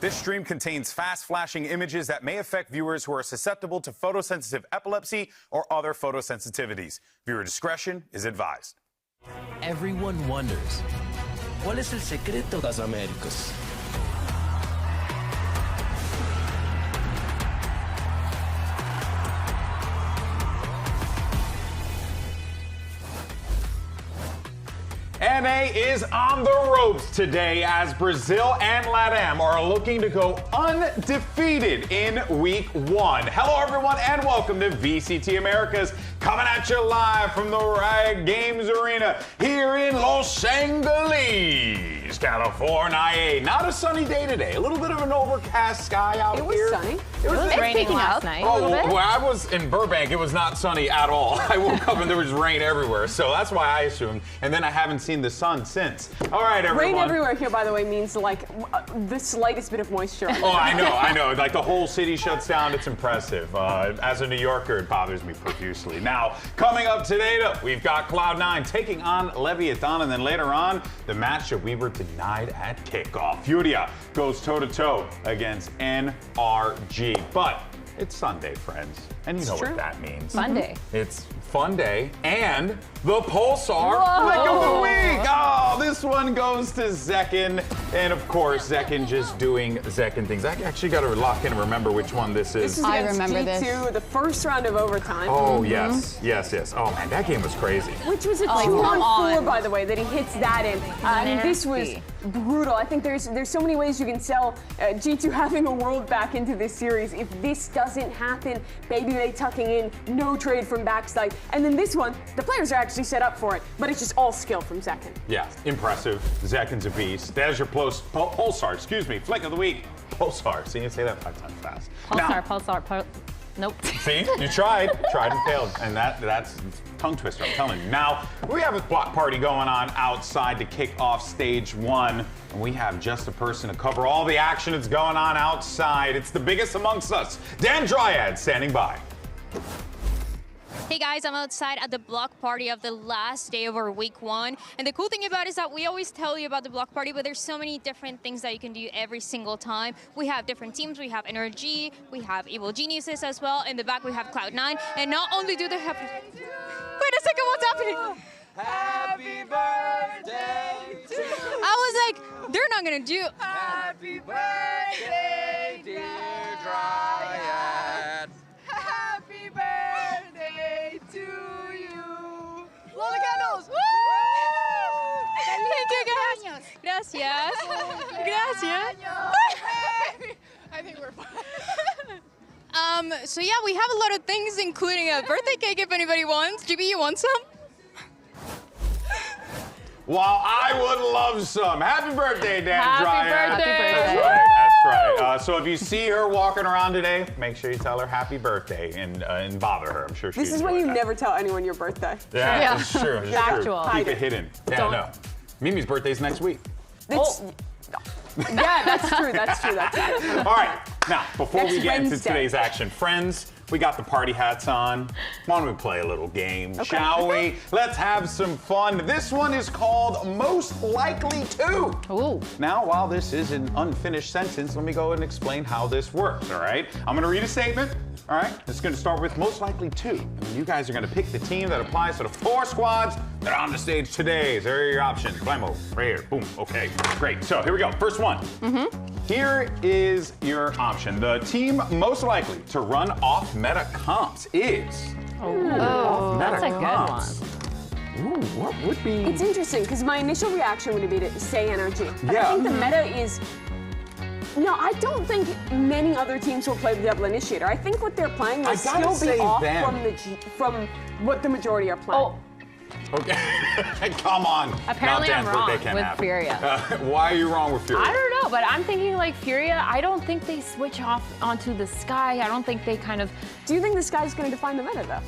This stream contains fast-flashing images that may affect viewers who are susceptible to photosensitive epilepsy or other photosensitivities. Viewer discretion is advised. Everyone wonders, ¿cuál es el secreto de las Américas? NA is on the ropes today as Brazil and LATAM are looking to go undefeated in week 1. Hello, everyone, and welcome to VCT Americas, coming at you live from the Riot Games Arena here in Los Angeles, California. Not a sunny day today. A little bit of an overcast sky out here. It was sunny. It was raining last night. Oh, well, I was in Burbank. It was not sunny at all. I woke up and there was rain everywhere, so that's why I assumed. And then I haven't seen the sun since. All right, everyone. Rain everywhere here, by the way, means like the slightest bit of moisture. Oh, I know. Like the whole city shuts down. It's impressive. As a New Yorker, it bothers me profusely. Now, coming up today, though, we've got Cloud9 taking on Leviathan, and then later on, the match that we were denied at kickoff. Furia goes toe-to-toe against NRG. But it's Sunday, friends, and you know what that means. Sunday. It's fun day and the Pulsar Flick of the Week. Oh, this one goes to Zekin, and of course, Zekin just doing Zekin things. I actually got to lock in and remember which one this is. This is against G2, the first round of overtime. Oh, yes. Oh, man, that game was crazy. Which was a 2-on-4, by the way, that he hits that in. And this was brutal. I think there's so many ways you can sell G2 having a world back into this series. If this doesn't happen, baby, they tucking in, no trade from backside. And then this one, the players are actually set up for it, but it's just all skill from Zekin. Yeah, impressive. Zekin's a beast. There's your Pulsar, Flick of the Week. Pulsar. See, you say that 5 times fast. Pulsar. Nope. See, you tried and failed, and that's tongue twister, I'm telling you. Now, we have a block party going on outside to kick off stage 1, and we have just a person to cover all the action that's going on outside. It's the biggest amongst us, Dan Dryad, standing by. Hey guys, I'm outside at the block party of the last day of our week 1. And the cool thing about it is that we always tell you about the block party, but there's so many different things that you can do every single time. We have different teams. We have NRG, we have Evil Geniuses as well. In the back, we have Cloud9. And not only do they have... Wait a second, what's happening? Happy birthday to you. I was like, they're not gonna do... Happy birthday, dear Dryad. Happy birthday to you. Blow the candles. Woo! Thank you, guys. Gracias. Gracias. I think we're fine. So yeah, we have a lot of things, including a birthday cake if anybody wants. GB, you want some? Well, I would love some. Happy birthday, Dan Dryad. Happy birthday. That's right. So if you see her walking around today, make sure you tell her happy birthday and bother her. I'm sure she'll This is when you never tell anyone your birthday. Yeah, it's true. It's Factual. true. Keep it hidden. Yeah, no. Mimi's birthday's next week. Yeah, that's true. All right. Now, before we get into Wednesday. today's action, friends, we got the party hats on. Why don't we play a little game, shall we? Let's have some fun. This one is called Most Likely To. Ooh. Now, while this is an unfinished sentence, let me go and explain how this works, all right? I'm gonna read a statement, all right? It's gonna start with most likely to. And then you guys are gonna pick the team that applies to the 4 squads that are on the stage today. There are your options. Blammo, right here, boom, okay, great. So here we go, first one. Here is your option. The team most likely to run off meta comps is... Oh, that's a good comps. one. Ooh, what would be... It's interesting, because my initial reaction would be to say NRG. But Yeah. I think the meta is... No, I don't think many other teams will play the double initiator. I think what they're playing will still be off from what the majority are playing. Oh. Okay, come on. Apparently Now I'm Dan's wrong birthday can't with happen. Furia. Why are you wrong with Furia? I don't know, but I'm thinking like Furia, I don't think they switch off onto the sky. I don't think they kind of... Do you think this guy's going to define the meta, though?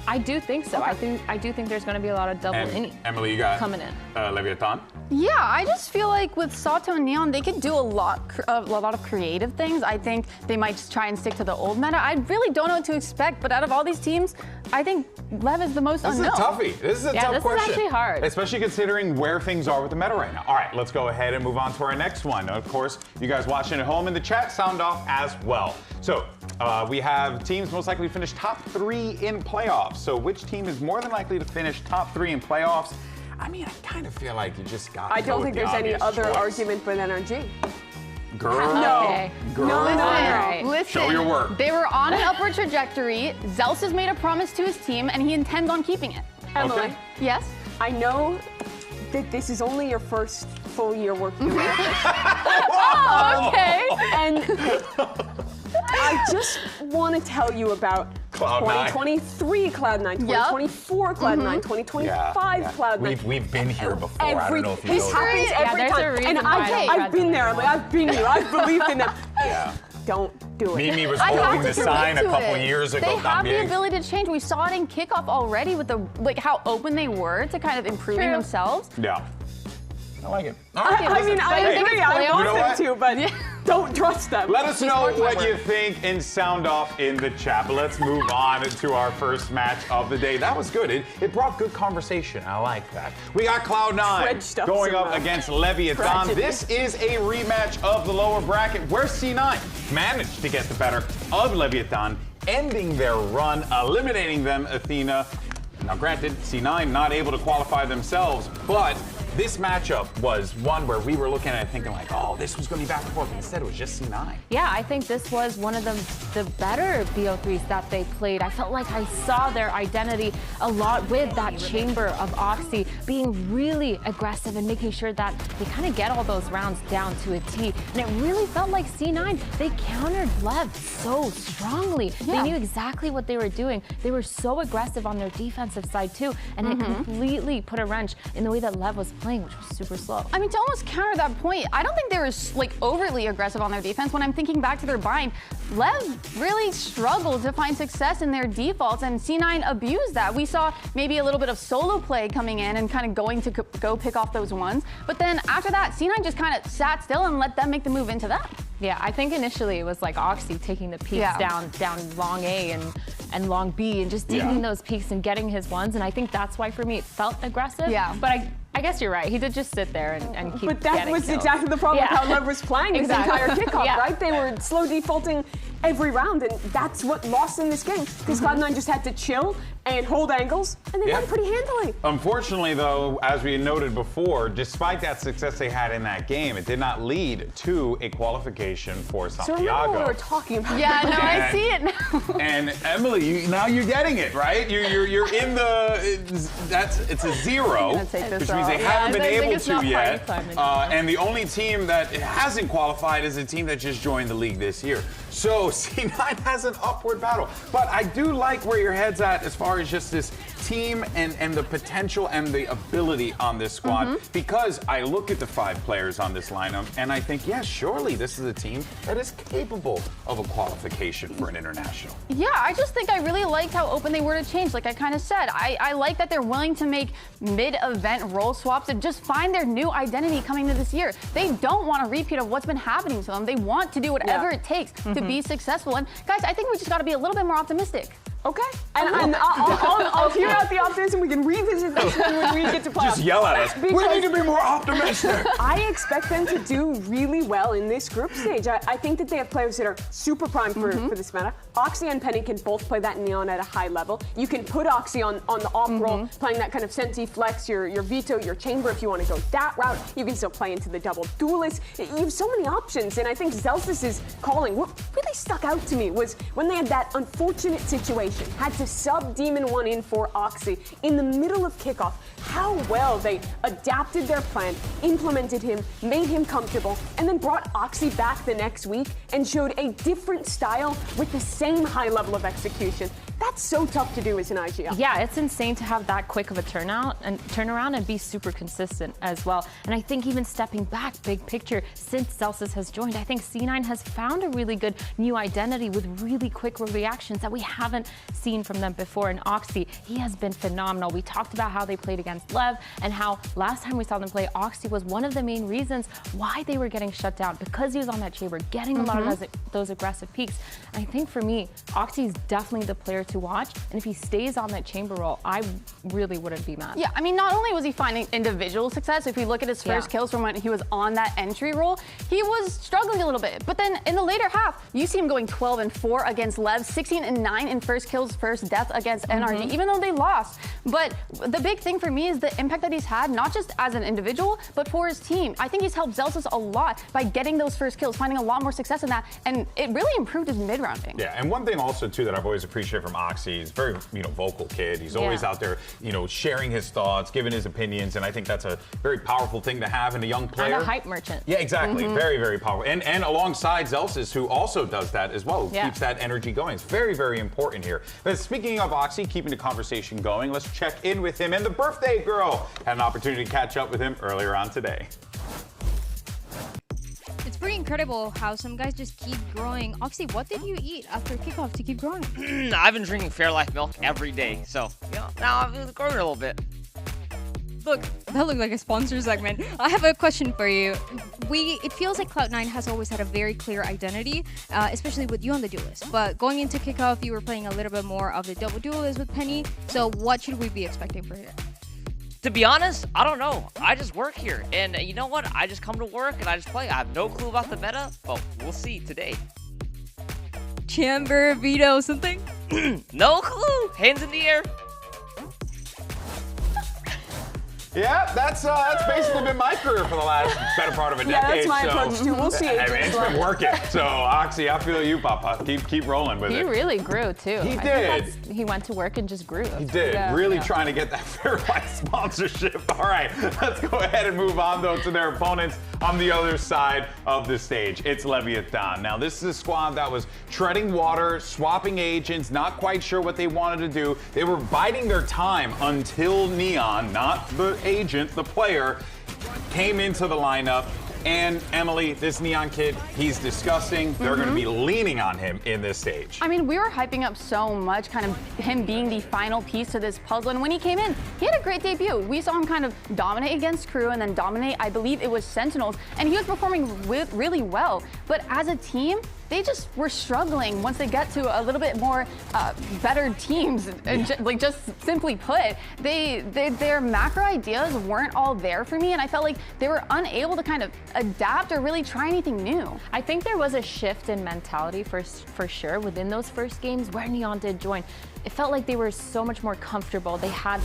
I do think so. Okay. I do think there's going to be a lot of double And inning Emily, you got coming in. Leviathan? Yeah, I just feel like with Sato and Neon, they could do a lot of creative things. I think they might just try and stick to the old meta. I really don't know what to expect, but out of all these teams, I think Lev is the most This unknown. is a toughie. This is a tough this question. is actually hard. Especially considering where things are with the meta right now. All right, let's go ahead and move on to our next one. Of course, you guys watching at home in the chat sound off as well. So we have teams most likely to finish top 3 in playoffs. So which team is more than likely to finish top 3 in playoffs? I mean, I kind of feel like you just got. I don't think there's any other argument but NRG. Girl. No. Okay. Girl. No. Right. Listen, Show your work. They were on an upward trajectory. Zels has made a promise to his team, and he intends on keeping it. Emily, Okay. Yes? I know that this is only your first full year working with us. Okay. And I just want to tell you about Cloud9. 2023 Cloud9, 2024 Cloud9, 2025 Cloud9. We've been here before. I don't know if you This know happens that. every there's a time. reason And why I don't I've been there. I'm like, I've been here. I've believed in them. Yeah. Don't do it. Mimi was I have holding to the commit sign a to couple it. years ago. They have the también. ability to change. We saw it in kickoff already with the how open they were to kind of improving True. themselves. Yeah. I like it. I mean, I I think agree. it's I playoffs. want You know them what? to, but don't trust them. Let us know working what hard. you think and sound off in the chat. But let's move on to our first match of the day. That was good. It brought good conversation. I like that. We got Fred Cloud9 stuffs going in up mouth. against Leviathan. Tragedy. This is a rematch of the lower bracket where C9 managed to get the better of Leviathan, ending their run, eliminating them, Athena. Now, granted, C9 not able to qualify themselves, but this matchup was one where we were looking at it thinking like, oh, this was going to be back and forth. Instead, it was just C9. Yeah, I think this was one of the better BO3s that they played. I felt like I saw their identity a lot with that chamber of Oxy being really aggressive and making sure that they kind of get all those rounds down to a T. And it really felt like C9, they countered Lev so strongly. Yeah. They knew exactly what they were doing. They were so aggressive on their defensive side too. And it completely put a wrench in the way that Lev was playing, which was super slow. I mean, to almost counter that point, I don't think they were like overly aggressive on their defense. When I'm thinking back to their bind, Lev really struggled to find success in their defaults, and C9 abused that. We saw maybe a little bit of solo play coming in and kind of going to go pick off those ones. But then after that, C9 just kind of sat still and let them make the move into them. Yeah, I think initially it was like Oxy taking the peaks down long A and long B and just taking those peaks and getting his ones. And I think that's why for me it felt aggressive. Yeah. But I guess you're right. He did just sit there and keep But that getting was kills. exactly the problem Yeah. with how Lev was playing this Exactly. entire kickoff, Yeah. right? They were slow defaulting every round, and that's what lost in this game. Because Cloud9 just had to chill and hold angles, and they won pretty handily. Unfortunately, though, as we noted before, despite that success they had in that game, it did not lead to a qualification for So remember Santiago. what we were talking about. Yeah, no, I And- see it now. And Emily, now you're getting it, right? You're in the it's a 0, gonna take this which means they off. haven't been I think able it's to not yet. party time And the only team that hasn't qualified is a team that just joined the league this year. So C9 has an upward battle. But I do like where your head's at as far as just this team and the potential and the ability on this squad. Because I look at the 5 players on this lineup and I think, yes, surely this is a team that is capable of a qualification for an international. Yeah, I just think I really liked how open they were to change. Like I kind of said, I like that they're willing to make mid-event role swaps and just find their new identity coming into this year. They don't want a repeat of what's been happening to them. They want to do whatever it takes to be successful. And guys, I think we just got to be a little bit more optimistic. Okay. And I'll hear out the optimism. We can revisit this when we get to playoffs. Just yell at us. We need to be more optimistic. I expect them to do really well in this group stage. I think that they have players that are super primed for this meta. Oxy and Penny can both play that Neon at a high level. You can put Oxy on the off roll, playing that kind of Senti Flex, your Veto, your Chamber if you want to go that route. You can still play into the double duelist. You have so many options, and I think Zelsis' calling, what really stuck out to me was when they had that unfortunate situation, had to sub Demon 1 in for Oxy in the middle of kickoff. How well they adapted their plan, implemented him, made him comfortable, and then brought Oxy back the next week and showed a different style with the same high level of execution. That's so tough to do as an IGL. Yeah, it's insane to have that quick of a turnaround and be super consistent as well. And I think even stepping back, big picture, since Celsius has joined, I think C9 has found a really good new identity with really quick reactions that we haven't seen from them before. And Oxy, he has been phenomenal. We talked about how they played against Lev and how last time we saw them play, Oxy was one of the main reasons why they were getting shut down, because he was on that chamber, getting a lot of those aggressive peaks. And I think for me, Oxy is definitely the player to watch. And if he stays on that chamber role, I really wouldn't be mad. Yeah, I mean, not only was he finding individual success, if you look at his first kills from when he was on that entry role, he was struggling a little bit. But then in the later half, you see him going 12-4 against Lev, 16-9 in first kills, first death against NRG, even though they lost. But the big thing for me is the impact that he's had, not just as an individual, but for his team. I think he's helped Celsius a lot by getting those first kills, finding a lot more success in that, and it really improved his mid-rounding. Yeah, and one thing also too that I've always appreciated from Oxy, he's a very vocal kid. He's always out there, sharing his thoughts, giving his opinions, and I think that's a very powerful thing to have in a young player. And a hype merchant. Yeah, exactly. Very, very powerful. And alongside Celsius, who also does that as well, keeps that energy going. It's very, very important here. But speaking of Oxy, keeping the conversation going, let's check in with him and the birthday girl. Had an opportunity to catch up with him earlier on today. It's pretty incredible how some guys just keep growing. Oxy, what did you eat after kickoff to keep growing? I've been drinking Fairlife milk every day, so now I'm growing a little bit. Look, that looked like a sponsor segment. I have a question for you. It feels like Cloud9 has always had a very clear identity, especially with you on the duelist. But going into kickoff, you were playing a little bit more of the double duelist with Penny. So what should we be expecting for here? To be honest, I don't know. I just work here, and you know what? I just come to work and I just play. I have no clue about the meta, but we'll see today. Chamber, veto, something? No clue. Hands in the air. Yeah, that's basically been my career for the last better part of a decade. Yeah, that's my approach too. We'll see. It's been working. So, Oxy, I feel you, Papa. Keep rolling with it. He really grew too. He did. He went to work and just grew. He did. Really trying to get that Fairlife sponsorship. All right, let's go ahead and move on though to their opponents on the other side of the stage. It's Leviathan. Now, this is a squad that was treading water, swapping agents, not quite sure what they wanted to do. They were biding their time until Neon, not the agent, the player, came into the lineup. And Emily, this Neon kid, he's disgusting. They're going to be leaning on him in this stage. I mean, we were hyping up so much, kind of him being the final piece to this puzzle. And when he came in, he had a great debut. We saw him kind of dominate against Crew and then dominate, I believe it was Sentinels. And he was performing really well. But as a team, they just were struggling once they get to a little bit more better teams. Like just simply put, their macro ideas weren't all there for me, and I felt like they were unable to kind of adapt or really try anything new. I think there was a shift in mentality for sure within those first games where Neon did join. It felt like they were so much more comfortable. They had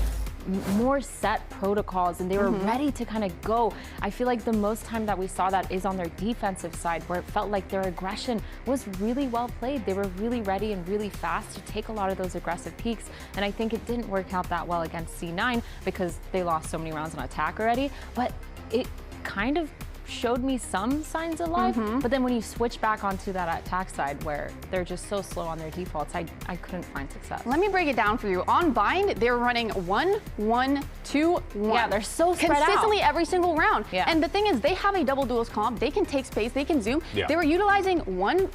more set protocols and they were ready to kind of go. I feel like the most time that we saw that is on their defensive side, where it felt like their aggression was really well played. They were really ready and really fast to take a lot of those aggressive peaks, and I think it didn't work out that well against C9 because they lost so many rounds on attack already, but it kind of showed me some signs of life, but then when you switch back onto that attack side where they're just so slow on their defaults, I couldn't find success. Let me break it down for you. On Bind, they were running 1-1-2-1. Yeah, they're so spread out. Consistently every single round. Yeah. And the thing is, they have a double duelist comp. They can take space, they can zoom. Yeah. They were utilizing one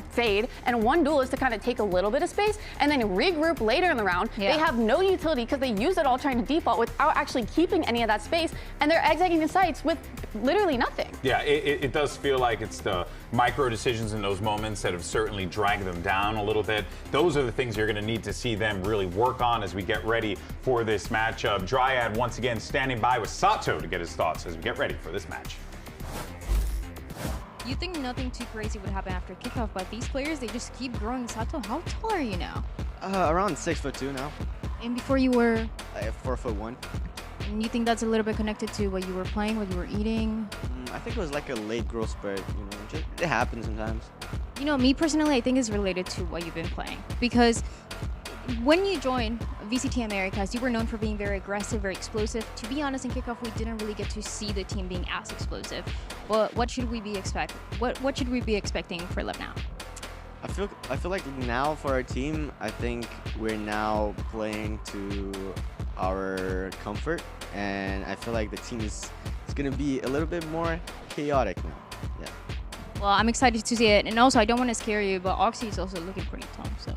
fade and one duelist to kind of take a little bit of space and then regroup later in the round. Yeah. They have no utility because they use it all trying to default without actually keeping any of that space, and they're executing the sites with literally nothing. Yeah, it does feel like it's the micro decisions in those moments that have certainly dragged them down a little bit. Those are the things you're going to need to see them really work on as we get ready for this matchup. Dryad once again standing by with Sato to get his thoughts as we get ready for this match. You think nothing too crazy would happen after kickoff, but these players, they just keep growing. Sato, how tall are you now? Around 6'2" now. And before you were? 4'1". And you think that's a little bit connected to what you were playing, what you were eating? I think it was like a late growth spurt, it happens sometimes. You know, me personally, I think it's related to what you've been playing. Because when you joined VCT Americas, you were known for being very aggressive, very explosive. To be honest, in kickoff, we didn't really get to see the team being as explosive. But what should we be expecting? What should we be expecting for Lev now? I feel like now for our team, I think we're now playing to our comfort, and I feel like the team is gonna be a little bit more chaotic now. Yeah. Well, I'm excited to see it, and also I don't want to scare you, but Oxy is also looking pretty tough, so.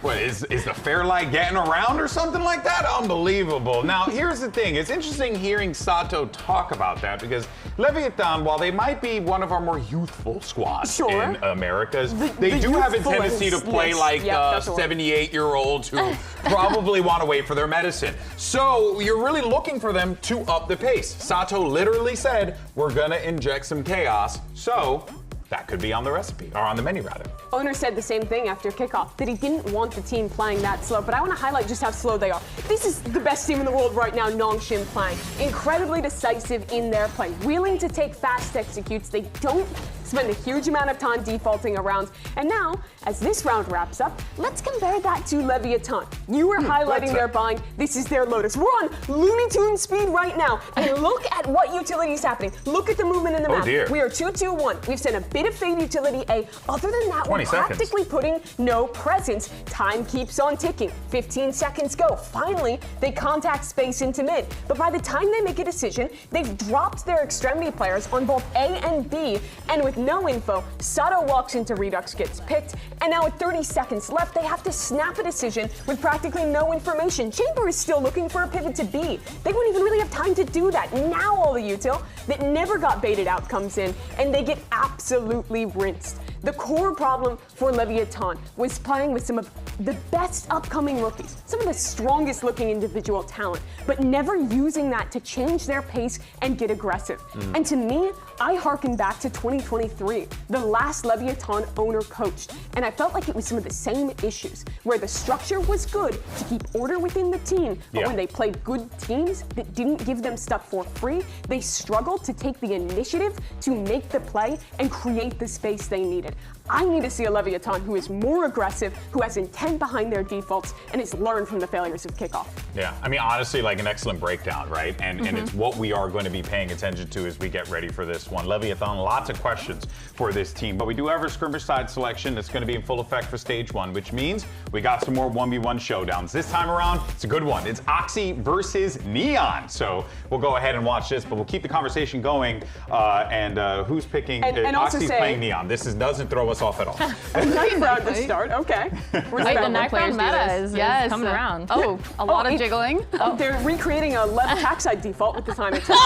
What, is the Fairlight getting around or something like that? Unbelievable. Now, here's the thing. It's interesting hearing Sato talk about that because Leviathan, while they might be one of our more youthful squads in Americas, they do have a tendency to play like 78-year-olds who probably want to wait for their medicine. So you're really looking for them to up the pace. Sato literally said, we're going to inject some chaos. So that could be on the recipe, or on the menu rather. Owner said the same thing after kickoff, that he didn't want the team playing that slow, but I want to highlight just how slow they are. This is the best team in the world right now, Nongshim playing. Incredibly decisive in their play, willing to take fast executes. They don't spend a huge amount of time defaulting around. And now, as this round wraps up, let's compare that to Leviathan. You were highlighting their buying. This is their Lotus. We're on Looney Tunes speed right now. And look at what utility is happening. Look at the movement in the map. Dear. We are 2-2-1. We've sent a bit of fade utility A. Other than that, we're practically putting no presence. Time keeps on ticking. 15 seconds go. Finally, they contact space into mid. But by the time they make a decision, they've dropped their extremity players on both A and B. And with no info, Sato walks into Redux, gets picked, and now with 30 seconds left, they have to snap a decision with practically no information. Chamber is still looking for a pivot to B. They won't even really have time to do that. Now all the util that never got baited out comes in, and they get absolutely rinsed. The core problem for Leviathan was playing with some of the best upcoming rookies, some of the strongest looking individual talent, but never using that to change their pace and get aggressive. And to me, I harken back to 2023, the last Leviathan owner coached, and I felt like it was some of the same issues, where the structure was good to keep order within the team, but when they played good teams that didn't give them stuff for free, they struggled to take the initiative to make the play and create the space they needed. I need to see a Leviathan who is more aggressive, who has intent behind their defaults, and has learned from the failures of kickoff. Yeah, I mean, honestly, like an excellent breakdown, right? And it's what we are going to be paying attention to as we get ready for this one. Leviathan, lots of questions for this team, but we do have our skirmish side selection that's going to be in full effect for stage one, which means we got some more 1v1 showdowns. This time around, it's a good one. It's Oxy versus Neon. So we'll go ahead and watch this, but we'll keep the conversation going. Who's picking? Oxy's playing Neon. This doesn't throw us off at all. Knife round to start, okay. The knife round meta is coming around. Oh, a lot of jiggling. Oh, they're recreating a left backside default with the time it took.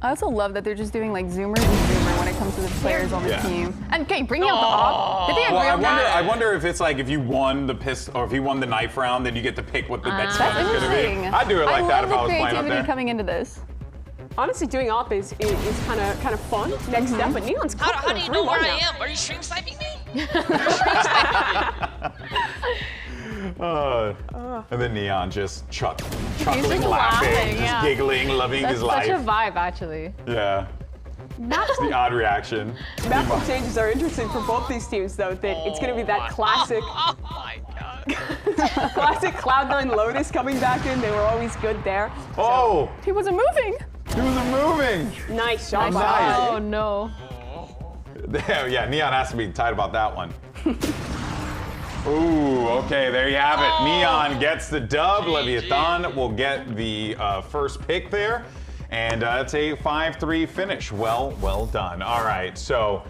I also love that they're just doing like zoomers and zoomer when it comes to the players on the team. And okay, bringing out the op. Did they agree on that? I wonder if it's like if you won the pistol or if you won the knife round, then you get to pick what the next one is going to be. I'd do it like that if I was playing up there. I love the creativity coming into this. Honestly, doing op is kind of fun. Next step, but Neon's how do you know where I am? Are you stream sniping me? You're stream sniping me. And then Neon just chuckling, laughing, just giggling, loving his life. That's such a vibe, actually. Yeah. It's the odd reaction. Map changes are interesting for both these teams, though. That it's going to be that classic. Oh my god. Classic Cloud9 Lotus coming back in. They were always good there. Oh! He wasn't moving. He wasn't moving. Nice shot. Nice. Oh no. Yeah, Neon has to be tight about that one. Ooh, okay, there you have it. Neon gets the dub. Leviathan will get the first pick there. And it's a 5-3 finish. Well done. All right, so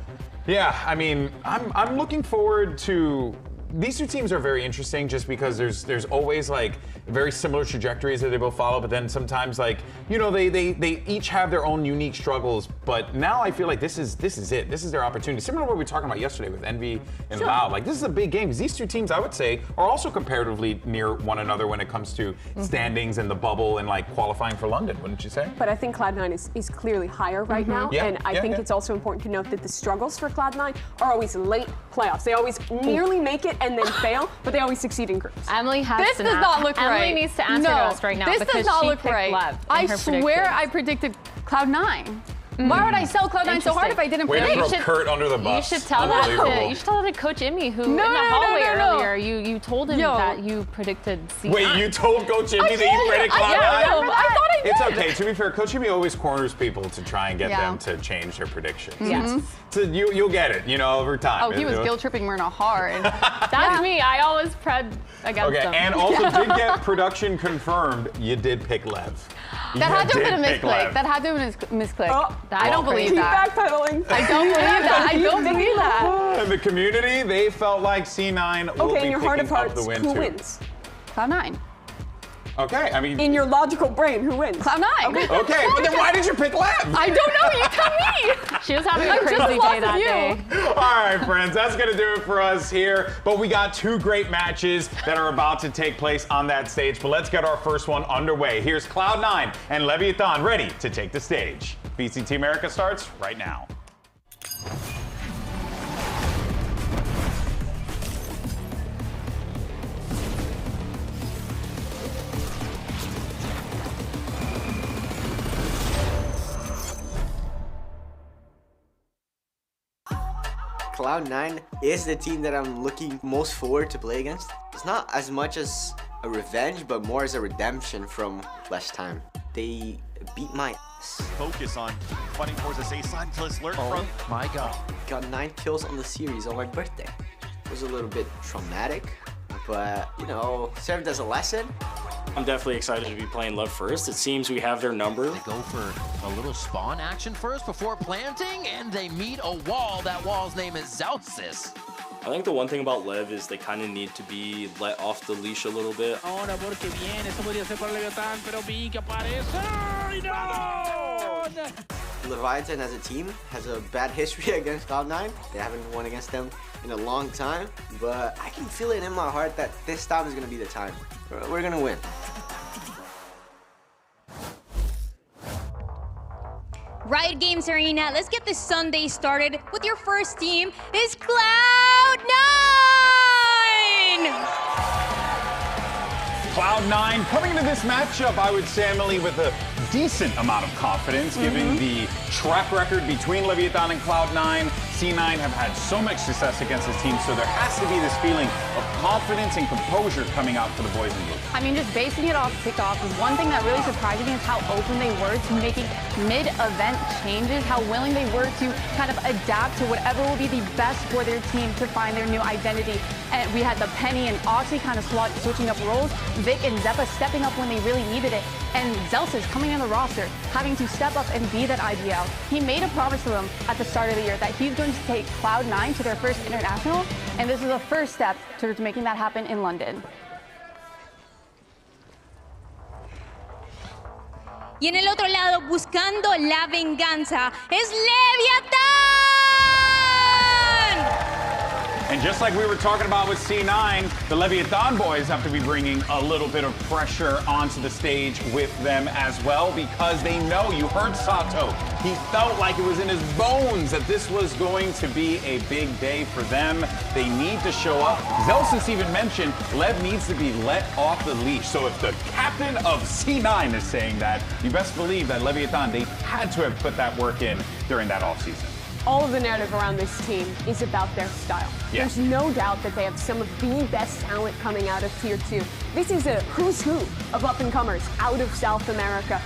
yeah, I mean, I'm looking forward to. These two teams are very interesting just because there's always like very similar trajectories that they both follow, but then sometimes like, you know, they each have their own unique struggles, but now I feel like this is it. This is their opportunity. Similar to what we were talking about yesterday with Envy and Loud. Like this is a big game because these two teams, I would say, are also comparatively near one another when it comes to standings and the bubble and like qualifying for London, wouldn't you say? But I think Cloud9 is clearly higher right now, and I think it's also important to note that the struggles for Cloud9 are always late playoffs. They always nearly make it and then fail, but they always succeed in groups. Emily has this does not look right. Emily needs to answer to us right now this because does not she look picked right. Lev I swear I predicted Cloud9. Why would I sell Cloud9 so hard if I didn't Way play? to throw Kurt under the bus. You should tell that Unbelievable. to Coach Immy, who in the hallway earlier, you told him that you predicted C9. Wait, you told Coach Immy that you predicted Cloud9? I thought I did. It's okay. To be fair, Coach Immy always corners people to try and get them to change their predictions. Yes. So you'll get it, over time. Oh, he was guilt tripping Myrna hard. That's me. I always pred against them. And also did get production confirmed. You did pick Lev. That had to have been a misclick. That had to have been a misclick. I don't believe Keep that. backpedaling. I don't believe that. I don't believe that. And the community, they felt like C9 will Okay, be in your heart of picking up hearts, the win who too. wins? Cloud9. Okay, I mean. In your logical brain, who wins? Cloud9. Okay, but then why did you pick Lev? I don't know. You tell me. She was having a crazy day that day. All right, friends, that's going to do it for us here. But we got two great matches that are about to take place on that stage. But let's get our first one underway. Here's Cloud9 and Leviathan ready to take the stage. VCT America starts right now. Cloud9 is the team that I'm looking most forward to play against. It's not as much as a revenge, but more as a redemption from last time. They beat my ass. Focus on fighting towards this A-side until it's lurked from. My God. Got 9 kills on the series on my birthday. It was a little bit traumatic, but served as a lesson. I'm definitely excited to be playing Lev first. It seems we have their number. They go for a little spawn action first before planting, and they meet a wall. That wall's name is Zelsis. I think the one thing about Lev is they kind of need to be let off the leash a little bit. Ahora porque viene, eso podría ser para Leviatán, pero vi que aparece. ¡Ay, no! Leviathan as a team has a bad history against Cloud9. They haven't won against them in a long time, but I can feel it in my heart that this time is going to be the time. We're going to win. Riot Games Arena, let's get this Sunday started with your first team is Cloud9! Cloud9 coming into this matchup, I would say, Emily, with a decent amount of confidence, given the track record between Leviathan and Cloud9. C9 have had so much success against this team, so there has to be this feeling of confidence and composure coming out for the boys in blue. I mean, just basing it off kickoff, one thing that really surprised me is how open they were to making mid-event changes, how willing they were to kind of adapt to whatever will be the best for their team to find their new identity. And we had the Penny and Oxy kind of switching up roles, Vic and Zeppa stepping up when they really needed it, and Zelsis coming in the roster, having to step up and be that IGL. He made a promise to them at the start of the year that he's going to take Cloud9 to their first international, and this is the first step towards making that happen in London. Y en el otro lado, buscando la venganza, es Leviathan! And just like we were talking about with C9, the Leviathan boys have to be bringing a little bit of pressure onto the stage with them as well, because they know, you heard Sato, he felt like it was in his bones that this was going to be a big day for them. They need to show up. Zelsis even mentioned Lev needs to be let off the leash. So if the captain of C9 is saying that, you best believe that Leviathan, they had to have put that work in during that offseason. All of the narrative around this team is about their style. Yeah. There's no doubt that they have some of the best talent coming out of Tier 2. This is a who's who of up-and-comers out of South America.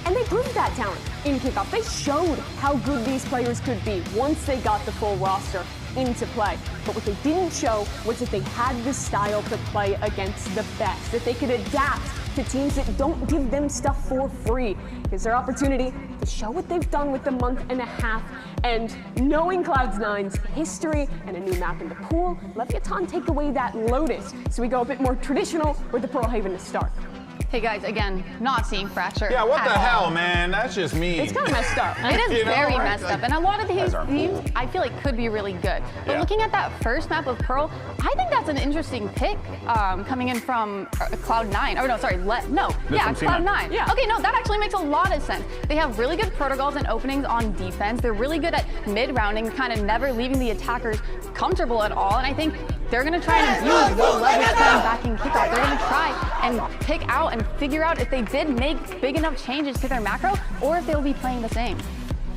And they proved that talent in kickoff. They showed how good these players could be once they got the full roster into play. But what they didn't show was that they had the style to play against the best, that they could adapt to teams that don't give them stuff for free. It's their opportunity to show what they've done with the month and a half. And knowing Cloud9's history and a new map in the pool, Leviathan take away that Lotus. So we go a bit more traditional with the Pearl Haven to start. Hey guys, again, not seeing Fracture. Yeah, what the hell, all. man? That's just mean. It's kind of messed up. It is very messed up, and a lot of these aren't teams, cool. I feel like, could be really good. But Yeah. looking at that first map of Pearl, I think that's an interesting pick coming in from Cloud9. Oh no, sorry, Cloud9. Yeah. Okay, no, that actually makes a lot of sense. They have really good protocols and openings on defense. They're really good at mid-rounding, kind of never leaving the attackers comfortable at all. And I think they're going to try and use what Lev is playing back in kickoff. They're going to try and pick out and figure out if they did make big enough changes to their macro or if they'll be playing the same.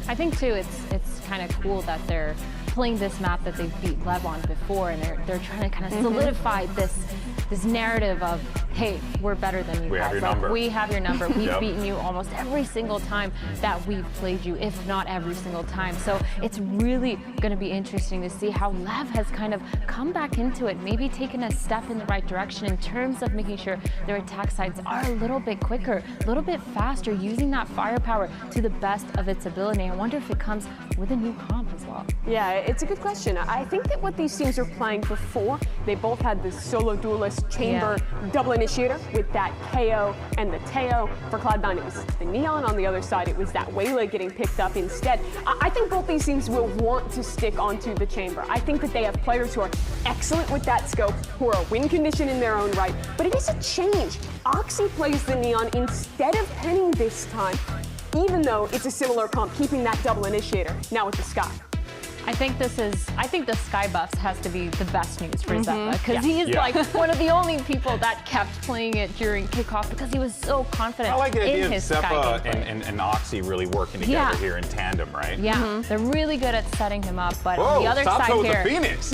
I think too, it's kind of cool that they're playing this map that they've beat Lev on before, and they're trying to kind of solidify this narrative of, hey, we're better than you guys. We have your number. We have your number. We've beaten you almost every single time that we've played you, if not every single time. So it's really going to be interesting to see how Lev has kind of come back into it, maybe taken a step in the right direction in terms of making sure their attack sides are a little bit quicker, a little bit faster, using that firepower to the best of its ability. I wonder if it comes with a new comp as well. Yeah, it's a good question. I think that what these teams are playing before, they both had this solo duelist chamber double initiator with that KO and the Teo. For Cloud9, it was the Neon. On the other side, it was that Waylay getting picked up instead. I think both these teams will want to stick onto the chamber. I think that they have players who are excellent with that scope, who are a win condition in their own right, but it is a change. Oxy plays the Neon instead of penning this time, even though it's a similar comp, keeping that double initiator now with the Sky. I think the Sky buffs has to be the best news for Zeppa, because he's like one of the only people that kept playing it during kickoff because he was so confident I like the idea in of his Zeppa Sky and Oxy really working together here in tandem, right? Yeah, they're really good at setting him up, but Whoa, on the other Sato side with here, the Phoenix.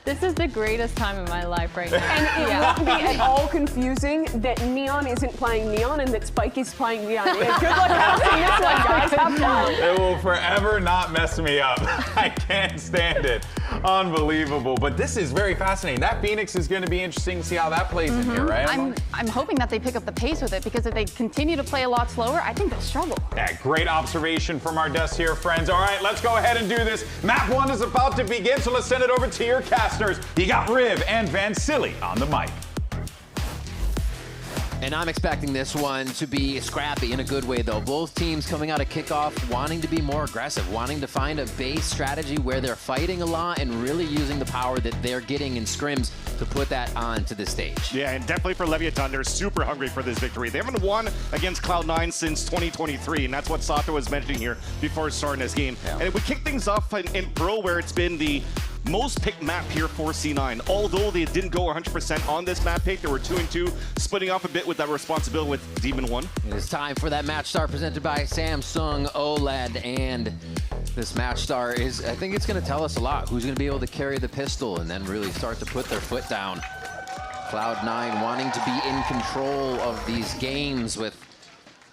this is the greatest time in my life right now. And it won't be at all confusing that Neon isn't playing Neon and that Spike is playing Neon. Yeah, good luck passing this one, guys. Have fun. It will forever not mess me up. I can't stand it. Unbelievable. But this is very fascinating. That Phoenix is going to be interesting to see how that plays in here, right? I'm hoping that they pick up the pace with it, because if they continue to play a lot slower, I think they'll struggle. Yeah, great observation from our desk here, friends. All right, let's go ahead and do this. Map 1 is about to begin, so let's send it over to your casters. You got Riv and Van Silly on the mic. And I'm expecting this one to be scrappy in a good way, though. Both teams coming out of kickoff wanting to be more aggressive, wanting to find a base strategy where they're fighting a lot and really using the power that they're getting in scrims to put that onto the stage. Yeah, and definitely for Leviathan, they're super hungry for this victory. They haven't won against Cloud9 since 2023, and that's what Sato was mentioning here before starting this game. And if we kick things off in Pro, where it's been the most picked map here for C9. Although they didn't go 100% on this map pick, they were 2-2, splitting off a bit with that responsibility with Demon 1. It is time for that match star presented by Samsung OLED, and this match star is, I think it's going to tell us a lot. Who's going to be able to carry the pistol and then really start to put their foot down. Cloud9 wanting to be in control of these games with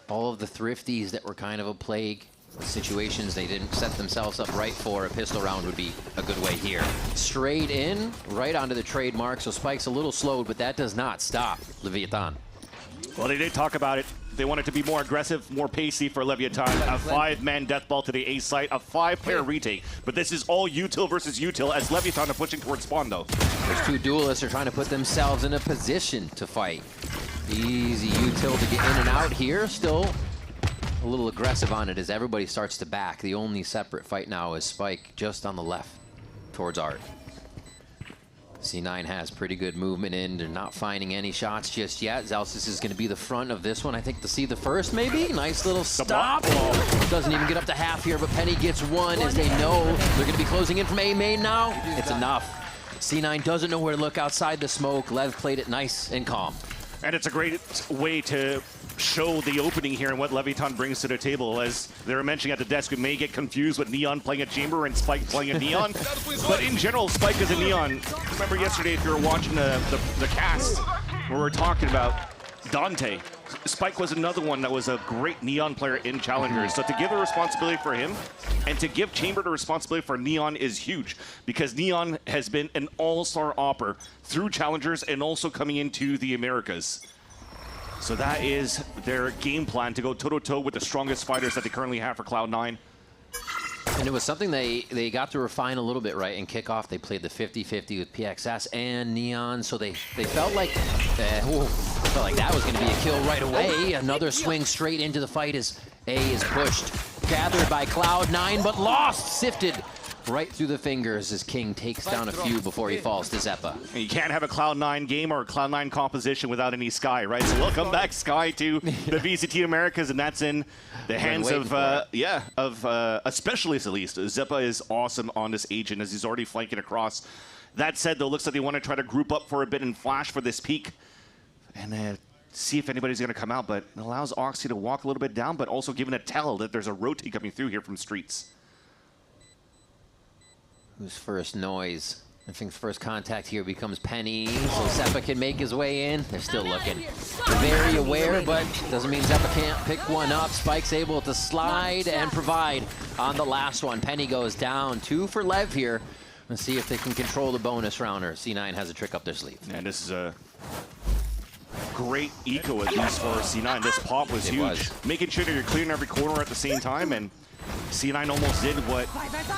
all of the thrifties that were kind of a plague. Situations they didn't set themselves up right for. A pistol round would be a good way here. Straight in, right onto the trademark, so Spike's a little slowed, but that does not stop Leviathan. Well, they did talk about it. They want it to be more aggressive, more pacey for Leviathan. A 5-man death ball to the A site, a 5-player retake. But this is all util versus util as Leviathan are pushing towards spawn, though. Those two duelists are trying to put themselves in a position to fight. Easy util to get in and out here. Still a little aggressive on it as everybody starts to back. The only separate fight now is Spike just on the left towards Art. C9 has pretty good movement in. They're not finding any shots just yet. Zelsis is going to be the front of this one. I think to see the first, maybe. Nice little stop. Doesn't even get up to half here, but Penny gets one as they know they're going to be closing in from A main now. It's enough. C9 doesn't know where to look outside the smoke. Lev played it nice and calm. And it's a great way to show the opening here and what Leviathan brings to the table. As they were mentioning at the desk, we may get confused with Neon playing a Chamber and Spike playing a Neon. But in general, Spike is a Neon. Remember yesterday, if you were watching the cast, where we were talking about Dante, Spike was another one that was a great Neon player in Challengers. So to give the responsibility for him and to give Chamber the responsibility for Neon is huge, because Neon has been an all-star opper through Challengers and also coming into the Americas. So that is their game plan, to go toe-to-toe with the strongest fighters that they currently have for Cloud9. And it was something they got to refine a little bit, right? In kickoff, they played the 50-50 with PXS and Neon, so they felt like that was going to be a kill right away. Another swing straight into the fight as A is pushed. Gathered by Cloud9, but lost, sifted right through the fingers as King takes down a few before he falls to Zeppa. And you can't have a Cloud9 game or a Cloud9 composition without any Sky, right? So welcome back, Sky, to the VCT Americas, and that's in the hands of a specialist at least. Zeppa is awesome on this agent as he's already flanking across. That said, though, looks like they want to try to group up for a bit and flash for this peak. And see if anybody's going to come out, but it allows Oxy to walk a little bit down, but also giving a tell that there's a rotate coming through here from Streets. Who's first? Noise. I think first contact here becomes Penny, so Zeppa can make his way in. They're still looking. They're very aware, but doesn't mean Zeppa can't pick one up. Spike's able to slide and provide on the last one. Penny goes down. 2 for Lev here. Let's see if they can control the bonus rounder. C9 has a trick up their sleeve. And this is a great eco, at least for C9. This pop was huge. Making sure that you're clearing every corner at the same time, and C9 almost did what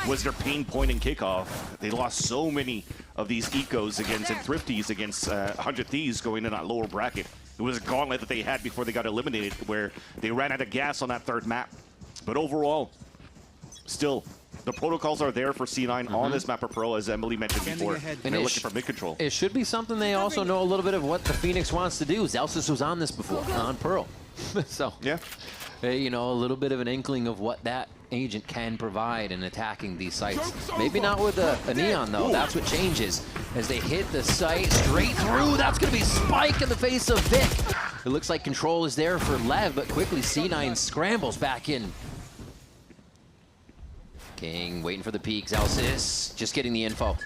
was their pain point in kickoff. They lost so many of these ecos against and thrifties against 100 Thieves going in that lower bracket. It was a gauntlet that they had before they got eliminated, where they ran out of gas on that third map. But overall, still, the protocols are there for C9 on this map of Pro, as Emily mentioned before. And they're looking for mid control. It should be something they also know a little bit of what the Phoenix wants to do. Zelsis was on this before, on Pearl. So, yeah, you know, a little bit of an inkling of what that agent can provide in attacking these sites. Maybe not with a Neon, though. That's what changes. As they hit the site straight through, that's going to be Spike in the face of Vic. It looks like control is there for Lev, but quickly C9 scrambles back in. King waiting for the peek. Zelsis just getting the info.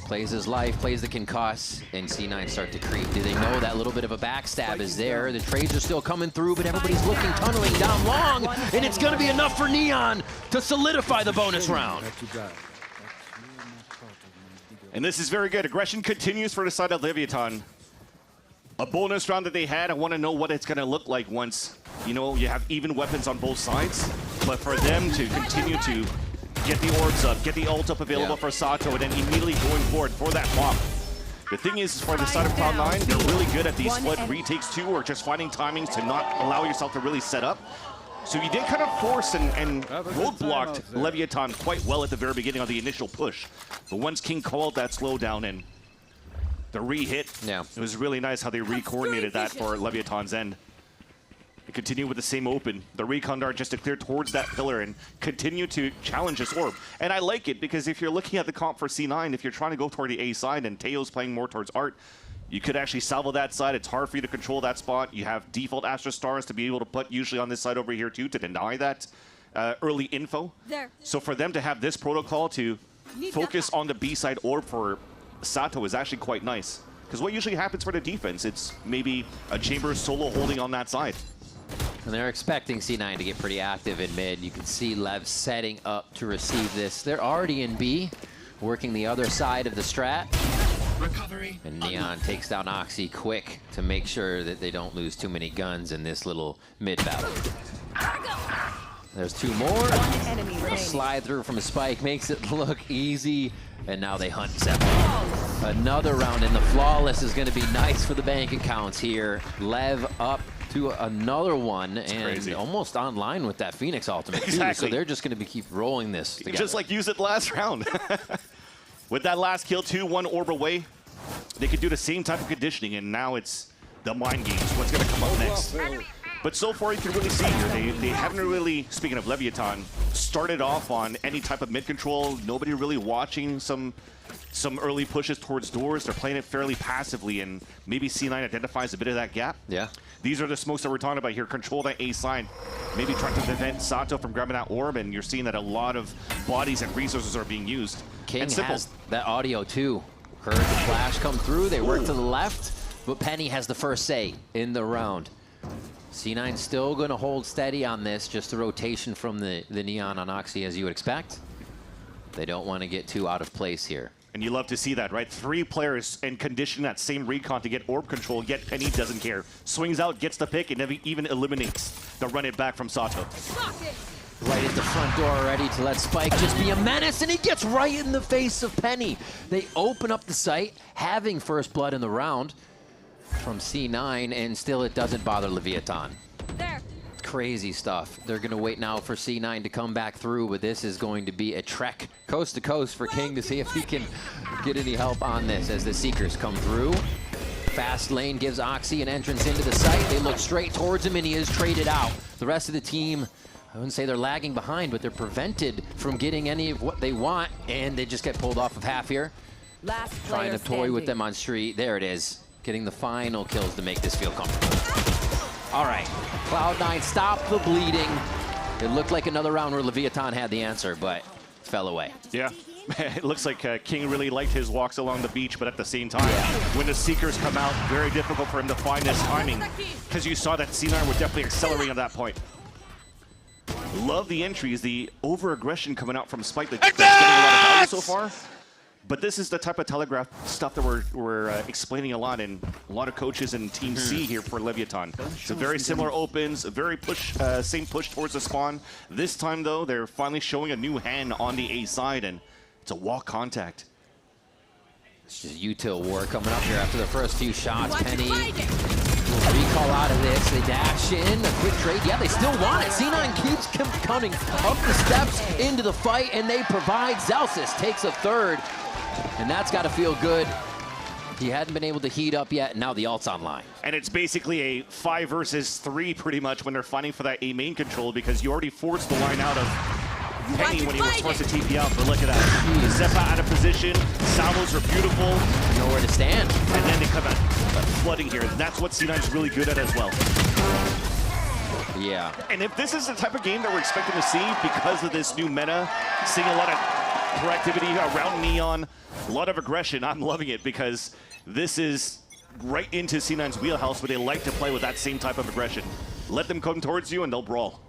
Plays his life, plays the concuss, and C9 start to creep. Do they know that little bit of a backstab is there? The trades are still coming through, but everybody's looking, tunneling down long, and it's going to be enough for Neon to solidify the bonus round. And this is very good. Aggression continues for the side of Leviathan. A bonus round that they had, I want to know what it's going to look like once, you know, you have even weapons on both sides. But for them to continue to get the orbs up, get the ult up available for Sato, and then immediately going forward for that pop. The thing is, for the side of Cloud9, they're really good at these split retakes too, or just finding timings to not allow yourself to really set up. So you did kind of force and roadblocked Leviathan quite well at the very beginning of the initial push. But once King called that slowdown and the re-hit, it was really nice how they re-coordinated that for Leviathan's end. They continue with the same open. The recon dart just to clear towards that pillar and continue to challenge this orb. And I like it because if you're looking at the comp for C9, if you're trying to go toward the A side and Teo's playing more towards Art, you could actually salvo that side. It's hard for you to control that spot. You have default Astra Stars to be able to put usually on this side over here too to deny that early info. So for them to have this protocol to focus on the B side orb for Sato is actually quite nice. Because what usually happens for the defense, it's maybe a Chamber solo holding on that side. And they're expecting C9 to get pretty active in mid. You can see Lev setting up to receive this. They're already in B, working the other side of the strat. Recovery. And Neon takes down Oxy quick to make sure that they don't lose too many guns in this little mid battle. There's 2 more. A slide through from a Spike makes it look easy. And now they hunt Zeppa. Another round in the flawless is going to be nice for the bank accounts here. Lev up to another one, and crazy. Almost online with that Phoenix ultimate too. So they're just going to keep rolling this together. Just like use it last round. With that last kill too, 1 orb away, they could do the same type of conditioning, and now it's the mind games. What's going to come up next? But so far you can really see here, they haven't really, speaking of Leviathan, started off on any type of mid control. Nobody really watching some early pushes towards doors. They're playing it fairly passively, and maybe C9 identifies a bit of that gap. Yeah. These are the smokes that we're talking about here. Control that A side. Maybe trying to prevent Sato from grabbing that orb, and you're seeing that a lot of bodies and resources are being used. King has that audio too. Heard the flash come through. They work to the left, but Penny has the first say in the round. C9 still going to hold steady on this, just a rotation from the Neon on Oxy as you would expect. They don't want to get too out of place here. And you love to see that, right? 3 players and condition that same recon to get orb control, yet Penny doesn't care. Swings out, gets the pick, and even eliminates the run it back from Sato. Right at the front door, ready to let Spike just be a menace, and he gets right in the face of Penny. They open up the site, having first blood in the round from C9, and still it doesn't bother Leviathan. Crazy stuff. They're going to wait now for C9 to come back through, but this is going to be a trek coast to coast for King to see if he can get any help on this as the Seekers come through. Fast lane gives Oxy an entrance into the site. They look straight towards him, and he is traded out. The rest of the team, I wouldn't say they're lagging behind, but they're prevented from getting any of what they want, and they just get pulled off of half here. Trying to toy with them on street. There it is. getting the final kills to make this feel comfortable. All right, Cloud9, stop the bleeding. It looked like another round where Leviathan had the answer, but fell away. Yeah. It looks like King really liked his walks along the beach, but at the same time, when the Seekers come out, very difficult for him to find his timing, because you saw that C9 were definitely accelerating at that point. Love the entries, the over-aggression coming out from Spike that's getting a lot of value so far. But this is the type of telegraph stuff that we're explaining a lot, and a lot of coaches in Team C here for Leviathan. So very similar opens, very same push towards the spawn. This time, though, they're finally showing a new hand on the A side, and it's a walk contact. It's just util war coming up here after the first few shots. Penny will recall out of this. They dash in, a quick trade. Yeah, they still want it. C9 keeps coming up the steps into the fight, and they provide. Zelsis takes a third, and that's got to feel good. He hadn't been able to heat up yet, and now the ult's online. And it's basically a 5 versus 3 pretty much when they're fighting for that A main control, because you already forced the line out of Penny when he was forced to TP out, but look at that. Zeppa out of position, salvos are beautiful. Nowhere to stand. And then they come out flooding here. That's what C9's really good at as well. Yeah. And if this is the type of game that we're expecting to see because of this new meta, seeing a lot of proactivity around Neon, a lot of aggression, I'm loving it, because this is right into C9's wheelhouse, where they like to play with that same type of aggression. Let them come towards you and they'll brawl.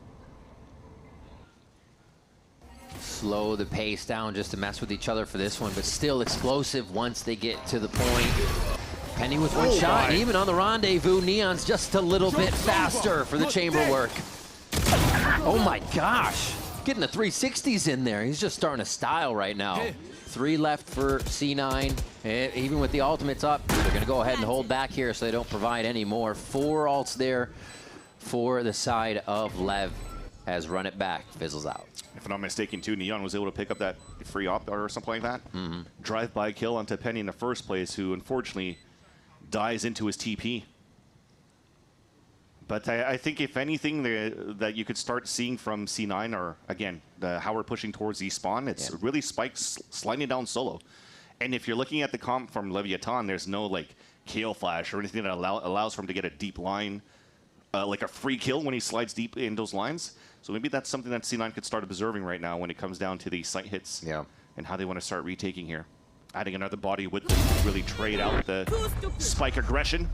Slow the pace down just to mess with each other for this one, but still explosive once they get to the point. Penny with one shot, even on the rendezvous. Neon's just a little bit faster for the chamber work. Oh my gosh, getting the 360s in there. He's just starting to style right now. 3 left for C9. Even with the ultimates up, they're gonna go ahead and hold back here so they don't provide any more. 4 ults there for the side of Lev as run it back fizzles out. If I'm not mistaken, too, Neon was able to pick up that free op or something like that. Drive-by kill onto Penny in the first place, who unfortunately dies into his TP. But I think if anything that you could start seeing from C9, or again, how we're pushing towards the spawn, it's really Spike sliding down solo. And if you're looking at the comp from Leviathan, there's no like KO flash or anything that allows for him to get a deep line, like a free kill when he slides deep in those lines. So maybe that's something that C9 could start observing right now when it comes down to the site hits and how they want to start retaking here. Adding another body would really trade out the Spike aggression.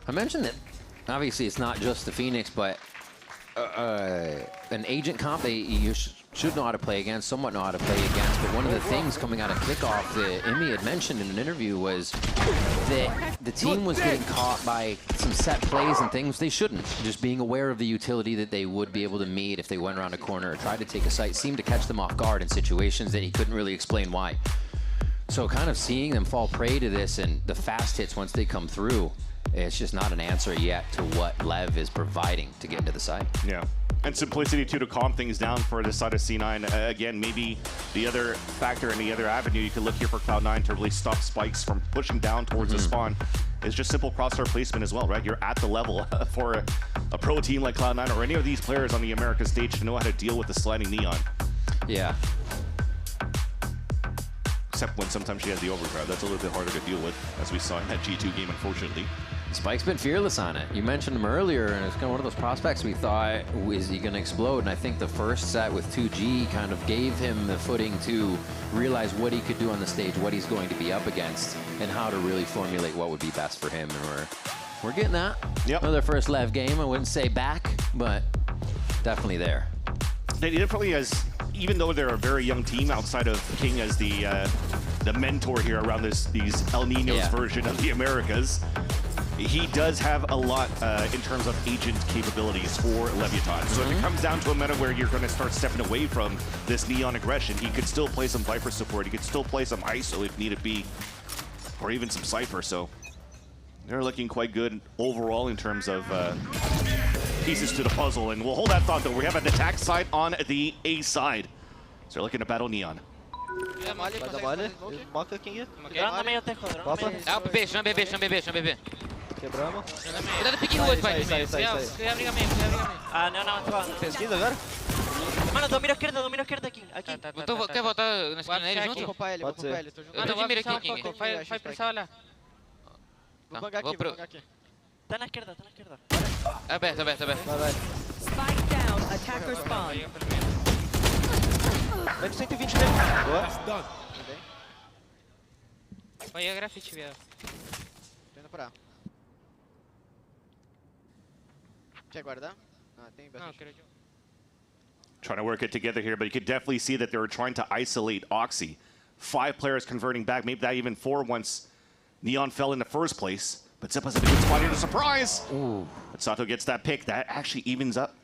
I mentioned that obviously it's not just the Phoenix, but an agent comp you should know how to play against, somewhat know how to play against. But one of the things coming out of kickoff that Emmy had mentioned in an interview was that the team was getting caught by some set plays and things they shouldn't. Just being aware of the utility that they would be able to meet if they went around a corner or tried to take a site seemed to catch them off guard in situations that he couldn't really explain why. So kind of seeing them fall prey to this and the fast hits once they come through, it's just not an answer yet to what Lev is providing to get into the site. Yeah. And simplicity, too, to calm things down for this side of C9. Again, maybe the other factor and the other avenue you could look here for Cloud9 to really stop Spikes from pushing down towards the spawn is just simple crosshair placement as well, right? You're at the level for a pro team like Cloud9 or any of these players on the Americas stage to know how to deal with the sliding Neon. Yeah. Except when sometimes she has the overdrive. That's a little bit harder to deal with, as we saw in that G2 game, unfortunately. Spike's been fearless on it. You mentioned him earlier, and it's kind of one of those prospects we thought, is he going to explode? And I think the first set with 2G kind of gave him the footing to realize what he could do on the stage, what he's going to be up against, and how to really formulate what would be best for him. And we're getting that. Yep. Another first Lev game. I wouldn't say back, but definitely there. He definitely has, even though they're a very young team outside of King as the mentor here around these El Niños version of the Americas, he does have a lot in terms of agent capabilities for Leviathan. So if it comes down to a meta where you're going to start stepping away from this Neon aggression, he could still play some Viper support. He could still play some ISO if need be, or even some Cypher. So they're looking quite good overall in terms of pieces to the puzzle. And we'll hold that thought, though. We have an attack side on the A side. So they're looking to battle Neon. Quebramos. Cuidado, pique 8, vai. Você ia brigar meio, você ia brigar meio. Ah, não, pesquisa agora? Mano, domina esquerda aqui. Quer voltar na esquina dele junto? Vou ropar ele, Tô jogando. Eu tô de mira aqui, King. Vai pressar lá. Vou bangar aqui, Tá na esquerda. Aberto. Vai. Spike down, attacker spawn. Vai de 120 dele. Boa. Vai a grafite, viado. Tô indo pra A. Quer guardar? Ah, tem bastante. Não, quero de... Trying to work it together here, but you could definitely see that they were trying to isolate Oxy. 5 players converting back, maybe that even 4 once Neon fell in the first place. But Zepa's in a good spot here to surprise. Ooh. But Sato gets that pick. That actually evens up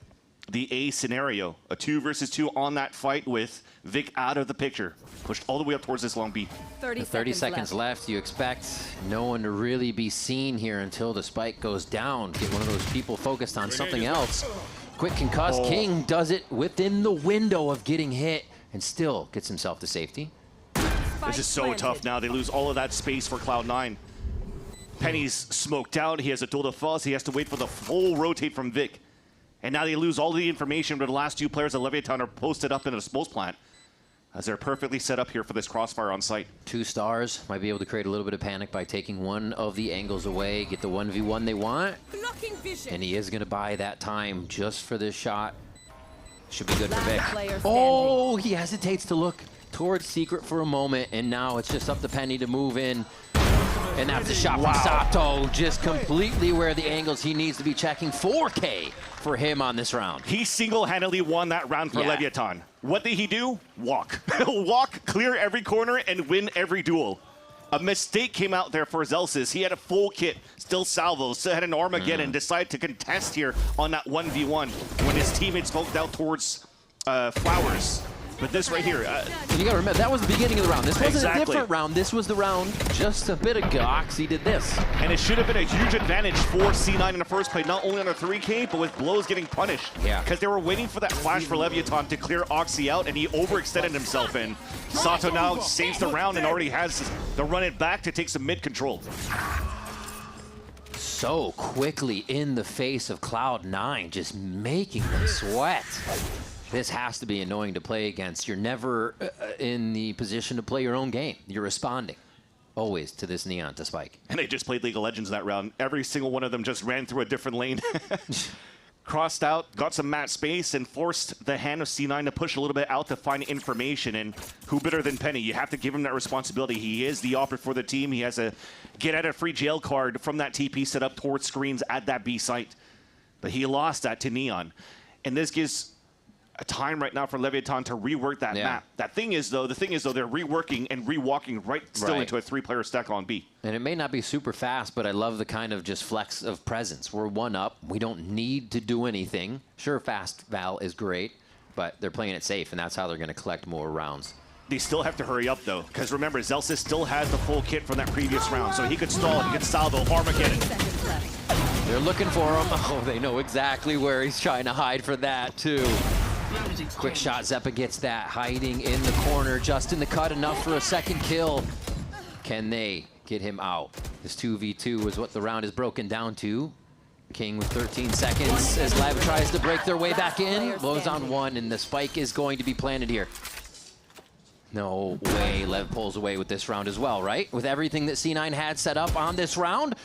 the A scenario. A 2 versus 2 on that fight with Vic out of the picture. Pushed all the way up towards this long B. 30 seconds left. You expect no one to really be seen here until the spike goes down. Get one of those people focused on something else. Quick concuss. King does it within the window of getting hit and still gets himself to safety. This is so tough now. They lose all of that space for Cloud9. Penny's smoked out. He has a duel to fuzz. He has to wait for the full rotate from Vic. And now they lose all the information, but the last 2 players of Leviathan are posted up in a smoke plant, as they're perfectly set up here for this crossfire on site. 2 stars might be able to create a little bit of panic by taking one of the angles away, get the 1v1 they want. And he is going to buy that time just for this shot. Should be good for Vic. Oh, he hesitates to look towards Secret for a moment, and now it's just up to Penny to move in. And that's a shot from Sato, just completely where the angles he needs to be checking. 4K for him on this round. He single-handedly won that round for Leviathan. What did he do? Walk. Walk, clear every corner, and win every duel. A mistake came out there for Zelsis. He had a full kit, still salvos, still had an Armageddon, decided to contest here on that 1v1 when his teammates smoked out towards Flowers. But this right here... you gotta remember, that was the beginning of the round. This wasn't a different round. This was the round just a bit ago. Oxy did this. And it should have been a huge advantage for C9 in the first play, not only on a 3K, but with blows getting punished. Yeah. Because they were waiting for that flash for Leviathan to clear Oxy out, and he overextended himself in. Sato now saves the round and already has the run it back to take some mid control. So quickly in the face of Cloud9, just making them sweat. This has to be annoying to play against. You're never in the position to play your own game. You're responding always to this Neon to spike. And they just played League of Legends that round. Every single one of them just ran through a different lane. Crossed out, got some mat space, and forced the hand of C9 to push a little bit out to find information. And who better than Penny? You have to give him that responsibility. He is the operator for the team. He has a get-out-of-free jail card from that TP set up towards screens at that B site. But he lost that to Neon. And this gives a time right now for Leviathan to rework that map. The thing is, though, they're reworking and rewalking still into a 3-player stack on B. And it may not be super fast, but I love the kind of just flex of presence. We're 1 up. We don't need to do anything. Sure, fast Val is great, but they're playing it safe, and that's how they're going to collect more rounds. They still have to hurry up, though, because remember, Zelsis still has the full kit from that previous round, so he could stall, he could salvo, Armageddon. They're looking for him. Oh, they know exactly where he's trying to hide for that, too. Quick shot, Zeppa gets that, hiding in the corner, just in the cut, enough for a second kill. Can they get him out? This 2v2 is what the round is broken down to. King with 13 seconds as Lev tries to break their way back in. Blows on 1, and the spike is going to be planted here. No way, Lev pulls away with this round as well, right? With everything that C9 had set up on this round.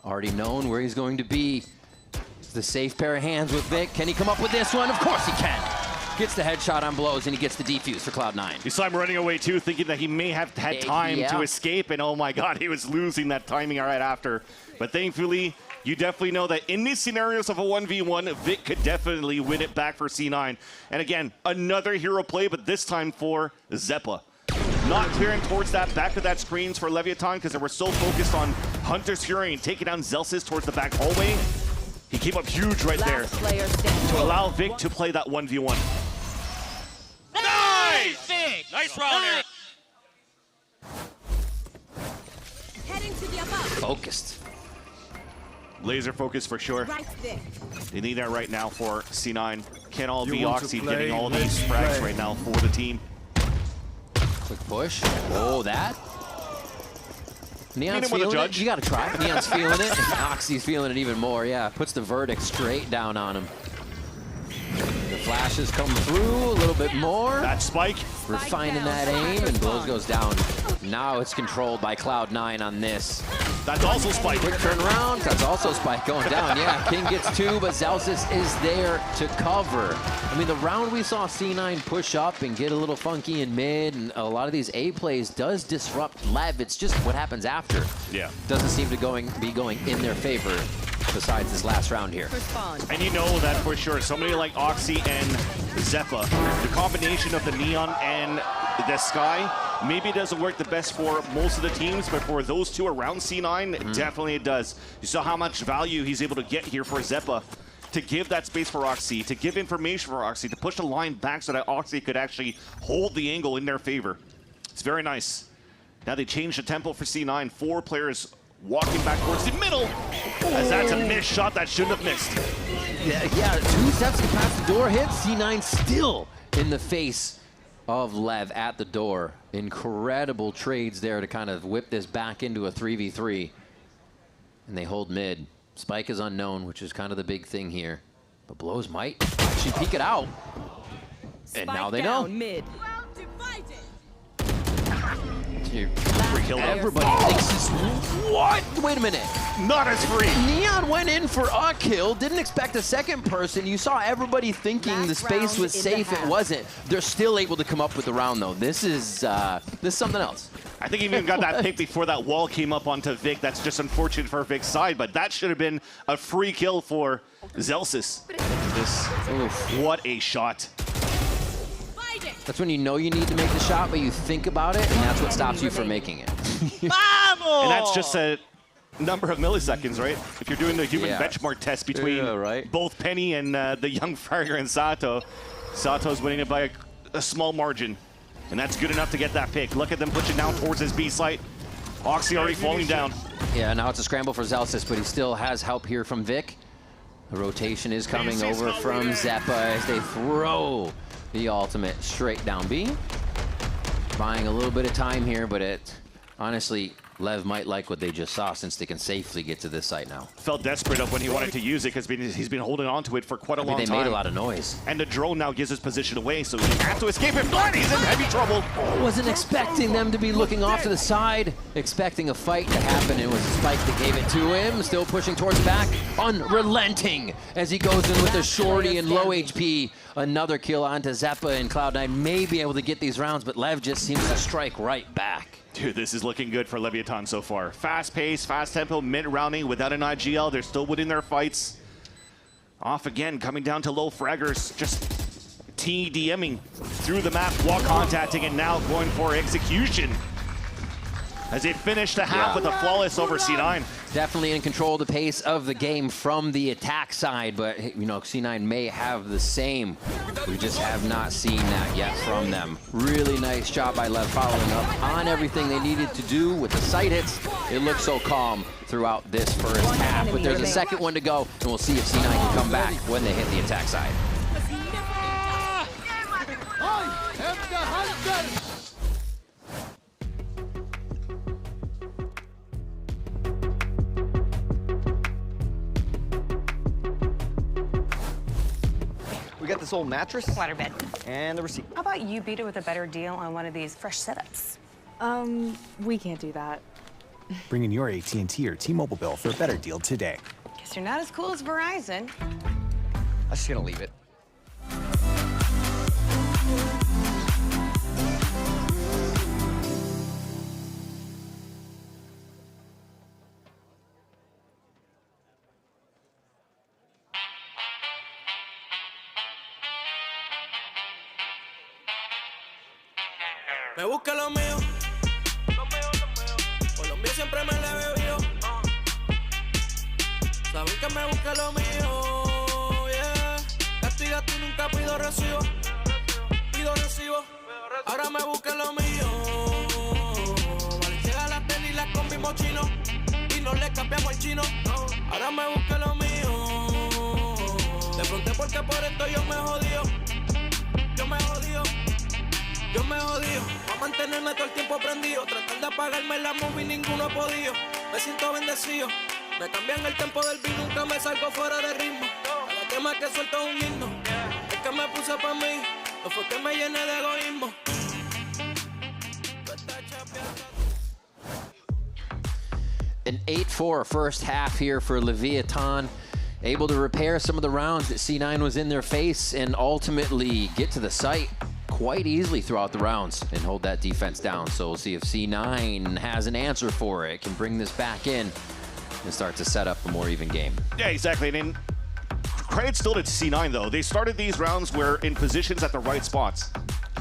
Already known where he's going to be. The safe pair of hands with Vic. Can he come up with this one? Of course he can. Gets the headshot on blows, and he gets the defuse for Cloud9. You saw him running away, too, thinking that he may have had time to escape, and oh my god, he was losing that timing right after. But thankfully, you definitely know that in these scenarios of a 1v1, Vic could definitely win it back for C9. And again, another hero play, but this time for Zeppa. Not clearing towards that back of that screens for Leviathan because they were so focused on Hunter's Fury and taking down Zelsis towards the back hallway. He came up huge right there to allow Vic to play that 1v1. Nice! Vic! Nice round, Eric. Heading to the above. Focused. Laser focus for sure. Right there. They need that right now for C9. Can't all be Oxy getting all these frags right now for the team. Quick push. Oh, that. Neon's feeling it. You gotta try. Neon's feeling it. Oxy's feeling it even more. Yeah, puts the verdict straight down on him. The flashes come through a little bit more. That spike. Refining that aim, and Blows goes down. Now it's controlled by Cloud9 on this. That's also spike. Quick turnaround. That's also spike going down. Yeah, King gets 2, but Zelsis is there to cover. I mean, the round we saw C9 push up and get a little funky in mid, and a lot of these A plays does disrupt Lev. It's just what happens after. Yeah. Doesn't seem to be going in their favor besides this last round here. And you know that for sure. Somebody like Oxy and Zeppa, the combination of the Neon and the Sky, maybe it doesn't work the best for most of the teams, but for those two around C9, definitely it does. You saw how much value he's able to get here for Zeppa, to give that space for Oxy, to give information for Oxy, to push the line back so that Oxy could actually hold the angle in their favor. It's very nice. Now they change the tempo for C9. 4 players walking back towards the middle, as that's a missed shot that shouldn't have missed. Yeah, 2 steps to pass the door hit. C9 still in the face of Lev at the door. Incredible trades there to kind of whip this back into a 3v3. And they hold mid. Spike is unknown, which is kind of the big thing here. But Blows might actually peek it out. And now they know. Mid. Everybody thinks this. What? Wait a minute. Not as free. Neon went in for a kill. Didn't expect a second person. You saw everybody thinking the space was safe. It wasn't. They're still able to come up with the round, though. This is something else. I think he even got that pick before that wall came up onto Vic. That's just unfortunate for Vic's side, but that should have been a free kill for Zelsis. What a shot. That's when you know you need to make the shot, but you think about it, and that's what stops you from making it. And that's just a number of milliseconds, right? If you're doing the human benchmark test between both Penny and the young Farger and Sato, Sato's winning it by a small margin. And that's good enough to get that pick. Look at them pushing down towards his B site. Oxy already falling down. Yeah, now it's a scramble for Zelsis, but he still has help here from Vic. The rotation is coming over from Zeppa as they throw the ultimate straight down B. Buying a little bit of time here, but honestly, Lev might like what they just saw since they can safely get to this site now. Felt desperate of when he wanted to use it because he's been holding on to it for quite a long time. They made a lot of noise. And the drone now gives his position away, so he has to escape it. But he's in heavy trouble. Wasn't expecting them to be looking off to the side, expecting a fight to happen. It was Spike that gave it to him, still pushing towards the back, unrelenting as he goes in with a shorty and low HP. Another kill onto Zeppa, and Cloud9 may be able to get these rounds, but Lev just seems to strike right back. Dude, this is looking good for Leviathan so far. Fast pace, fast tempo, mid-rounding without an IGL. They're still winning their fights. Off again, coming down to low fraggers. Just TDMing through the map, wall contacting, and now going for execution. As they finish the half with a flawless over C9. Definitely in control of the pace of the game from the attack side, but you know, C9 may have the same. We just have not seen that yet from them. Really nice job by Lev following up on everything they needed to do with the sight hits. It looks so calm throughout this first half, but there's a second one to go, and we'll see if C9 can come back when they hit the attack side. We got this old mattress. Waterbed. And the receipt. How about you beat it with a better deal on one of these fresh setups? We can't do that. Bring in your AT&T or T-Mobile bill for a better deal today. Guess you're not as cool as Verizon. I'm just gonna leave it. Me busca lo mío, por lo mío siempre me la he bebido. Saben que me busca lo mío, yeah. Gasto y gasto y nunca pido recibo, ahora me busca lo mío. Vale, llega la tenis, la combi mochino, y no le cambiamos el chino. Ahora me busca lo mío. Te pregunté porque por esto yo me jodío. Pa' mantenerme todo el tiempo prendido. Tratar de apagarme la movie, ninguno ha podido. Me siento bendecido. Me cambian el tempo del beat, nunca me salgo fuera de ritmo. Cada tema que suelto es un himno. Es que me puse pa' mí, o fue que me llené de egoísmo. An 8-4 first half here for Leviathan. Able to repair some of the rounds that C9 was in their face and ultimately get to the site quite easily throughout the rounds and hold that defense down. So we'll see if C9 has an answer for it, can bring this back in and start to set up a more even game. Yeah, exactly. And credit still to C9 though. They started these rounds where in positions at the right spots,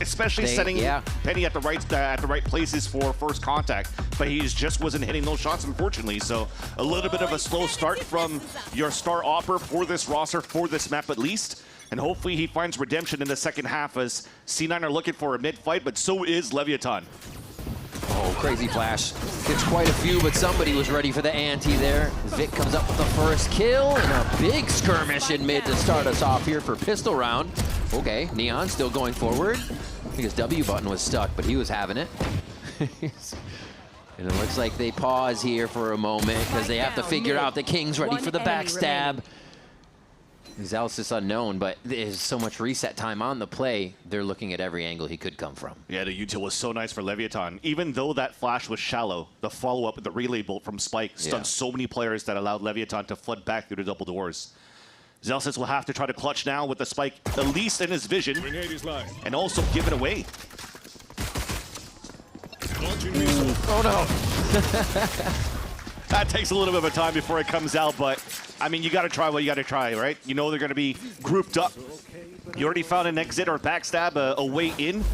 especially setting Penny at the right places for first contact. But he just wasn't hitting those shots, unfortunately. So a little bit of a slow start from your star opper for this roster, for this map at least. And hopefully he finds redemption in the second half as C9 are looking for a mid-fight, but so is Leviathan. Oh, crazy flash. Gets quite a few, but somebody was ready for the ante there. Vic comes up with the first kill and a big skirmish in mid to start us off here for pistol round. Okay, Neon still going forward. I think his W button was stuck, but he was having it. And it looks like they pause here for a moment because they have to figure out the King's ready for the backstab. Zealous unknown, but there's so much reset time on the play. They're looking at every angle he could come from. Yeah, the util was so nice for Leviathan. Even though that flash was shallow, the follow-up with the relay bolt from Spike stunned so many players that allowed Leviathan to flood back through the double doors. Zealous will have to try to clutch now with the Spike at least in his vision and also give it away. Oh no. That takes a little bit of a time before it comes out, but I mean, you got to try what you got to try, right? You know they're going to be grouped up. You already found an exit or backstab, a way in,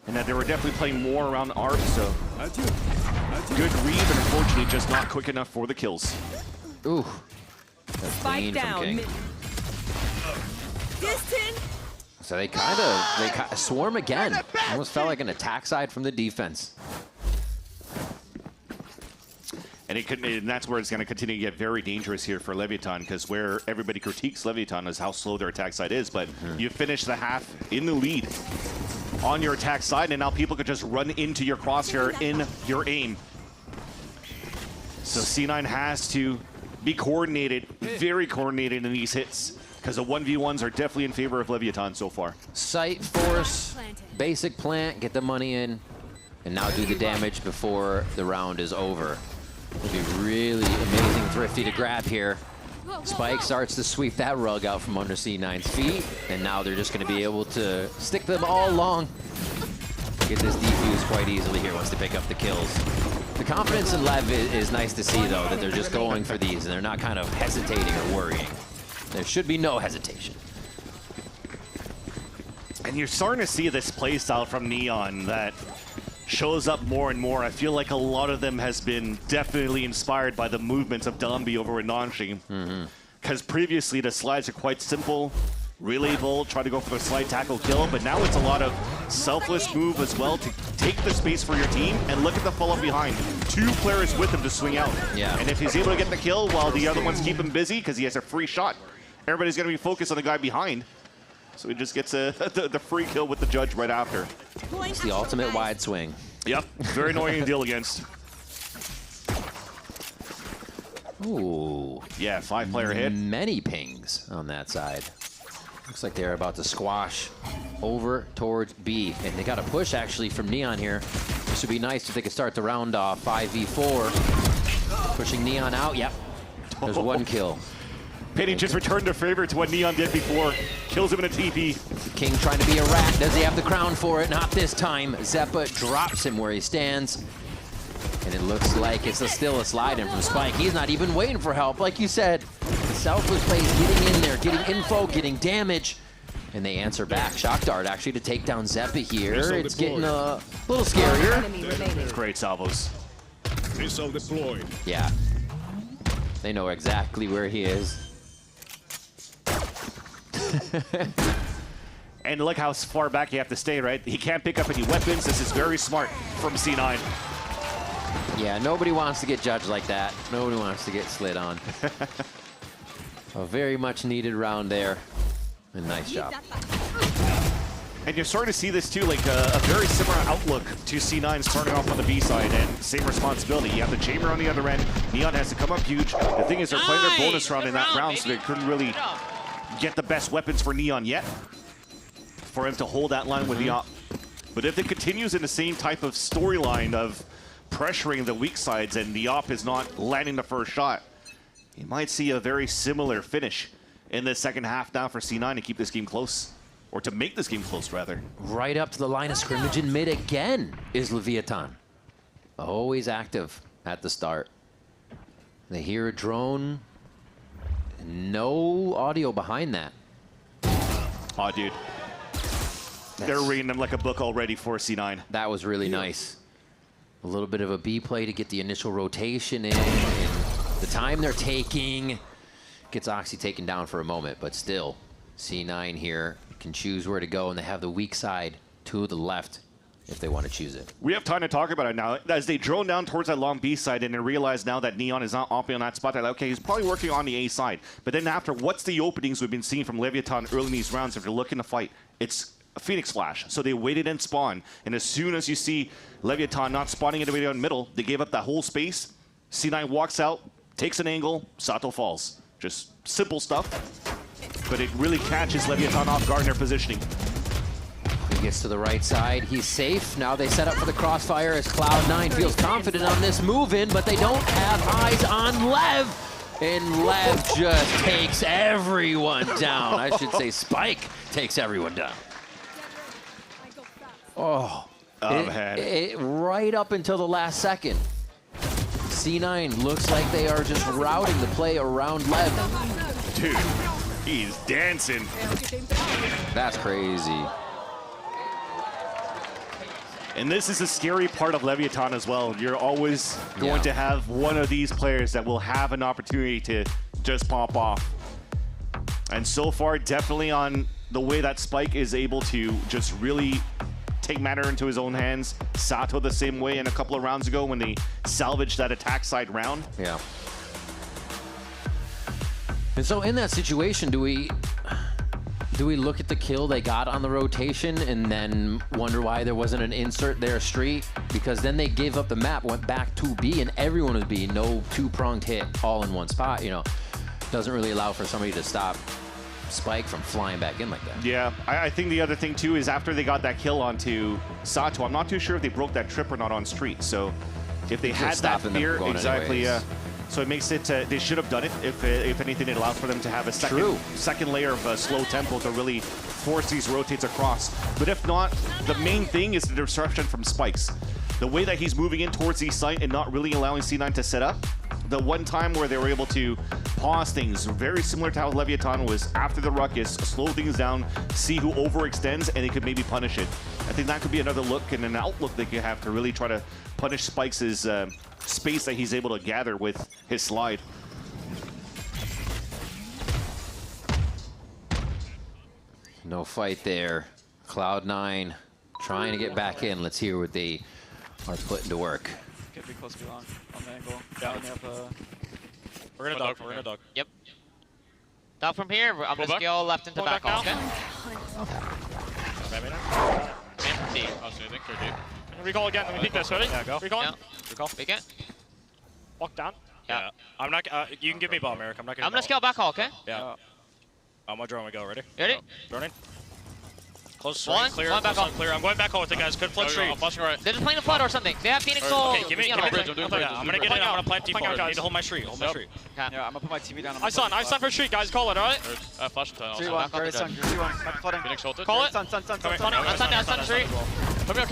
and that they were definitely playing more around ARP, so good read, but unfortunately just not quick enough for the kills. Ooh. Spike down. So they kind of swarm again. Almost felt like an attack side from the defense. And that's where it's going to continue to get very dangerous here for Leviathan, because where everybody critiques Leviathan is how slow their attack side is, but you finish the half in the lead on your attack side, and now people could just run into your crosshair in your aim. So C9 has to be coordinated, very coordinated in these hits, because the 1v1s are definitely in favor of Leviathan so far. Sight, force, basic plant, get the money in, and now do the damage before the round is over. It'll be really amazing, thrifty to grab here. Spike starts to sweep that rug out from under C9's feet, and now they're just going to be able to stick them all along. Get this defuse quite easily here once they pick up the kills. The confidence in Lev is nice to see, though, that they're just going for these, and they're not kind of hesitating or worrying. There should be no hesitation. And you're starting to see this play style from Neon that shows up more and more. I feel like a lot of them has been definitely inspired by the movements of Dombi over in Nanjing. Because previously the slides are quite simple. Relay Bolt, try to go for the slide tackle kill, but now it's a lot of selfless move as well to take the space for your team and look at the follow-up behind. 2 players with him to swing out. And if he's able to get the kill while the other ones keep him busy because he has a free shot, everybody's going to be focused on the guy behind. So he just gets the free kill with the judge right after. It's the ultimate wide swing. Yep, very annoying to deal against. Ooh. Yeah, 5-player hit. Many pings on that side. Looks like they're about to squash over towards B. And they got a push, actually, from Neon here. This would be nice if they could start the round off. 5v4. Pushing Neon out. Yep. There's 1 kill. Penny just returned to favor to what Neon did before. Kills him in a TP. King trying to be a rat. Does he have the crown for it? Not this time. Zeppa drops him where he stands. And it looks like it's still a slide in from Spike. He's not even waiting for help. Like you said, the selfless play is getting in there, getting info, getting damage. And they answer back. Shock Dart actually to take down Zeppa here. It's getting a little scarier. It's great salvos. Missile deployed. Yeah. They know exactly where he is. And look how far back you have to stay, right? He can't pick up any weapons. This is very smart from C9. Yeah, nobody wants to get judged like that. Nobody wants to get slid on. A very much needed round there. And nice job. And you're starting to see this too, like a very similar outlook to C9 starting off on the B side, and same responsibility. You have the chamber on the other end. Neon has to come up huge. The thing is, they're playing their bonus round in that round, so they couldn't really get the best weapons for Neon yet. for him to hold that line with the op. But if it continues in the same type of storyline of pressuring the weak sides and the op is not landing the first shot, you might see a very similar finish in the second half now for C9 to keep this game close. Or to make this game close, rather. Right up to the line of scrimmage in mid again is Leviathan. Always active at the start. They hear a drone. No audio behind that. Oh, dude. They're reading them like a book already for C9. That was really nice. A little bit of a B play to get the initial rotation in. And the time they're taking gets Oxy taken down for a moment, but still, C9 here can choose where to go, and they have the weak side to the left if they want to choose it. We have time to talk about it now. As they drone down towards that long B side and they realize now that Neon is not opping on that spot, they're like, okay, he's probably working on the A side. But then after, what's the openings we've been seeing from Leviathan early in these rounds? If you're looking to fight, it's a Phoenix Flash. So they waited and spawned. And as soon as you see Leviathan not spawning anybody in the middle, they gave up that whole space. C9 walks out, takes an angle, Sato falls. Just simple stuff. But it really catches Leviathan off guard in their positioning. He gets to the right side. He's safe. Now they set up for the crossfire as Cloud9 feels confident on this move in, but they don't have eyes on Lev. And Lev just takes everyone down. I should say Spike takes everyone down. Oh, man. Right up until the last second. C9 looks like they are just routing the play around Lev. Dude, he's dancing. That's crazy. And this is the scary part of Leviathan as well. You're always going to have one of these players that will have an opportunity to just pop off. And so far, definitely on the way that Spike is able to just really take matter into his own hands. Sato the same way in a couple of rounds ago when they salvaged that attack side round. Yeah. And so in that situation, do we look at the kill they got on the rotation and then wonder why there wasn't an insert there street? Because then they gave up the map, went back to B, and everyone was B. No two-pronged hit all in one spot, you know. Doesn't really allow for somebody to stop Spike from flying back in like that. Yeah, I think the other thing too is after they got that kill onto Sato, I'm not too sure if they broke that trip or not on street. So if they had that fear, exactly, yeah. So it makes it, they should have done it. If anything, it allows for them to have a second layer of slow tempo to really force these rotates across. But if not, the main thing is the disruption from Spikes. The way that he's moving in towards the site and not really allowing C9 to set up. The one time where they were able to pause things, very similar to how Leviathan was after the ruckus, slow things down, see who overextends, and they could maybe punish it. I think that could be another look and an outlook they could have to really try to punish Spikes' space that he's able to gather with his slide. No fight there. Cloud9 trying to get back in. Let's hear what they are putting to work. Could be close to be long on the angle. Yeah, we're gonna dog. We're gonna dog. Yep. Dog from here. I'm gonna go left into back. Okay. Recall again. Let me peek this. Ready? Yeah, go. Recall. Yeah. Recall. Peek it. Walk down. Yeah. I'm not. You can give me bomb, Eric. I'm not gonna. I'm gonna scale back hall. Okay. Yeah. I'm gonna drone. We go. Ready? You ready? Droning. Close. One. Clear. One back Close off. Clear. I'm going back hall with the guys. Good flood street. I'm pushing right. They're just playing the flood or something. They have Phoenix Soul. Okay, give me bridge. I'm doing bridge. I'm gonna get in. I'm gonna plant default. I need to hold my street. Hold my street. Okay. Yeah, I'm gonna put my TV down. I stun for street, guys. Call it, alright? Flash time. Three one. Very stun. 3-1. Flooding. Phoenix ulted. Call it. Stun. I'm stunned street. Come out.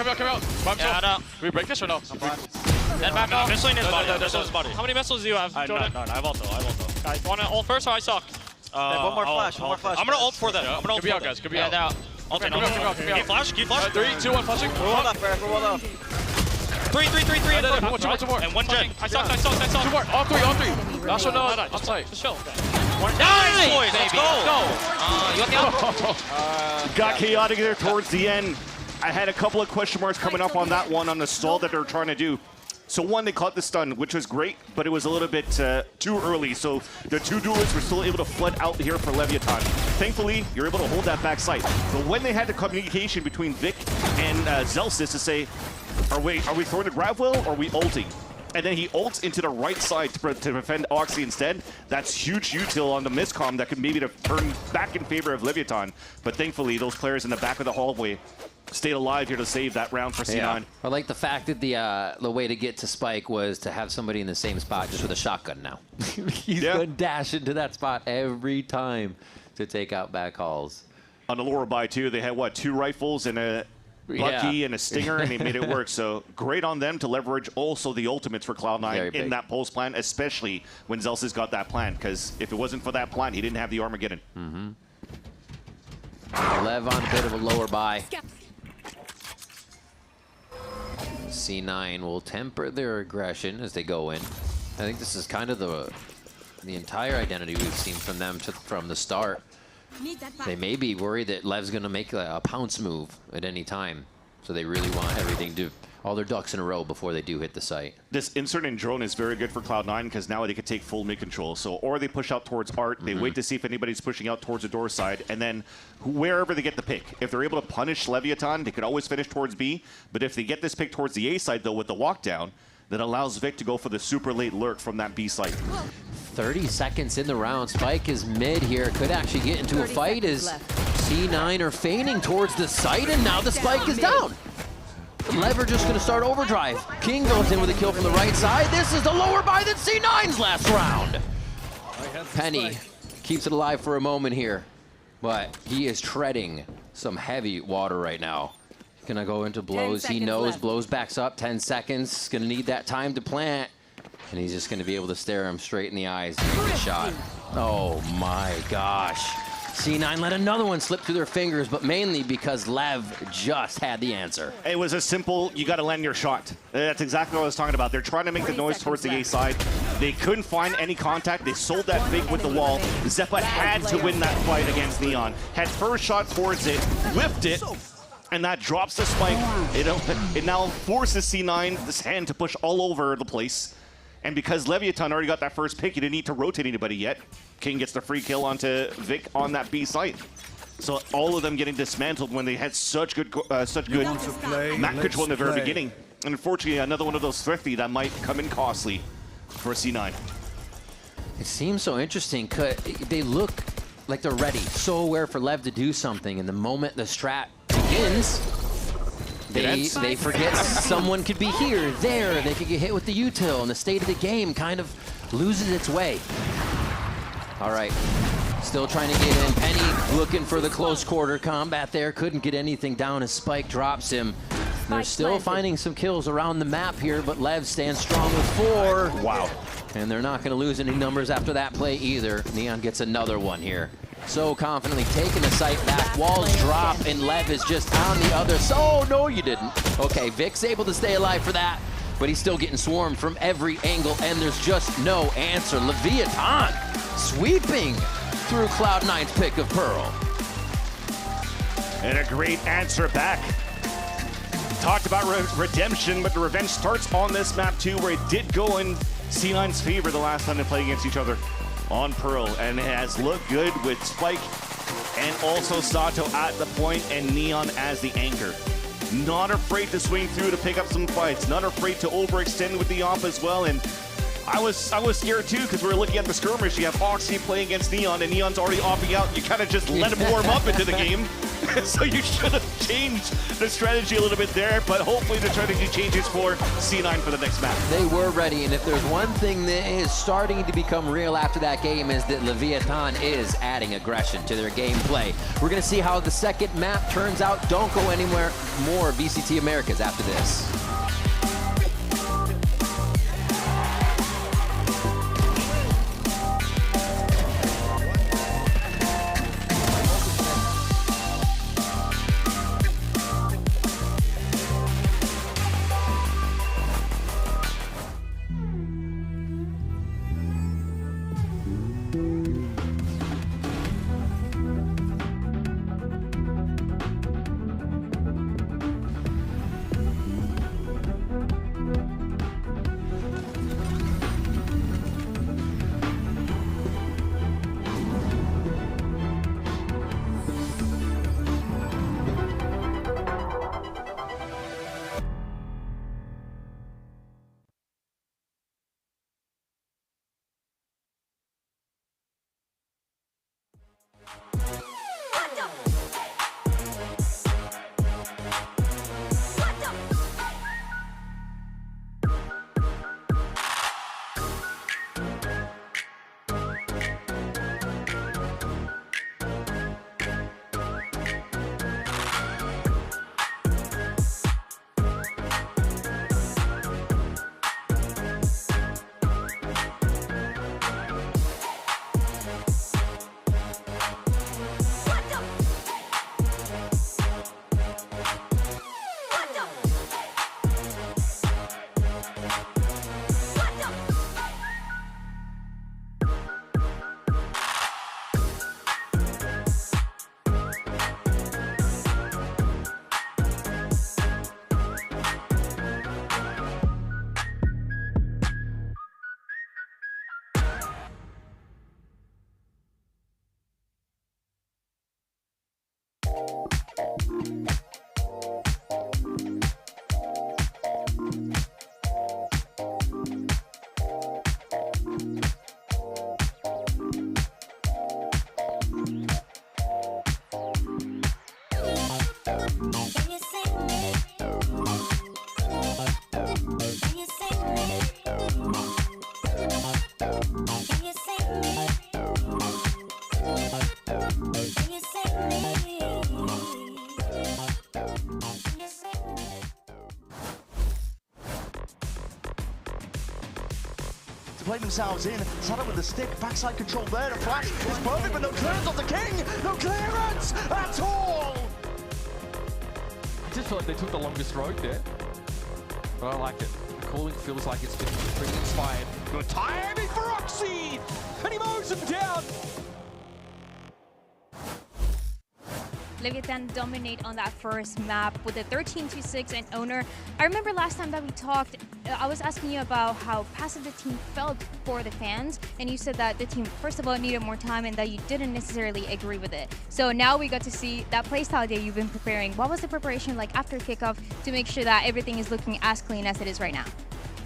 Can we break this or no? Then back off. Missiling his body. Missile his body. How many missiles do you have, Jordan? None. I have ulto. Guys, wanna ult first or I suck? One more flash. I'm gonna ult for them. I'm gonna ult for them. Guys. Could be Yeah, out. they're out. Ulting. Keep flash. 3, 2, 1, flashing. We're well up, Eric. We're well up. 3. Two more. And one jet. I suck. Two more. All three. Last one on site. Just chill. Nice, boys. Let's go. You want the ult? Got chaotic there towards the end. I had a couple of question marks coming up on that one on the stall that they're trying to do. So one, they caught the stun, which was great, but it was a little bit too early. So the two duelists were still able to flood out here for Leviathan. Thankfully, you're able to hold that back site. But when they had the communication between Vic and Zelsis to say, are we throwing the grab wheel or are we ulting? and then he ults into the right side to defend Oxy instead. That's huge util on the miscomm that could maybe turn back in favor of Leviathan. But thankfully, those players in the back of the hallway stayed alive here to save that round for C9. Yeah. I like the fact that the way to get to Spike was to have somebody in the same spot just with a shotgun now. He's going to dash into that spot every time to take out back halls. On the lower buy, too, they had, what, 2 rifles and a Lucky and a Stinger, and they made it work. So great on them to leverage also the ultimates for Cloud9 in that Pulse plan, especially when Zelsa's got that plan, because if it wasn't for that plan, he didn't have the Armageddon. Lev on a bit of a lower buy. C9 will temper their aggression as they go in. I think this is kind of the entire identity we've seen from them from the start. They may be worried that Lev's going to make a pounce move at any time. So they really want everything to, all their ducks in a row before they do hit the site. This insert in drone is very good for Cloud9 because now they can take full mid control. So, or they push out towards Art, they wait to see if anybody's pushing out towards the door side, and then wherever they get the pick. If they're able to punish Leviathan, they could always finish towards B. But if they get this pick towards the A side, though, with the walk down, that allows Vic to go for the super late lurk from that B site. 30 seconds in the round. Spike is mid here. Could actually get into a fight as C9 are feigning towards the site, and now the Spike is down. Lever just going to start overdrive. King goes in with a kill from the right side. This is the lower buy than C9's last round. Penny keeps it alive for a moment here, but he is treading some heavy water right now. Gonna go into blows. He knows blows backs up 10 seconds. Gonna need that time to plant. And he's just gonna be able to stare him straight in the eyes and make a shot. Oh my gosh. C9 let another one slip through their fingers, but mainly because Lev just had the answer. It was a simple, you gotta land your shot. That's exactly what I was talking about. They're trying to make the noise towards the A side. They couldn't find any contact. They sold that fake with the wall. Zeppa had to win that fight against Neon. Had first shot towards it, whipped it, and that drops the Spike. It now forces C9, this hand, to push all over the place. And because Leviathan already got that first pick, he didn't need to rotate anybody yet. King gets the free kill onto Vic on that B site. So all of them getting dismantled when they had such good map control in the very beginning. And unfortunately, another one of those thrifty that might come in costly for C9. It seems so interesting because they look like they're ready, so aware for Lev to do something. And the moment the strat begins, they forget someone could be here, there. They could get hit with the util, and the state of the game kind of loses its way. All right, still trying to get in. Penny looking for the close quarter combat there. Couldn't get anything down as Spike drops him. They're still finding some kills around the map here, but Lev stands strong with 4. Wow. And they're not going to lose any numbers after that play either. Neon gets another one here. So confidently taking the site back. Walls drop, and Lev is just on the other side. Oh, no, you didn't. Okay, Vic's able to stay alive for that, but he's still getting swarmed from every angle, and there's just no answer. Leviathan sweeping through Cloud9's pick of Pearl. And a great answer back. Talked about redemption, but the revenge starts on this map too, where it did go in C9's favor the last time they played against each other on Pearl, and it has looked good with Spike and also Sato at the point and Neon as the anchor. Not afraid to swing through to pick up some fights, not afraid to overextend with the op as well. And I was scared too, because we were looking at the skirmish. You have Oxy playing against Neon, and Neon's already opting out. You kind of just let him warm up into the game. So you should have changed the strategy a little bit there, but hopefully the strategy changes for C9 for the next map. They were ready, and if there's one thing that is starting to become real after that game is that Leviathan is adding aggression to their gameplay. We're going to see how the second map turns out. Don't go anywhere. More VCT Americas after this. play themselves in. Sato with the stick, backside control there. The flash is perfect, but no clearance on the king. No clearance at all. I just feel like they took the longest road there, but I like it. The calling feels like it's been pretty inspired. Good timing for Oxy, and he mows him down. Leviathan dominate on that first map with a 13-6 and owner. I remember last time that we talked, I was asking you about how passive the team felt for the fans, and you said that the team, first of all, needed more time and that you didn't necessarily agree with it. So now we got to see that playstyle that you've been preparing. What was the preparation like after kickoff to make sure that everything is looking as clean as it is right now?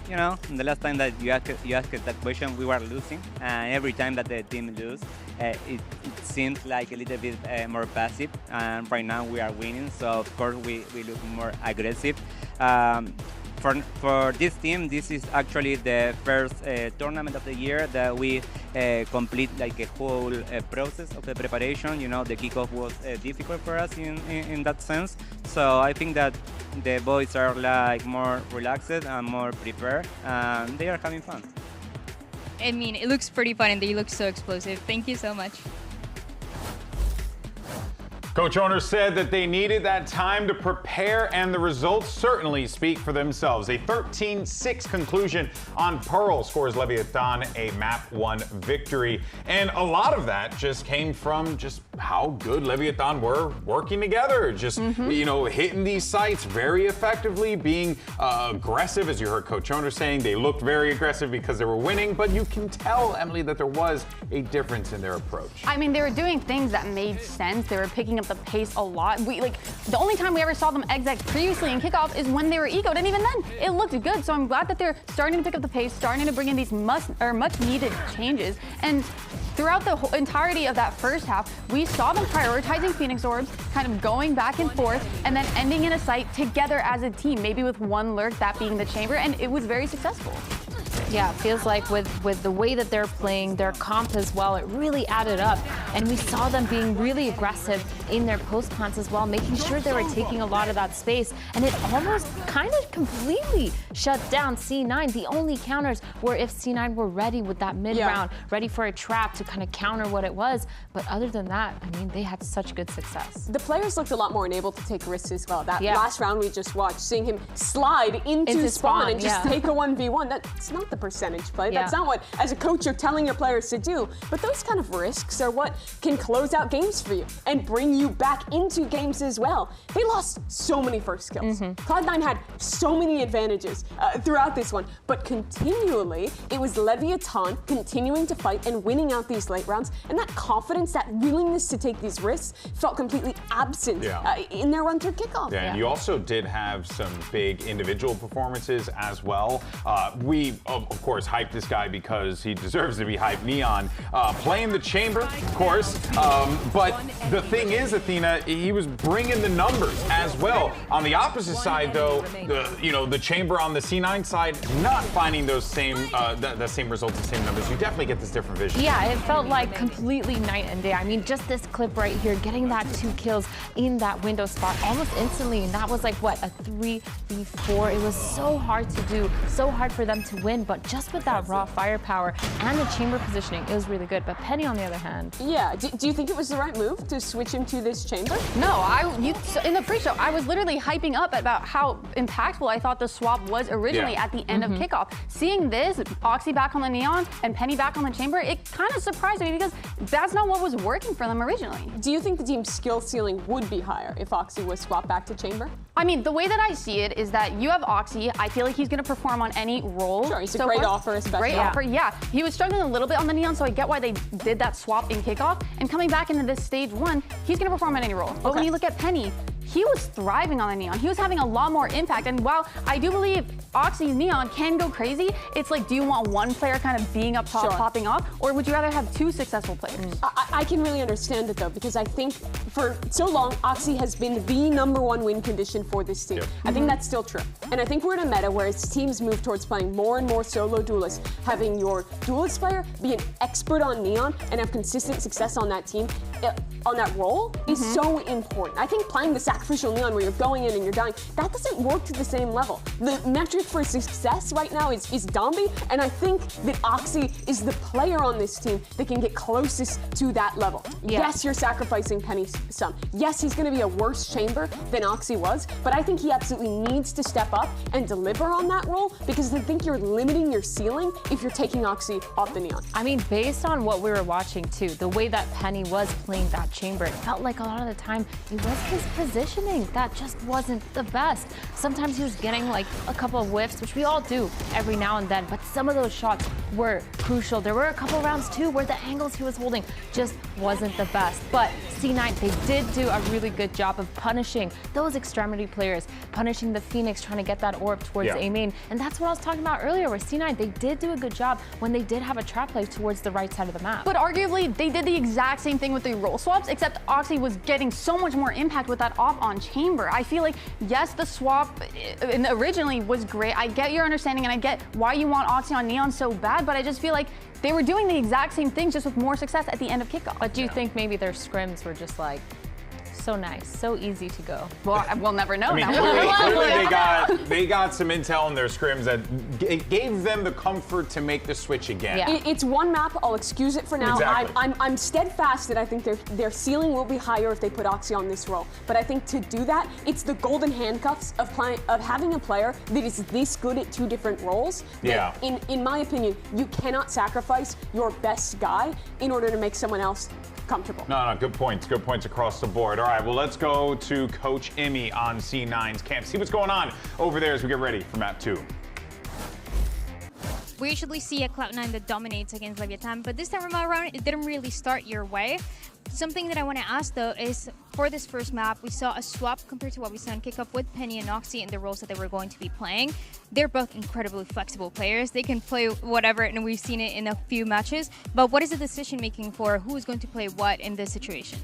You know, the last time that you asked that question, we were losing, and every time that the team lose, it seemed like a little bit more passive. And right now we are winning, so of course we look more aggressive. For this team, this is actually the first tournament of the year that we complete like a whole process of the preparation. You know, the kickoff was difficult for us in that sense. So I think that the boys are like more relaxed and more prepared, and they are having fun. I mean, it looks pretty fun and they look so explosive. Thank you so much. Coach Owner said that they needed that time to prepare, and the results certainly speak for themselves. A 13-6 conclusion on Pearl scores Leviathan a map 1 victory. And a lot of that just came from just how good Leviathan were working together. Just, you know, hitting these sites very effectively, being aggressive, as you heard Coach Owner saying. They looked very aggressive because they were winning, but you can tell, Emily, that there was a difference in their approach. I mean, they were doing things that made sense. They were picking up the pace a lot. The only time we ever saw them exec previously in kickoff is when they were egoed, and even then it looked good. So I'm glad that they're starting to pick up the pace, starting to bring in these much needed changes. And throughout the whole entirety of that first half, we saw them prioritizing Phoenix Orbs, kind of going back and forth, and then ending in a site together as a team, maybe with one lurk, that being the chamber, and it was very successful. Yeah, it feels like with the way that they're playing, their comp as well, it really added up. And we saw them being really aggressive in their post plants as well, making sure they were taking a lot of that space. And it almost kind of completely shut down C9. The only counters were if C9 were ready with that mid-round, ready for a trap to kind of counter what it was. But other than that, I mean, they had such good success. The players looked a lot more enabled to take risks as well. That last round we just watched, seeing him slide into spawn and just take a 1v1, that's not the percentage play. That's not what, as a coach, you're telling your players to do. But those kind of risks are what can close out games for you and bring you back into games as well. They lost so many first kills. Cloud9 had so many advantages throughout this one, but continually, it was Leviathan continuing to fight and winning out these late rounds, and that confidence, that willingness to take these risks felt completely absent in their run through kickoff. And you also did have some big individual performances as well. We, of course, hyped this guy because he deserves to be hyped. Neon playing the chamber, of course, but the thing is, Athena, he was bringing the numbers as well. On the opposite side, though, the chamber on the C9 side not finding those same the same results, the same numbers. You definitely get this different vision. Yeah, it felt like completely night and day. I mean, just this clip right here, getting that 2 kills in that window spot almost instantly, and that was like, what, a 3v4? It was so hard to do, so hard for them to win, but just with that raw firepower and the chamber positioning, it was really good. But Penny, on the other hand... Yeah, do you think it was the right move to switch him to this chamber? No, in the pre-show, I was literally hyping up about how impactful I thought the swap was originally at the end of kickoff. Seeing this, Oxy back on the Neon and Penny back on the chamber, it kind of surprised me because that's not what was working for them originally. Do you think the team's skill ceiling would be higher if Oxy was swapped back to chamber? I mean, the way that I see it is that you have Oxy. I feel like he's going to perform on any role. Sure, he's a great offer, especially. Great offer, yeah. He was struggling a little bit on the Neon, so I get why they did that swap in kickoff. And coming back into this stage 1, he's going to perform on any role. But when you look at Penny, he was thriving on the Neon. He was having a lot more impact. And while I do believe Oxy's Neon can go crazy, it's like, do you want one player kind of being up top, popping off, or would you rather have 2 successful players? I can really understand it, though, because I think for so long, Oxy has been the #1 win condition for this team. I think that's still true. And I think we're in a meta where as teams move towards playing more and more solo duelists, having your duelist player be an expert on Neon and have consistent success on that team on that role is so important. I think playing the sacrificial neon where you're going in and you're dying, that doesn't work to the same level. The metric for success right now is Dombey, and I think that Oxy is the player on this team that can get closest to that level. Yeah. Yes, you're sacrificing Penny some. Yes, he's going to be a worse chamber than Oxy was, but I think he absolutely needs to step up and deliver on that role, because I think you're limiting your ceiling if you're taking Oxy off the neon. I mean, based on what we were watching too, the way that Penny was playing that chamber, it felt like a lot of the time it was his positioning that just wasn't the best. Sometimes he was getting like a couple of whiffs, which we all do every now and then, but some of those shots were crucial. There were a couple rounds too where the angles he was holding just wasn't the best. But C9, they did do a really good job of punishing those extremity players, punishing the Phoenix, trying to get that orb towards A main. And that's what I was talking about earlier, where C9, they did do a good job when they did have a trap play towards the right side of the map. But arguably, they did the exact same thing with the role swaps, except Oxy was getting so much more impact with that off-on chamber. I feel like, yes, the swap originally was great. I get your understanding, and I get why you want Oxy on Neon so bad, but I just feel like they were doing the exact same things, just with more success at the end of kickoff. But do you think maybe their scrims were just like, so nice, so easy to go? Well, we'll never know. I mean, clearly they got some intel in their scrims that gave them the comfort to make the switch again. Yeah. It's one map. I'll excuse it for now. Exactly. I'm steadfast that I think their ceiling will be higher if they put Oxy on this role. But I think to do that, it's the golden handcuffs of having a player that is this good at two different roles. Yeah. In my opinion, you cannot sacrifice your best guy in order to make someone else comfortable. No, good points. Good points across the board. All right, well, let's go to Coach Emmy on C9's camp. See what's going on over there as we get ready for map 2. We usually see a Cloud9 that dominates against Leviathan, but this time around, it didn't really start your way. Something that I want to ask, though, is for this first map, we saw a swap compared to what we saw in kickoff with Penny and Oxy and the roles that they were going to be playing. They're both incredibly flexible players. They can play whatever, and we've seen it in a few matches. But what is the decision-making for who is going to play what in this situation?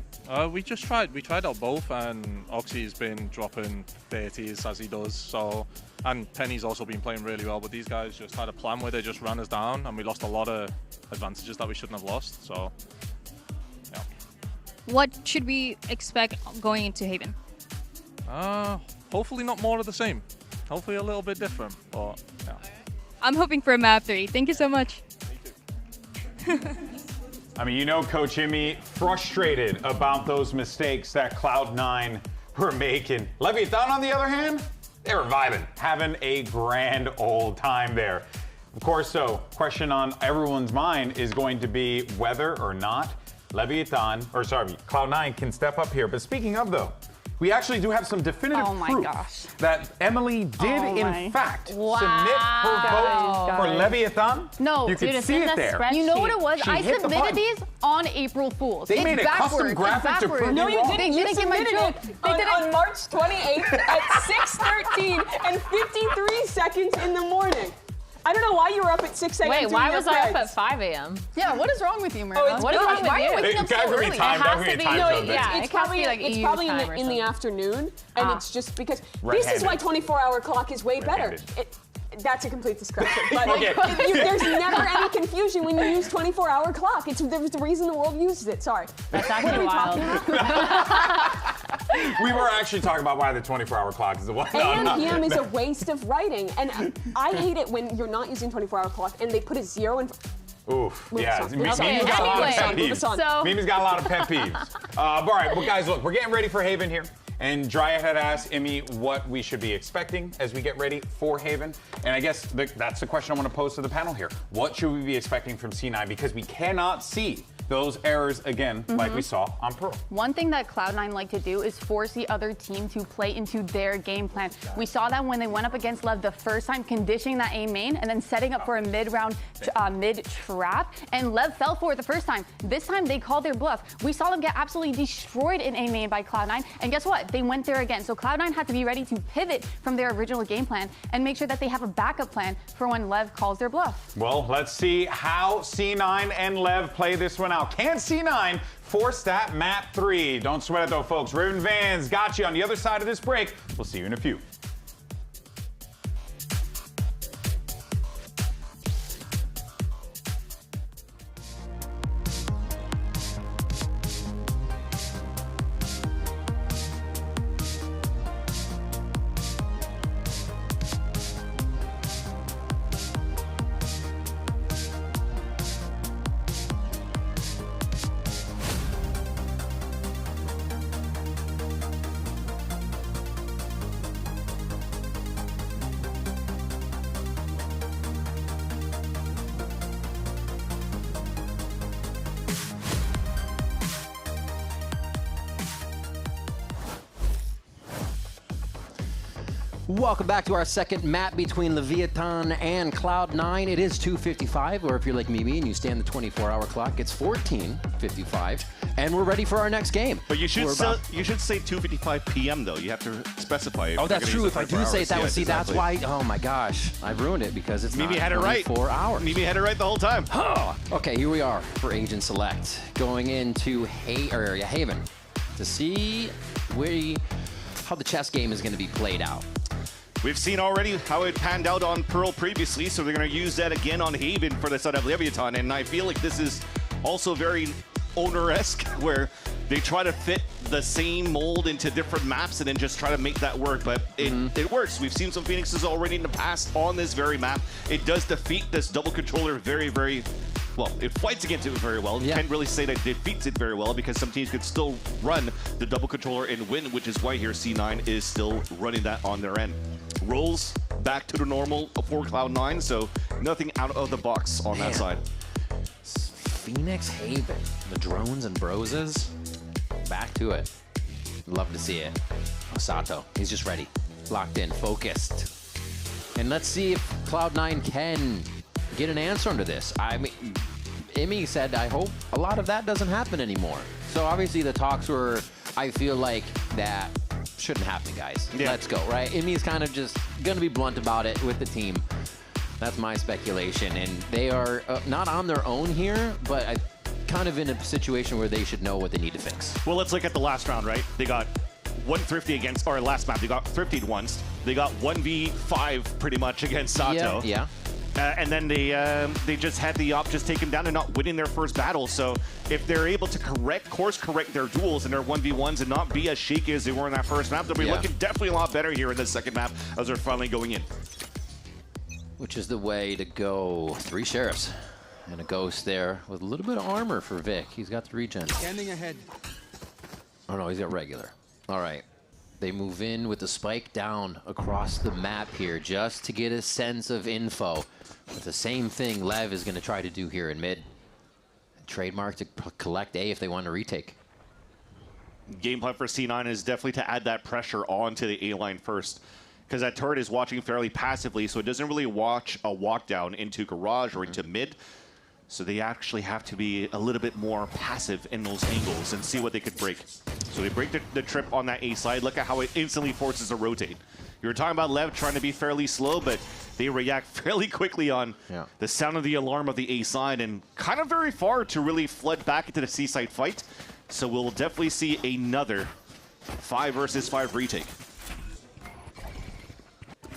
We tried out both, and Oxy's been dropping 30s as he does, so, and Penny's also been playing really well, but these guys just had a plan where they just ran us down, and we lost a lot of advantages that we shouldn't have lost, so, yeah. What should we expect going into Haven? Hopefully not more of the same. Hopefully a little bit different, but yeah. I'm hoping for a map 3. Thank you so much. I mean, you know, Coach Emmy frustrated about those mistakes that Cloud9 were making. Leviathan, on the other hand, they were vibing, having a grand old time there. Of course, so question on everyone's mind is going to be whether or not Cloud9 can step up here. But speaking of, though, we actually do have some definitive proof that Emily did, in fact, submit her vote for Leviathan. No, you can see it there. You know what it was? She I hit the submitted button. these on April Fools. They made a custom graphic to prove No, you didn't. They You didn't get my submitted joke. it on March 28th at 6:13 and 53 seconds in the morning. I don't know why you were up at 6 a.m. Wait, why was I up at 5 a.m.? Yeah, what is wrong with you, Marina? it's What is good. wrong with Why you? are you waking up so early? It's probably EU time or in the afternoon, and it's just because this is why 24-hour clock is way better. That's a complete discretion. But there's never any confusion when you use 24-hour clock. There's the reason the world uses it. Sorry. That's actually wild. We were actually talking about why the 24-hour clock is the one. AM PM is a waste of writing, and I hate it when you're not using 24-hour clock and they put a 0 in. Oof, Move yeah. us on, move us on. Mimi's got a lot of pet Move us on. peeves. Mimi's got a lot of pet peeves. All right, well, guys, look, we're getting ready for Haven here. And Dryad had asked Emmy what we should be expecting as we get ready for Haven. And I guess that's the question I want to pose to the panel here. What should we be expecting from C9? Because we cannot see those errors again like we saw on Pearl. One thing that Cloud9 like to do is force the other team to play into their game plan. We saw that when they went up against Lev the first time, conditioning that A main and then setting up for a mid-round mid-trap. And Lev fell for it the first time. This time they called their bluff. We saw them get absolutely destroyed in A main by Cloud9. And guess what? They went there again. So Cloud9 had to be ready to pivot from their original game plan and make sure that they have a backup plan for when Lev calls their bluff. Well, let's see how C9 and Lev play this one out. Can C9 force that map 3? Don't sweat it though, folks. Raven Vans got you on the other side of this break. We'll see you in a few. Welcome back to our second map between Leviathan and Cloud9. It is 2:55, or if you're like me and you stand the 24-hour clock, it's 14:55, and we're ready for our next game. But you should say 2:55 p.m. though. You have to specify. Oh, that's true. If I do say it that way, see, that's why. Oh my gosh, I ruined it because it's Mimi not had it right. 24 hours. Mimi had it right the whole time. Okay, here we are for Agent Select, going into Haven to see how the chess game is going to be played out. We've seen already how it panned out on Pearl previously, so they're going to use that again on Haven for the side of Leviathan, and I feel like this is also very owner-esque, where they try to fit the same mold into different maps and then just try to make that work, but it works. We've seen some Phoenixes already in the past on this very map. It does defeat this double controller very, very well. It fights against it very well. You can't really say that it defeats it very well because some teams could still run the double controller and win, which is why here C9 is still running that on their end. Rolls back to the normal for Cloud9, so nothing out of the box on that side. Phoenix Haven, the drones and broses, back to it. Love to see it. Sato, he's just ready, locked in, focused. And let's see if Cloud9 can get an answer under this. I mean, Emmy said, I hope a lot of that doesn't happen anymore. So obviously the talks were, I feel like that shouldn't happen, guys. Yeah. Let's go, right? Emmy's kind of just gonna be blunt about it with the team. That's my speculation, and they are not on their own here, but kind of in a situation where they should know what they need to fix. Well, let's look at the last round, right? They got 1 thrifty against, or last map, they got thriftied once. They got 1v5 pretty much against Sato. Yeah. And then they just had the op just taken down and not winning their first battle. So if they're able to course correct their duels and their 1v1s and not be as shaky as they were in that first map, they'll be looking definitely a lot better here in the second map as they're finally going in. Which is the way to go. 3 sheriffs and a ghost there with a little bit of armor for Vic. He's got the regen. Standing ahead. Oh no, he's got regular. All right. They move in with the spike down across the map here just to get a sense of info. But the same thing Lev is going to try to do here in mid. Trademark to collect A if they want to retake. Game plan for C9 is definitely to add that pressure onto the A line first, because that turret is watching fairly passively, so it doesn't really watch a walk down into garage or into mid. So they actually have to be a little bit more passive in those angles and see what they could break. So they break the trip on that A side. Look at how it instantly forces a rotate. You were talking about Lev trying to be fairly slow, but they react fairly quickly on the sound of the alarm of the A side and kind of very far to really flood back into the C side fight. So we'll definitely see another 5 versus 5 retake.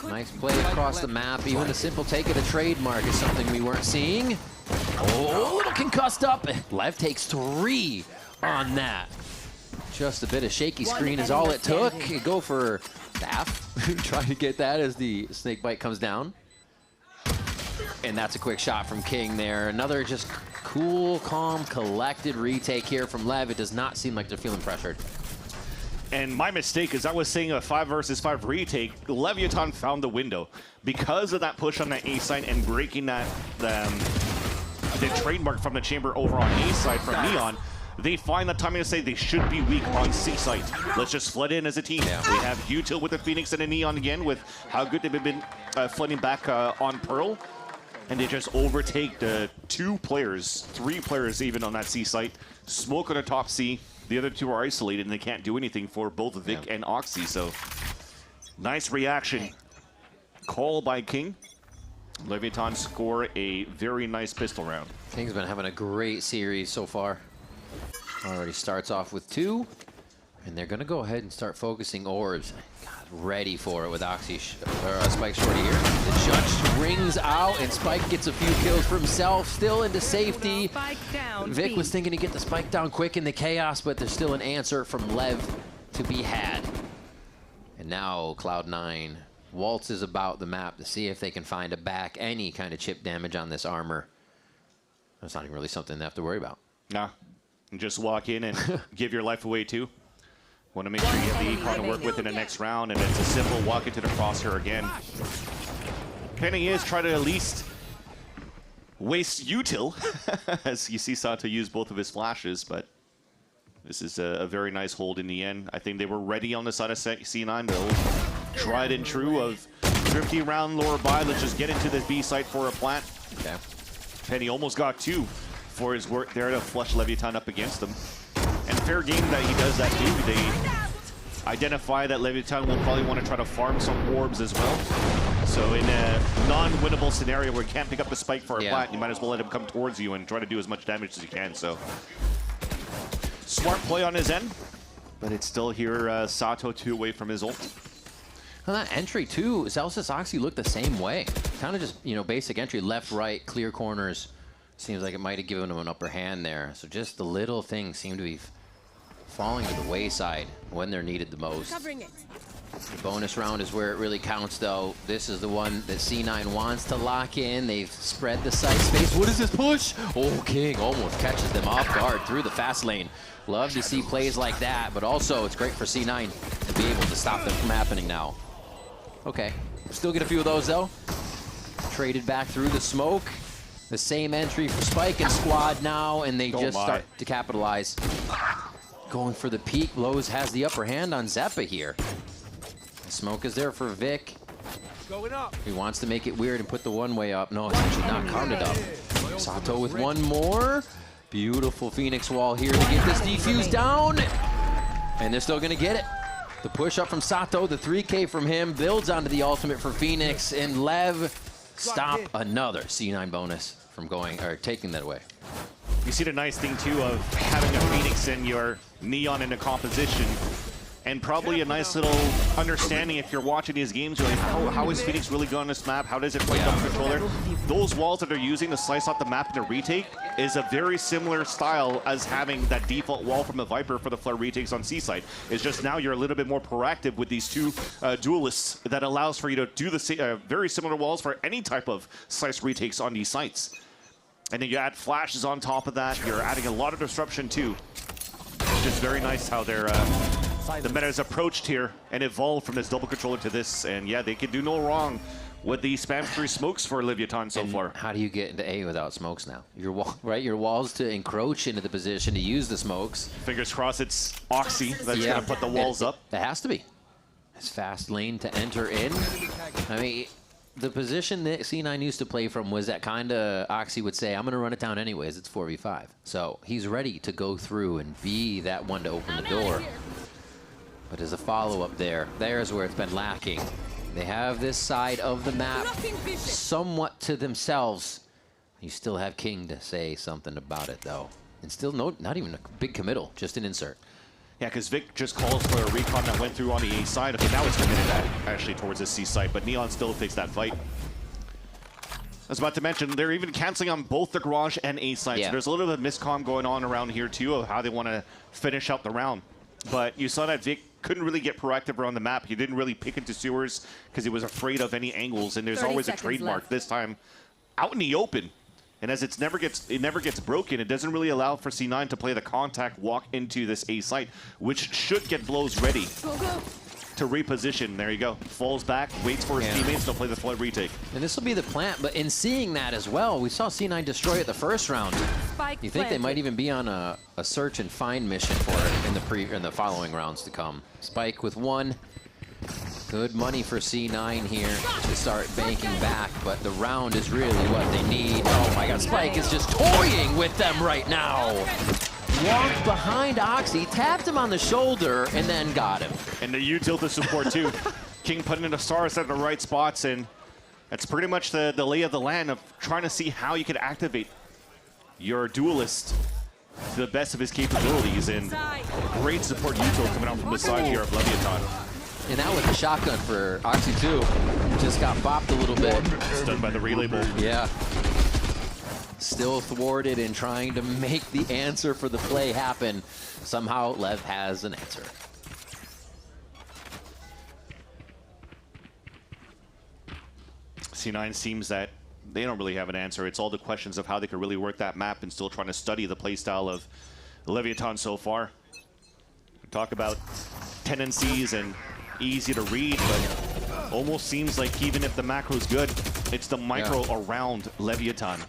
Nice play across the map. Even the simple take of the trademark is something we weren't seeing. Oh, a little concussed up. Lev takes 3 on that. Just a bit of shaky screen is all it took. You go for staff. Try to get that as the snake bite comes down. And that's a quick shot from King there. Another just cool, calm, collected retake here from Lev. It does not seem like they're feeling pressured. And my mistake is I was saying a 5 versus 5 retake. Leviathan found the window because of that push on that A side and breaking that the trademark from the chamber over on A side from Neon. They find that timing to say they should be weak on C site. Let's just flood in as a team. We have Util with the Phoenix and a Neon again with how good they've been flooding back on Pearl. And they just overtake the 2 players, 3 players even on that C site. Smoke on the top C. The other 2 are isolated and they can't do anything for both Vic and Oxy. So nice reaction. Call by King. Leviathan score a very nice pistol round. King's been having a great series so far. Already starts off with 2, and they're gonna go ahead and start focusing orbs. God, ready for it with Oxy Spike Shorty here. The judge rings out, and Spike gets a few kills for himself, still into safety. Vic was thinking to get the spike down quick in the chaos, but there's still an answer from Lev to be had. And now Cloud9 waltzes about the map to see if they can find any kind of chip damage on this armor. That's not even really something they have to worry about. Nah. Just walk in and give your life away too. Want to make sure you have the econ to work with in the next round, and it's a simple walk into the crosshair again. Penny is trying to at least waste Util, as you see Sato use both of his flashes, but this is a very nice hold in the end. I think they were ready on the side of C9 to tried and true of drifting around lower by. Let's just get into this B site for a plant. Okay. Penny almost got 2 for his work there to flush Leviathan up against him. And fair game that he does that too. They identify that Leviathan will probably want to try to farm some orbs as well. So in a non-winnable scenario where you can't pick up the spike for a plant, you might as well let him come towards you and try to do as much damage as you can. So smart play on his end, but it's still here Sato 2 away from his ult. Well, that entry too, Celsius Oxy looked the same way. Kind of just, you know, basic entry, left, right, clear corners. Seems like it might have given him an upper hand there. So just the little things seem to be falling to the wayside when they're needed the most. Covering it. The bonus round is where it really counts, though. This is the one that C9 wants to lock in. They've spread the site space. What is this push? Oh, King almost catches them off guard through the fast lane. Love to see plays like that, but also it's great for C9 to be able to stop them from happening now. Okay, still get a few of those, though. Traded back through the smoke. The same entry for Spike and Squad now, and they just start to capitalize. Going for the peak. Lowe's has the upper hand on Zeppa here. The smoke is there for Vic. Going up. He wants to make it weird and put the one-way up. No, it's actually not counted up. Sato with one more. Beautiful Phoenix wall here to get this defuse down. And they're still going to get it. The push up from Sato, the 3K from him, builds onto the ultimate for Phoenix, and Lev stop another C9 bonus from going, or taking that away. You see the nice thing too of having a Phoenix and your Neon in a composition, and probably a nice little understanding if you're watching these games, you're like, how is Phoenix really good on this map? How does it play double controller? Those walls that they're using to slice out the map in a retake is a very similar style as having that default wall from the Viper for the Flare retakes on C-side. It's just now you're a little bit more proactive with these two duelists that allows for you to do the very similar walls for any type of slice retakes on these sites. And then you add flashes on top of that. You're adding a lot of disruption too. It's just very nice how they're the meta is approached here and evolved from this double controller to this. And yeah, they can do no wrong with the spam through smokes for Leviathan so far. How do you get into A without smokes now? Your wall, right? Your walls to encroach into the position to use the smokes. Fingers crossed it's Oxy that's going to put the walls up. It has to be. It's fast lane to enter in. I mean, the position that C9 used to play from was that kind of Oxy would say, I'm going to run it down anyways. It's 4v5. So he's ready to go through and be that one to open the door. But as a follow-up there's where it's been lacking. They have this side of the map somewhat to themselves. You still have King to say something about it, though. And still not even a big committal, just an insert. Yeah, because Vic just calls for a recon that went through on the A side. Okay, now it's committed actually towards the C side, but Neon still takes that fight. I was about to mention, they're even canceling on both the garage and A side. Yeah. So there's a little bit of miscomm going on around here, too, of how they want to finish out the round. But you saw that Vic couldn't really get proactive around the map. He didn't really pick into sewers because he was afraid of any angles, and there's always a trademark this time out in the open. And as it never gets broken, it doesn't really allow for C9 to play the contact walk into this A site, which should get blows ready to reposition. There you go. Falls back, waits for his teammates to play the flood retake. And this will be the plant, but in seeing that as well, we saw C9 destroy it the first round. You think they might even be on a search and find mission for it in the following rounds to come. Spike with one. Good money for C9 here to start banking back, but the round is really what they need. Oh my god, Spike is just toying with them right now. Walked behind Oxy, tapped him on the shoulder, and then got him. And the utility support too. King putting in the stars at the right spots, and that's pretty much the lay of the land of trying to see how you can activate your duelist to the best of his capabilities, and great support util coming out from the side here of Leviathan. And that was a shotgun for Oxy too. Just got bopped a little bit. Stunned by the relay bolt. Yeah. Still thwarted in trying to make the answer for the play happen. Somehow Lev has an answer. C9 seems that they don't really have an answer. It's all the questions of how they could really work that map and still trying to study the playstyle of Leviathan so far. We talk about tendencies and easy to read, but almost seems like even if the macro's good, it's the micro around Leviathan.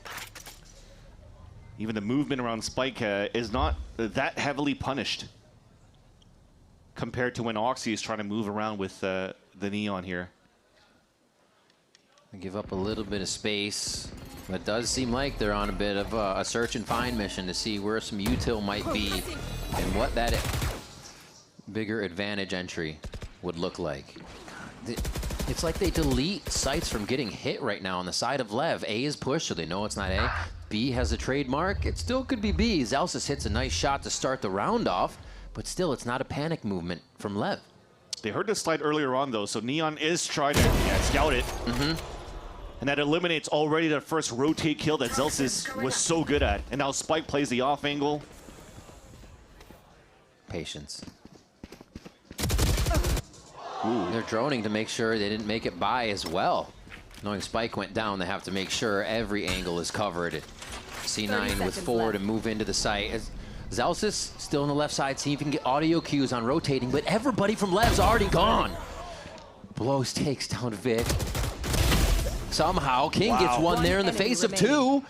Even the movement around Spike is not that heavily punished compared to when Oxy is trying to move around with the Neon here. They give up a little bit of space. But it does seem like they're on a bit of a search and find mission to see where some util might be and what that bigger advantage entry would look like. It's like they delete sites from getting hit right now on the side of Lev. A is pushed, so they know it's not A. B has a trademark. It still could be B. Zelsis hits a nice shot to start the round off, but still, it's not a panic movement from Lev. They heard the slide earlier on, though, so Neon is trying to scout it. And that eliminates already the first rotate kill that Zelsis was so good at. And now Spike plays the off angle. Patience. Ooh. They're droning to make sure they didn't make it by as well. Knowing Spike went down, they have to make sure every angle is covered. C9 with 4 to move into the site. Zelsis still on the left side, see if he can get audio cues on rotating, but everybody from Lev's already gone. Blows takes down Vic. Somehow, King gets one there in the face of 2.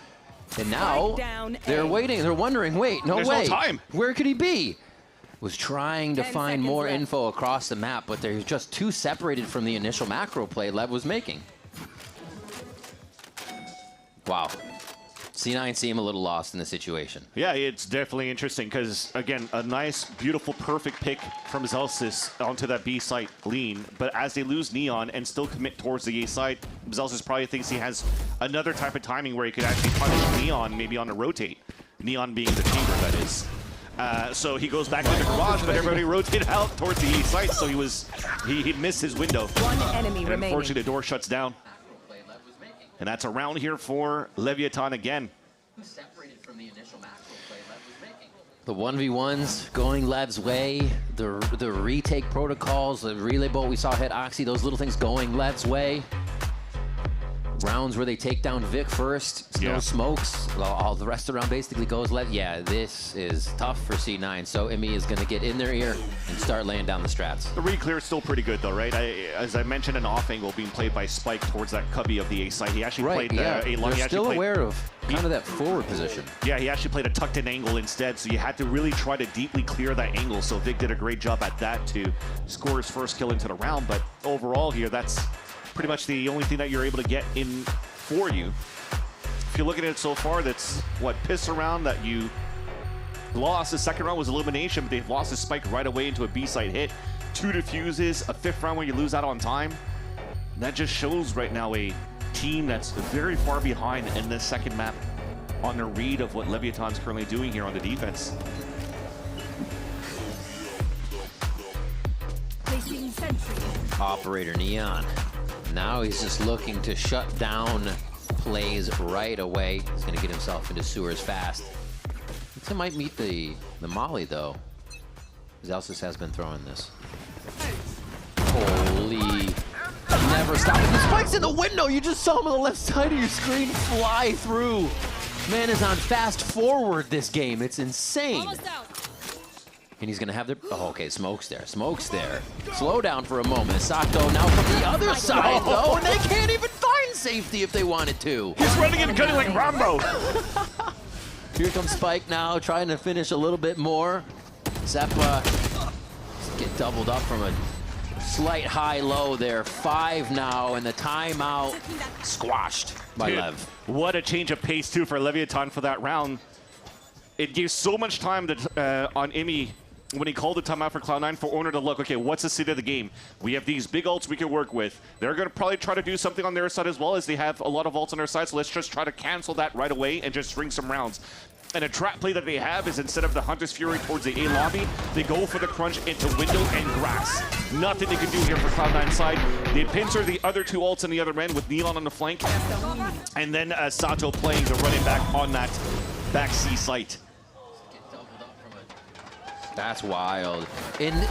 And now, they're waiting. They're wondering, wait, no way. No time. Where could he be? Was trying to find more info across the map, but they're just too separated from the initial macro play Lev was making. Wow. C9 seem a little lost in the situation. Yeah, it's definitely interesting because, again, a nice, beautiful, perfect pick from Zelsis onto that B site lean. But as they lose Neon and still commit towards the A site, Zelsis probably thinks he has another type of timing where he could actually punish Neon, maybe on a rotate. Neon being the chamber, that is. So he goes back to the garage, but everybody rotated out towards the A site, so he missed his window. One enemy and remaining. unfortunately, the door shuts down. And that's a round here for Leviathan again. Separated from the initial macro play Lev was making. The 1v1s going Lev's way, the retake protocols, the relay bolt we saw hit Oxy, those little things going Lev's way. Rounds where they take down Vic first, no smokes, all the rest of the round basically goes Lev. Yeah, this is tough for C9, so Emmy is going to get in their ear and start laying down the strats. The re-clear is still pretty good though, right? As I mentioned, an off angle being played by Spike towards that cubby of the A site. He actually played a long. They're still aware of kind of that forward position. Yeah, he actually played a tucked in angle instead, so you had to really try to deeply clear that angle. So Vic did a great job at that to score his first kill into the round, but overall here, that's pretty much the only thing that you're able to get in for you. If you're looking at it so far, that's what, piss around that you lost. The second round was elimination, but they've lost the Spike right away into a B site hit. 2 defuses, a 5th round where you lose out on time. And that just shows right now a team that's very far behind in this second map on the read of what Leviathan's currently doing here on the defense. Operator Neon. Now he's just looking to shut down plays right away. He's going to get himself into sewers fast. He might meet the molly, though. Zelsis has been throwing this. Holy. Never stopping. The Spike's in the window. You just saw him on the left side of your screen fly through. Man is on fast forward this game. It's insane. And he's going to have the... Oh, okay, Smoke's there. Smoke's there. Slow down for a moment. Sato now from the other side, though, and they can't even find safety if they wanted to. He's running and gunning like Rambo. Here comes Spike now, trying to finish a little bit more. Zeppa get doubled up from a slight high-low there. 5 now, and the timeout squashed by Lev. What a change of pace, too, for Leviathan for that round. It gave so much time to, on Emmy when he called the timeout for Cloud9 for Owner to look, okay, what's the state of the game? We have these big ults we can work with. They're going to probably try to do something on their side as well, as they have a lot of ults on their side, so let's just try to cancel that right away and just string some rounds. And a trap play that they have is instead of the Hunter's Fury towards the A lobby, they go for the crunch into window and grass. Nothing they can do here for Cloud9 side. They pincer the other 2 ults on the other end with Neon on the flank. And then Sato playing the running back on that back C site. That's wild. And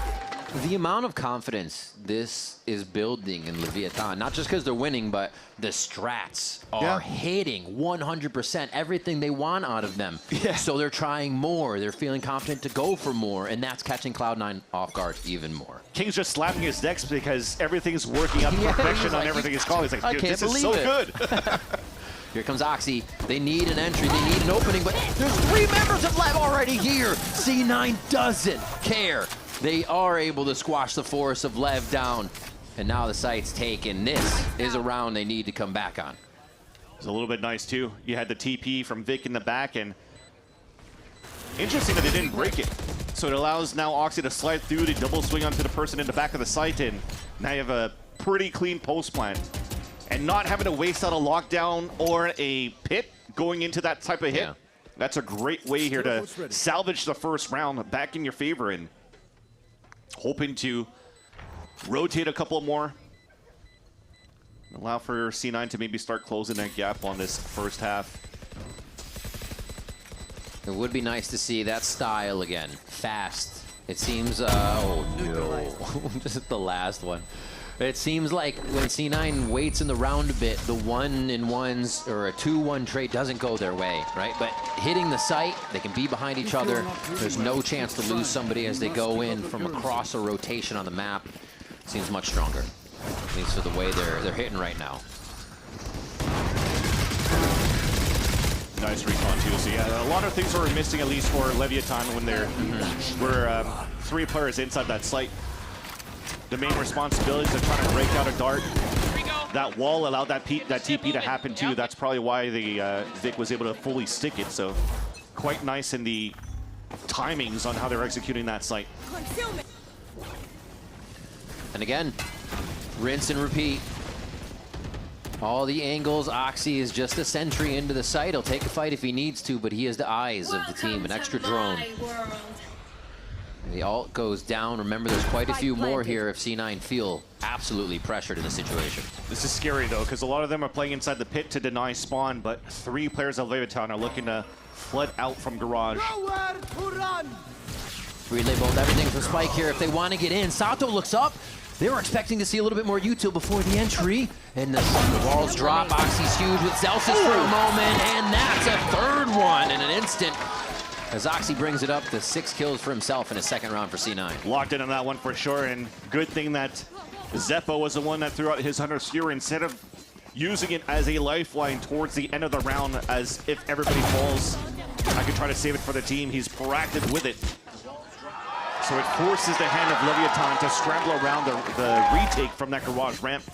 the amount of confidence this is building in Leviathan, not just because they're winning, but the strats are hitting 100% everything they want out of them. So they're trying more. They're feeling confident to go for more, and that's catching Cloud9 off guard even more. King's just slapping his decks because everything's working out perfection on everything he's calling. He's like, dude, this is so good. Here comes Oxy. They need an entry. They need an opening, but there's 3 members of Lev already here. C9 doesn't care. They are able to squash the force of Lev down. And now the site's taken. This is a round they need to come back on. It's a little bit nice too. You had the TP from Vic in the back, and interesting that they didn't break it. So it allows now Oxy to slide through to double swing onto the person in the back of the site, and now you have a pretty clean post plant. And not having to waste out a lockdown or a pit going into that type of hit. Yeah. That's a great way here to salvage the first round back in your favor, and hoping to rotate a couple more. Allow for C9 to maybe start closing that gap on this first half. It would be nice to see that style again. Fast. It seems, oh no, just the last one. It seems like when C9 waits in the round a bit, the 1-in-1s or a 2-1 trade doesn't go their way, right? But hitting the site, they can be behind each other. There's no chance to lose somebody as they go in from across a rotation on the map. Seems much stronger, at least for the way they're hitting right now. Nice recon too. So yeah, a lot of things were missing, at least for Leviathan, when there were 3 players inside that site. The main responsibilities of trying to break out a dart. That wall allowed that TP to happen too. That's probably why the Vic was able to fully stick it. So quite nice in the timings on how they're executing that site. And again, rinse and repeat. All the angles. Oxy is just a sentry into the site. He'll take a fight if he needs to, but he is the eyes of the team. An extra drone. The ult goes down. Remember, there's quite a few more here if C9 feel absolutely pressured in the situation. This is scary, though, because a lot of them are playing inside the pit to deny spawn, but 3 players of Leviathan are looking to flood out from Garage. Relay bolt everything for Spike here if they want to get in. Sato looks up. They were expecting to see a little bit more util before the entry. And the walls drop. Oxy's huge with Zelsis for a moment, and that's a 3rd one in an instant. As Oxy brings it up to 6 kills for himself in his 2nd round for C9. Locked in on that one for sure, and good thing that Zeppo was the one that threw out his Hunter's Fury instead of using it as a lifeline towards the end of the round, as if everybody falls, I could try to save it for the team. He's proactive with it. So it forces the hand of Leviathan to scramble around the retake from that Garage ramp.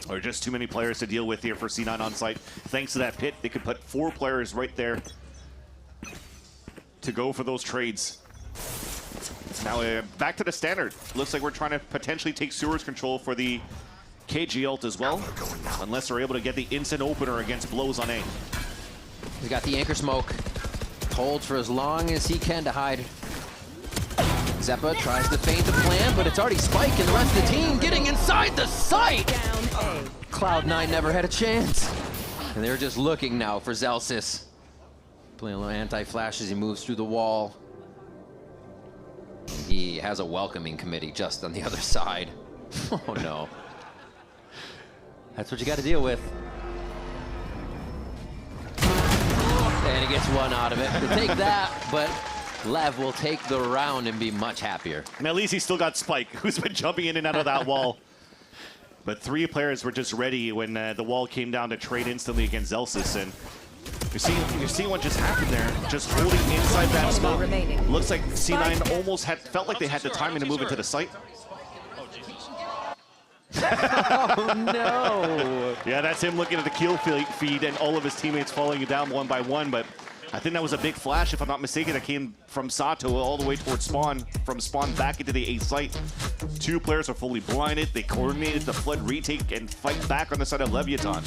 Or just too many players to deal with here for C9 on site. Thanks to that pit, they could put 4 players right there to go for those trades. Now back to the standard. Looks like we're trying to potentially take Sewers control for the KG ult as well, unless they're able to get the instant opener against blows on A. He's got the anchor smoke. Holds for as long as he can to hide. Zeppa tries to feint the plan, but it's already Spike and the rest of the team getting inside the site. Cloud9 never had a chance. And they're just looking now for Zelsis. Playing a little anti-flash as he moves through the wall. And he has a welcoming committee just on the other side. Oh no. That's what you got to deal with. And he gets one out of it. To take that, but Lev will take the round and be much happier. And at least he's still got Spike, who's been jumping in and out of that wall. But 3 players were just ready when the wall came down to trade instantly against Zelsis. And you're seeing what just happened there. Just holding inside that smoke. Looks like C9 almost felt like they had the timing to move into the site. Oh no! Yeah, that's him looking at the kill feed and all of his teammates falling down one by one. But I think that was a big flash, if I'm not mistaken, that came from Sato all the way towards spawn, from spawn back into the A site. 2 players are fully blinded. They coordinated the flood retake and fight back on the side of Leviathan.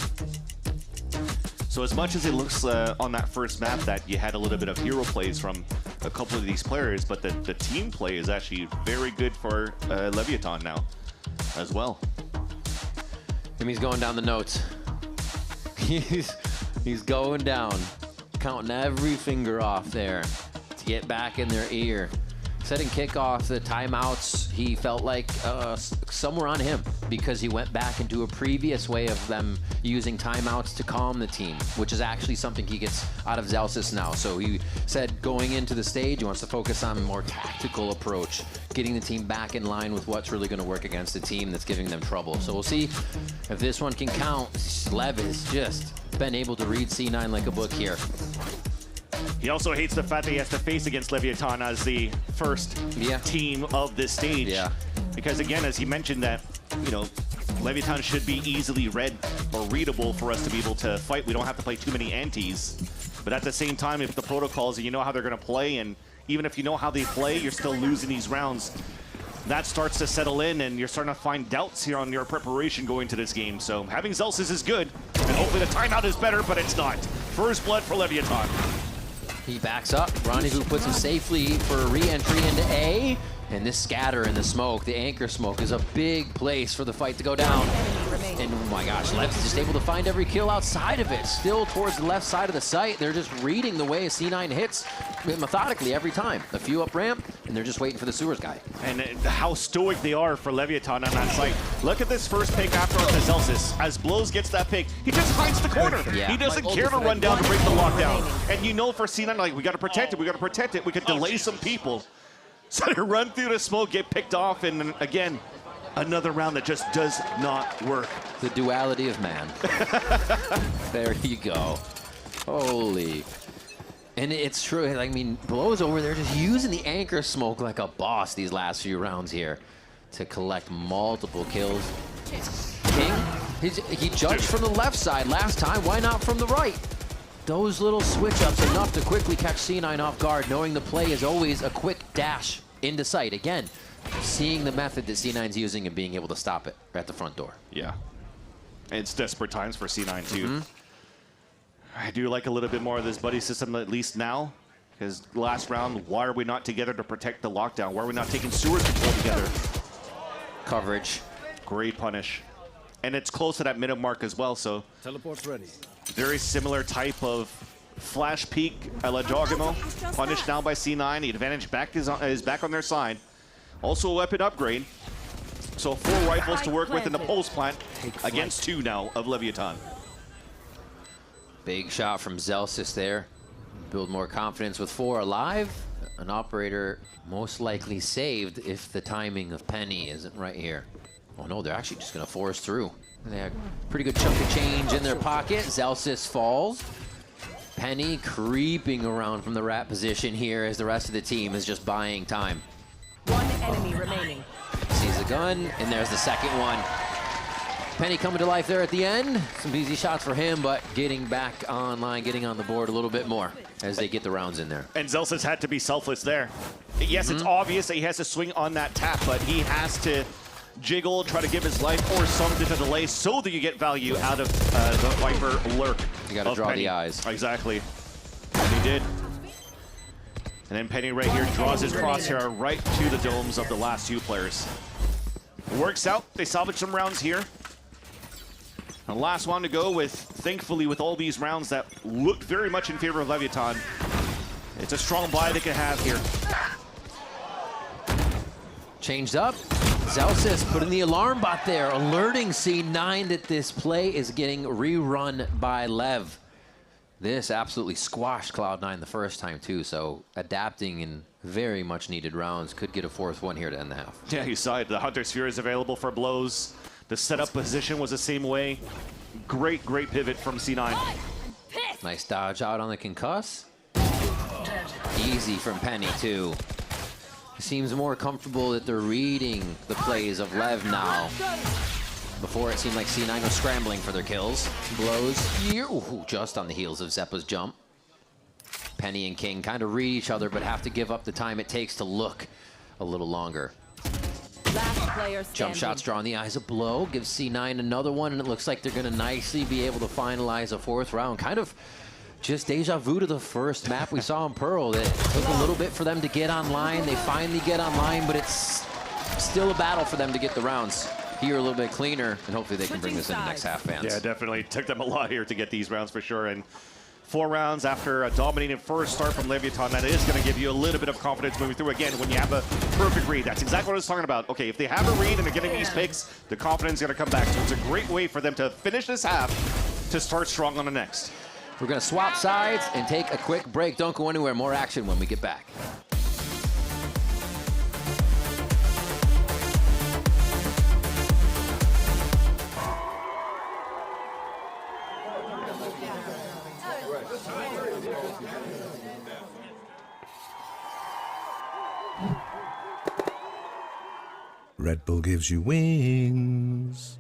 So as much as it looks on that first map that you had a little bit of hero plays from a couple of these players, but the team play is actually very good for Leviathan now as well. He's going down the notes. He's going down, counting every finger off there to get back in their ear. Setting kickoff, the timeouts, he felt like some were on him because he went back into a previous way of them using timeouts to calm the team, which is actually something he gets out of Zelsis now. So he said going into the stage, he wants to focus on a more tactical approach, getting the team back in line with what's really going to work against a team that's giving them trouble. So we'll see if this one can count. Lev has just been able to read C9 like a book here. He also hates the fact that he has to face against Leviathan as the first team of this stage. Yeah. because again, as he mentioned that, you know, Leviathan should be easily read or readable for us to be able to fight. We don't have to play too many antis. But at the same time, if the protocols, you know how they're going to play, and even if you know how they play, you're still losing these rounds. That starts to settle in, and you're starting to find doubts here on your preparation going to this game. So having Zelsis is good, and hopefully the timeout is better, but it's not. First blood for Leviathan. He backs up. Rendezvous puts him safely for a re-entry into A. And this scatter in the smoke, the anchor smoke, is a big place for the fight to go down. And oh my gosh, Lev's just able to find every kill outside of it. Still towards the left side of the site. They're just reading the way a C9 hits methodically every time. A few up ramp, and they're just waiting for the sewers guy. And how stoic they are for Leviathan on that site. Look at this first pick after the Zelsis. As Blows gets that pick, he just hides the corner. Yeah. He doesn't care to run down to break the lockdown. And you know for C9, like, we got to protect it, we got to protect it. We could delay some people. So to run through the smoke, get picked off, and again, another round that just does not work. The duality of man. There you go. Holy. And it's true. I mean, Blow's over there just using the anchor smoke like a boss these last few rounds here to collect multiple kills. King, he judged from the left side last time. Why not from the right? Those little switch-ups enough to quickly catch C9 off guard, knowing the play is always a quick dash into sight. Again, seeing the method that C9's using and being able to stop it at the front door. Yeah. It's desperate times for C9 too. I do like a little bit more of this buddy system at least now, because last round, why are we not together to protect the lockdown? Why are we not taking sewers control together? Coverage. Great punish. And it's close to that minute mark as well, so. Teleport's ready. Very similar type of flash peek a la Jogamo. Punished now by C9. The advantage back is back on their side. Also a weapon upgrade. So 4 rifles to work with in the Pulse plant against 2 now of Leviathan. Big shot from Zelsis there. Build more confidence with 4 alive. An operator most likely saved if the timing of Penny isn't right here. Oh no, they're actually just going to force through. They have a pretty good chunk of change in their pocket. Zelsis falls. Penny creeping around from the rat position here as the rest of the team is just buying time. One enemy remaining. Sees the gun, and there's the second one. Penny coming to life there at the end. Some easy shots for him, but getting back online, getting on the board a little bit more as they get the rounds in there. And Zelsis had to be selfless there. Yes, it's obvious that he has to swing on that tap, but he has to jiggle, try to give his life or something to delay so that you get value out of the Viper lurk. You gotta draw Penny. the eyes. Exactly. And he did. And then Penny right here draws his crosshair right to the domes of the last 2 players. It works out. They salvage some rounds here. The last one to go with, thankfully, with all these rounds that looked very much in favor of Leviathan. It's a strong buy they can have here. Changed up. Zelsis putting the alarm bot there, alerting C9 that this play is getting rerun by Lev. This absolutely squashed Cloud9 the first time too, so adapting in very much needed rounds. Could get a 4th one here to end the half. Yeah, you saw it. The Hunter Sphere is available for Blows. The setup position was the same way. Great, great pivot from C9. Nice dodge out on the concuss. Easy from Penny too. Seems more comfortable that they're reading the plays of Lev now. Before it seemed like C9 was scrambling for their kills. Blows here, ooh, just on the heels of Zeppa's jump. Penny and King kind of read each other, but have to give up the time it takes to look a little longer. Last player Jump shots drawing the eyes of Blow, gives C9 another one, and it looks like they're going to nicely be able to finalize a 4th round. Kind of just deja vu to the first map we saw in Pearl. It took a little bit for them to get online. They finally get online, but it's still a battle for them to get the rounds. Here a little bit cleaner, and hopefully they can bring this in the next half, fans. Yeah, definitely took them a lot here to get these rounds for sure. And 4 rounds after a dominating first start from Leviathan, that is going to give you a little bit of confidence moving through again when you have a perfect read. That's exactly what I was talking about. Okay, if they have a read and they're getting these picks, the confidence is going to come back. So it's a great way for them to finish this half to start strong on the next. We're going to swap sides and take a quick break. Don't go anywhere. More action when we get back. Red Bull gives you wings.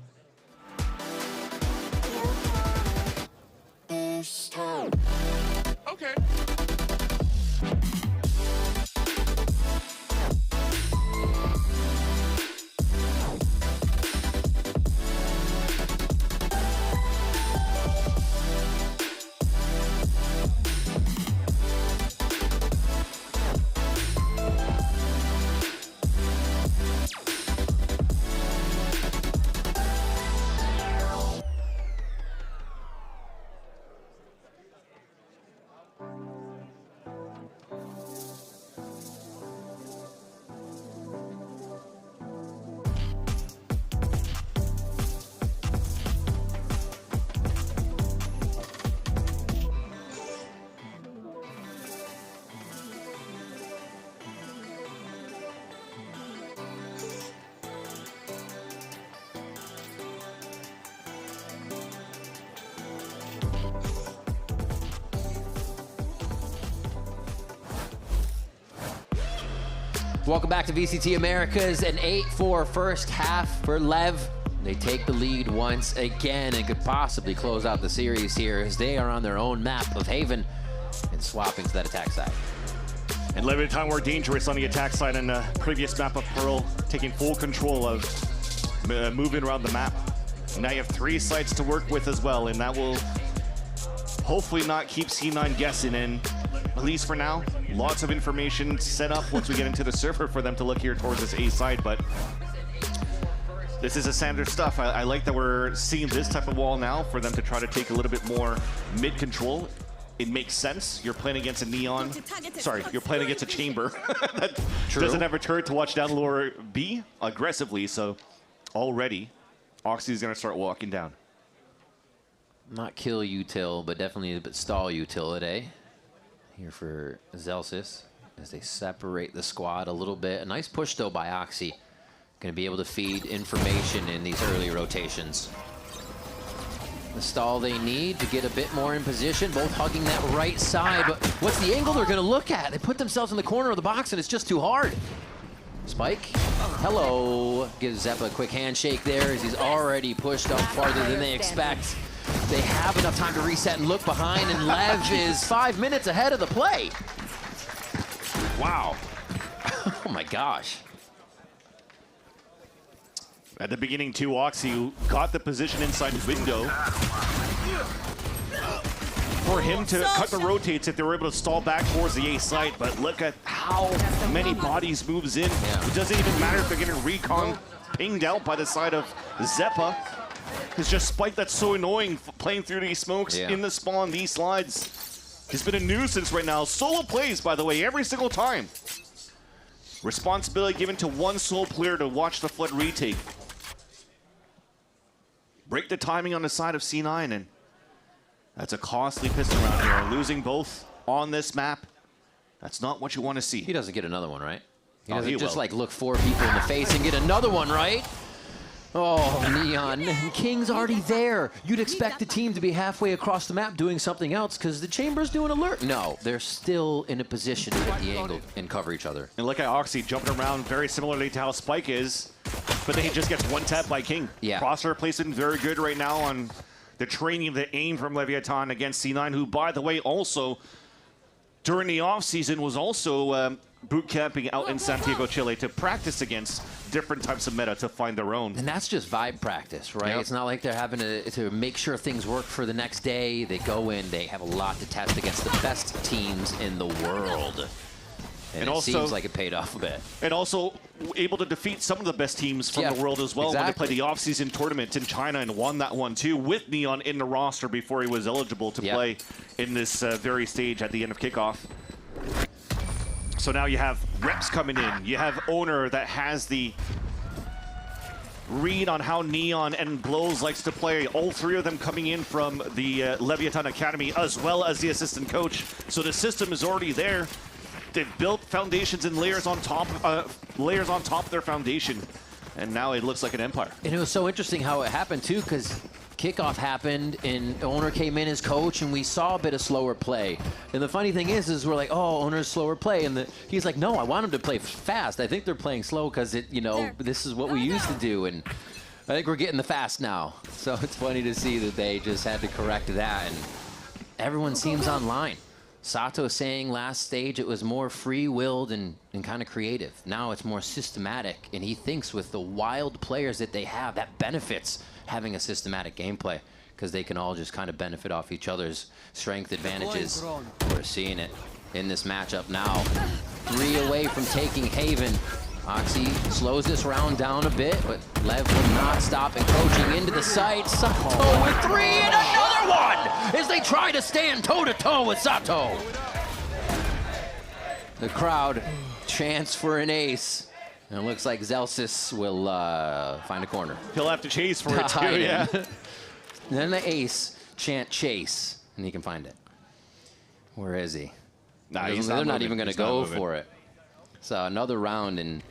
Okay. Welcome back to VCT Americas, an 8-4 first half for Lev. They take the lead once again and could possibly close out the series here as they are on their own map of Haven and swapping to that attack side. And Leviathan were dangerous on the attack side in the previous map of Pearl, taking full control of moving around the map. Now you have 3 sites to work with as well, and that will hopefully not keep C9 guessing. And at least for now, lots of information set up once we get into the server for them to look here towards this A side, but this is a standard stuff. I like that we're seeing this type of wall now for them to try to take a little bit more mid control. It makes sense. You're playing against a Neon. Sorry, you're playing against a Chamber that doesn't have a turret to watch down lower B aggressively, so already Oxy's gonna start walking down. Not kill util, but definitely a bit stall util today. Here for Zelsis as they separate the squad a little bit. A nice push though by Oxy. Going to be able to feed information in these early rotations. The stall they need to get a bit more in position, both hugging that right side, but what's the angle they're going to look at? They put themselves in the corner of the box and it's just too hard. Spike, hello. Gives Zeppa a quick handshake there as he's already pushed up farther than they expect. They have enough time to reset and look behind, and Lev is 5 minutes ahead of the play. Wow. Oh my gosh. At the beginning too, Oxy got the position inside the window. For him to cut the rotates if they were able to stall back towards the A site, but look at how many bodies moves in. It doesn't even matter if they're getting recon pinged out by the side of Zeppa. It's just Spike that's so annoying playing through these smokes in the spawn, these slides. He's been a nuisance right now. Solo plays, by the way, every single time. Responsibility given to one sole player to watch the flood retake. Break the timing on the side of C9, and that's a costly piston round here. Losing both on this map, that's not what you want to see. He doesn't get another one, right? He doesn't just like look 4 people in the face and get another one, right? Oh, Neon. King's already there. You'd expect the team to be halfway across the map doing something else because the Chamber's doing alert. No, they're still in a position to get the angle and cover each other. And look at Oxy jumping around very similarly to how Spike is, but then he just gets one tap by King. Yeah. Crosshair placement very good right now on the training of the aim from Leviathan against C9, who, by the way, also during the offseason was also boot camping out in Santiago, Chile to practice against different types of meta to find their own. And that's just vibe practice, right? Yep. It's not like they're having to make sure things work for the next day. They go in, they have a lot to test against the best teams in the world. And it also seems like it paid off a bit. And also able to defeat some of the best teams from the world as well when they played the off-season tournament in China and won that one too with Neon in the roster before he was eligible to play in this very stage at the end of kickoff. So now you have reps coming in. You have Owner that has the read on how Neon and Blows likes to play. All 3 of them coming in from the Leviathan Academy as well as the assistant coach. So the system is already there. They've built foundations and layers on top of their foundation. And now it looks like an empire. And it was so interesting how it happened too, because kickoff happened and Owner came in as coach and we saw a bit of slower play. And the funny thing is we're like, oh, Owner's slower play. And he's like, no, I want him to play fast. I think they're playing slow because this is what we used to do. And I think we're getting the fast now. So it's funny to see that they just had to correct that. And everyone seems online. Sato saying last stage it was more free-willed and kind of creative. Now it's more systematic, and he thinks with the wild players that they have, that benefits having a systematic gameplay because they can all just kind of benefit off each other's strength advantages. We're seeing it in this matchup now. 3 away from taking Haven. Oxy slows this round down a bit, but Lev will not stop encroaching into the site. Sato with 3 and another one as they try to stand toe-to-toe with Sato. The crowd chants for an ace. And it looks like Zelsis will find a corner. He'll have to chase for it too, yeah. Then the ace chant chase, and he can find it. Where is he? Nah, they're not even going to go for it. So another round, and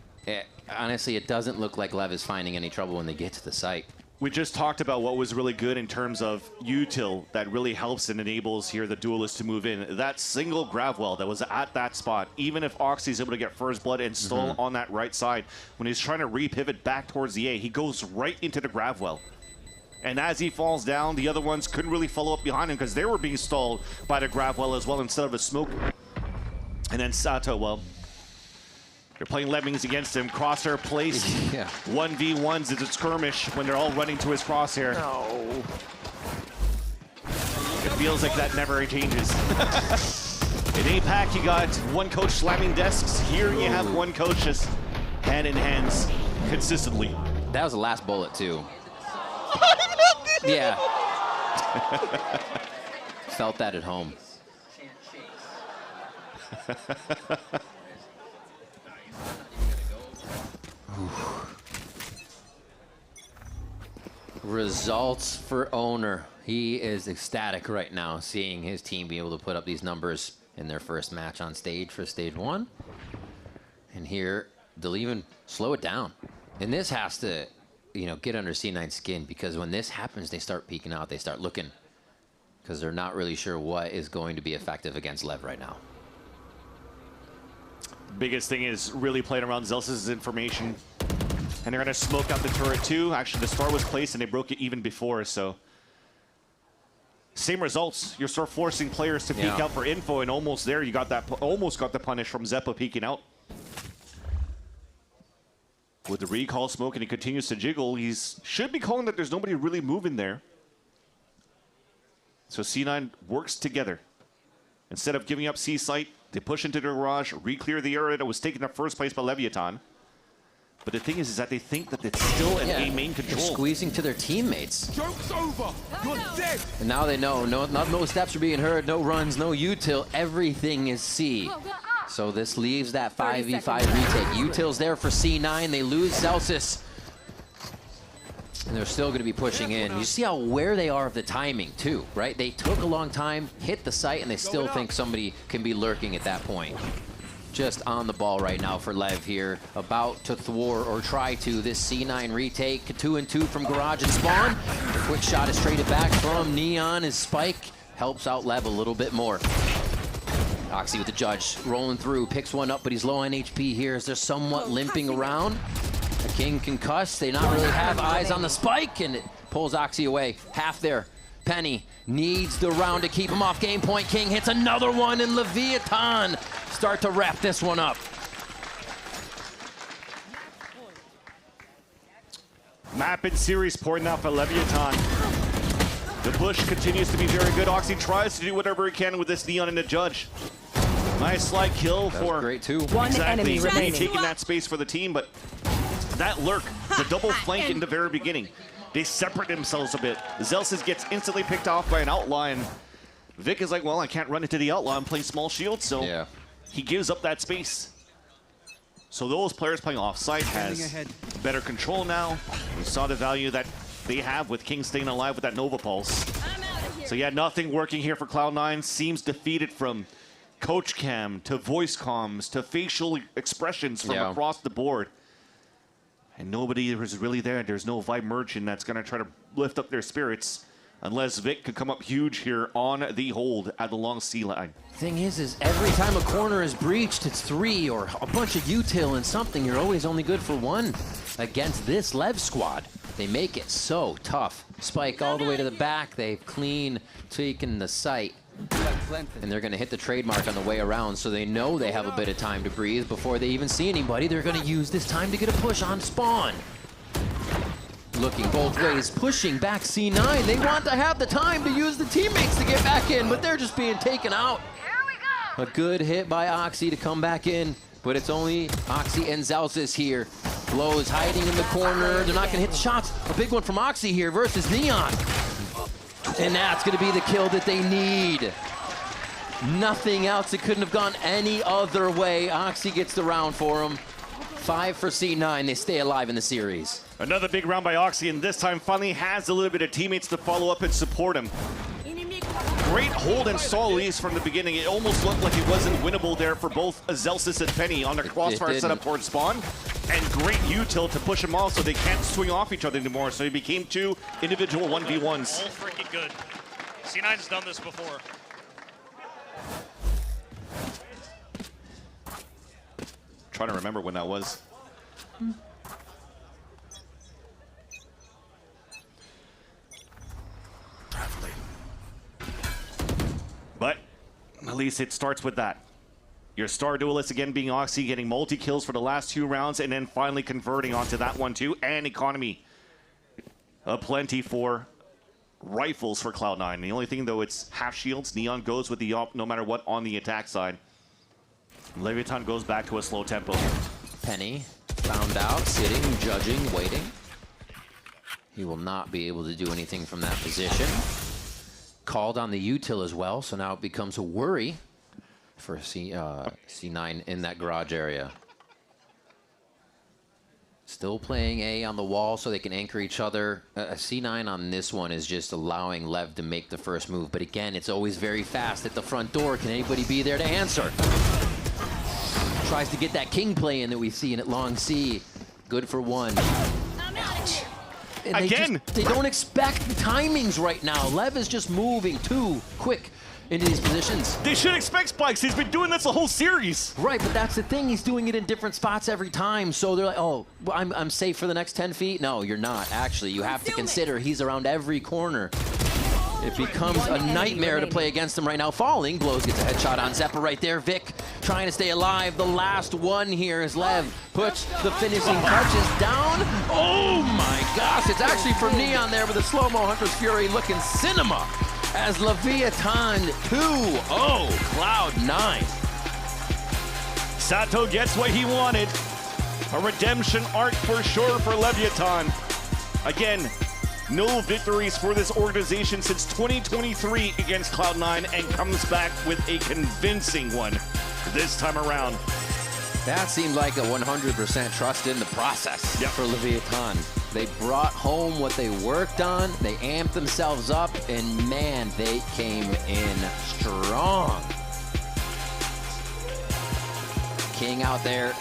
honestly, it doesn't look like Lev is finding any trouble when they get to the site. We just talked about what was really good in terms of util that really helps and enables here the duelist to move in. That single grab well that was at that spot, even if Oxy's able to get first blood and stall on that right side, when he's trying to re-pivot back towards the A, he goes right into the grab well. And as he falls down, the other ones couldn't really follow up behind him because they were being stalled by the grab well as well instead of a smoke. And then Sato, well, they're playing lemmings against him. Crosshair placed. 1v1s. It's a skirmish when they're all running to his crosshair. No. It feels like that never changes. In APAC, you got one coach slamming desks. Here you have one coach just hand in hands consistently. That was the last bullet, too. Yeah. Felt that at home. Results for Owner. He is ecstatic right now, seeing his team be able to put up these numbers in their first match on stage for stage 1. And here, they'll even slow it down. And this has to, get under C9's skin, because when this happens, they start peeking out, they start looking, because they're not really sure what is going to be effective against Lev right now. Biggest thing is really playing around Zelsis' information. And they're going to smoke out the turret too. Actually, the star was placed and they broke it even before, so. Same results. You're sort of forcing players to peek out for info, and almost there, you got that, almost got the punish from Zeppa peeking out. With the recall smoke and he continues to jiggle, he should be calling that there's nobody really moving there. So C9 works together. Instead of giving up C site, they push into the garage, re-clear the area that was taken up first place by Leviathan. But the thing is that they think that it's still an A main control. They're squeezing to their teammates. Joke's over. You're dead. And now they know, no steps are being heard, no runs, no util, everything is C. So this leaves that 5v5 retake. Util's there for C9, they lose Zelsis. And they're still going to be pushing in. You see how aware they are of the timing too, right? They took a long time, hit the site, and they still think somebody can be lurking at that point. Just on the ball right now for Lev here, about to thwart or try to this C9 retake. 2-2 from garage and spawn. The quick shot is traded back from Neon as Spike helps out Lev a little bit more. Oxy with the judge, rolling through, picks one up, but he's low on HP here as they're somewhat limping around. The King concussed, they not really have eyes on the Spike, and it pulls Oxy away. Half there. Penny needs the round to keep him off game point. King hits another one, and Leviathan start to wrap this one up. Map and series pouring out for Leviathan. The push continues to be very good. Oxy tries to do whatever he can with this Neon and the judge. Nice slide kill for great too. One enemy remaining. Taking that space for the team, but that lurk, the double flank in the very beginning, they separate themselves a bit. Zelsis gets instantly picked off by an outlaw, and Vic is like, well, I can't run into the outlaw. I'm playing small shield, so he gives up that space. So those players playing offsite has better control now. We saw the value that they have with King staying alive with that Nova Pulse. So yeah, nothing working here for Cloud9. Seems defeated from coach cam to voice comms to facial expressions from across the board. And nobody is really there. There's no Vibe Merchant that's going to try to lift up their spirits unless Vic could come up huge here on the hold at the long C line. Thing is every time a corner is breached, it's 3 or a bunch of util and something. You're always only good for 1 against this Lev squad. They make it so tough. Spike all the way to the back. They've clean taken the site. And they're going to hit the trademark on the way around, so they know they have a bit of time to breathe before they even see anybody. They're going to use this time to get a push on spawn. Looking both ways, pushing back C9. They want to have the time to use the teammates to get back in, but they're just being taken out. A good hit by Oxy to come back in, but it's only Oxy and Zelsis here. Blows hiding in the corner. They're not going to hit the shots. A big one from Oxy here versus Neon. And that's going to be the kill that they need. Nothing else. It couldn't have gone any other way. Oxy gets the round for him. 5 for C9. They stay alive in the series. Another big round by Oxy, and this time finally has a little bit of teammates to follow up and support him. Great hold and stall leads from the beginning. It almost looked like it wasn't winnable there for both Zelsis and Penny on the crossfire setup towards spawn. And great util to push them off so they can't swing off each other anymore. So it became 2 individual 1v1s. All freaking good. C9's done this before. Trying to remember when that was. But at least it starts with that. Your star duelist again being Oxy, getting multi-kills for the last 2 rounds, and then finally converting onto that one too. And economy. Plenty for rifles for Cloud9. The only thing though, it's half shields. Neon goes with the op no matter what on the attack side. Leviathan goes back to a slow tempo. Penny found out, sitting, judging, waiting. He will not be able to do anything from that position. Called on the util as well, so now it becomes a worry for C9 in that garage area. Still playing A on the wall so they can anchor each other. C9 on this one is just allowing Lev to make the first move, but again, it's always very fast at the front door. Can anybody be there to answer? Tries to get that king play in that we've seen at long C. Good for 1. Again! They don't expect the timings right now. Lev is just moving too quick into these positions. They should expect spikes. He's been doing this the whole series. Right, but that's the thing. He's doing it in different spots every time. So they're like, oh, well, I'm safe for the next 10 feet. No, you're not. Actually, you have to consider he's around every corner. It becomes a nightmare to play against him right now. Falling, blows, gets a headshot on Zeppa right there. Vic trying to stay alive. The last one here is Lev. Puts the finishing touches down. Oh my gosh, it's actually from Neon there with a slow-mo Hunter's Fury looking cinema as Leviathan 2-0 Cloud9. Sato gets what he wanted. A redemption arc for sure for Leviathan. Again, no victories for this organization since 2023 against Cloud9, and comes back with a convincing one this time around. That seemed like a 100% trust in the process for Leviathan. They brought home what they worked on, they amped themselves up, and man, they came in strong. King out there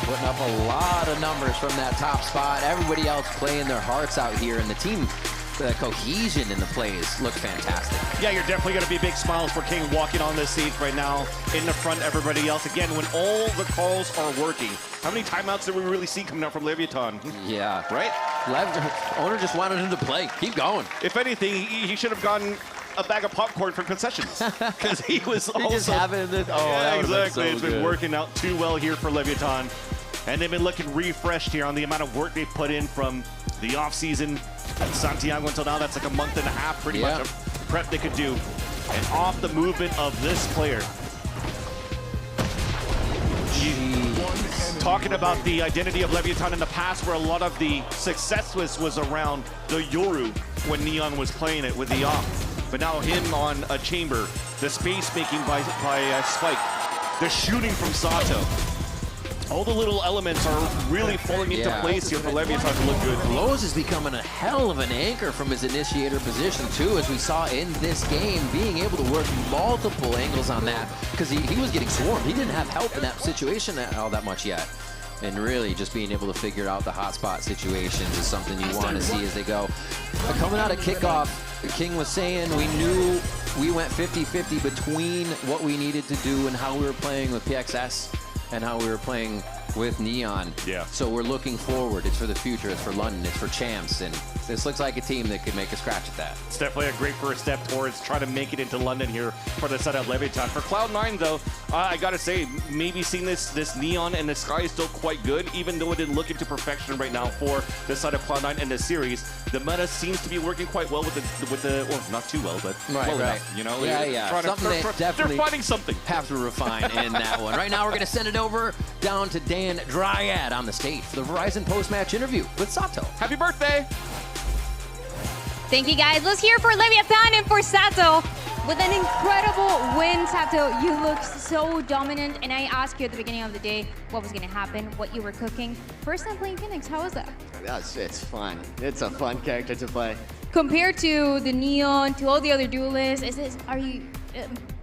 putting up a lot of numbers from that top spot. Everybody else playing their hearts out here, and the team cohesion in the plays look fantastic. Yeah, you're definitely going to be big smiles for King walking on this stage right now in the front of everybody else. Again, when all the calls are working. How many timeouts did we really see coming out from Leviathan? Yeah. Right? Owner just wanted him to play. Keep going. If anything, he should have gotten a bag of popcorn from concessions, because he was also just having it. Oh, yeah, that exactly. So it's been working out too well here for Leviathan, and they've been looking refreshed here on the amount of work they've put in from the off season at Santiago until now. That's like a month and a half, pretty much, of prep they could do, and off the movement of this player. Talking about the identity of Leviathan in the past, where a lot of the success was around the Yoru when Neon was playing it with the off. But now him on a chamber, the space making by Spike, the shooting from Sato. All the little elements are really falling into place here for Leviathan to look good. Blows is becoming a hell of an anchor from his initiator position too, as we saw in this game, being able to work multiple angles on that, because he was getting swarmed. He didn't have help in that situation all that much yet. And really just being able to figure out the hotspot situations is something you want to see as they go. But coming out of kickoff, King was saying we knew we went 50-50 between what we needed to do and how we were playing with PXS and how we were playing with Neon. Yeah. So we're looking forward. It's for the future. It's for London. It's for champs. And this looks like a team that could make a scratch at that. It's definitely a great first step towards trying to make it into London here for the setup Leviathan. For Cloud9, though, I gotta say, maybe seeing this neon in the sky is still quite good, even though it didn't look into perfection right now for the side of Cloud9 in the series. The meta seems to be working quite well with the or not too well, but well enough, you know? Yeah. They're finding something. Have to refine in that one. Right now, we're gonna send it over down to Dan Dryad on the stage for the Verizon post-match interview with Sato. Happy birthday! Thank you, guys. Let's hear for Leviathan and for Sato. With an incredible win, Sato, you looked so dominant, and I asked you at the beginning of the day what was going to happen, what you were cooking. First time playing Phoenix, how was that? It's fun. It's a fun character to play. Compared to the Neon, to all the other duelists, are you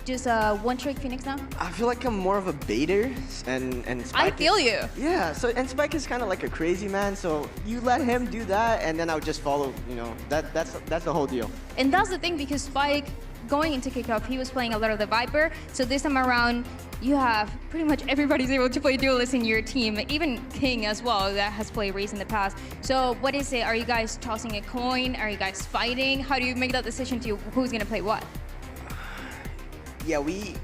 just a one-trick Phoenix now? I feel like I'm more of a baiter, and Spike. I feel you. Yeah. So and Spike is kind of like a crazy man. So you let him do that, and then I'll just follow. You know, that's the whole deal. And that's the thing, because Spike, going into kickoff, he was playing a lot of the Viper. So this time around, you have pretty much everybody's able to play duelist in your team, even King as well, that has played Raze in the past. So what is it? Are you guys tossing a coin? Are you guys fighting? How do you make that decision to who's gonna play what? Yeah, we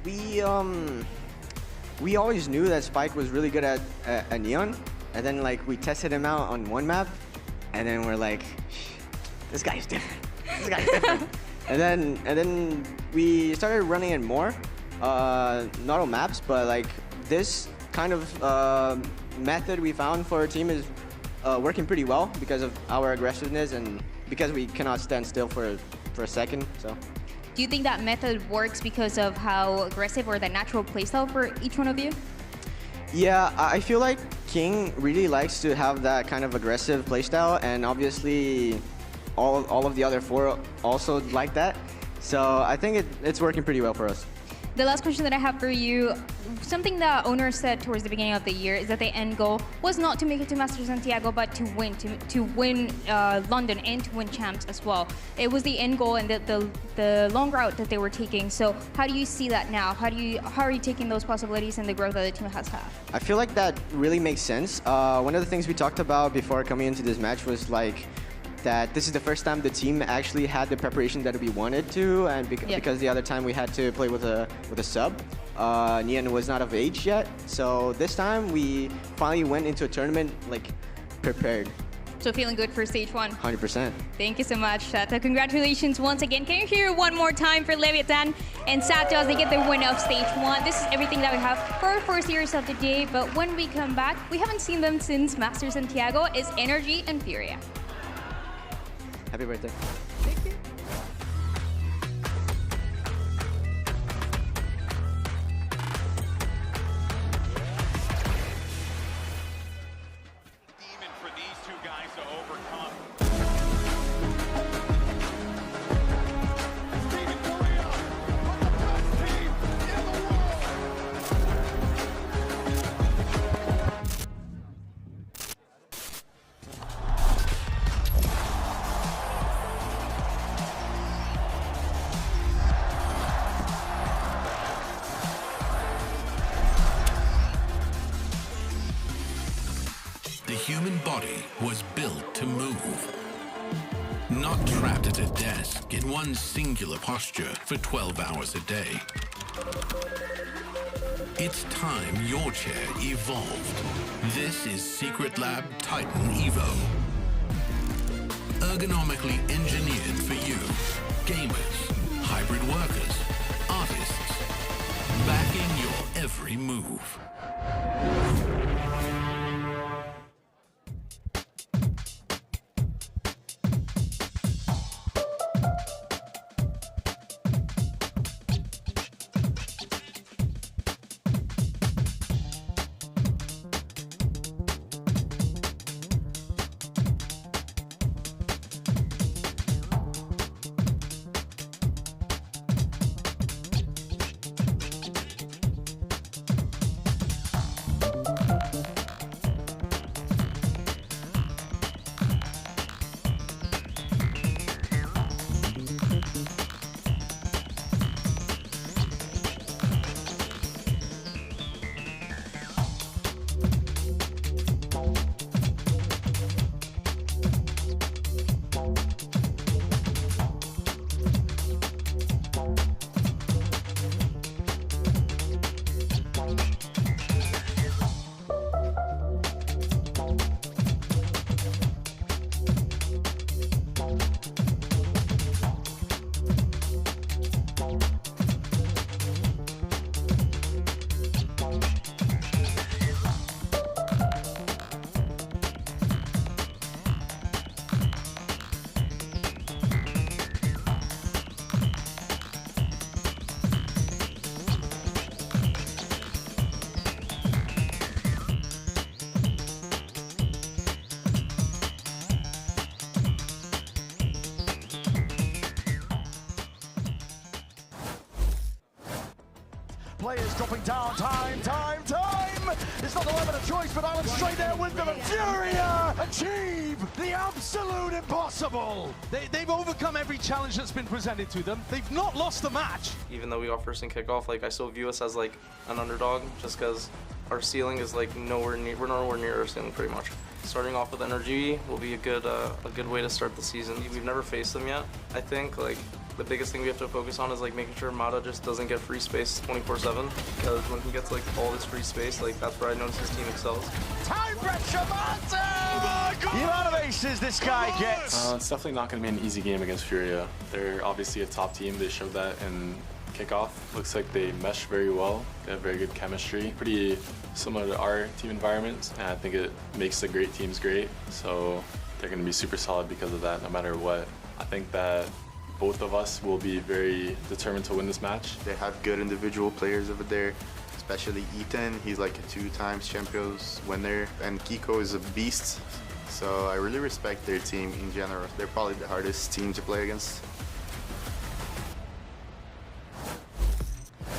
always knew that Spike was really good at Neon, and then like we tested him out on one map, and then we're like, this guy's different. This guy's different. and then we started running it more, not all maps, but like this kind of method we found for our team is working pretty well because of our aggressiveness and because we cannot stand still for a second. So. Do you think that method works because of how aggressive or the natural playstyle for each one of you? Yeah, I feel like King really likes to have that kind of aggressive playstyle, and obviously all of the other four also like that. So I think it's working pretty well for us. The last question that I have for you, something that owners said towards the beginning of the year is that the end goal was not to make it to Masters Santiago, but to win London and to win champs as well. It was the end goal and the long route that they were taking. So how do you see that now? How are you taking those possibilities and the growth that the team has had? I feel like that really makes sense. One of the things we talked about before coming into this match was like that this is the first time the team actually had the preparation that we wanted to, and because the other time we had to play with a sub. Neon was not of age yet, so this time we finally went into a tournament like prepared. So feeling good for stage 1? 100%. Thank you so much, Sato. Congratulations once again. Can you hear one more time for Leviathan and Sato as they get the win of stage 1? This is everything that we have for our first series of the day, but when we come back, we haven't seen them since Masters Santiago, is NRG and Furia. Happy birthday. Thank you. Demon for these two guys to overcome. The human body was built to move. Not trapped at a desk in one singular posture for 12 hours a day. It's time your chair evolved. This is Secretlab Titan Evo. Ergonomically engineered for you. Gamers, hybrid workers, artists. Backing your every move. players dropping down. Time! It's not the weapon of choice, but Island straight there with them. And Furia achieve the absolute impossible. They've overcome every challenge that's been presented to them. They've not lost the match. Even though we got first in kickoff, like I still view us as like an underdog, just because our ceiling is like we're nowhere near our ceiling pretty much. Starting off with NRG will be a good way to start the season. We've never faced them yet. I think like the biggest thing we have to focus on is like making sure Mata just doesn't get free space 24/7, because when he gets like all this free space, like that's where I notice his team excels. Time pressure, Mata! The amount of aces this guy gets. It's definitely not going to be an easy game against Furia. They're obviously a top team. They showed that in kickoff. Looks like they mesh very well. They have very good chemistry. Pretty similar to our team environments, and I think it makes the great teams great. So they're going to be super solid because of that, no matter what. I think that both of us will be very determined to win this match. They have good individual players over there, especially Ethan. He's like a 2-time Champions winner, and Kiko is a beast. So I really respect their team in general. They're probably the hardest team to play against.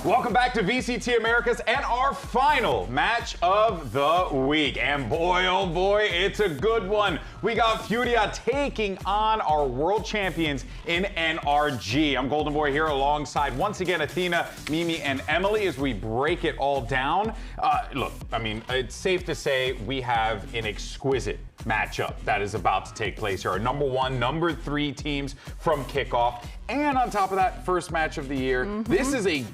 Welcome back to VCT Americas and our final match of the week. And boy, oh boy, it's a good one. We got Furia taking on our world champions in NRG. I'm Golden Boy here alongside, once again, Athena, Mimi, and Emily as we break it all down. Look, I mean, it's safe to say we have an exquisite matchup that is about to take place here. Our number 1, number 3 teams from kickoff. And on top of that, first match of the year. This is a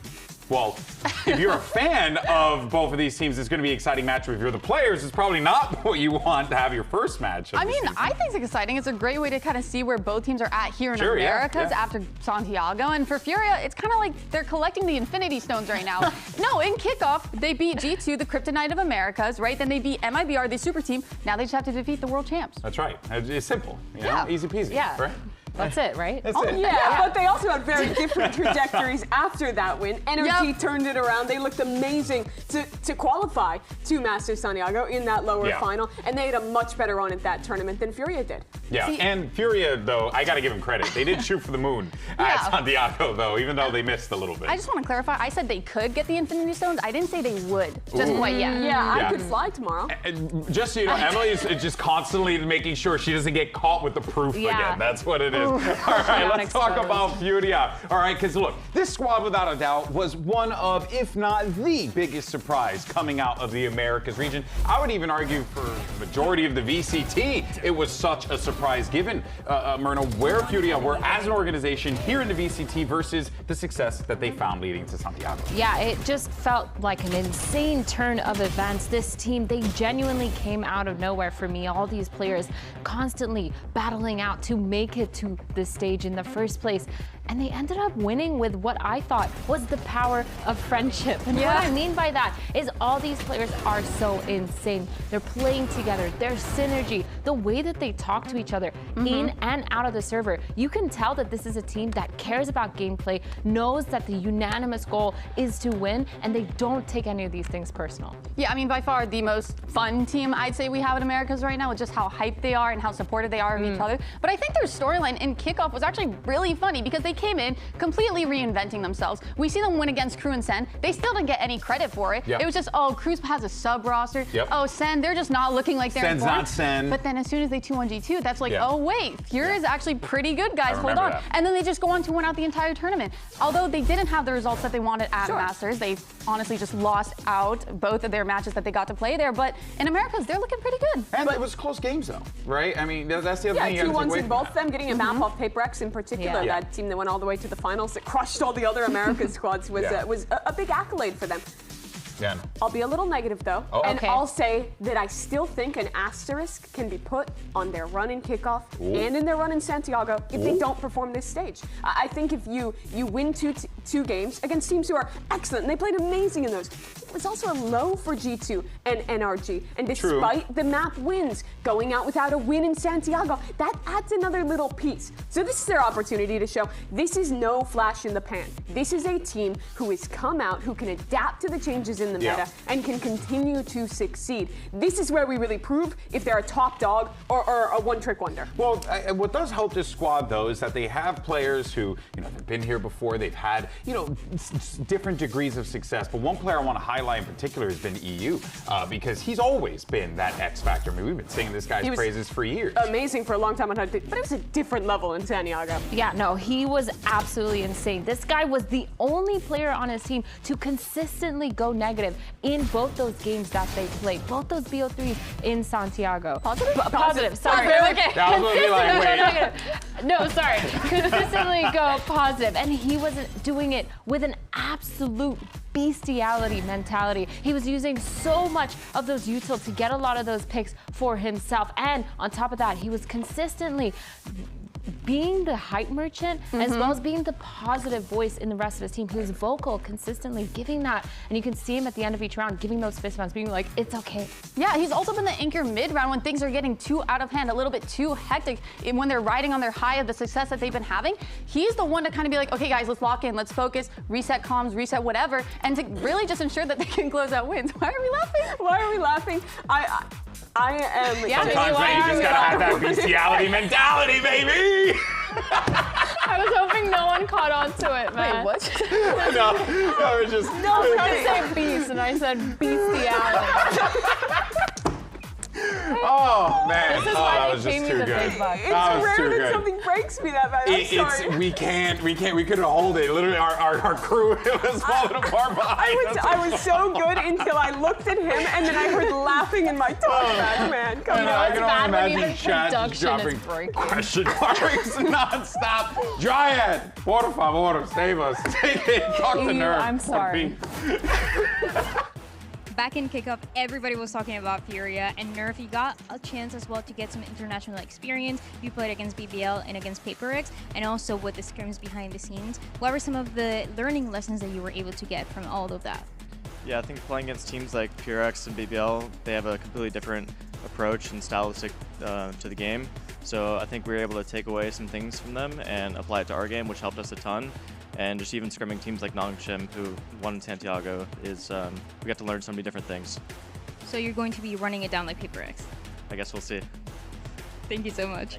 well, if you're a fan of both of these teams, it's going to be an exciting match. If you're the players, it's probably not what you want to have your first match. I mean, I think it's exciting. It's a great way to kind of see where both teams are at here in Americas after Santiago. And for Furia, it's kind of like they're collecting the Infinity Stones right now. No, in kickoff, they beat G2, the Kryptonite of Americas, right? Then they beat MIBR, the super team. Now they just have to defeat the world champs. That's right. It's simple. You know? Easy peasy. Yeah. Right? That's it, right? That's it. Yeah, but they also had very different trajectories after that win. NRG turned it around. They looked amazing to qualify to Masters Santiago in that lower final, and they had a much better run at that tournament than Furia did. Yeah, and Furia, though, I got to give them credit. They did shoot for the moon at Santiago, though, even though they missed a little bit. I just want to clarify. I said they could get the Infinity Stones. I didn't say they would just quite yet. Yeah, I could fly tomorrow. And just so you know, Emily is just constantly making sure she doesn't get caught with the proof again. That's what it is. All right, let's talk about Furia. All right, because look, this squad, without a doubt, was one of, if not the biggest surprise coming out of the Americas region. I would even argue for the majority of the VCT, it was such a surprise given, Myrna, where Furia were as an organization here in the VCT versus the success that they found leading to Santiago. Yeah, it just felt like an insane turn of events. This team, they genuinely came out of nowhere for me. All these players constantly battling out to make it to this stage in the first place. And they ended up winning with what I thought was the power of friendship. And what I mean by that is all these players are so insane. They're playing together, their synergy, the way that they talk to each other in and out of the server. You can tell that this is a team that cares about gameplay, knows that the unanimous goal is to win, and they don't take any of these things personal. Yeah, I mean, by far the most fun team I'd say we have in Americas right now, with just how hyped they are and how supportive they are of each other. But I think their storyline in kickoff was actually really funny because they came in completely reinventing themselves. We see them win against Crew and Sen. They still didn't get any credit for it. It was just, oh, Crew has a sub roster. Oh, Sen, they're just not looking like they're Sen's informed. not Sen. But then as soon as they 2-1G2, that's like, oh wait, Furia is actually pretty good, guys. Hold on. That. And then they just go on to win out the entire tournament. Although they didn't have the results that they wanted at Masters, they honestly just lost out both of their matches that they got to play there. But in Americas, they're looking pretty good. And it was close games, though, right? I mean, that's the other thing. Yeah, 2-1s in both of them, getting a map off Paperex in particular. That team that went all the way to the finals, that crushed all the other American squads, was a big accolade for them. Yeah. I'll be a little negative, though, and I'll say that I still think an asterisk can be put on their run in kickoff and in their run in Santiago if they don't perform this stage. I think if you win two games against teams who are excellent, and they played amazing in those, it was also a low for G2 and NRG. And despite the map wins, going out without a win in Santiago, that adds another little piece. So this is their opportunity to show this is no flash in the pan. This is a team who has come out, who can adapt to the changes in the meta and can continue to succeed. This is where we really prove if they're a top dog or a one-trick wonder. Well, what does help this squad, though, is that they have players who, they've been here before. They've had different degrees of success. But one player I want to highlight in particular has been EU because he's always been that X factor. I mean, we've been singing this guy's praises for years. Amazing for a long time on HUD, but it was a different level in Santiago. Yeah, no, he was absolutely insane. This guy was the only player on his team to consistently go negative in both those games that they played, both those BO3s in Santiago. Positive, sorry. Okay. That was be like, wait. No, sorry. Consistently go positive. And he wasn't doing it with an absolute bestiality mentality. He was using so much of those utils to get a lot of those picks for himself. And on top of that, he was consistently being the hype merchant as well as being the positive voice in the rest of his team. He was vocal, consistently giving that, and you can see him at the end of each round giving those fist bumps, being like, it's okay. Yeah, he's also been the anchor mid-round when things are getting too out of hand, a little bit too hectic, when they're riding on their high of the success that they've been having. He's the one to kind of be like, okay guys, let's lock in, let's focus, reset comms, reset whatever, and to really just ensure that they can close out wins. Why are we laughing? Why are we laughing? I am. Yeah, sometimes, man, you just gotta have that bestiality mentality, baby. I was hoping no one caught on to it, man. Wait, what? No, it was just. No, I was trying to say beast, and I said bestiality. Oh man! This is oh, why that they was gave just me too the good. big bucks. It's That was rare too that good. something breaks me that bad. I'm sorry. We can't. We couldn't hold it. Literally, our crew was falling apart behind us. I was so good until I looked at him and then I heard laughing in my talk back, man. Come on. I can only imagine chat just dropping question marks nonstop. Dryad, por favor, save us. Take it. Talk to Nerf. I'm sorry. Back in kickoff, everybody was talking about Furia, and Nerf, you got a chance as well to get some international experience. You played against BBL and against PaperX, and also with the scrims behind the scenes. What were some of the learning lessons that you were able to get from all of that? Yeah, I think playing against teams like PureX and BBL, they have a completely different approach and stylistic to the game. So I think we were able to take away some things from them and apply it to our game, which helped us a ton. And just even scrimming teams like Nongshim, who won in Santiago, is we got to learn so many different things. So you're going to be running it down like PaperX? I guess we'll see. Thank you so much.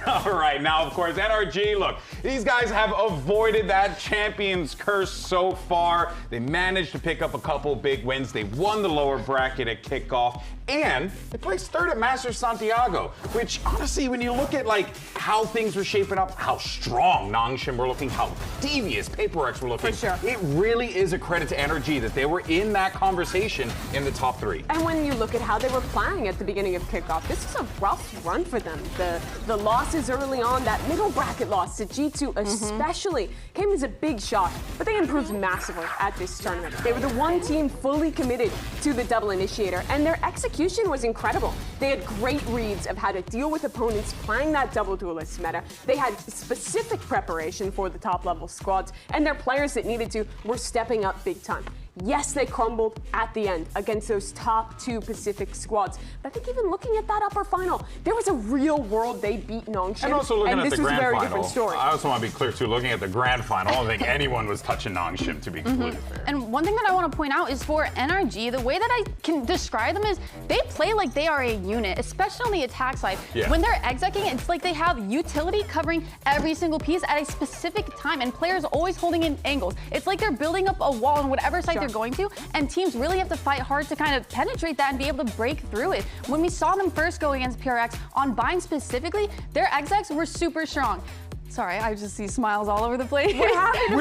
All right, now, of course, NRG, look, these guys have avoided that Champions curse so far. They managed to pick up a couple big wins. They won the lower bracket at kickoff, and they placed third at Masters Santiago, which, honestly, when you look at, like, how things were shaping up, how strong Nongshim were looking, how devious PaperX were looking, For sure. it really is a credit to NRG that they were in that conversation in the top three. And when you look at how they were playing at the beginning of kickoff, this was a rough run for them. The losses early on, that middle bracket loss to G2 especially, came as a big shock, but they improved massively at this tournament. They were the one team fully committed to the double initiator, and their execution was incredible. They had great reads of how to deal with opponents playing that double duelist meta. They had specific preparation for the top level squads, and their players that needed to were stepping up big time. Yes, they crumbled at the end against those top two Pacific squads. But I think even looking at that upper final, there was a real world they beat Nongshim. And also looking at this the was a grand very final, different story. I also want to be clear too, looking at the grand final, I don't think anyone was touching Nongshim, to be completely fair. And one thing that I want to point out is for NRG, the way that I can describe them is they play like they are a unit, especially on the attack side. Yeah. When they're execing, it's like they have utility covering every single piece at a specific time, and players always holding in angles. It's like they're building up a wall on whatever side they're going to, and teams really have to fight hard to kind of penetrate that and be able to break through it. When we saw them first go against PureX on Bind specifically, their execs were super strong. Sorry, I just see smiles all over the place. We're happy to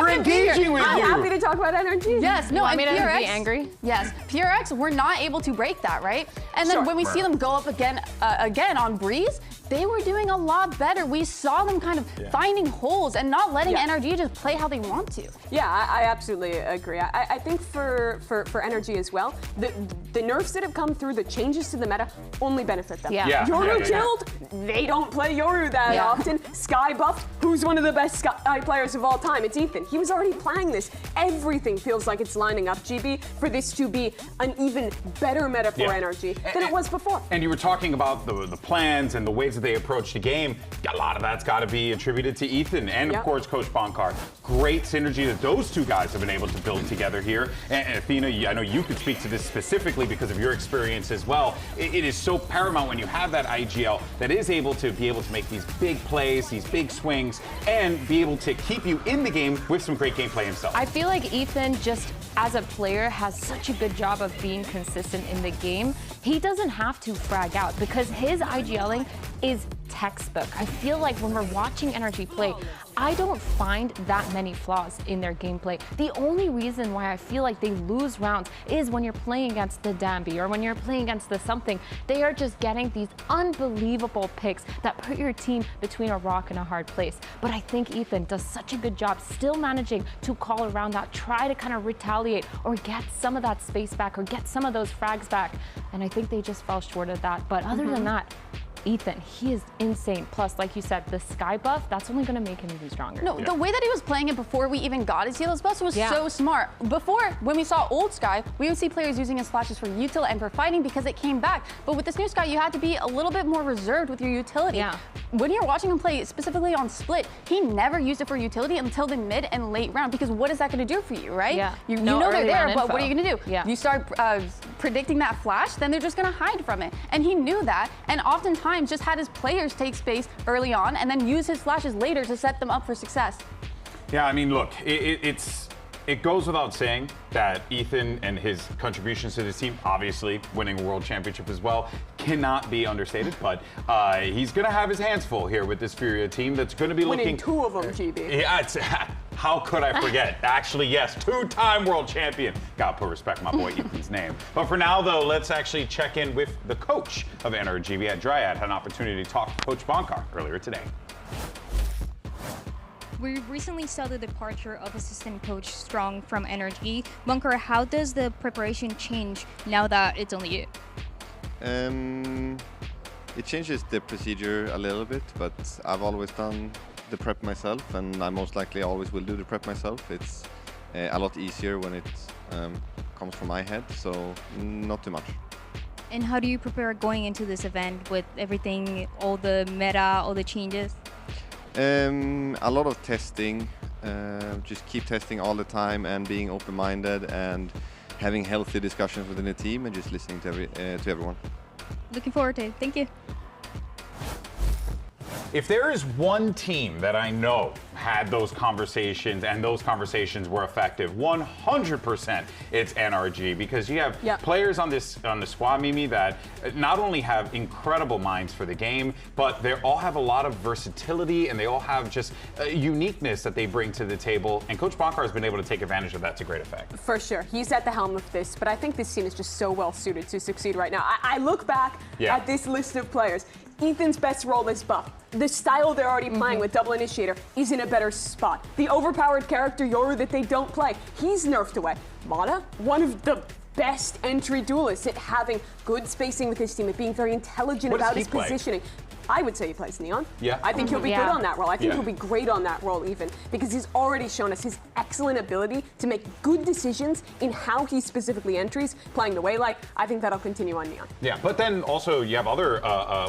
We're engaging with you. I'm happy to talk about NRG. Yes, no, and me to PureX, be angry? Yes, PureX were not able to break that, right? And then when we see them go up again on Breeze, they were doing a lot better. We saw them kind of finding holes and not letting NRG just play how they want to. Yeah, I absolutely agree. I think for NRG as well, the nerfs that have come through, the changes to the meta, only benefit them. Yoru killed, they don't play Yoru that often. Sky buffed, who's one of the best Sky players of all time? It's Ethan. He was already playing this. Everything feels like it's lining up, GB, for this to be an even better meta for NRG than it was before. And you were talking about the plans and the ways that they approach the game, a lot of that's got to be attributed to Ethan and, of course, Coach Bonkar. Great synergy that those two guys have been able to build together here. And Athena, I know you could speak to this specifically because of your experience as well. It is so paramount when you have that IGL that is able to make these big plays, these big swings, and be able to keep you in the game with some great gameplay himself. I feel like Ethan, just as a player, has such a good job of being consistent in the game. He doesn't have to frag out because his IGLing is textbook. I feel like when we're watching NRG play, I don't find that many flaws in their gameplay. The only reason why I feel like they lose rounds is when you're playing against the Danby or when you're playing against the something. They are just getting these unbelievable picks that put your team between a rock and a hard place. But I think Ethan does such a good job still managing to call around that, try to kind of retaliate or get some of that space back or get some of those frags back. And I think they just fell short of that. But other than that, Ethan, he is insane. Plus, like you said, the Sky buff, that's only going to make him even stronger. No, the way that he was playing it before we even got his heals buffs was so smart. Before, when we saw old Sky, we would see players using his flashes for util and for fighting because it came back. But with this new Sky, you had to be a little bit more reserved with your utility. When you're watching him play, specifically on Split, he never used it for utility until the mid and late round because what is that going to do for you, right? You know they're there, but what are you going to do? You start predicting that flash, then they're just going to hide from it. And he knew that, and oftentimes just had his players take space early on and then use his flashes later to set them up for success. Yeah, I mean, look, it goes without saying that Ethan and his contributions to this team, obviously winning a world championship as well, cannot be understated. But he's going to have his hands full here with this Furia team that's going to be winning looking... 2 of them, GB. Yeah, how could I forget? Actually, yes, 2-time world champion. Gotta put respect on my boy Ethan's name. But for now, though, let's actually check in with the coach of NRG. We had Dryad had an opportunity to talk to Coach Bonkar earlier today. We recently saw the departure of assistant coach Strong from NRG. Bonkar, how does the preparation change now that it's only you? It changes the procedure a little bit, but I've always done the prep myself, and I most likely always will do the prep myself. It's a lot easier when it comes from my head, so not too much. And how do you prepare going into this event with everything, all the meta, all the changes? A lot of testing, just keep testing all the time and being open-minded and having healthy discussions within the team and just listening to everyone. Looking forward to it. Thank you. If there is one team that I know had those conversations and those conversations were effective, 100% it's NRG, because you have players on the squad, Mimi, that not only have incredible minds for the game, but they all have a lot of versatility and they all have just a uniqueness that they bring to the table. And Coach Bonkar has been able to take advantage of that to great effect. For sure. He's at the helm of this, but I think this team is just so well suited to succeed right now. I look back at this list of players. Ethan's best role is buff. The style they're already playing with Double Initiator is in a better spot. The overpowered character Yoru that they don't play, he's nerfed away. Mata, one of the best entry duelists at having good spacing with his team, at being very intelligent about his positioning. I would say he plays Neon. I think he'll be good on that role. I think he'll be great on that role even, because he's already shown us his excellent ability to make good decisions in how he specifically entries, playing the Waylite. I think that'll continue on Neon. Yeah, but then also you have other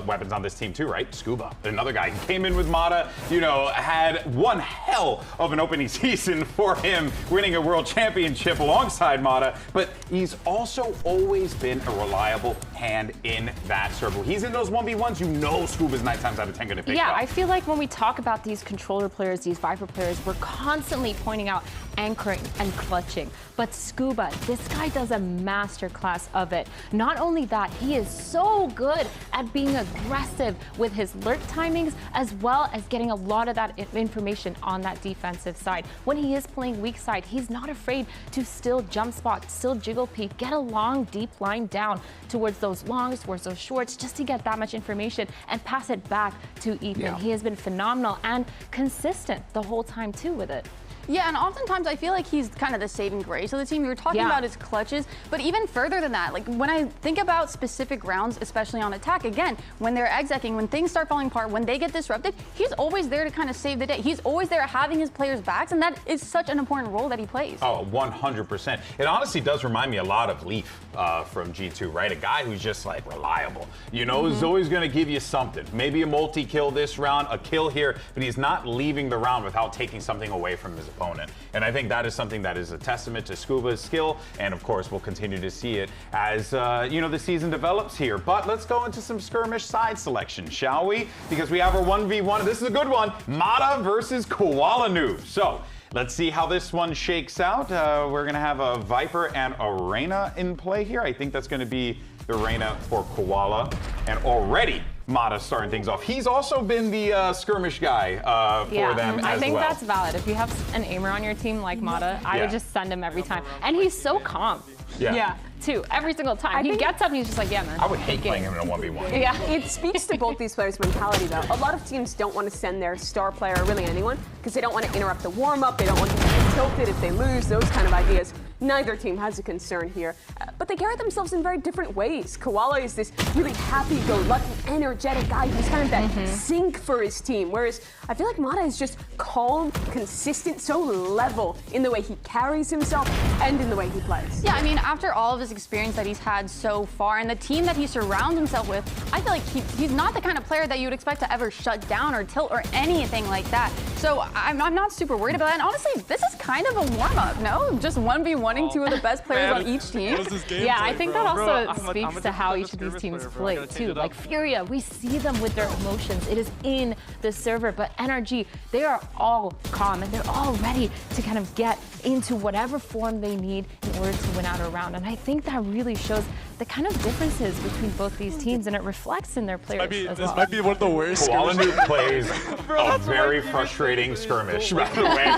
weapons on this team too, right? Scuba, another guy. He came in with Mata, you know, had one hell of an opening season for him, winning a world championship alongside Mata, but he's also always been a reliable hand in that circle. He's in those 1v1s, you know Scuba is 9 times out of 10 going to pick up. I feel like when we talk about these controller players, these Viper players, we're constantly pointing out anchoring and clutching. But Scuba, this guy does a masterclass of it. Not only that, he is so good at being aggressive with his lurk timings, as well as getting a lot of that information on that defensive side. When he is playing weak side, he's not afraid to still jump spot, still jiggle peek, get a long, deep line down towards those longs, towards those shorts, just to get that much information and pass it back to Ethan. He has been phenomenal and consistent the whole time too with it. Yeah, and oftentimes I feel like he's kind of the saving grace of the team. You were talking about his clutches, but even further than that, like when I think about specific rounds, especially on attack, again, when they're execing, when things start falling apart, when they get disrupted, he's always there to kind of save the day. He's always there having his players' backs, and that is such an important role that he plays. Oh, 100%. It honestly does remind me a lot of Leaf from G2, right? A guy who's just like reliable. You know, he's always going to give you something. Maybe a multi-kill this round, a kill here, but he's not leaving the round without taking something away from his opponent. And I think that is something that is a testament to Scuba's skill, and of course we'll continue to see it as you know, the season develops here. But let's go into some skirmish side selection, shall we? Because we have our 1v1. This is a good one. Mata versus Koala Noob. So let's see how this one shakes out. We're going to have a Viper and a Reyna in play here. I think that's going to be the Reyna for Koala. And already Mata starting things off. He's also been the skirmish guy for them as well. I think that's valid. If you have an aimer on your team like Mata, I would just send him every time. And he's so calm. Yeah. Too. Every single time. He gets up and he's just like, yeah, man. I would hate playing him in a 1v1. Yeah, it speaks to both these players' mentality, though. A lot of teams don't want to send their star player, or really anyone, because they don't want to interrupt the warm-up, they don't want them to get tilted if they lose, those kind of ideas. Neither team has a concern here, but they carry themselves in very different ways. Koala is this really happy-go-lucky, energetic guy who's kind of that sink for his team, whereas I feel like Mata is just calm, consistent, so level in the way he carries himself and in the way he plays. Yeah, I mean, after all of his experience that he's had so far and the team that he surrounds himself with, I feel like he's not the kind of player that you would expect to ever shut down or tilt or anything like that. So I'm not super worried about that. And honestly, this is kind of a warm-up, no? Just 1v1ing two of the best players on each team. Yeah, I think that also speaks to how each of these teams play too. Like Furia, we see them with their emotions. It is in the server, but NRG, they are all calm and they're all ready to kind of get into whatever form they need in order to win out a round. And I think that really shows the kind of differences between both these teams, and it reflects in their players as well. This might be one of the worst Koala Noob plays a very frustrating skirmish, by the way.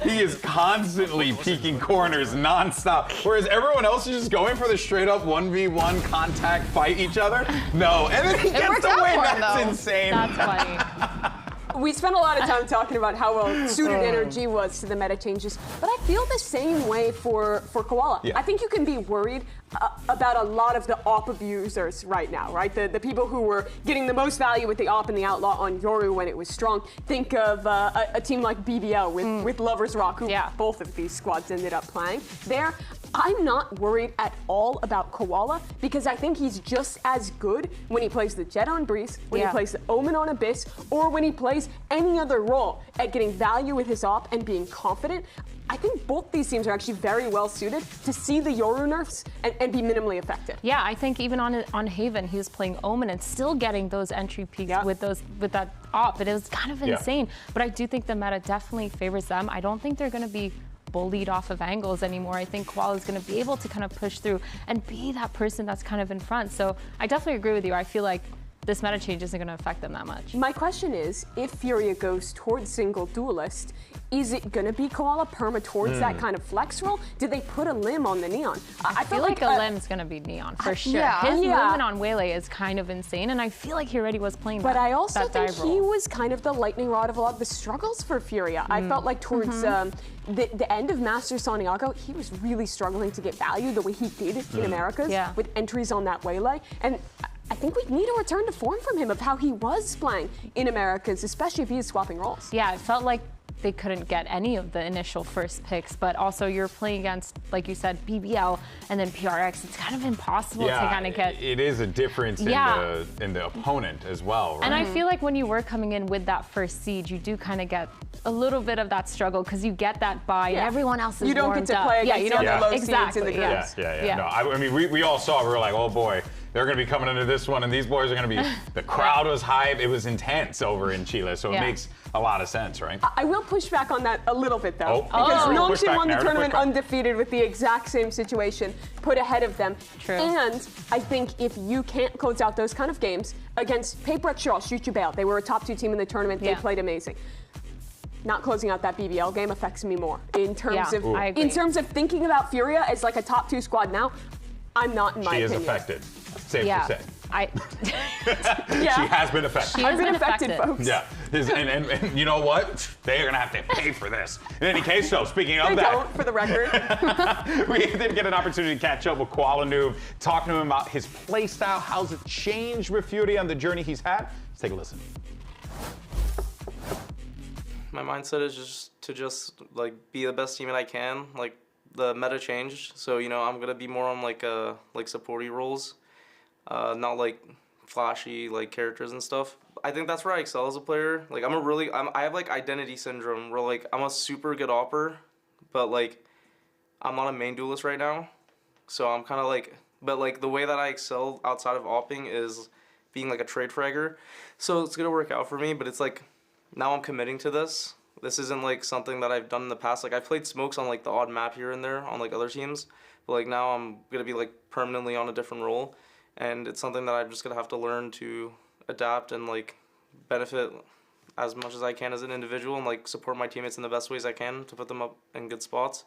He is constantly peeking corners nonstop, whereas everyone else is just going for the straight-up 1v1 contact fight each other. No, and then he gets the win. That's insane. That's funny. We spent a lot of time talking about how well suited NRG was to the meta changes, but I feel the same way for Koala. Yeah. I think you can be worried about a lot of the AWP abusers right now, right? The people who were getting the most value with the AWP and the Outlaw on Yoru when it was strong. Think of a team like BBL with Lovers Rock, who both of these squads ended up playing. I'm not worried at all about Koala because I think he's just as good when he plays the Jet on Breeze, when he plays the Omen on Abyss, or when he plays any other role at getting value with his AWP and being confident. I think both these teams are actually very well suited to see the Yoru nerfs and be minimally effective. Yeah, I think even on Haven, he was playing Omen and still getting those entry peaks with that AWP. It was kind of insane. But I do think the meta definitely favors them. I don't think they're going to be bullied off of angles anymore. I think Koala is going to be able to kind of push through and be that person that's kind of in front. So I definitely agree with you. I feel like this meta change isn't going to affect them that much. My question is, if Furia goes towards single duelist, is it going to be Koala perma towards that kind of flex role? Did they put a limb on the Neon? I feel like a limb's going to be Neon, for sure. His movement on Waylay is kind of insane, and I feel like he already was playing but that, I also think dive he role. was kind of the lightning rod of a lot of the struggles for Furia. I felt like towards the end of Master Santiago, he was really struggling to get value the way he did in Americas with entries on that Waylay. And I think we need a return to form from him of how he was playing in Americas, especially if he is swapping roles. Yeah, it felt like they couldn't get any of the initial first picks, but also you're playing against, like you said, BBL and then PRX. It's kind of impossible to kind of get. It is a difference in the opponent as well, right? And I feel like when you were coming in with that first siege, you do kind of get a little bit of that struggle because you get that buy and everyone else is You don't get to play against the low seeds in the groups. No, I mean, we all saw, we were like, oh boy, they're going to be coming into this one, and these boys are going to be, the crowd was hype. It was intense over in Chile, so it makes a lot of sense, right? I will push back on that a little bit, though. Because Nongshim won the tournament undefeated with the exact same situation put ahead of them. True. And I think if you can't close out those kind of games against Paper Shaw, shoot you bail. They were a top 2 team in the tournament. They played amazing. Not closing out that BBL game affects me more in terms of thinking about Furia as like a top 2 squad now. I'm not in my opinion. She is affected. Safe to say. She has been affected. I've been affected, folks. Yeah, and you know what? They are gonna have to pay for this. In any case, so speaking of They that, don't, for the record. we did get an opportunity to catch up with Koala talking to him about his play style, how's it changed with Furia and the journey he's had. Let's take a listen. My mindset is just to like be the best teammate I can. Like the meta changed, so you know I'm gonna be more on like supporty roles, not like flashy like characters and stuff. I think that's where I excel as a player. Like I have like identity syndrome where like I'm a super good opper, but like I'm not a main duelist right now, so I'm kind of like. But like the way that I excel outside of opping is being like a trade fragger, so it's gonna work out for me. But it's like now I'm committing to this. This isn't like something that I've done in the past. Like I've played smokes on like the odd map here and there on like other teams, but like now I'm gonna be like permanently on a different role, and it's something that I'm just gonna have to learn to adapt and like benefit as much as I can as an individual and like support my teammates in the best ways I can to put them up in good spots.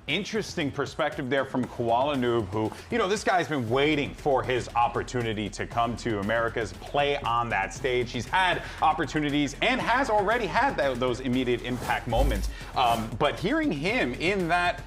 Interesting perspective there from Koala who, you know, this guy's been waiting for his opportunity to come to Americas, play on that stage. He's had opportunities and has already had those immediate impact moments. But hearing him in that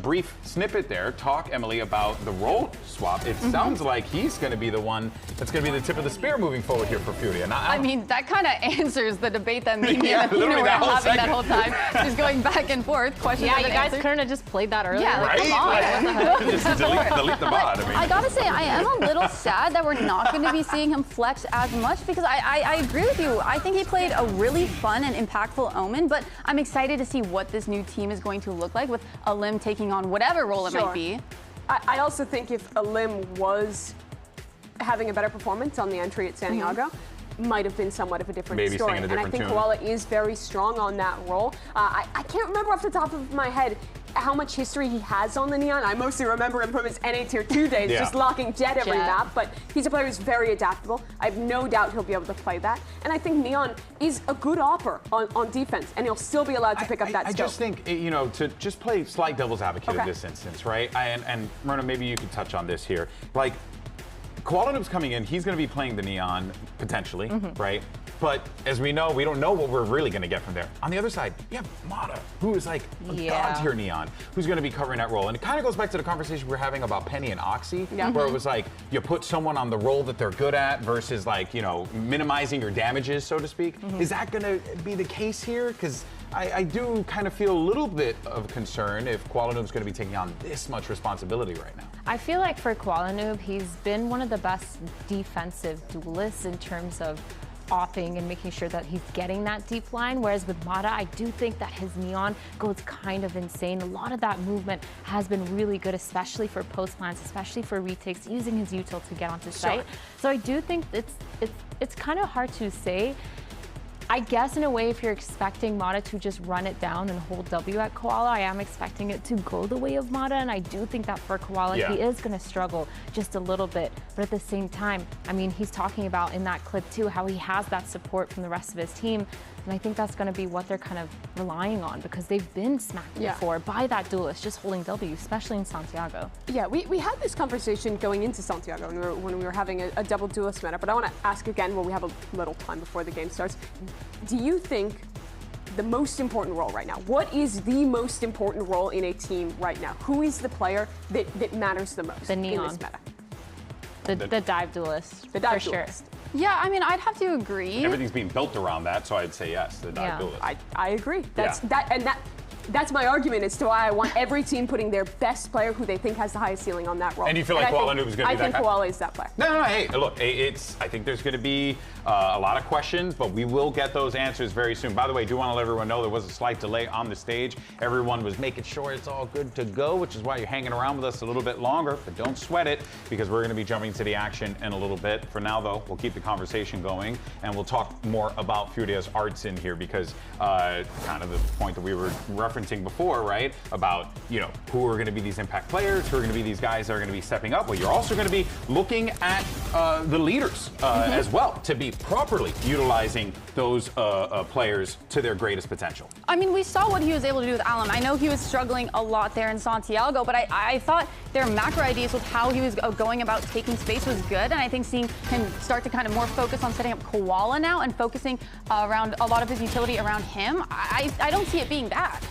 brief snippet there talk, Emily, about the role swap, it sounds like he's going to be the one that's going to be the tip of the spear moving forward here for Furia. I mean, that kind of answers the debate that me and Yeah, we're having segment. that whole time, just going back and forth, questions. Yeah, and you guys answers. couldn't have just played that earlier. Yeah, right? come on. What the heck? Just delete the bot. I mean, I gotta say, I am a little sad that we're not going to be seeing him flex as much because I agree with you. I think he played a really fun and impactful Omen, but I'm excited to see what this new team is going to look like with Alim taking on whatever role it might be. I also think if Alim was having a better performance on the entry at Santiago, might have been somewhat of a different Maybe story. singing a And I different think tune. Koala is very strong on that role. I can't remember off the top of my head how much history he has on the Neon. I mostly remember him from his NA Tier 2 days, just locking Jet every map, but he's a player who's very adaptable. I have no doubt he'll be able to play that. And I think Neon is a good opper on defense, and he'll still be allowed to pick up that I scope. just think, you know, to just play slight devil's advocate in this instance, right? And Myrna, maybe you could touch on this here. Like, Koala Noob's coming in, he's going to be playing the Neon, potentially, right? But as we know, we don't know what we're really going to get from there. On the other side, you have Mata, who is like a god-tier Neon, who's going to be covering that role. And it kind of goes back to the conversation we were having about Penny and Oxy, where it was like, you put someone on the role that they're good at versus like, you know, minimizing your damages, so to speak. Is that going to be the case here? Because I do kind of feel a little bit of concern if Koala Noob's going to be taking on this much responsibility right now. I feel like for Koala Noob, he's been one of the best defensive duelists in terms of opping and making sure that he's getting that deep line, whereas with Mata, I do think that his Neon goes kind of insane. A lot of that movement has been really good, especially for post plants, especially for retakes, using his util to get onto site. So I do think it's kind of hard to say. I guess in a way, if you're expecting Mata to just run it down and hold W at Koala, I am expecting it to go the way of Mata, and I do think that for Koala, he is going to struggle just a little bit. But at the same time, I mean, he's talking about in that clip too, how he has that support from the rest of his team. And I think that's going to be what they're kind of relying on because they've been smacked before by that duelist just holding W, especially in Santiago. Yeah, we had this conversation going into Santiago when we were having a double duelist meta, but I want to ask again when we have a little time before the game starts. Do you think the most important role right now, what is the most important role in a team right now? Who is the player that matters the most in this meta? The dive duelist, the dive for duelist. sure. Yeah, I mean, I'd have to agree. Everything's being built around that, so I'd say yes, the dive duelist. I agree. That's my argument as to why I want every team putting their best player who they think has the highest ceiling on that role. And you feel like Koala Noob is going to be that guy? I think Koala is that player. No, hey, look, I think there's going to be a lot of questions, but we will get those answers very soon. By the way, I do want to let everyone know there was a slight delay on the stage. Everyone was making sure it's all good to go, which is why you're hanging around with us a little bit longer, but don't sweat it because we're going to be jumping to the action in a little bit. For now, though, we'll keep the conversation going, and we'll talk more about Furia's arts in here because kind of the point that we were referencing referencing before, right? About, you know, who are going to be these impact players, who are going to be these guys that are going to be stepping up. Well, you're also going to be looking at the leaders as well to be properly utilizing those players to their greatest potential. I mean, we saw what he was able to do with Alum. I know he was struggling a lot there in Santiago, but I thought their macro ideas with how he was going about taking space was good, and I think seeing him start to kind of more focus on setting up Koala now and focusing around a lot of his utility around him, I don't see it being bad.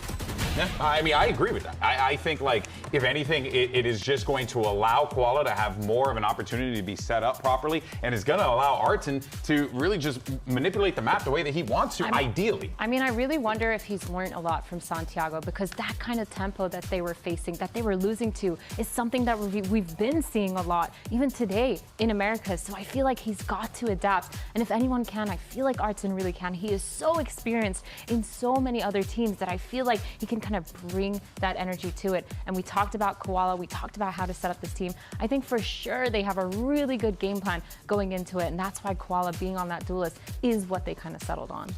Yeah, I mean, I agree with that. I think, like, if anything, it is just going to allow Koala to have more of an opportunity to be set up properly, and is going to allow Arton to really just manipulate the map the way that he wants to, ideally. I mean, I really wonder if he's learned a lot from Santiago, because that kind of tempo that they were facing, that they were losing to, is something that we've been seeing a lot, even today in Americas. So I feel like he's got to adapt. And if anyone can, I feel like Arton really can. He is so experienced in so many other teams that I feel like he can kind of bring that energy to it. And we talked about Koala, we talked about how to set up this team. I think for sure they have a really good game plan going into it, and that's why Koala being on that duelist is what they kind of settled on.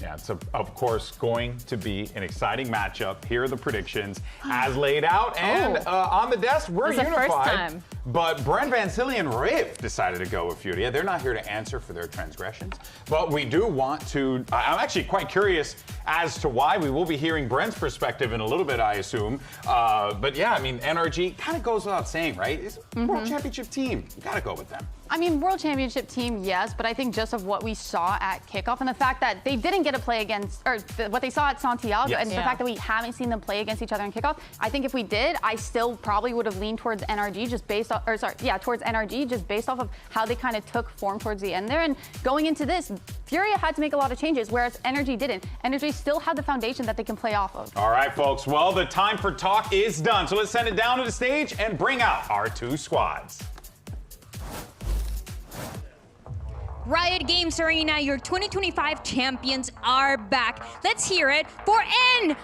Yeah, it's of course going to be an exciting matchup. Here are the predictions as laid out, and on the desk we're unified. First time. But Brent Van Silly and Riv decided to go with Furia. They're not here to answer for their transgressions, but we do want to. I'm actually quite curious as to why. We will be hearing Brent's perspective in a little bit, I assume. But yeah, I mean, NRG kind of goes without saying, right? It's a World Championship team. You got to go with them. I mean, World Championship team, yes, but I think just of what we saw at kickoff and the fact that they didn't get to play against, or what they saw at Santiago, and the fact that we haven't seen them play against each other in kickoff, I think if we did, I still probably would have leaned towards NRG just based off, towards NRG just based off of how they kind of took form towards the end there. And going into this, Furia had to make a lot of changes, whereas NRG didn't. NRG still had the foundation that they can play off of. All right, folks. Well, the time for talk is done. So let's send it down to the stage and bring out our two squads. Riot Games Arena, your 2025 champions are back. Let's hear it for NRG!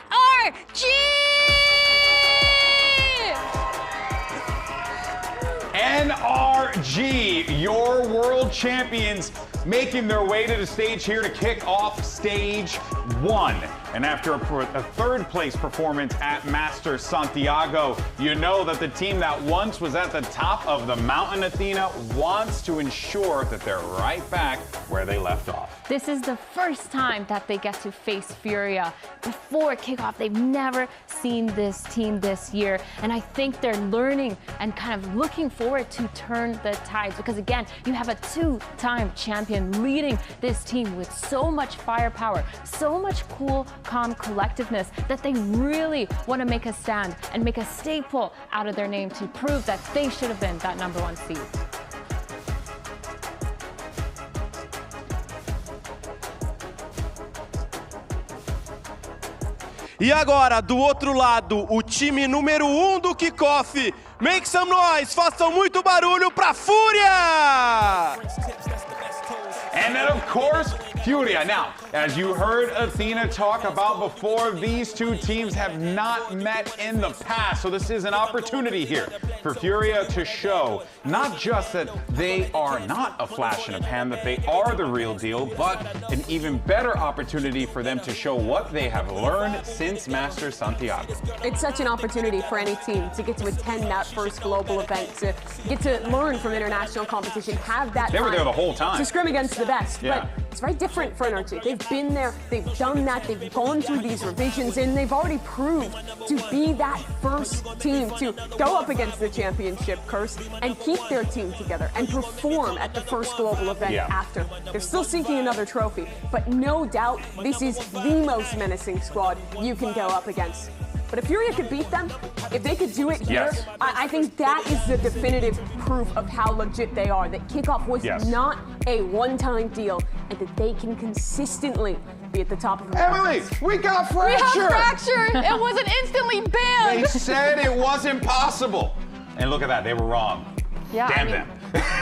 NRG, your world champions, making their way to the stage here to kick off stage 1. And after a third place performance at Master Santiago, you know that the team that once was at the top of the mountain, Athena, wants to ensure that they're right back where they left off. This is the first time that they get to face Furia. Before kickoff, they've never seen this team this year. And I think they're learning and kind of looking forward to turn the tides. Because again, you have a two-time champion leading this team with so much firepower, so much cool, calm collectiveness that they really want to make a stand and make a staple out of their name to prove that they should have been that #1 seed. E agora, do outro lado, o time número 1 do kickoff. Make some noise, façam muito barulho pra Fúria! And then, of course, Furia. Now, as you heard Athena talk about before, these two teams have not met in the past. So this is an opportunity here for Furia to show not just that they are not a flash in a pan, that they are the real deal, but an even better opportunity for them to show what they have learned since Master Santiago. It's such an opportunity for any team to get to attend that first global event, to get to learn from international competition, have that They were there the whole time. to scrim against the best. Yeah. But it's very different for NRG. They've been there, they've done that, they've gone through these revisions, and they've already proved to be that first team to go up against the championship curse and keep their team together and perform at the first global event after. They're still seeking another trophy, but no doubt this is the most menacing squad you can go up against. But if Furia could beat them, if they could do it here, I think that is the definitive proof of how legit they are, that kickoff was not a one-time deal, and that they can consistently be at the top of the Emily, we got Fracture! We have Fracture! It wasn't instantly banned! They said it wasn't possible. And look at that, they were wrong. Yeah, Damn them.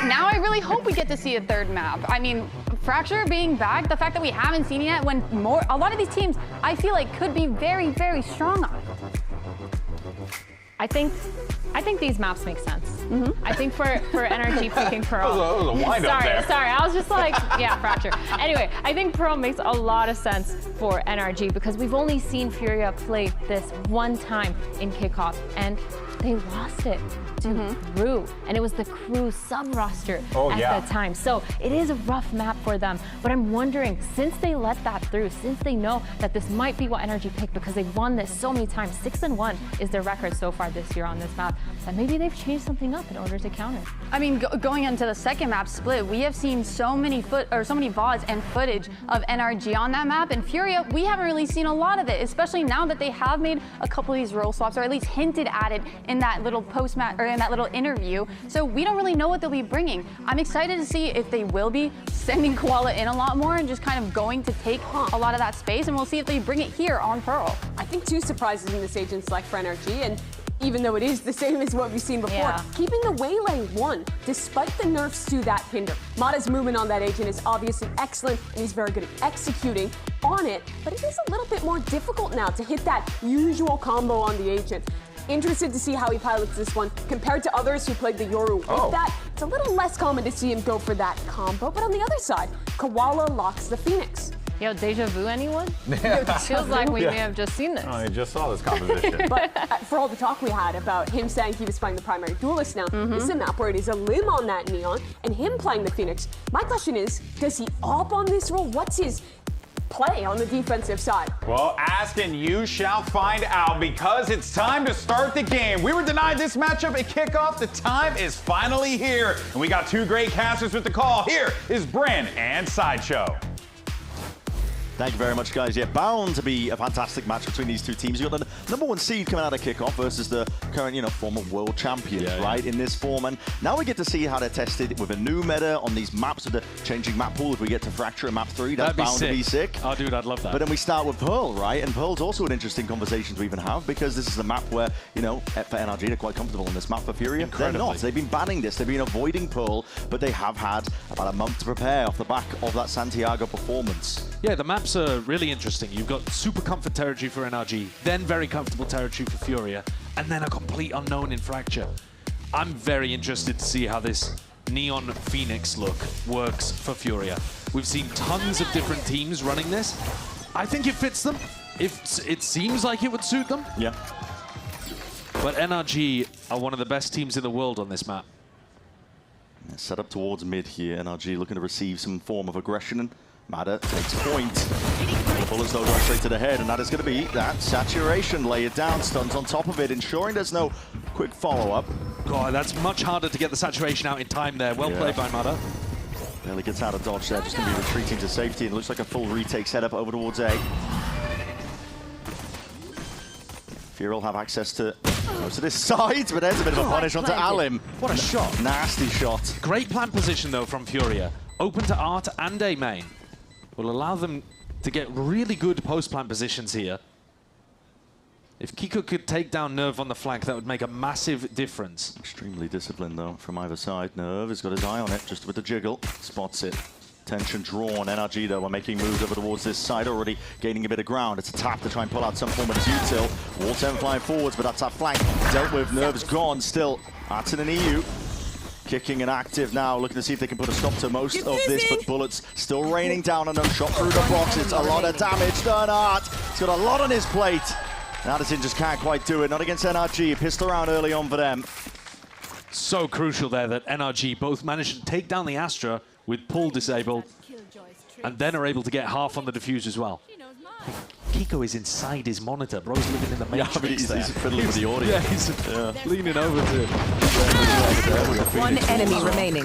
Now I really hope we get to see a third map. I mean, Fracture being back, the fact that we haven't seen it yet, when a lot of these teams, I feel like could be very, very strong on. I think these maps make sense. I think for NRG picking Pearl. That was a wind-up there. Sorry, I was just like, yeah, fracture. Anyway, I think Pearl makes a lot of sense for NRG because we've only seen Furia play this one time in kickoff, and they lost it to Crew, and it was the Crew sub-roster at the time. So it is a rough map for them, but I'm wondering, since they let that through, since they know that this might be what NRG picked because they've won this so many times, 6-1 is their record so far this year on this map, that maybe they've changed something up in order to counter. I mean, going into the second map split, we have seen so many VODs and footage of NRG on that map, and Furia, we haven't really seen a lot of it, especially now that they have made a couple of these role swaps, or at least hinted at it in that little post-match, or in that little interview. So we don't really know what they'll be bringing. I'm excited to see if they will be sending Koala in a lot more and just kind of going to take a lot of that space, and we'll see if they bring it here on Pearl. I think 2 surprises in this agent select for NRG, and even though it is the same as what we've seen before, keeping the Waylay 1, despite the nerfs to that Pinder. Mata's movement on that agent is obviously excellent, and he's very good at executing on it, but it is a little bit more difficult now to hit that usual combo on the agent. Interested to see how he pilots this one compared to others who played the Yoru with that. It's a little less common to see him go for that combo, but on the other side, Koala locks the Phoenix. Yo, deja vu, anyone? It feels like we may have just seen this. I just saw this composition. But for all the talk we had about him saying he was playing the primary duelist now, this is a map where it is a limb on that Neon, and him playing the Phoenix. My question is, does he op on this role? What's his play on the defensive side? Well, ask and you shall find out, because it's time to start the game. We were denied this matchup at kickoff. The time is finally here, and we got 2 great casters with the call. Here is Bren and Sideshow. Thank you very much, guys. Yeah, bound to be a fantastic match between these two teams. You've got the #1 seed coming out of kickoff versus the current, former world champions, right, in this form. And now we get to see how they're tested with a new meta on these maps with the changing map pool. If we get to Fracture in map 3, that's bound to be sick. Oh, dude, I'd love that. But then we start with Pearl, right? And Pearl's also an interesting conversation to even have, because this is a map where, for NRG, they're quite comfortable in this map. For Furia, they're not. They've been banning this. They've been avoiding Pearl, but they have had about a month to prepare off the back of that Santiago performance. Yeah, the maps are really interesting. You've got super comfort territory for NRG, then very comfortable territory for Furia, and then a complete unknown in Fracture. I'm very interested to see how this Neon Phoenix look works for Furia. We've seen tons of different teams running this. I think it fits them. It seems like it would suit them. Yeah. But NRG are one of the best teams in the world on this map. Set up towards mid here. NRG looking to receive some form of aggression, and Mata takes point. Bullets though going straight to the head, and that is going to be that saturation. Lay it down, stuns on top of it, ensuring there's no quick follow-up. God, that's much harder to get the saturation out in time there. Well played by Mata. Barely gets out of dodge there, just going to be retreating to safety, and it looks like a full retake setup over towards A. Furia will have access to most of this side, but there's a bit of a punish onto Alim. What a shot. Nasty shot. Great plant position though from Furia. Open to Art and A main. Will allow them to get really good post-plant positions here. If Kiko could take down Nerve on the flank, that would make a massive difference. Extremely disciplined, though, from either side. Nerve has got his eye on it, just with the jiggle. Spots it. Tension drawn. NRG, though, are making moves over towards this side, already gaining a bit of ground. It's a tap to try and pull out some form of util. Wall 10 flying forwards, but that's our flank. Dealt with. Nerve's gone still. Arts in an EU. Kicking and active now, looking to see if they can put a stop to most of this, but bullets still raining down on them. Shot through the box, it's a lot of damage done. Art, he's got a lot on his plate. Addison just can't quite do it, not against NRG. Pissed around early on for them. So crucial there that NRG both managed to take down the Astra with pull disabled, and then are able to get half on the defuse as well. Kiko is inside his monitor. Bro's living in the Matrix. He's fiddling with the audio. Yeah, he's leaning over to it. One enemy remaining.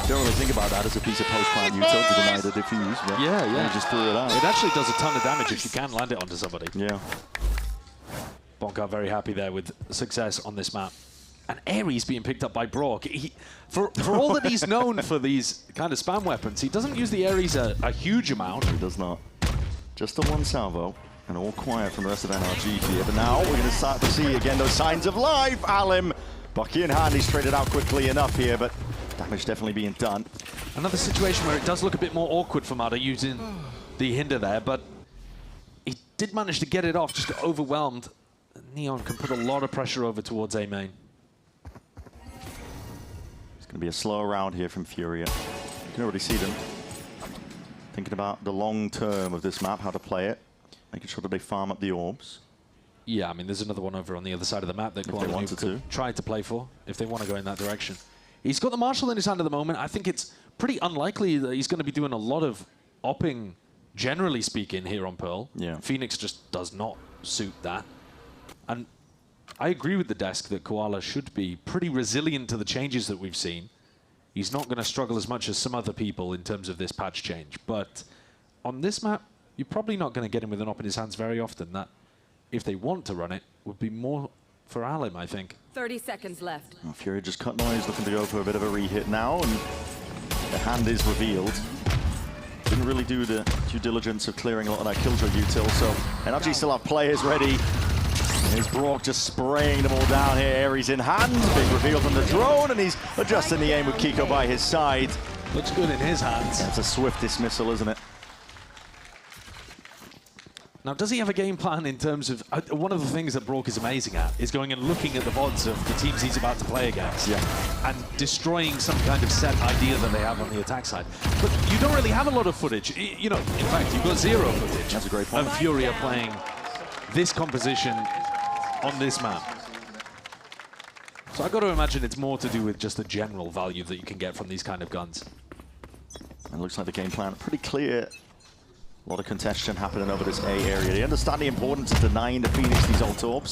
Don't really think about that as a piece of post-plant util to deny the defuse. But yeah. He just threw it out. It actually does a ton of damage if you can land it onto somebody. Yeah. Bonka very happy there with success on this map. And Ares being picked up by Brock. For all that he's known for these kind of spam weapons, he doesn't use the Ares a huge amount. He does not. Just the one salvo, and all quiet from the rest of NRG here. But now we're going to start to see again those signs of life. Alim, Bucky in hand, he's traded out quickly enough here, but damage definitely being done. Another situation where it does look a bit more awkward for Mata using the hinder there, but he did manage to get it off, just overwhelmed. Neon can put a lot of pressure over towards A main. Going to be a slow round here from Furia. You can already see them thinking about the long term of this map, how to play it, making sure that they farm up the orbs. Yeah, I mean, there's another one over on the other side of the map that Koala could try to play for if they want to go in that direction. He's got the Marshal in his hand at the moment. I think it's pretty unlikely that he's going to be doing a lot of opping, generally speaking, here on Pearl. Yeah. Phoenix just does not suit that. And I agree with the desk that Koala should be pretty resilient to the changes that we've seen. He's not going to struggle as much as some other people in terms of this patch change. But on this map, you're probably not going to get him with an op in his hands very often. That, if they want to run it, would be more for Alim, I think. 30 seconds left. Well, Furia just cut noise, looking to go for a bit of a re-hit now, and the hand is revealed. Didn't really do the due diligence of clearing a lot of that Killjoy util, so NRG still have players ready. Here's Brock just spraying them all down here. Ares in hand, big reveal from the drone, and he's adjusting the aim with Kiko by his side. Looks good in his hands. That's a swift dismissal, isn't it? Now, does he have a game plan in terms of... one of the things that Brock is amazing at is going and looking at the VODs of the teams he's about to play against and destroying some kind of set idea that they have on the attack side. But you don't really have a lot of footage. You know, in fact, you've got zero footage. That's a great point. Of Furia playing this composition on this map. So I've got to imagine it's more to do with just the general value that you can get from these kind of guns. It looks like the game plan pretty clear. A lot of contention happening over this A area. They understand the importance of denying the Phoenix these ult orbs.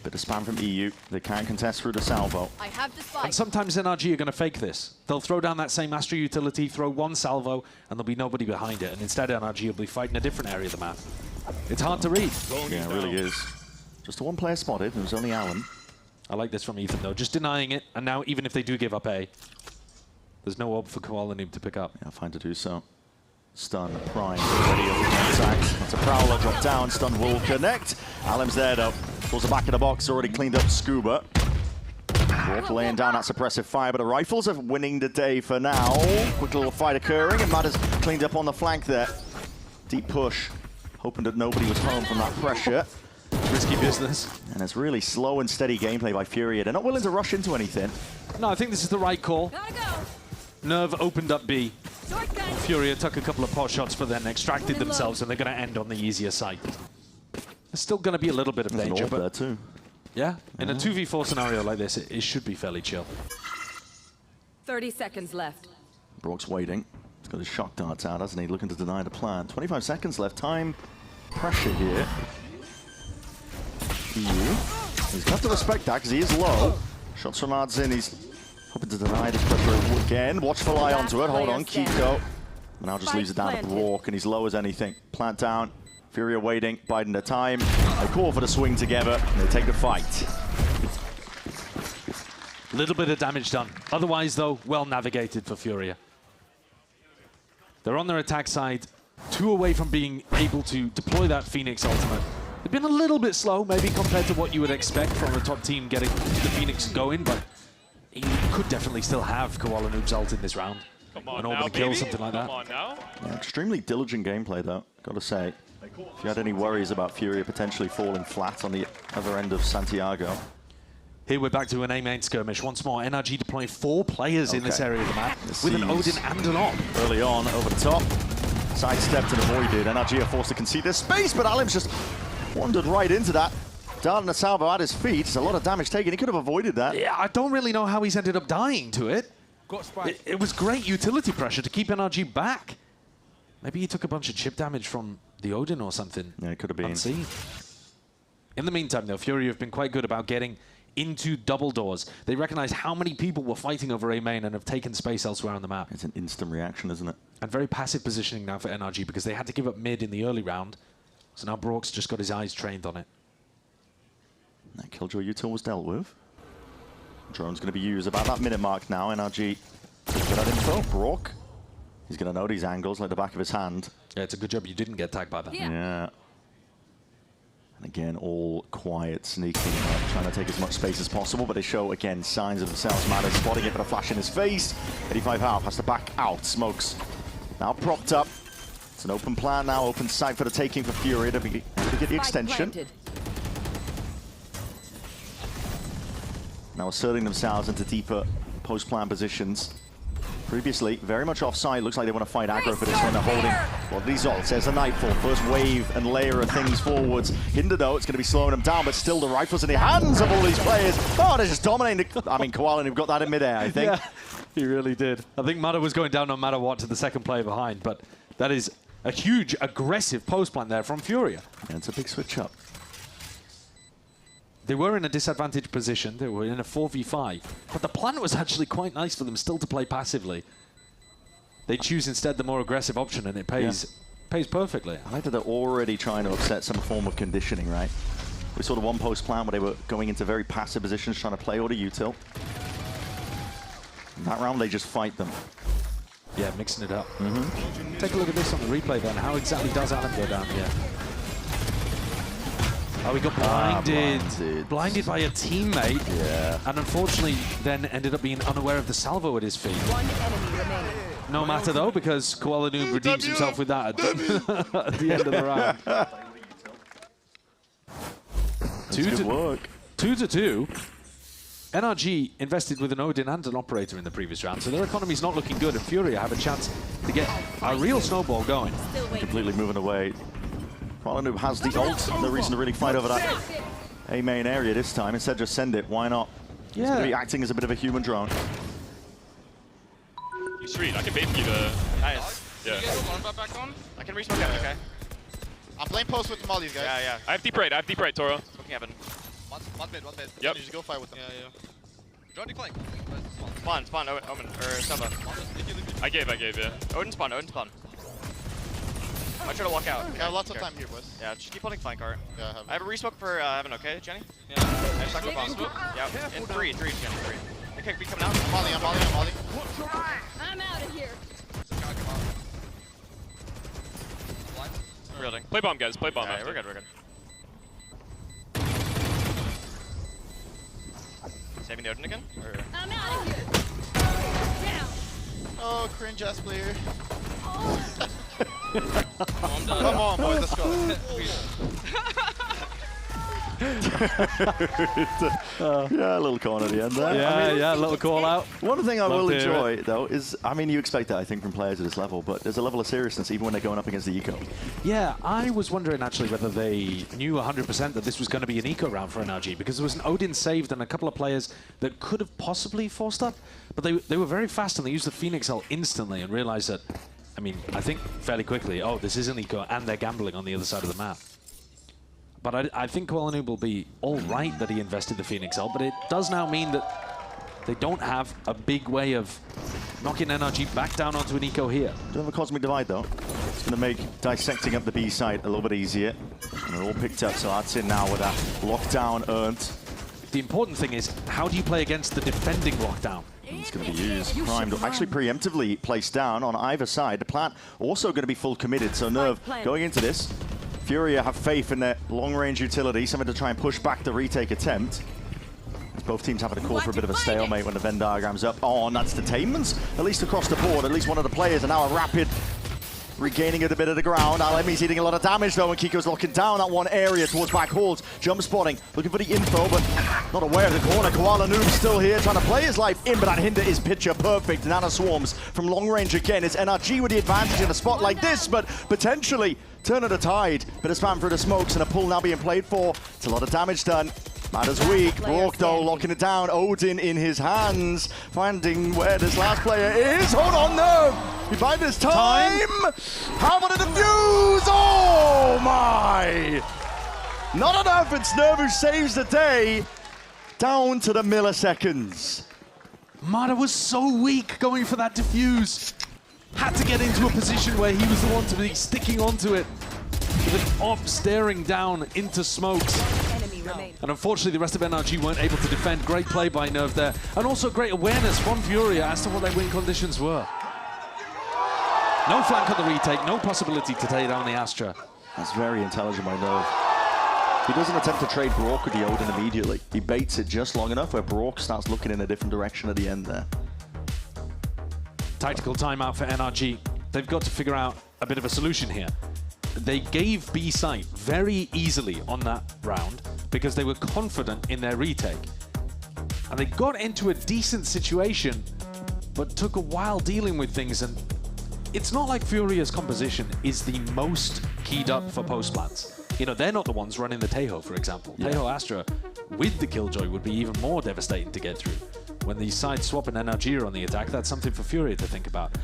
Bit of spam from EU. They can contest through the salvo. I have the spike. And sometimes NRG are going to fake this. They'll throw down that same Astra utility, throw one salvo, and there'll be nobody behind it. And instead NRG will be fighting a different area of the map. It's hard to read. Yeah, it really is. Just a one player spotted. It was only Alan. I like this from Ethan, though. Just denying it. And now, even if they do give up A, there's no orb for Koala Noob to pick up. Yeah, fine to do so. Stun, Prime, ready up the contact. That's a Prowler, drop down, stun will connect. Alim's there though. Pulls the back of the box, already cleaned up Scuba. Walk laying down that suppressive fire, but the Rifles are winning the day for now. Quick little fight occurring, and Matt has cleaned up on the flank there. Deep push, hoping that nobody was home from that pressure. Risky business. And it's really slow and steady gameplay by Furia. They're not willing to rush into anything. No, I think this is the right call. Nerve opened up B. Furia took a couple of pot shots, but then extracted themselves, and they're going to end on the easier side. There's still going to be a little bit of danger, but there too. Yeah, in a 2v4 scenario like this, it should be fairly chill. 30 seconds left. Brock's waiting. He's got his shock darts out, hasn't he? Looking to deny the plan. 25 seconds left. Time pressure here. He's got to respect that because he is low. Shots from Ards in. He's hoping to deny this pressure again. Watchful eye onto it. Hold on, Kiko. And now just leaves it down to Brock, and he's low as anything. Plant down. Furia waiting, biding their time. They call for the swing together, and they take the fight. Little bit of damage done. Otherwise, though, well navigated for Furia. They're on their attack side, 2 away from being able to deploy that Phoenix ultimate. They've been a little bit slow, maybe compared to what you would expect from a top team getting the Phoenix going, but you could definitely still have Koala Noob's ult in this round. Come on an orb now, and kill, baby. something like that. Come on now. Yeah, extremely diligent gameplay, though, gotta say. If you had any worries about Furia potentially falling flat on the other end of Santiago. Here we're back to an A-main skirmish. Once more, NRG deploying 4 players in this area of the map with an Odin and an Op. Early on, over the top. Sidestepped and avoided. NRG are forced to concede their space, but Alim's just wandered right into that. Down in the salvo at his feet. It's a lot of damage taken. He could have avoided that. Yeah, I don't really know how he's ended up dying to it. It was great utility pressure to keep NRG back. Maybe he took a bunch of chip damage from the Odin or something. Yeah, it could have been. Unseen. In the meantime, though, Furia have been quite good about getting into double doors. They recognize how many people were fighting over A main and have taken space elsewhere on the map. It's an instant reaction, isn't it? And very passive positioning now for NRG because they had to give up mid in the early round. So now Brock's just got his eyes trained on it. That Killjoy util was dealt with. Drone's going to be used about that minute mark now. NRG get that info. Brock, he's going to know these angles like the back of his hand. Yeah, it's a good job you didn't get tagged by that. Yeah. And again, all quiet, sneaking, trying to take as much space as possible, but they show, again, signs of themselves. Matter spotting it, but a flash in his face. 85 half has to back out. Smokes now propped up. It's an open plan now, open sight for the taking for Furia to get the extension. Now asserting themselves into deeper post-plan positions. Previously, very much offside. Looks like they want to fight aggro for this one. They're holding. Well, results. There's a Nightfall. First wave and layer of things forwards. Hinder, though, it's going to be slowing them down, but still the rifles in the hands of all these players. Oh, they're just dominating. I mean, Koala got that in midair, I think. Yeah, he really did. I think Mata was going down no matter what to the second player behind, but that is a huge, aggressive post plan there from Furia. Yeah, it's a big switch up. They were in a disadvantaged position. They were in a 4v5. But the plan was actually quite nice for them still to play passively. They choose instead the more aggressive option, and it pays perfectly. I like that they're already trying to upset some form of conditioning, right? We saw the one post plan where they were going into very passive positions, trying to play order util. In that round, they just fight them. Yeah, mixing it up. Take a look at this on the replay then. How exactly does Adam go down here? Oh, he got blinded. Blinded by a teammate. Yeah. And unfortunately, then ended up being unaware of the salvo at his feet. One enemy remaining. No matter though, because Koala Noob redeems himself with that at the end of the round. 2-2. NRG invested with an Odin and an Operator in the previous round, so their economy's not looking good, and Furia have a chance to get a real snowball going. Completely moving away. Koala Noob has the ult. No reason to really fight over that A main area this time. Instead, just send it. Why not? Yeah. He's going to be acting as a bit of a human drone. You sweet. I can bait you the... Nice. Yeah. You guys hold on back on? I can resmoke heaven, okay? I'm playing post with all these guys. Yeah, yeah. I have deep right, Toro. Smoking heaven. One mid. Yep. You just go fight with them. Yeah. Drone decline. Spawn, Omen, or Samba. I gave, yeah. Odin spawn. I try to walk out. Okay, lots of time here, boys. Yeah, just keep holding flank art. Yeah, I have a resmoke for heaven, okay, Jenny? Yeah. I just stuck the bomb. Yeah, in three, Jenny, 3. Okay, we coming out. I'm molly. I'm out of here. Building. Play bomb, guys. Play bomb. Yeah, we're good. Saving the Odin again? Or? I'm out of here. Down. Oh, cringe ass player. Come on, boys, let's go. Yeah, a little corner at the end there. Yeah, a little call out. One thing I will enjoy, though, is, I mean, you expect that, I think, from players at this level, but there's a level of seriousness even when they're going up against the eco. Yeah, I was wondering, actually, whether they knew 100% that this was going to be an eco round for NRG, because there was an Odin saved and a couple of players that could have possibly forced up, but they were very fast, and they used the Phoenix ult instantly and realized that, I mean, I think fairly quickly, oh, this is an eco, and they're gambling on the other side of the map. But I think Koala Noob will be all right that he invested the Phoenix ult, but it does now mean that they don't have a big way of knocking NRG back down onto an eco here. Do have a Cosmic Divide, though. It's going to make dissecting up the B side a little bit easier. And they're all picked up, so that's in now with that lockdown earned. The important thing is, how do you play against the defending lockdown? It's going to be used, primed, actually preemptively placed down on either side. The plant also going to be full committed, so Nerve going into this. Furia have faith in their long-range utility, something to try and push back the retake attempt. As both teams having to call for a bit of a stalemate when the Venn diagram's up. Oh, and that's detainments, at least across the board. At least one of the players, and now a rapid regaining a bit of the ground. Alemi's eating a lot of damage, though, and Kiko's locking down that one area towards back halls. Jump spotting, looking for the info, but not aware of the corner. Koala Noob still here, trying to play his life in, but that hinder is picture perfect. Nana Swarms from long range again. It's NRG with the advantage in a spot like this, but potentially turn of the tide. Bit of spam through the smokes, and a pull now being played for. It's a lot of damage done. Matter's weak. Brock, though, locking it down. Odin in his hands, finding where this last player is. Hold on, Nerve. He finds his time. How about the defuse? Oh, my. Not enough. It's Nerve who saves the day. Down to the milliseconds. Mata was so weak going for that defuse. Had to get into a position where he was the one to be sticking onto it. With an op staring down into smokes. And unfortunately, the rest of NRG weren't able to defend. Great play by Nerve there. And also great awareness from Furia as to what their win conditions were. No flank on the retake, no possibility to take down the Astra. That's very intelligent by Nerve. He doesn't attempt to trade Brock with the Odin immediately. He baits it just long enough where Brock starts looking in a different direction at the end there. Tactical timeout for NRG. They've got to figure out a bit of a solution here. They gave B site very easily on that round because they were confident in their retake. And they got into a decent situation, but took a while dealing with things. And it's not like Furia's composition is the most keyed up for post plants. You know, they're not the ones running the Tejo, for example. Yeah. Tejo Astra with the Killjoy would be even more devastating to get through. When the side swap and NRG are on the attack, that's something for Furia to think about.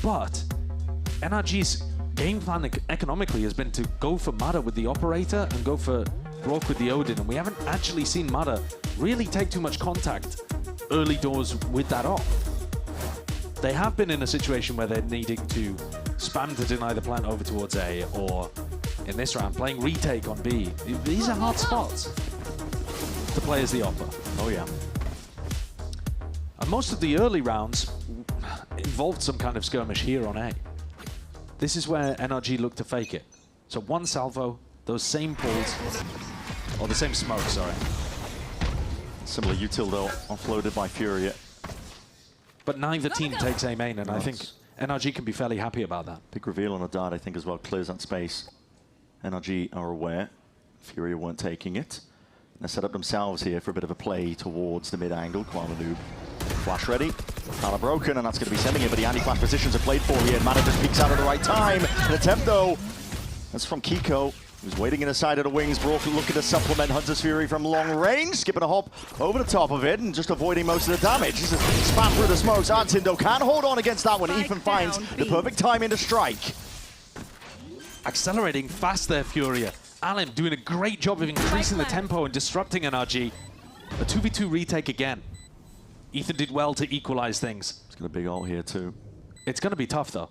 But NRG's game plan economically has been to go for Mada with the Operator and go for Rourke with the Odin, and we haven't actually seen Mada really take too much contact early doors with that op. They have been in a situation where they're needing to spam to deny the plant over towards A, or in this round, playing retake on B. These are hard spots to play as the Opera. Oh yeah. And most of the early rounds involved some kind of skirmish here on A. This is where NRG looked to fake it. So one salvo, those same pulls, or the same smoke, sorry. Similar util though, offloaded by Furia. But neither team takes A main, and I think NRG can be fairly happy about that. Big reveal on a dart, I think, as well. Clears that space. NRG are aware. Furia weren't taking it. They set up themselves here for a bit of a play towards the mid-angle. Kuala-Noob. Flash ready. Power broken, and that's going to be sending it, but the anti-flash positions are played for here. Mana just peeks out at the right time. An attempt, though. That's from Kiko, who's waiting in the side of the wings. Brock looking to supplement Hunter's Fury from long range. Skipping a hop over the top of it and just avoiding most of the damage. This is spam through the smokes. Artindo can hold on against that one. Ethan finds the perfect timing to strike. Accelerating fast there, Furia. Alim doing a great job of increasing the tempo and disrupting NRG. A 2v2 retake again. Ethan did well to equalize things. He's got a big ult here too. It's going to be tough though.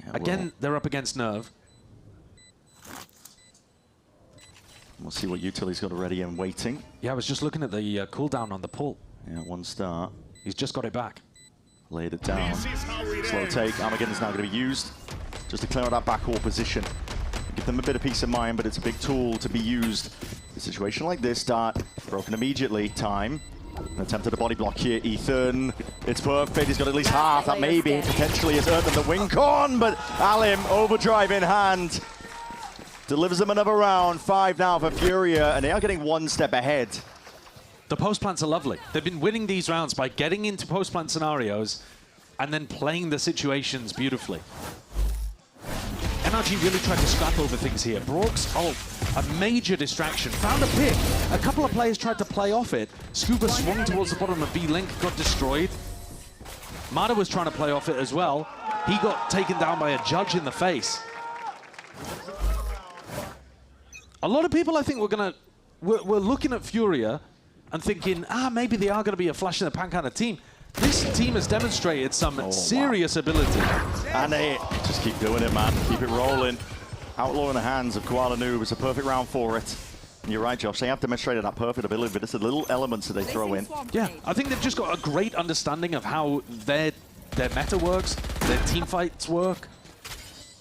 Yeah, again, they're up against Nerve. We'll see what utility's got ready and waiting. Yeah, I was just looking at the cooldown on the pull. Yeah, one star. He's just got it back. Laid it down. Slow take. Armageddon's now going to be used just to clear out that backwall position. Give them a bit of peace of mind, but it's a big tool to be used. A situation like this, Dart broken immediately. Time. An attempt at a body block here, Ethan. It's perfect. He's got at least half. That maybe potentially has earned them the win con, but Alim, overdrive in hand. Delivers them another round. 5 now for Furia, and they are getting one step ahead. The post plants are lovely. They've been winning these rounds by getting into post plant scenarios and then playing the situations beautifully. NRG really tried to scrap over things here. Brock's ult, a major distraction. Found a pick. A couple of players tried to play off it. Scuba swung towards the bottom of B-Link, got destroyed. Mada was trying to play off it as well. He got taken down by a judge in the face. A lot of people, I think, we're looking at Furia and thinking, maybe they are going to be a flash in the pan kind of team. This team has demonstrated some serious ability. And they just keep doing it, man. Keep it rolling. Outlaw in the hands of Kuala-Noob. It's a perfect round for it. And you're right, Josh. They have demonstrated that perfect ability, but it's the little elements that they throw in. Yeah, I think they've just got a great understanding of how their meta works, their team fights work.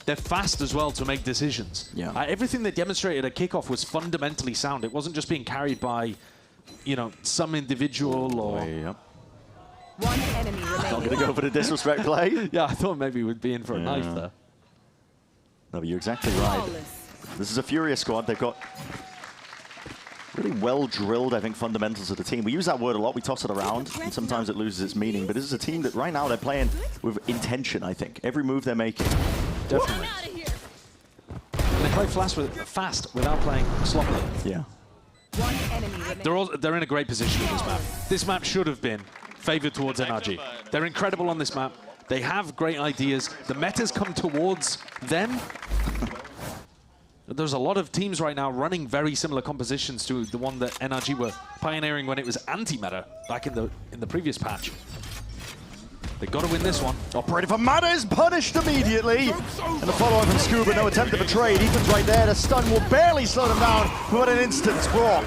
They're fast as well to make decisions. Yeah. Everything they demonstrated at kickoff was fundamentally sound. It wasn't just being carried by, you know, some individual or... One enemy remaining. Not going to go for the disrespect play. Yeah, I thought maybe we'd be in for a knife there. No, but you're exactly right. This is a Furia squad. They've got really well-drilled, I think, fundamentals of the team. We use that word a lot. We toss it around, and sometimes it loses its meaning. But this is a team that right now they're playing with intention, I think. Every move they're making. Definitely. And they play fast without playing sloppily. Yeah. One enemy remaining. They're in a great position in this map. This map should have been favored towards NRG. They're incredible on this map. They have great ideas. The metas come towards them. There's a lot of teams right now running very similar compositions to the one that NRG were pioneering when it was anti-meta back in the previous patch. They've got to win this one. Operator for Mada is punished immediately. And the follow-up from Scuba, no attempt at a trade. Ethan's right there. The stun will barely slow them down. But an instant, Brock.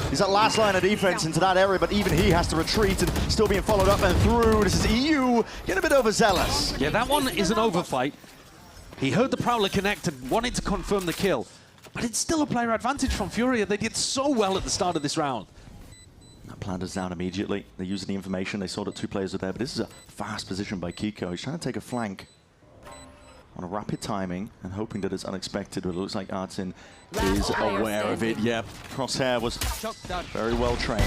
He's that last line of defense into that area, but even he has to retreat and still being followed up and through. This is EU getting a bit overzealous. Yeah, that one is an overfight. He heard the Prowler connect and wanted to confirm the kill. But it's still a player advantage from Furia. They did so well at the start of this round. That planter's down immediately. They're using the information. They saw that 2 players were there, but this is a fast position by Kiko. He's trying to take a flank on a rapid timing and hoping that it's unexpected, but it looks like Artin is aware of it. Yep, Crosshair was very well trained.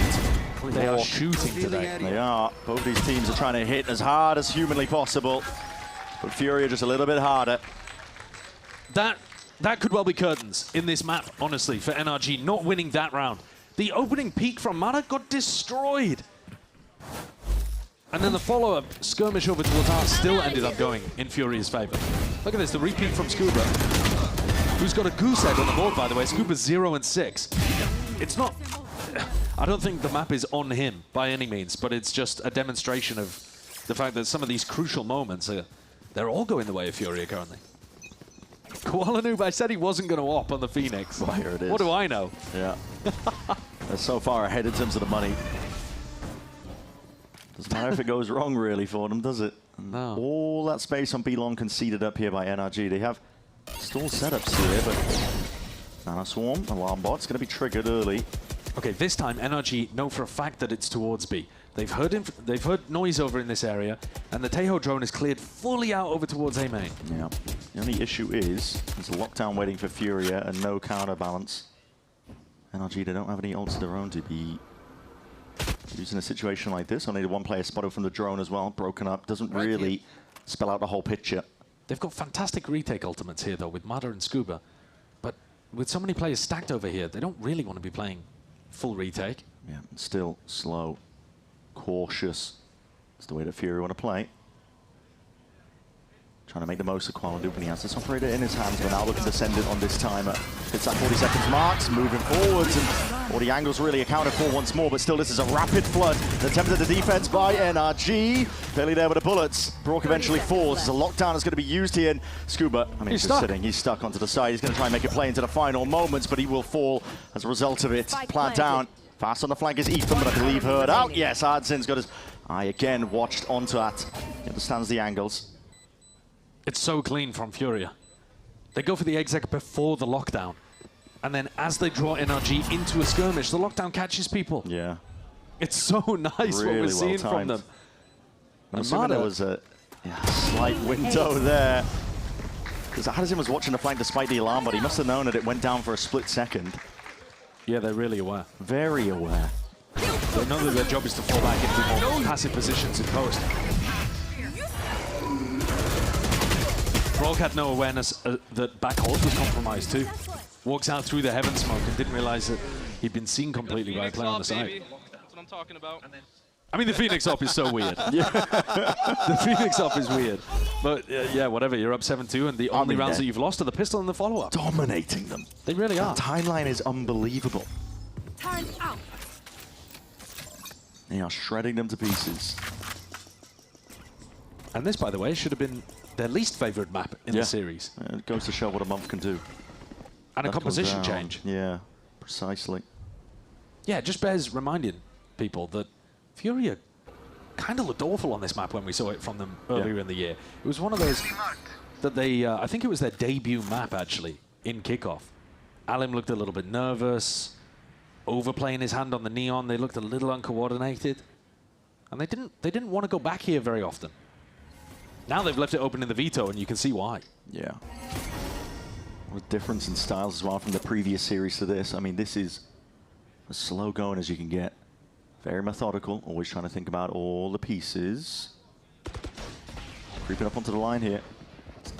Exactly, they are shooting today. They are. Both these teams are trying to hit as hard as humanly possible. But Furia just a little bit harder. That could well be curtains in this map, honestly, for NRG not winning that round. The opening peak from Mata got destroyed. And then the follow-up skirmish over towards Art still ended up going in Furia's favor. Look at this, the repeat from Scuba, who's got a goose egg on the board, by the way. Scuba's 0 and 6. It's not... I don't think the map is on him by any means, but it's just a demonstration of the fact that some of these crucial moments, they're all going the way of Furia currently. Kuala Noob, I said he wasn't going to op on the Phoenix. Well, here it is. What do I know? Yeah. They're so far ahead in terms of the money. Doesn't matter if it goes wrong, really, for them, does it? No. All that space on B-Long conceded up here by NRG. They have stall setups here, but Nano Swarm, alarm bot's going to be triggered early. Okay, this time NRG know for a fact that it's towards B. They've heard noise over in this area, and the Tejo drone is cleared fully out over towards A main. Yeah. The only issue is there's a lockdown waiting for Furia and no counterbalance. NRG, they don't have any ults of their own to be using a situation like this. Only the one player spotted from the drone as well, broken up. Doesn't really spell out the whole picture. They've got fantastic retake ultimates here, though, with Mata and Scuba. But with so many players stacked over here, they don't really want to be playing full retake. Yeah, still slow, cautious. That's the way that Fury want to play. Trying to make the most of Kuala Lumpur when he has this operator in his hands, but now looking to send it on this timer. Hits that 40 seconds marks, moving forwards, and all the angles really accounted for once more, but still this is a rapid flood. Attempted the defense by NRG. Barely there with the bullets. Brock eventually falls. There's a lockdown that's going to be used here, and Scuba, I mean, he's just sitting. He's stuck onto the side. He's going to try and make a play into the final moments, but he will fall as a result of it. Plant down. Fast on the flank is Ethan, but I believe heard out. Yes, Hardzin's got his eye again watched onto that. He understands the angles. It's so clean from Furia. They go for the exec before the lockdown. And then as they draw NRG into a skirmish, the lockdown catches people. Yeah. It's so nice really what we're seeing from them. I'm assuming there was a slight window there. Because Hardin was watching the flank despite the alarm, but he must have known that it went down for a split second. Yeah, they're really aware. Very aware. They know that their job is to fall back into more passive positions in post. Frog had no awareness that back hold was compromised too. Walks out through the heaven smoke and didn't realize that he'd been seen completely by a player on the side. That's what I'm talking about. I mean, the Phoenix op is so weird. Yeah. The Phoenix op is weird. But yeah, whatever, you're up 7-2, and the only rounds that you've lost are the pistol and the follow-up. Dominating them. They really are. The timeline is unbelievable. Time out. They are shredding them to pieces. And this, by the way, should have been their least favored map in the series. It goes to show what a month can do. And a composition change. Yeah, precisely. Yeah, it just bears reminding people that Furia kind of looked awful on this map when we saw it from them earlier in the year. It was one of those that they, I think it was their debut map actually, in kickoff. Alim looked a little bit nervous, overplaying his hand on the neon. They looked a little uncoordinated. And they didn't want to go back here very often. Now they've left it open in the veto, and you can see why. Yeah. What a difference in styles as well from the previous series to this. I mean, this is as slow going as you can get. Very methodical, always trying to think about all the pieces. Creeping up onto the line here.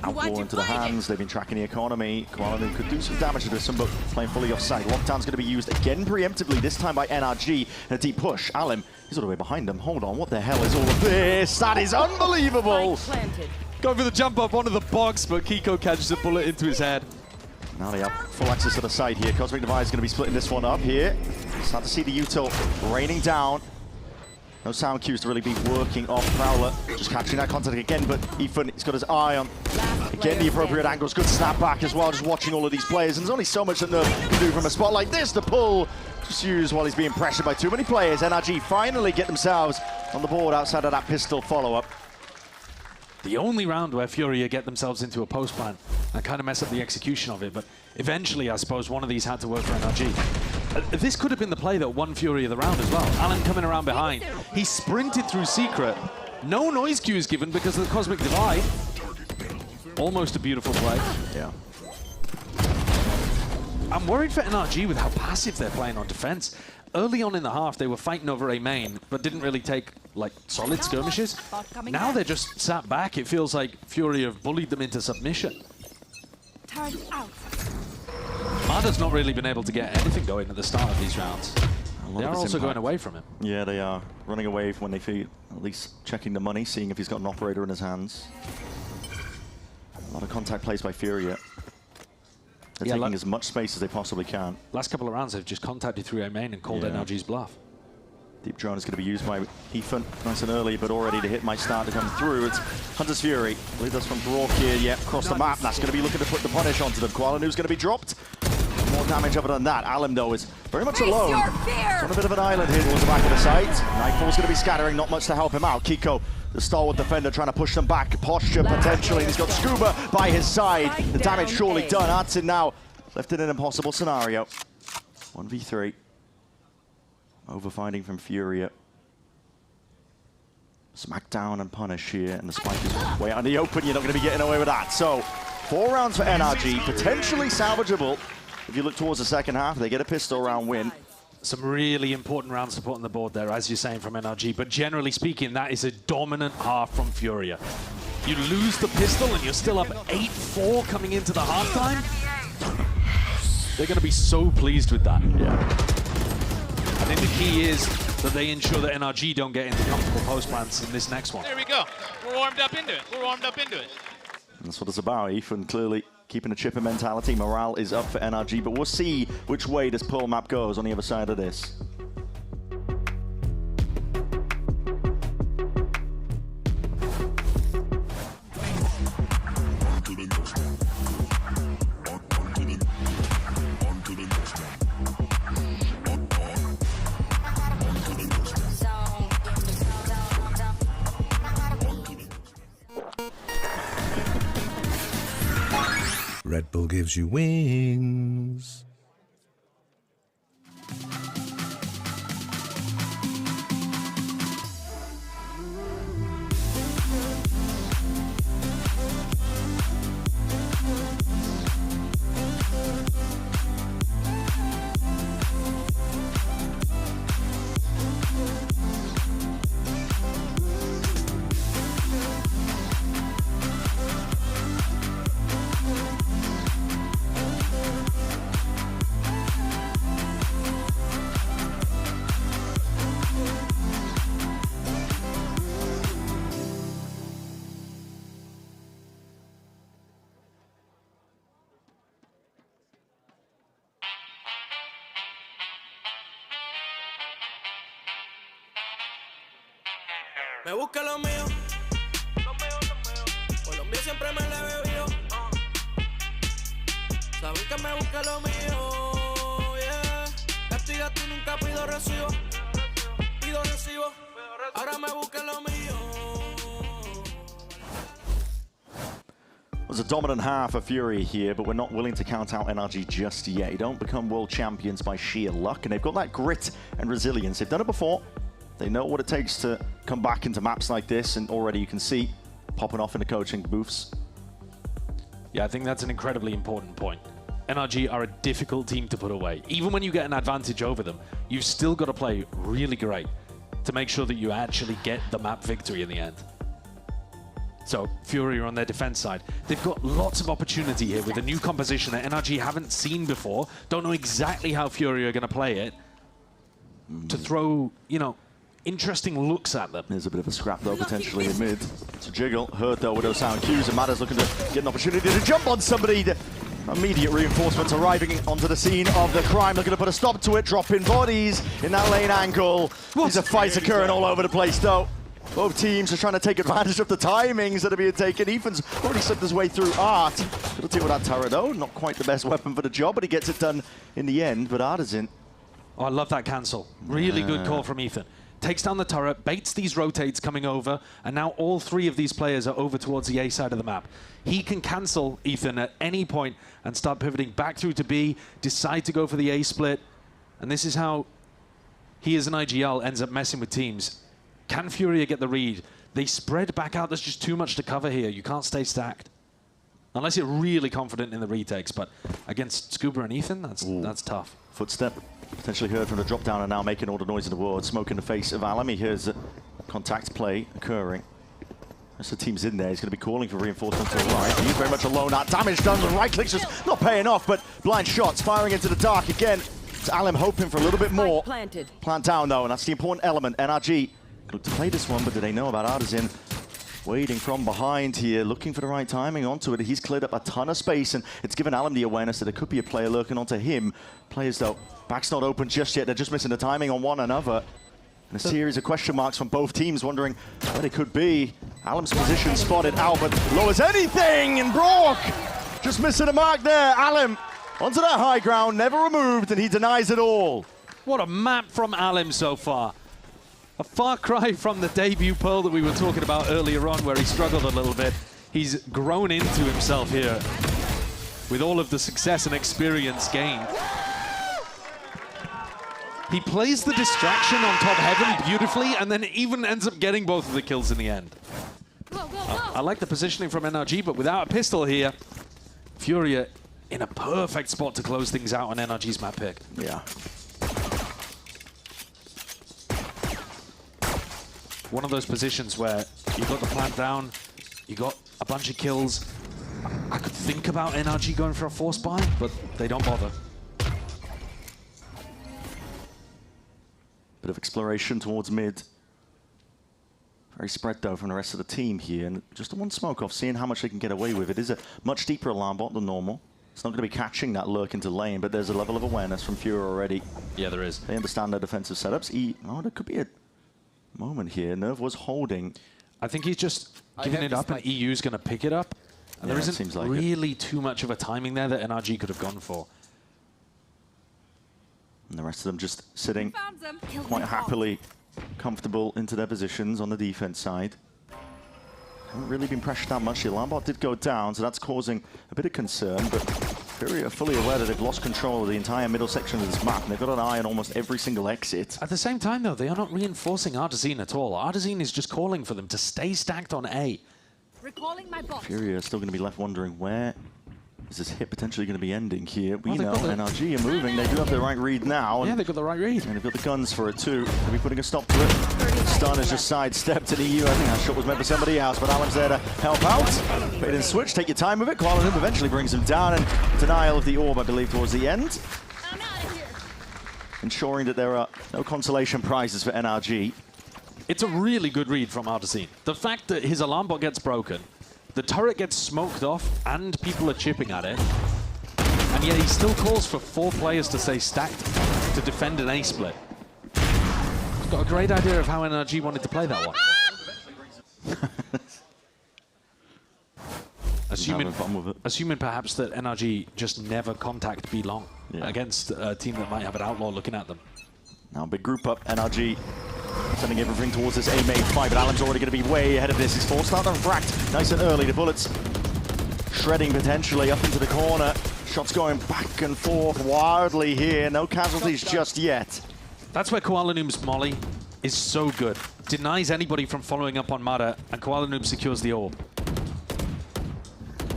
Outlaw into the hands. They've been tracking the economy. Kuala Lumpur could do some damage to this one, but playing fully offside. Lockdown's going to be used again preemptively, this time by NRG. And a deep push. Alim is all the way behind them. Hold on, what the hell is all of this? That is unbelievable! Going for the jump up onto the box, but Kiko catches a bullet into his head. Now they have full access to the side here. Cosmic Divide is going to be splitting this one up here. Start to see the util raining down. No sound cues to really be working off Prowler. Just catching that contact again, but Ethan, he's got his eye on, again, the appropriate angles. Good snap back as well, just watching all of these players. And there's only so much that Nerf can do from a spot like this. The pull just used while he's being pressured by too many players. NRG finally get themselves on the board outside of that pistol follow-up. The only round where Furia get themselves into a post plan and kind of mess up the execution of it, but eventually, I suppose, one of these had to work for NRG. This could have been the play that won Furia the round as well. Alan coming around behind. He sprinted through Secret. No noise cues given because of the Cosmic Divide. Almost a beautiful play. Yeah. I'm worried for NRG with how passive they're playing on defense. early on in the half, they were fighting over A main, but didn't really take like solid skirmishes. Now they're just sat back. It feels like Furia have bullied them into submission. Turn out. Marder's not really been able to get anything going at the start of these rounds. They are also going away from him. Yeah, they are running away when they feel, at least checking the money, seeing if he's got an operator in his hands. A lot of contact plays by Furia. They're taking as much space as they possibly can. Last couple of rounds, they've just contacted through A main and called NRG's bluff. Deep drone is going to be used by Ethan nice and early, but already the hit might start to come through. It's Hunter's Fury. Lead us from Brock here, across the map. That's going to be looking to put the punish onto them. Qualanu's going to be dropped. More damage other than that. Alim, though, is very much alone. He's on a bit of an island here towards the back of the site. Nightfall's going to be scattering, not much to help him out. Kiko, the stalwart defender, trying to push them back. Posture, potentially. He's got Scuba by his side. The damage surely done. Artsin now left in an impossible scenario. 1v3. Overfinding from Furia. Smackdown and punish here, and the spike is way out in the open. You're not going to be getting away with that. So, 4 rounds for NRG, potentially salvageable. If you look towards the second half, they get a pistol round win. Some really important rounds to put on the board there, as you're saying, from NRG. But generally speaking, that is a dominant half from Furia. You lose the pistol and you're still up 8-4 coming into the halftime. They're going to be so pleased with that. Yeah. I think the key is that they ensure that NRG don't get into comfortable post plants in this next one. There we go. We're warmed up into it. We're warmed up into it. That's what it's about. Ethan clearly keeping a chipper mentality. Morale is up for NRG, but we'll see which way this Pearl map goes on the other side of this. Red Bull gives you wings. Me busca lo mío, por lo mío siempre me la he bebido. Saben que me busca lo mío, yeah. Gasto y gasto y nunca pido recibo. Pido recibo, ahora me busca lo mío. It was a dominant half of Fury here, but we're not willing to count out NRG just yet. You don't become world champions by sheer luck, and they've got that grit and resilience. They've done it before. They know what it takes to come back into maps like this, and already you can see popping off in the coaching booths. Yeah, I think that's an incredibly important point. NRG are a difficult team to put away. Even when you get an advantage over them, you've still got to play really great to make sure that you actually get the map victory in the end. So, Fury are on their defense side. They've got lots of opportunity here with a new composition that NRG haven't seen before. Don't know exactly how Fury are going to play it. To throw, you know, interesting looks at them. There's a bit of a scrap though, potentially in mid. It's a jiggle. Hurt though with those sound cues, and Matters looking to get an opportunity to jump on somebody. The immediate reinforcements arriving onto the scene of the crime, looking to put a stop to it, dropping bodies in that lane angle. There's a fight occurring all over the place though. Both teams are trying to take advantage of the timings that are being taken. Ethan's already slipped his way through Art. Good deal with that turret though. Not quite the best weapon for the job, but he gets it done in the end. But Art is in. Oh, I love that cancel. Really good call from Ethan. Takes down the turret, baits these rotates coming over, and now all 3 of these players are over towards the A side of the map. He can cancel Ethan at any point and start pivoting back through to B, decide to go for the A split, and this is how he as an IGL ends up messing with teams. Can Furia get the read? They spread back out. There's just too much to cover here. You can't stay stacked. Unless you're really confident in the retakes, but against Scuba and Ethan, that's tough. Footstep Potentially heard from the drop down and now making all the noise in the world. Smoke in the face of Alam. He hears the contact play occurring. As the team's in there, he's going to be calling for reinforcements to the right. He's very much alone. That damage done. The right click's just not paying off, but blind shots firing into the dark again. It's Alam hoping for a little bit more. Plant down though, and that's the important element. NRG look to play this one, but do they know about Artisan? Waiting from behind here, looking for the right timing onto it. He's cleared up a ton of space, and it's given Alam the awareness that there could be a player lurking onto him. Players though, back's not open just yet. They're just missing the timing on one another. And a series of question marks from both teams, wondering where they could be. Alam's position spotted out, but low as anything, and Brock just missing a mark there. Alam onto that high ground, never removed, and he denies it all. What a map from Alam so far. A far cry from the debut Pearl that we were talking about earlier on, where he struggled a little bit. He's grown into himself here with all of the success and experience gained. He plays the distraction on top heaven beautifully, and then even ends up getting both of the kills in the end. I like the positioning from NRG, but without a pistol here, Furia in a perfect spot to close things out on NRG's map pick. Yeah. One of those positions where you got the plant down, you got a bunch of kills. I could think about NRG going for a force buy, but they don't bother. Bit of exploration towards mid. Very spread though from the rest of the team here, and just a one smoke off, seeing how much they can get away with. It is a much deeper alarm bot than normal. It's not going to be catching that lurk into lane, but there's a level of awareness from Furia already. Yeah, there is. They understand their defensive setups. Oh, there could be a moment here. Nerve was holding. I think he's just giving it up, and EU's going to pick it up. And Yeah, there isn't seems like really too much of a timing there that NRG could have gone for. And the rest of them just sitting quite happily, comfortable into their positions on the defense side. Haven't really been pressured that much. The alarm bot did go down, so that's causing a bit of concern, but Furia are fully aware that they've lost control of the entire middle section of this map, and they've got an eye on almost every single exit. At the same time, though, they are not reinforcing Artazine at all. Artazine is just calling for them to stay stacked on A. Recalling my boss. Furia are still going to be left wondering where is this hit potentially going to be ending here. We know NRG are moving. They do have the right read now. Yeah, they've got the right read. And they've got the guns for it too. They'll be putting a stop to it. Stun has just sidestepped an EU. I think that shot was meant for somebody else, but Alan's there to help out. Fade and switch, take your time with it. Kuala eventually brings him down, and denial of the orb, I believe, towards the end. Ensuring that there are no consolation prizes for NRG. It's a really good read from Artazine. The fact that his alarm bot gets broken, the turret gets smoked off, and people are chipping at it, and yet he still calls for 4 players to stay stacked to defend an A split. He's got a great idea of how NRG wanted to play that one. Assuming perhaps that NRG just never contact B long against a team that might have an outlaw looking at them. Now big group up, NRG sending everything towards this A main fight, but Alan's already going to be way ahead of this. He's forced out and fracked nice and early. The bullets shredding potentially up into the corner. Shots going back and forth wildly here. No casualties just yet. That's where Kuala Noom's molly is so good. Denies anybody from following up on Mada, and Kuala Noom secures the orb.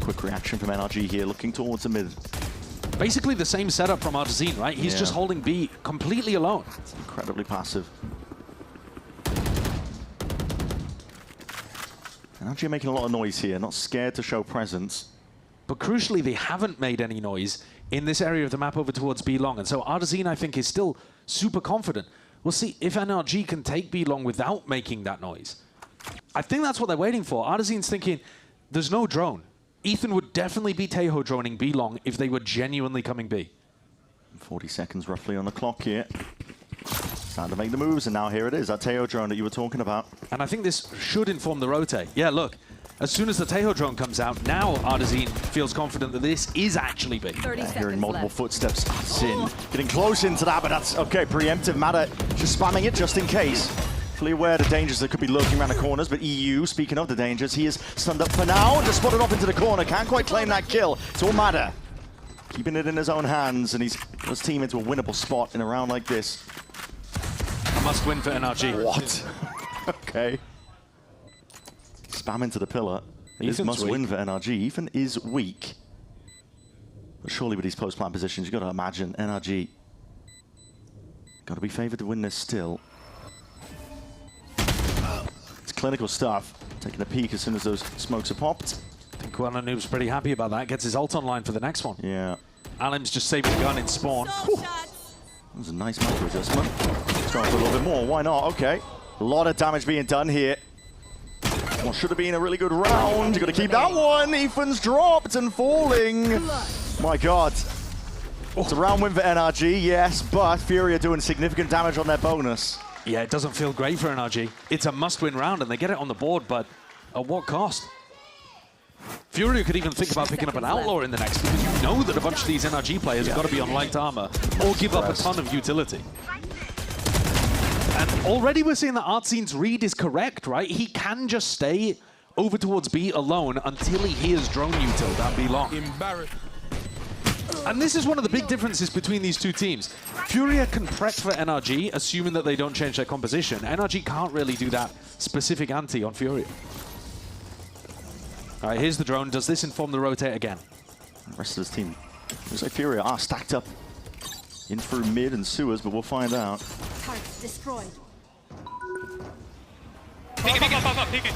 Quick reaction from NRG here, looking towards the mid. Basically the same setup from Artazine, right? He's just holding B completely alone. It's incredibly passive. NRG are making a lot of noise here, not scared to show presence. But crucially, they haven't made any noise in this area of the map over towards B long. And so Artazine, I think, is still super confident. We'll see if NRG can take B long without making that noise. I think that's what they're waiting for. Artazine's thinking, there's no drone. Ethan would definitely be Tejo droning B long if they were genuinely coming B. 40 seconds roughly on the clock here. Time to make the moves, and now here it is, that Tejo drone that you were talking about. And I think this should inform the rotate. Yeah, look, as soon as the Tejo drone comes out, now Artazine feels confident that this is actually B. Hearing multiple footsteps. Sin getting close into that, but that's okay. Preemptive Mada just spamming it just in case. Fully aware of the dangers that could be lurking around the corners, but EU, speaking of the dangers, he is stunned up for now. Just spotted off into the corner. Can't quite claim that kill. It's all Mada keeping it in his own hands, and he's got his team into a winnable spot in a round like this. A must win for NRG. What? Okay. Spam into the pillar. It is must win for NRG. Ethan is weak. But surely with these post-plant positions, you've got to imagine NRG Got to be favored to win this still. It's clinical stuff. Taking a peek as soon as those smokes are popped. I think Kuala-Noob's pretty happy about that. Gets his ult online for the next one. Yeah. Alim's just saving the gun in spawn. That was a nice macro adjustment. Let's try for a little bit more. Why not? Okay. A lot of damage being done here. Well, should have been a really good round. You've got to keep that one. Ethan's dropped and falling. My God. It's a round win for NRG, yes, but Furia doing significant damage on their bonus. Yeah, it doesn't feel great for NRG. It's a must-win round, and they get it on the board, but at what cost? Furia could even think about picking up an Outlaw in the next, because you know that a bunch of these NRG players have got to be on light armor or give up a ton of utility. And already we're seeing that Artzine's read is correct, right? He can just stay over towards B alone until he hears drone util down B long. And this is one of the big differences between these two teams. Furia can prep for NRG, assuming that they don't change their composition. NRG can't really do that specific anti on Furia. All right, here's the drone. Does this inform the rotate again? The rest of this team, looks like Furia are stacked up in through mid and sewers, but we'll find out. Targets destroyed. Peeking.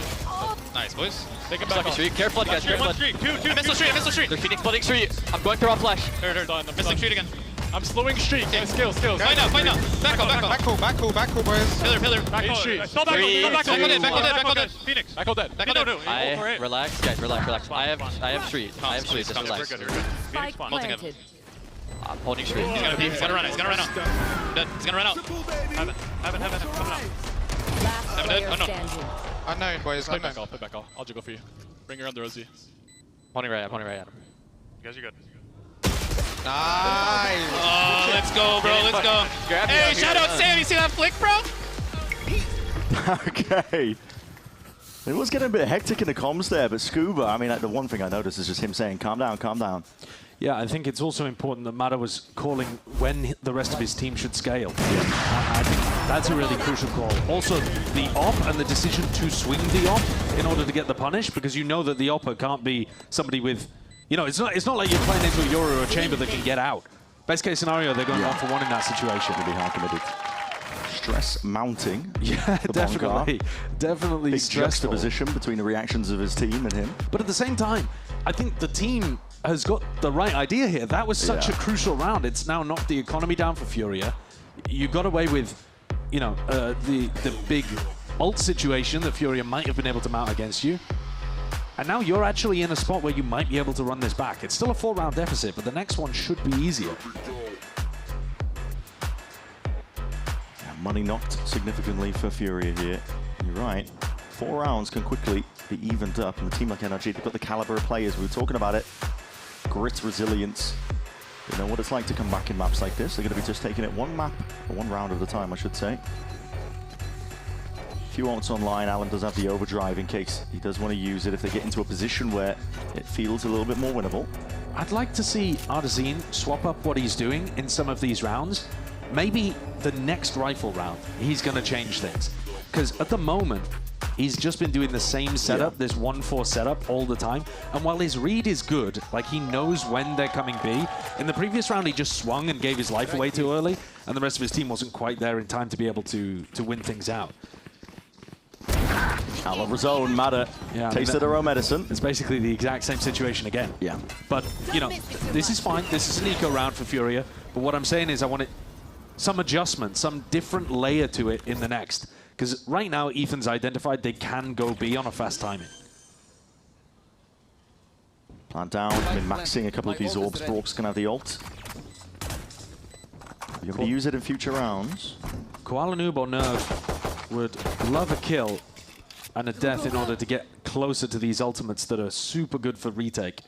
Nice, boys. Take it back off. Careful, guys. Careful. Two. I missed the street. They're Phoenix flooding street. I'm going through on flash. They're done. I'm missing street again. I'm slowing street. Okay. Skills. Find out. Back hole, boys. Pillar. Back street. Back hole dead. Phoenix. Back hole dead. Relax, guys. Relax. I have street. Just relax. Spike planted. I'm holding street. He's gonna run out. Dead. He's gonna run out. Heaven. Coming out. Last player standing. Unknown, boys. Play back off. I'll jiggle for you. Bring around the Rosie. Holding right. You guys are good. Nice. Oh, let's go, bro. Let's go. Hey, shout out Sam. You see that flick, bro? Okay. It was getting a bit hectic in the comms there, but Scuba, I mean, the one thing I noticed is just him saying, calm down. Yeah, I think it's also important that Mata was calling when the rest of his team should scale. I think that's a really crucial call. Also, the op and the decision to swing the op in order to get the punish, because you know that the opper can't be somebody with, you know, it's not like you're playing into a Yoru or a chamber that can get out. Best case scenario, they're going 1-for-1 in that situation. To be hard committed. Stress mounting. Yeah, definitely big stressful. juxtaposition between the reactions of his team and him. But at the same time, I think the team has got the right idea here. That was such a crucial round. It's now knocked the economy down for Furia. You got away with, you know, the big ult situation that Furia might have been able to mount against you. And now you're actually in a spot where you might be able to run this back. It's still a 4-round deficit, but the next one should be easier. Money knocked significantly for Furia here. You're right. 4 rounds can quickly be evened up, and a team like NRG, they've got the caliber of players. We were talking about it. Grit, resilience. They know what it's like to come back in maps like this. They're going to be just taking it one map, or one round at a time, I should say. Few ults online. Alan does have the overdrive in case he does want to use it if they get into a position where it feels a little bit more winnable. I'd like to see Artazine swap up what he's doing in some of these rounds. Maybe the next rifle round, he's going to change things. Because at the moment, he's just been doing the same setup, this 1-4 setup all the time. And while his read is good, like he knows when they're coming B, in the previous round he just swung and gave his life away too early, and the rest of his team wasn't quite there in time to be able to win things out. Out of his own, Mata tasted her own medicine. It's basically the exact same situation again. Yeah. But, you know, this is fine. This is an eco round for Furia. But what I'm saying is I want some adjustment, some different layer to it in the next. Because right now, Ethan's identified they can go B on a fast timing. Plant down, min-maxing a couple of these orbs. Brock's going to have the ult. You're going to use it in future rounds. Kuala-Noob or Nerve would love a kill and a death in order to get closer to these ultimates that are super good for retake.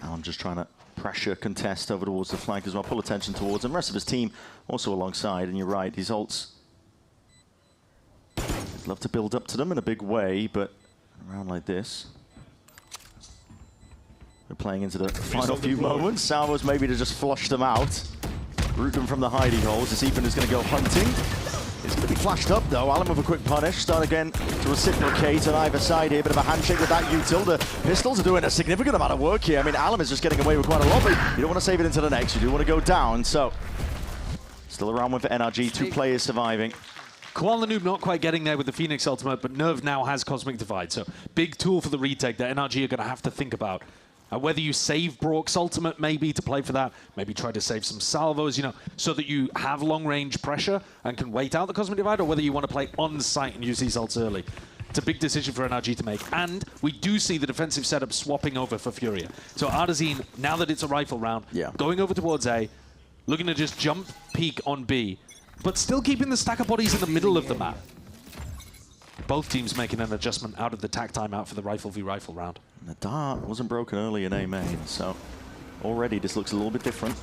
Now I'm just trying to pressure contest over towards the flank as well. Pull attention towards him. The rest of his team also alongside. And you're right, these ults, I'd love to build up to them in a big way, but around like this. We're playing into the final few moments. Salvo's maybe to just flush them out. Root them from the hiding holes. This Ethan is going to go hunting. It's going to be flashed up though. Alan with a quick punish. Start again to reciprocate on either side here. Bit of a handshake with that util. The pistols are doing a significant amount of work here. I mean, Alan is just getting away with quite a lot, but you don't want to save it into the next. You do want to go down. So Still around with NRG, 2 players surviving. Koala Noob not quite getting there with the Phoenix ultimate, but Nerve now has Cosmic Divide, so big tool for the retake that NRG are going to have to think about. Whether you save Brock's ultimate maybe to play for that, maybe try to save some salvos, you know, so that you have long-range pressure and can wait out the Cosmic Divide, or whether you want to play on-site and use these ults early. It's a big decision for NRG to make. And we do see the defensive setup swapping over for Furia. So Ardazine, now that it's a rifle round, going over towards A, looking to just jump peek on B, but still keeping the stack of bodies in the middle of the map. Both teams making an adjustment out of the tac timeout for the rifle v rifle round. The dart wasn't broken early in A main, so already this looks a little bit different.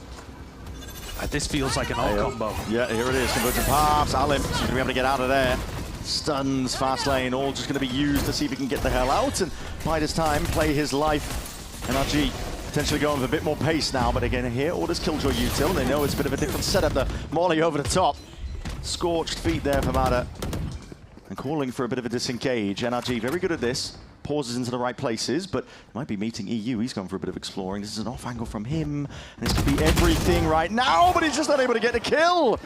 This feels like an ult combo. Yeah, here it is. Convergent paths. Alim seems to be able to get out of there. Stuns, fast lane, all just going to be used to see if he can get the hell out and bide his time, play his life. NRG potentially going with a bit more pace now, but again here, orders Killjoy util. They know it's a bit of a different setup. The Molly over the top. Scorched feet there for Mada. And calling for a bit of a disengage. NRG very good at this. Pauses into the right places, but might be meeting EU. He's going for a bit of exploring. This is an off angle from him. And this could be everything right now, but he's just not able to get the kill.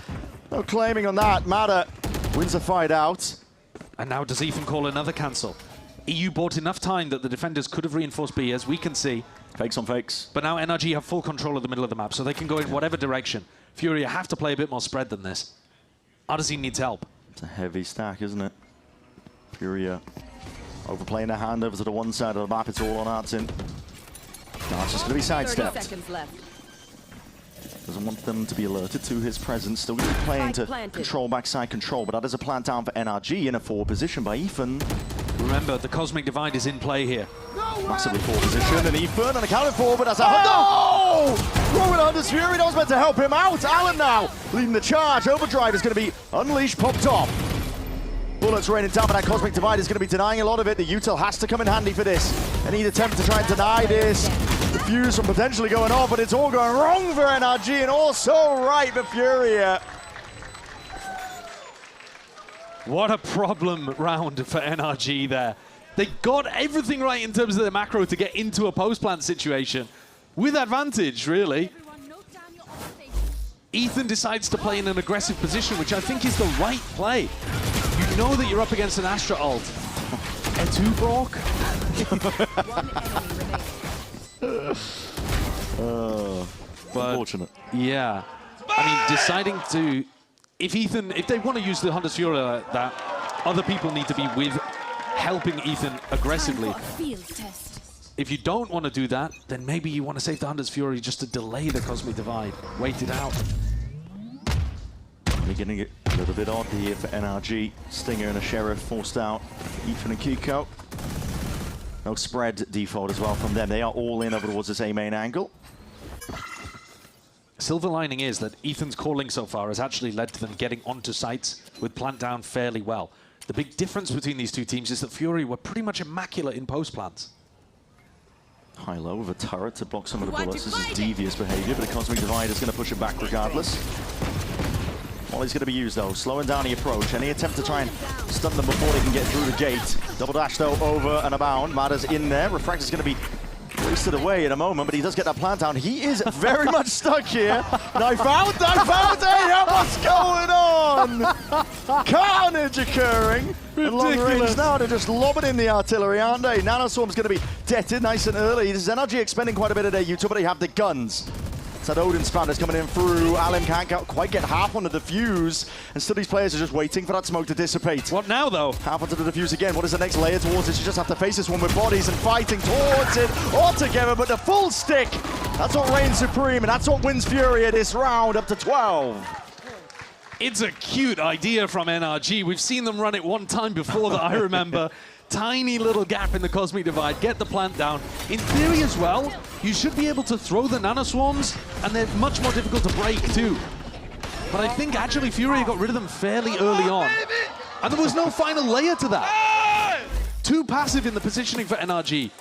No claiming on that. Mada wins the fight out. And now does Ethan call another cancel? EU bought enough time that the defenders could have reinforced B, as we can see. Fakes on fakes. But now NRG have full control of the middle of the map, so they can go in whatever direction. Furia have to play a bit more spread than this. Ardazine needs help. It's a heavy stack, isn't it? Furia overplaying their hand over to the one side of the map. It's all on Artin. Now it's just going to be sidestepped. 30 seconds left. Doesn't want them to be alerted to his presence. Still going to be playing to control backside control, but that is a plant down for NRG in a forward position by Ethan. Remember, the Cosmic Divide is in play here. Massively forward position, and Ethan unaccounted for, but that's a... No! Throwing under Fury, that was meant to help him out. Alan now leading the charge. Overdrive is going to be unleashed, popped off. Bullets raining down, but that Cosmic Divide is going to be denying a lot of it. The util has to come in handy for this. Any attempt to try and deny this. The fuse from potentially going off, but it's all going wrong for NRG and also right for Furia. What a problem round for NRG there. They got everything right in terms of their macro to get into a post-plant situation. With advantage, really. Ethan decides to play in an aggressive position, which I think is the right play. You know that you're up against an Astra ult. E2 Brock? Unfortunate. Yeah. I mean, deciding to... If they want to use the Hunter's Fury like that, other people need to be with helping Ethan aggressively. If you don't want to do that, then maybe you want to save the Hunter's Fury just to delay the Cosmic Divide. Wait it out. Beginning it a little bit odd here for NRG. Stinger and a Sheriff forced out. Ethan and Kiko. No spread default as well from them. They are all in over towards this A main angle. Silver lining is that Ethan's calling so far has actually led to them getting onto sites with plant down fairly well. The big difference between these two teams is that Fury were pretty much immaculate in post plants. High-low with a turret to block some of the bullets. This is devious behavior, but the Cosmic Divide is going to push it back regardless. Molly's going to be used though, slowing down the approach. Any attempt to try and stun them before they can get through the gate. Double dash though, over and abound. Mada's in there. Refract is going to be wasted away in a moment, but he does get that plant down. He is very much stuck here. Knife out, hey, what's going on? Carnage occurring. And long range now, they're just lobbing in the artillery, aren't they? Nanoswarm's going to be deaded nice and early. This is NRG expending quite a bit of their util, but they have the guns. That Odin span is coming in through. Alim can't quite get half on the defuse, and still these players are just waiting for that smoke to dissipate. What now, though? Half onto the defuse again. What is the next layer towards it? You just have to face this one with bodies and fighting towards it all together, but the full stick, that's what reigns supreme, and that's what wins Furia this round up to 12. It's a cute idea from NRG. We've seen them run it one time before that I remember. Tiny little gap in the Cosmic Divide, get the plant down. In theory as well, you should be able to throw the nanoswarms, and they're much more difficult to break too. But I think actually Furia got rid of them fairly early on. And there was no final layer to that. Too passive in the positioning for NRG.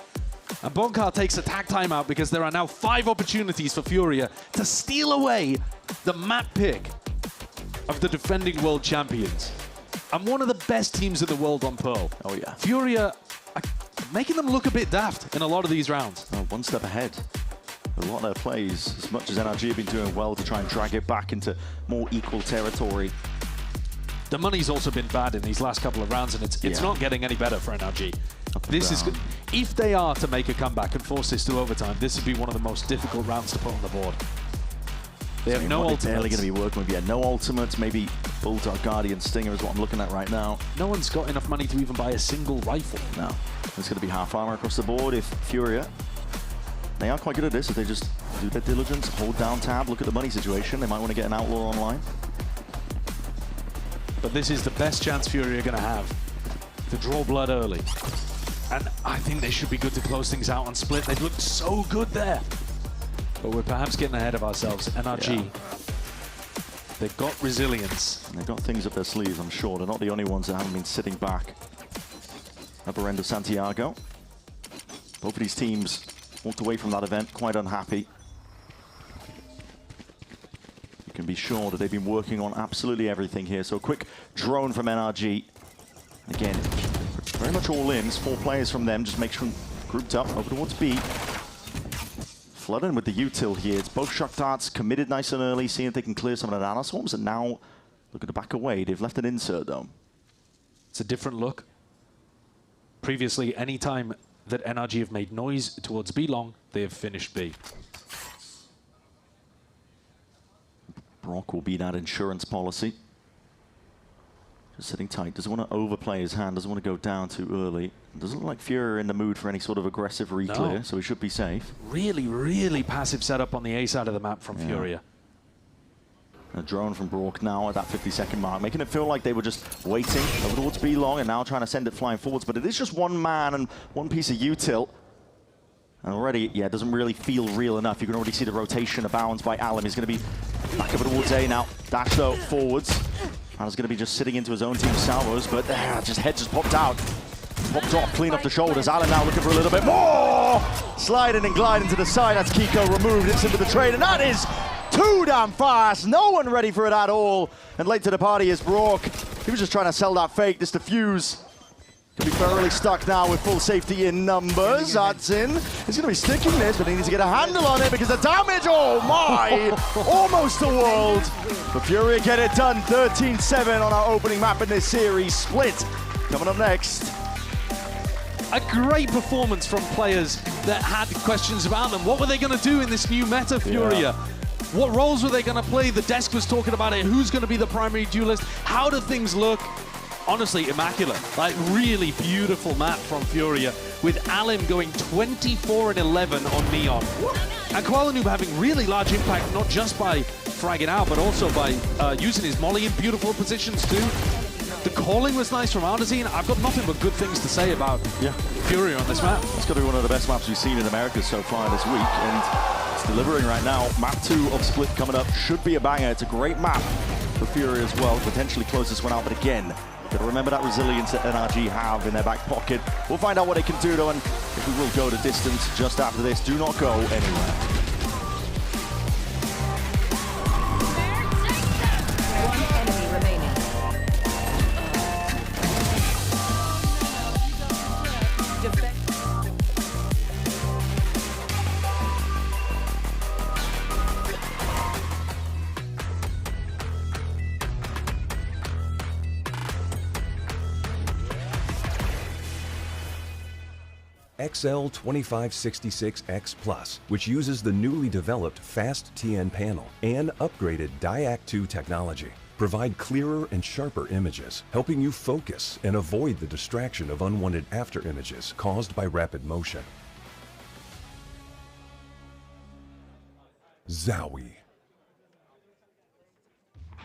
And Bonkar takes a tag timeout because there are now 5 opportunities for Furia to steal away the map pick of the defending world champions. And one of the best teams in the world on Pearl. Oh, yeah. Furia are making them look a bit daft in a lot of these rounds. Oh, one step ahead a lot of their plays, as much as NRG have been doing well to try and drag it back into more equal territory. The money's also been bad in these last couple of rounds, and it's not getting any better for NRG. This is, if they are to make a comeback and force this to overtime, this would be one of the most difficult rounds to put on the board. They have no ultimates. Barely going to be working with, no ultimates. Maybe Bulldog, Guardian, Stinger is what I'm looking at right now. No one's got enough money to even buy a single rifle. No, it's going to be half armor across the board. If Furia, they are quite good at this. If they just do their diligence, hold down tab, look at the money situation, they might want to get an outlaw online. But this is the best chance Furia are going to have to draw blood early. And I think they should be good to close things out on split. They've looked so good there. But we're perhaps getting ahead of ourselves. NRG, they've got resilience. And they've got things up their sleeves, I'm sure. They're not the only ones that haven't been sitting back. Upper end of Santiago. Both of these teams walked away from that event quite unhappy. You can be sure that they've been working on absolutely everything here. So a quick drone from NRG. Again, very much all in. It's 4 players from them. Just make sure grouped up over towards B. Flooding with the util here. It's both shock darts committed nice and early, seeing if they can clear some of the nanoswarms, and now look at the back away. They've left an insert though. It's a different look. Previously, any time that NRG have made noise towards B long, they have finished B. Brock will be that insurance policy. Just sitting tight, doesn't want to overplay his hand, doesn't want to go down too early. Doesn't look like Furia in the mood for any sort of aggressive re-clear, so he should be safe. Really, really passive setup on the A side of the map from Furia. A drone from Brock now at that 50-second mark, making it feel like they were just waiting over towards B long and now trying to send it flying forwards, but it is just one man and one piece of util. And already, it doesn't really feel real enough. You can already see the rotation abounds by Allen. He's going to be back over towards A now. Dash though, forwards. Allen's going to be just sitting into his own team salvos, but just head just popped out. Popped off, clean off the shoulders. Allen now looking for a little bit more. Sliding and gliding to the side. That's Kiko removed. It's into the trade, and that is too damn fast. No one ready for it at all. And late to the party is Brock. He was just trying to sell that fake. This defuse could be thoroughly stuck now with full safety in numbers. Adsin is going to be sticking this, but he needs to get a handle on it because the damage, oh my, almost a world. But Furia get it done, 13-7 on our opening map in this series. Split coming up next. A great performance from players that had questions about them. What were they going to do in this new meta, Furia? What roles were they going to play? The desk was talking about it. Who's going to be the primary duelist? How do things look? Honestly, immaculate. Like, really beautiful map from Furia, with Alim going 24-11 on Neon. And Kuala-Noob having really large impact, not just by fragging out, but also by using his molly in beautiful positions too. The calling was nice from Aldazine. I've got nothing but good things to say about Furia on this map. It's got to be one of the best maps we've seen in America so far this week, and it's delivering right now. Map 2 of Split coming up should be a banger. It's a great map for Furia as well. Potentially close this one out, but again, got to remember that resilience that NRG have in their back pocket. We'll find out what they can do though, and if we will go the distance just after this. Do not go anywhere. One enemy remaining. XL2566X Plus, which uses the newly developed Fast TN panel and upgraded Diac 2 technology, provide clearer and sharper images, helping you focus and avoid the distraction of unwanted after images caused by rapid motion. Zowie.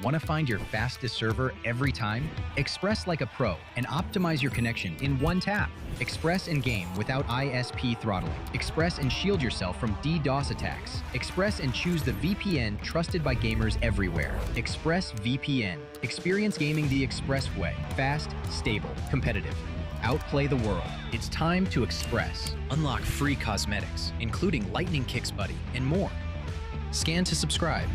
Want to find your fastest server every time? Express like a pro and optimize your connection in one tap. Express and game without ISP throttling. Express and shield yourself from DDoS attacks. Express and choose the VPN trusted by gamers everywhere. ExpressVPN. Experience gaming the Express way. Fast, stable, competitive. Outplay the world. It's time to Express. Unlock free cosmetics, including Lightning Kicks Buddy and more. Scan to subscribe.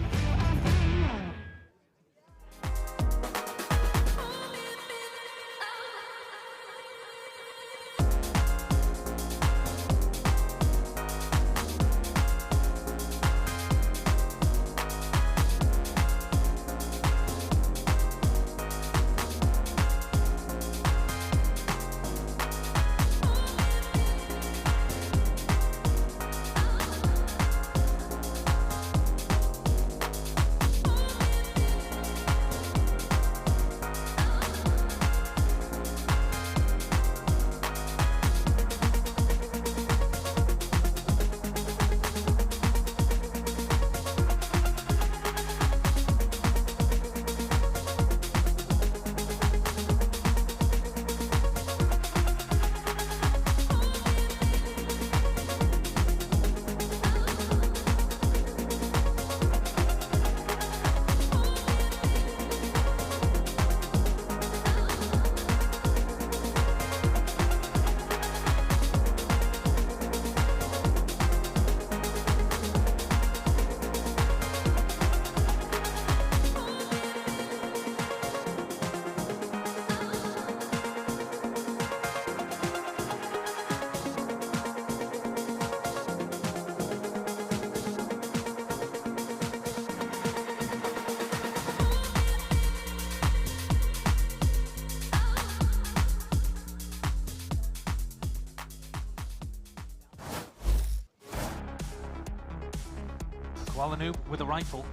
Koalanu with a rifle.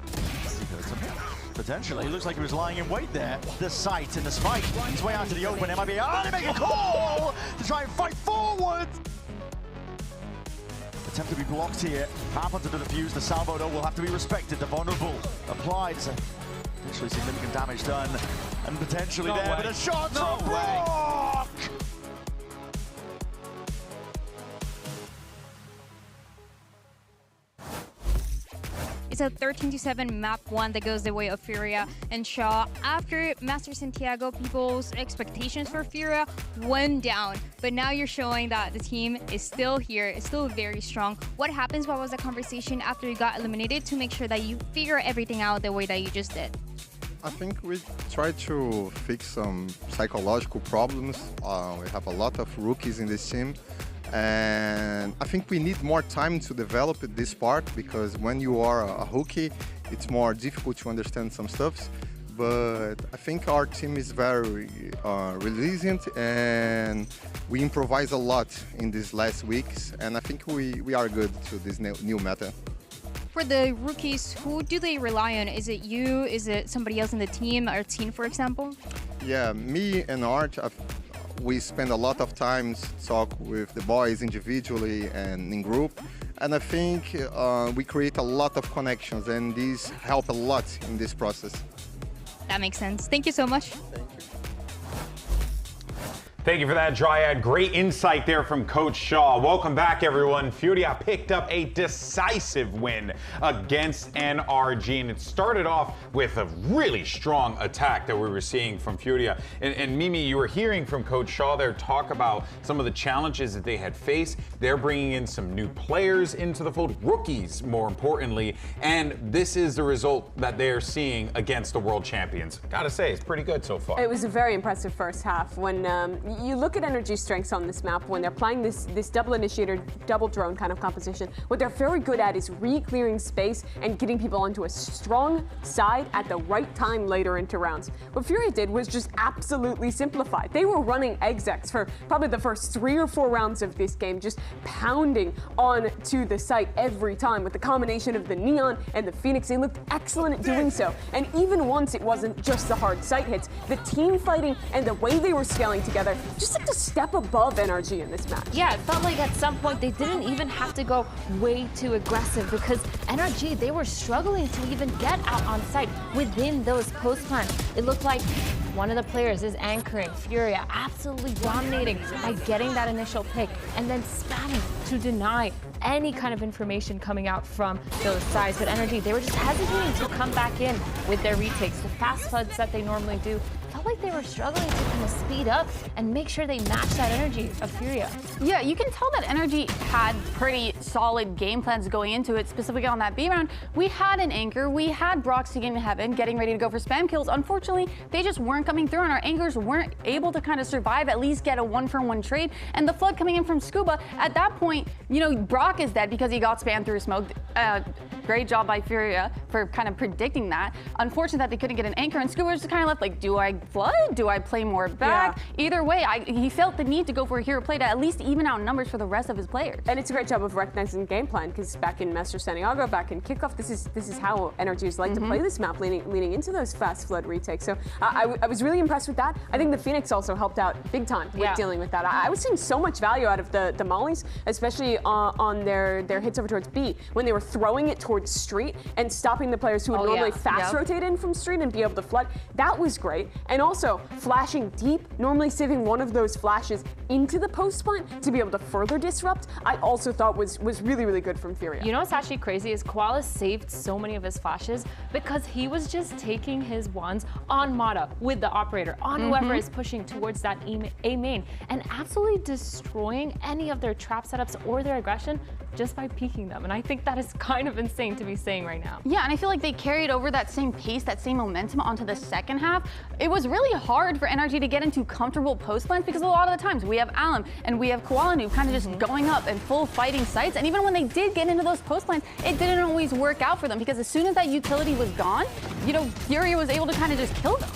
Potentially, looks like he was lying in wait there. The sight and the spike. His way out to the open. MIBR, they make a call to try and fight forward. Attempt to be blocked here. Happen to defuse. The salvo though will have to be respected. The vulnerable applied. So potentially significant damage done. And potentially but a shot from block! It's a 13-7 map 1 that goes the way of Furia and Shaw. After Master Santiago, people's expectations for Furia went down. But now you're showing that the team is still here, it's still very strong. What happens? What was the conversation after you got eliminated to make sure that you figure everything out the way that you just did? I think we tried to fix some psychological problems. We have a lot of rookies in this team. And I think we need more time to develop this part, because when you are a rookie, it's more difficult to understand some stuff. But I think our team is very resilient, and we improvise a lot in these last weeks. And I think we are good to this new meta. For the rookies, who do they rely on? Is it you? Is it somebody else in the team, our team, for example? Yeah, me and Art. We spend a lot of time to talk with the boys individually and in group, and I think we create a lot of connections, and these help a lot in this process. That makes sense. Thank you so much. Thank you for that, Dryad. Great insight there from Coach Shaw. Welcome back, everyone. Furia picked up a decisive win against NRG, and it started off with a really strong attack that we were seeing from Furia. And Mimi, you were hearing from Coach Shaw there talk about some of the challenges that they had faced. They're bringing in some new players into the fold, rookies more importantly, and this is the result that they're seeing against the world champions. Gotta say, it's pretty good so far. It was a very impressive first half. When you look at NRG's strengths on this map, when they're playing this double initiator, double drone kind of composition, what they're very good at is re-clearing space and getting people onto a strong side at the right time later into rounds. What Furia did was just absolutely simplified. They were running execs for probably the first 3 or 4 rounds of this game, just pounding onto the site every time with the combination of the Neon and the Phoenix. They looked excellent at doing so. And even once it wasn't just the hard site hits, the team fighting and the way they were scaling together just like a step above NRG in this match. Yeah, it felt like at some point they didn't even have to go way too aggressive, because NRG, they were struggling to even get out on site within those post plans. It looked like one of the players is anchoring. Furia absolutely dominating by getting that initial pick and then spamming to deny any kind of information coming out from those sides. But NRG, they were just hesitating to come back in with their retakes. The fast floods that they normally do felt like they were struggling to kind of speed up and make sure they match that energy of Furia. Yeah, you can tell that NRG had pretty solid game plans going into it, specifically on that B round. We had an anchor, we had Brock singing in heaven, getting ready to go for spam kills. Unfortunately, they just weren't coming through, and our anchors weren't able to kind of survive, at least get a 1-for-1 trade. And the flood coming in from Scuba, at that point, you know, Brock is dead because he got spammed through smoke. Great job by Furia for kind of predicting that. Unfortunate that they couldn't get an anchor, and Scuba was just kind of left like, do I flood? Do I play more back? Yeah. Either way, he felt the need to go for a hero play to at least even out numbers for the rest of his players. And it's a great job of recognizing the game plan, because back in Master Santiago, back in kickoff, this is how NRGs like to play this map, leaning into those fast flood retakes. So I was really impressed with that. I think the Phoenix also helped out big time with dealing with that. I was seeing so much value out of the mollies, especially on their hits over towards B, when they were throwing it towards street and stopping the players who would normally fast rotate in from street and be able to flood. That was great. And also flashing deep, normally saving one of those flashes into the post plant to be able to further disrupt, I also thought was really, really good from Furia. You know what's actually crazy is Koala saved so many of his flashes because he was just taking his wands on Mata with the operator, on whoever is pushing towards that A main, and absolutely destroying any of their trap setups or their aggression just by peeking them. And I think that is kind of insane to be saying right now. Yeah, and I feel like they carried over that same pace, that same momentum onto the second half. It was really hard for NRG to get into comfortable post plans, because a lot of the times we have Alum and we have Koalanu kind of just going up and full fighting sites. And even when they did get into those post plans, it didn't always work out for them, because as soon as that utility was gone, you know, Furia was able to kind of just kill them.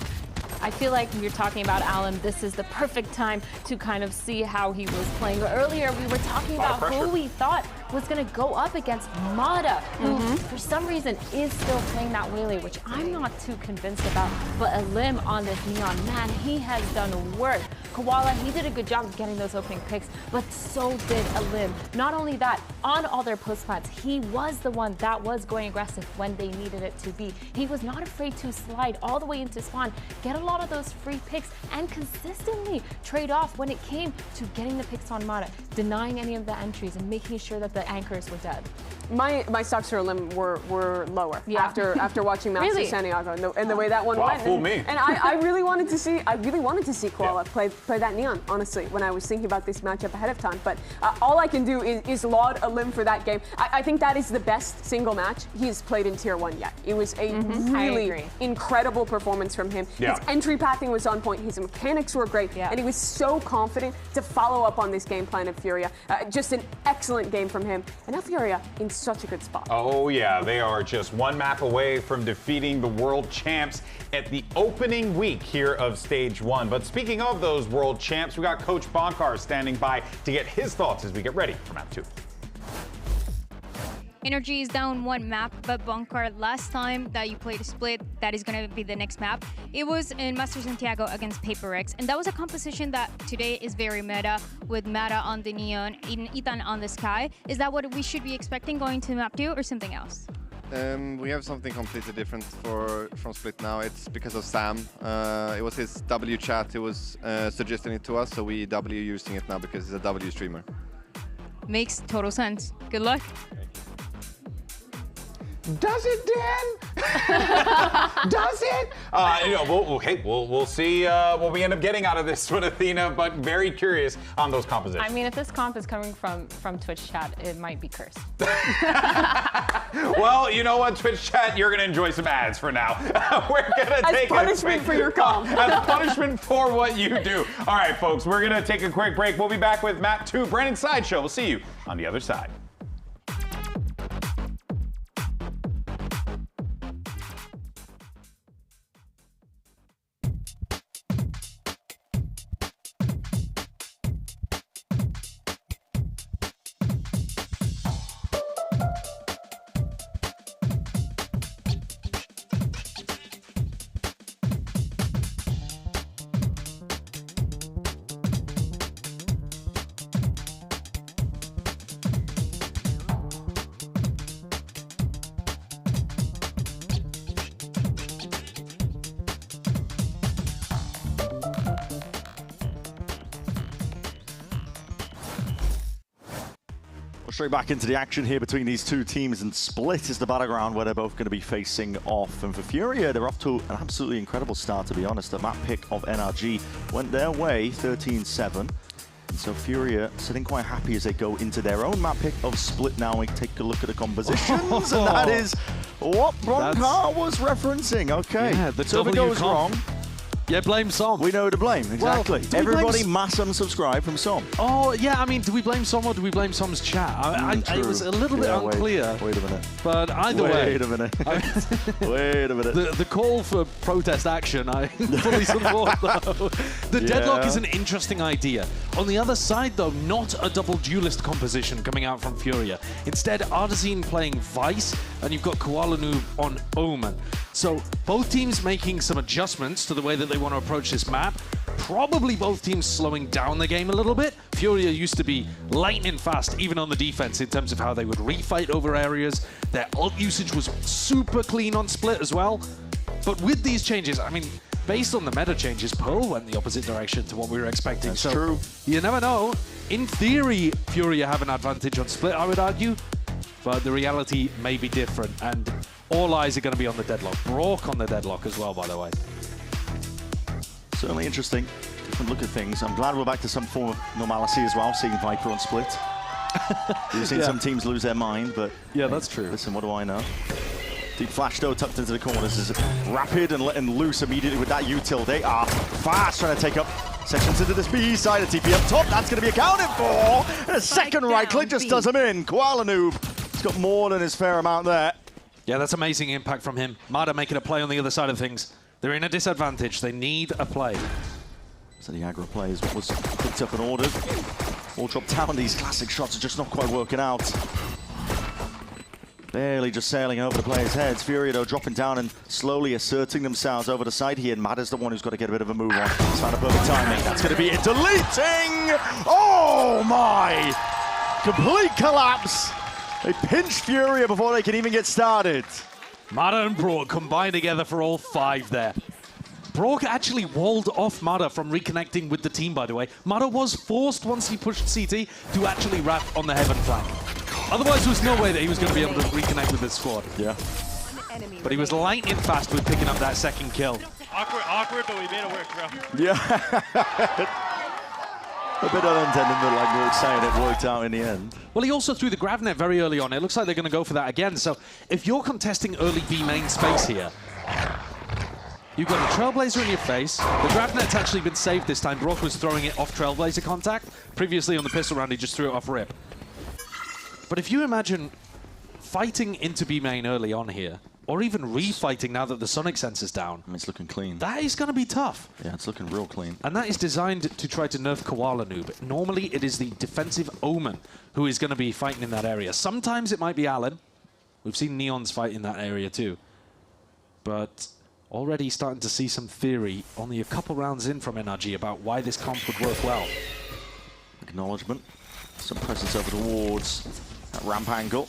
I feel like when you're talking about Alum, this is the perfect time to kind of see how he was playing. Earlier, we were talking about who we thought was going to go up against Mata, who for some reason is still playing that Waylay, which I'm not too convinced about. But Elim on this Neon, man, he has done work. Koala, he did a good job of getting those opening picks, but so did Elim. Not only that, on all their post plants, he was the one that was going aggressive when they needed it to be. He was not afraid to slide all the way into spawn, get a lot of those free picks, and consistently trade off when it came to getting the picks on Mata, denying any of the entries and making sure that the anchors were dead. My stocks for Elim were lower after watching Master Really? Santiago and the way that one Wow, went. fool me. And I really wanted to see Koala play that Neon, honestly, when I was thinking about this matchup ahead of time. But all I can do is laud Elim for that game. I think that is the best single match he's played in Tier 1 yet. It was a really incredible performance from him. Yeah. His entry pathing was on point, his mechanics were great, and he was so confident to follow up on this game plan of Furia. Just an excellent game from him. And now Furia in such a good spot. Oh yeah, they are just one map away from defeating the world champs at the opening week here of Stage 1. But speaking of those world champs, we got Coach Bonkar standing by to get his thoughts as we get ready for map 2. NRG is down one map, but Bonkar, last time that you played a split, that is going to be the next map. It was in Master Santiago against PaperX, and that was a composition that today is very meta, with Mata on the Neon, Ethan on the Sky. Is that what we should be expecting going to map 2 or something else? We have something completely different from Split now. It's because of Sam. It was his W chat who was suggesting it to us, so we W using it now because he's a W streamer. Makes total sense. Good luck. Does it, Dan? Does it? We'll see what we end up getting out of this one, Athena, but very curious on those compositions. I mean, if this comp is coming from Twitch chat, it might be cursed. Well, you know what, Twitch chat, you're going to enjoy some ads for now. We're going to take punishment for your comp. As punishment for what you do. All right, folks, we're going to take a quick break. We'll be back with map 2, Brandon Sideshow. We'll see you on the other side. Straight back into the action here between these two teams, and Split is the battleground where they're both going to be facing off. And for Furia, they're off to an absolutely incredible start, to be honest. The map pick of NRG went their way, 13-7. And so Furia sitting quite happy as they go into their own map pick of Split now. We take a look at the compositions, and that is what Bonkar was referencing. Okay, yeah, so if it goes wrong, yeah, blame Som. we know who to blame, exactly. Well, everybody mass unsubscribe from Som. Oh, yeah, I mean, do we blame Som or do we blame Som's chat? It was a little bit unclear. Wait a minute. But either way. Wait a minute. Wait a minute. The call for protest action, I fully support, though. The deadlock is an interesting idea. On the other side, though, not a double duelist composition coming out from Furia. Instead, Artesine playing Vice, and you've got Koala Noob on Omen. So both teams making some adjustments to the way that they want to approach this map. Probably both teams slowing down the game a little bit. Furia used to be lightning fast, even on the defense, in terms of how they would refight over areas. Their ult usage was super clean on Split as well. But with these changes, I mean, based on the meta changes, Pearl went the opposite direction to what we were expecting. That's true. You never know. In theory, Furia have an advantage on Split, I would argue. But the reality may be different, and all eyes are going to be on the deadlock. Brock on the deadlock as well, by the way. Certainly interesting. Different look at things. I'm glad we're back to some form of normalcy as well, seeing Viper on Split. You've seen some teams lose their mind, but... Yeah, that's true. Listen, what do I know? Deep flash, though, tucked into the corners is rapid and letting loose immediately with that util. They are fast trying to take up sections into this B side of TP up top. That's going to be accounted for. And a second right click just does him in. Koala Noob. He's got more than his fair amount there. Yeah, that's amazing impact from him. Mada making a play on the other side of things. They're in a disadvantage. They need a play. So the aggro play is what was picked up and ordered. All drop down. These classic shots are just not quite working out. Barely just sailing over the players' heads. Furia, though, dropping down and slowly asserting themselves over the side here. And Matt is the one who's got to get a bit of a move on. He's found a perfect timing. That's going to be it. Deleting! Oh, my! Complete collapse. They pinch Furia before they can even get started. Mada and Brock combined together for all 5 there. Brock actually walled off Mada from reconnecting with the team, by the way. Mada was forced, once he pushed CT, to actually wrap on the heaven flank. Otherwise, there was no way that he was going to be able to reconnect with this squad. Yeah. But he was lightning fast with picking up that second kill. Awkward, but we made it work, bro. Yeah. A bit unintended, but like we were saying, it worked out in the end. Well, he also threw the Gravnet very early on. It looks like they're going to go for that again. So if you're contesting early B main space here, you've got a Trailblazer in your face. The Gravnet's actually been saved this time. Brock was throwing it off Trailblazer contact. Previously on the pistol round, he just threw it off rip. But if you imagine fighting into B main early on here, or even refighting now that the Sonic sensor's down. I mean, it's looking clean. That is going to be tough. Yeah, it's looking real clean. And that is designed to try to nerf Koala Noob. Normally, it is the defensive Omen who is going to be fighting in that area. Sometimes it might be Alan. We've seen Neons fight in that area too. But already starting to see some theory, only a couple rounds in from NRG, about why this comp would work well. Acknowledgement. Some presence over towards that ramp angle.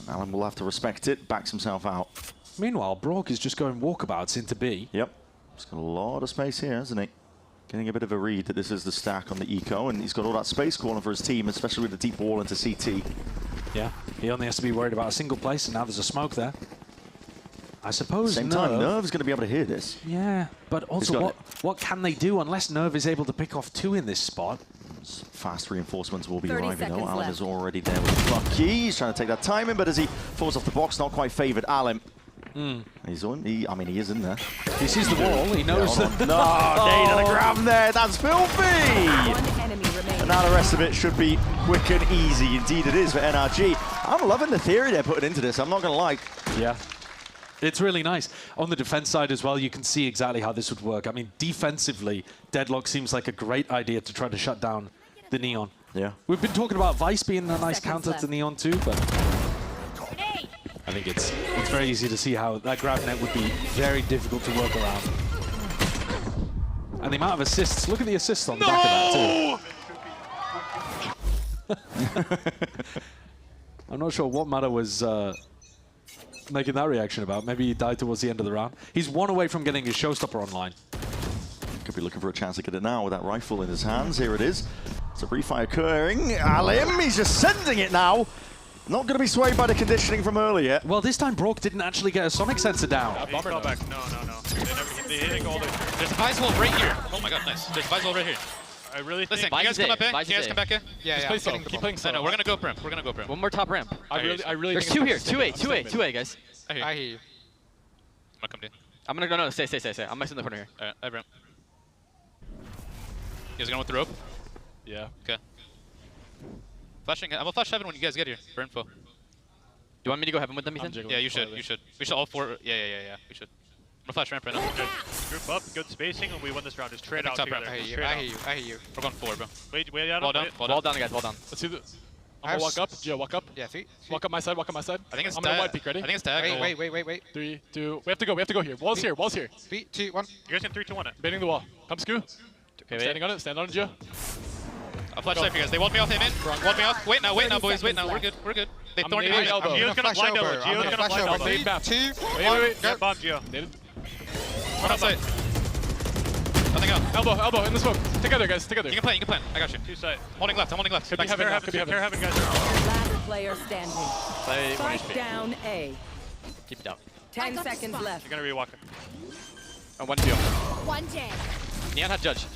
And Alan will have to respect it, backs himself out. Meanwhile, Brock is just going walkabouts into B. Yep. He's got a lot of space here, hasn't he? Getting a bit of a read that this is the stack on the eco, and he's got all that space calling for his team, especially with the deep wall into CT. Yeah, he only has to be worried about a single place, and now there's a smoke there. I suppose Same time, Nerve's going to be able to hear this. Yeah, but also what can they do unless Nerve is able to pick off 2 in this spot? Fast reinforcements will be arriving though. Alan is already there with Bucky. He's trying to take that timing, but as he falls off the box, not quite favoured. Alan. He's on. I mean, he is in there. He sees the wall. He knows that. No, Nate and a grab there. That's filthy. One enemy remaining. And now the rest of it should be quick and easy. Indeed, it is for NRG. I'm loving the theory they're putting into this. I'm not going to lie. Yeah. It's really nice. On the defense side as well, you can see exactly how this would work. I mean, defensively, Deadlock seems like a great idea to try to shut down the Neon. Yeah. We've been talking about Vice being a nice counter to Neon too, but I think it's very easy to see how that grab net would be very difficult to work around. And the amount of assists, look at the assists on the back of that too. I'm not sure what Mada was making that reaction about. Maybe he died towards the end of the round. He's 1 away from getting his showstopper online. Could be looking for a chance to get it now with that rifle in his hands. Here it is. It's a refire occurring. Alim, he's just sending it now. Not going to be swayed by the conditioning from earlier. Well, this time Brock didn't actually get a Sonic sensor down. Bomber back. No. They're hitting all the... There's a Vice wall right here. Oh my god, nice. There's a Vice wall right here. I really think... Listen, you guys come up here? You guys come back here? Yeah, play slow. Keep playing slow. No, we're going to go ramp. We're going to go ramp. One more top ramp. I really There's 2 here. 2A, guys. I hear you. I'm going to come down. I'm going to go, no, stay. I'm messing in the corner here. Alright, I ramp. You guys going with the rope? Yeah. Okay. Flashing. I'm gonna flash heaven when you guys get here for info. Do you want me to go heaven with them, Ethan? Yeah, you should. We should all 4. Yeah. We should. I'm gonna flash ramp right now. Group up, good spacing, and we win this round. Just trade out together. I hear you. We're going 4, bro. Wait out. Wall down, guys, wall down. Let's see the... I'm gonna walk up. Gio, walk up. Yeah, feet. Walk up my side. I think it's I'm gonna wide peek, ready? I think it's tag. Wait. 3, 2, we have to go here. Wall's here. 3, 2, 1. You guys can 3, 2, 1 it. Baiting the wall. Come, Scoo. Okay, standing on it, stand on it, Gio. I'll flash safe for you guys. They walled me off, Amen. Walled me off. Wait now, boys. Wait now. We're good. They thorned me. Gio's gonna blind elbow. Gio's gonna blind elbow. 3, 2, 1. Wait. Yeah, bomb, Gio. Run outside. Nothing out. Elbow, in the smoke. Together, guys, together. You can plan. I got you. 2 side. I'm holding left. Could be heaven, guys. Last player standing. Play 1 Spike down A. Keep it down. 10 seconds left. You're gonna rewalk it. And 1 Gio. 1 jam. Neon had judge.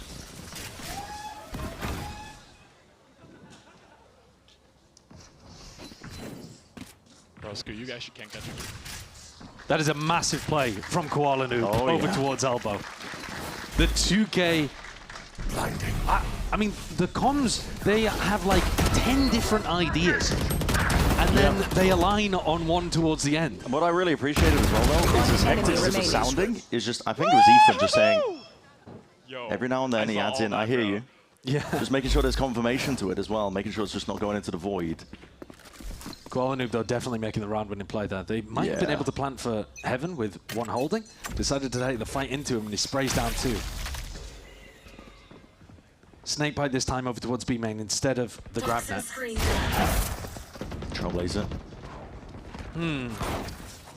Bro, Scoo, you guys can't catch it. That is a massive play from Koala Noob over towards elbow. The 2K... I mean, the comms, they have like 10 different ideas. And then they align on one towards the end. And what I really appreciated as well, though, is as hectic as it's sounding, is just, I think it was Ethan just saying, every now and then he adds in, I hear you. Yeah. Just making sure there's confirmation to it as well, making sure it's just not going into the void. Koala though, definitely making the round-winning play there. They might have been able to plant for Heaven with one holding. Decided to take the fight into him, and he sprays down 2. Snakebite this time over towards B main instead of the grab net. Trailblazer.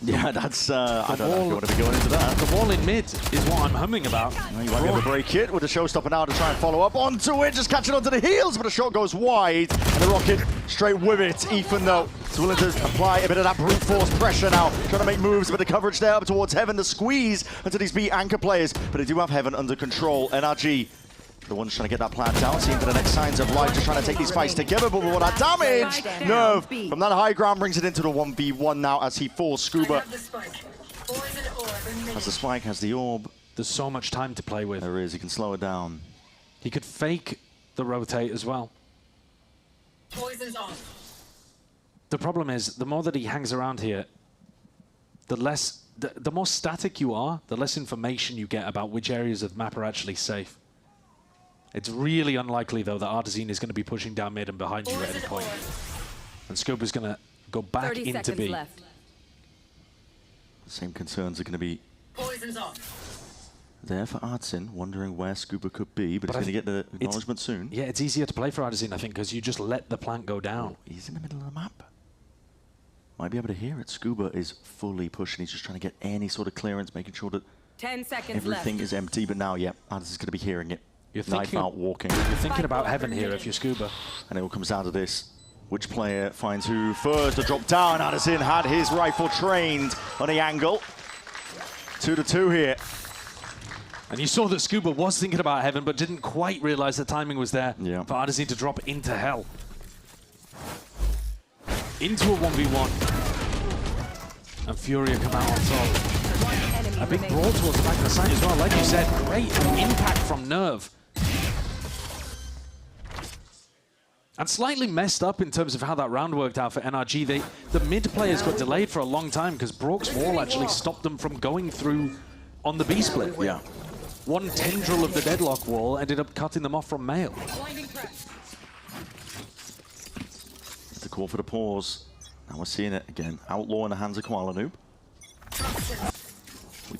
Yeah, that's... I don't know if you want to be going into that. The wall in mid is what I'm humming about. Well, you might be able to break it with the showstopper now to try and follow up onto it. Just catching onto the heels, but the shot goes wide. And the Rocket straight with it. Ethan, though, is willing to apply a bit of that brute force pressure now. Trying to make moves, but the coverage there up towards Heaven. The squeeze into these B anchor players. But they do have Heaven under control. NRG, the ones trying to get that plant down, seeing for the next signs of life, just trying to take these fights together, but with all that damage, Nerve from that high ground brings it into the 1v1 now as he falls. Scuba has the spike, has the orb. There's so much time to play with. There is, he can slow it down. He could fake the rotate as well. Poison's on. The problem is, the more that he hangs around here, the less, the more static you are, the less information you get about which areas of the map are actually safe. It's really unlikely, though, that Artesine is going to be pushing down mid and behind you at any point. And Scuba's going to go back into B. The same concerns are going to be there for Artesine, wondering where Scuba could be, but he's going to get the acknowledgement soon. Yeah, it's easier to play for Artesine, I think, because you just let the plant go down. Oh, he's in the middle of the map. Might be able to hear it. Scuba is fully pushing. He's just trying to get any sort of clearance, making sure that 10 seconds everything is empty. But now, yeah, Artesine's going to be hearing it. You're Knife out, walking. You're thinking about Heaven here if you're Scuba. And it all comes down to this. Which player finds who first to drop down? Artesine had his rifle trained on the angle. 2-2 here. And you saw that Scuba was thinking about Heaven, but didn't quite realize the timing was there for Artesine to drop into hell. Into a 1v1. And Furia come out on top. A big brawl towards the back of the side as well. Like you said, great impact from Nerve. And slightly messed up in terms of how that round worked out for NRG. The mid players got delayed for a long time because Brock's wall actually stopped them from going through on the B split. Yeah. One tendril of the deadlock wall ended up cutting them off from Mail. The call for the pause. Now we're seeing it again. Outlaw in the hands of Koala. With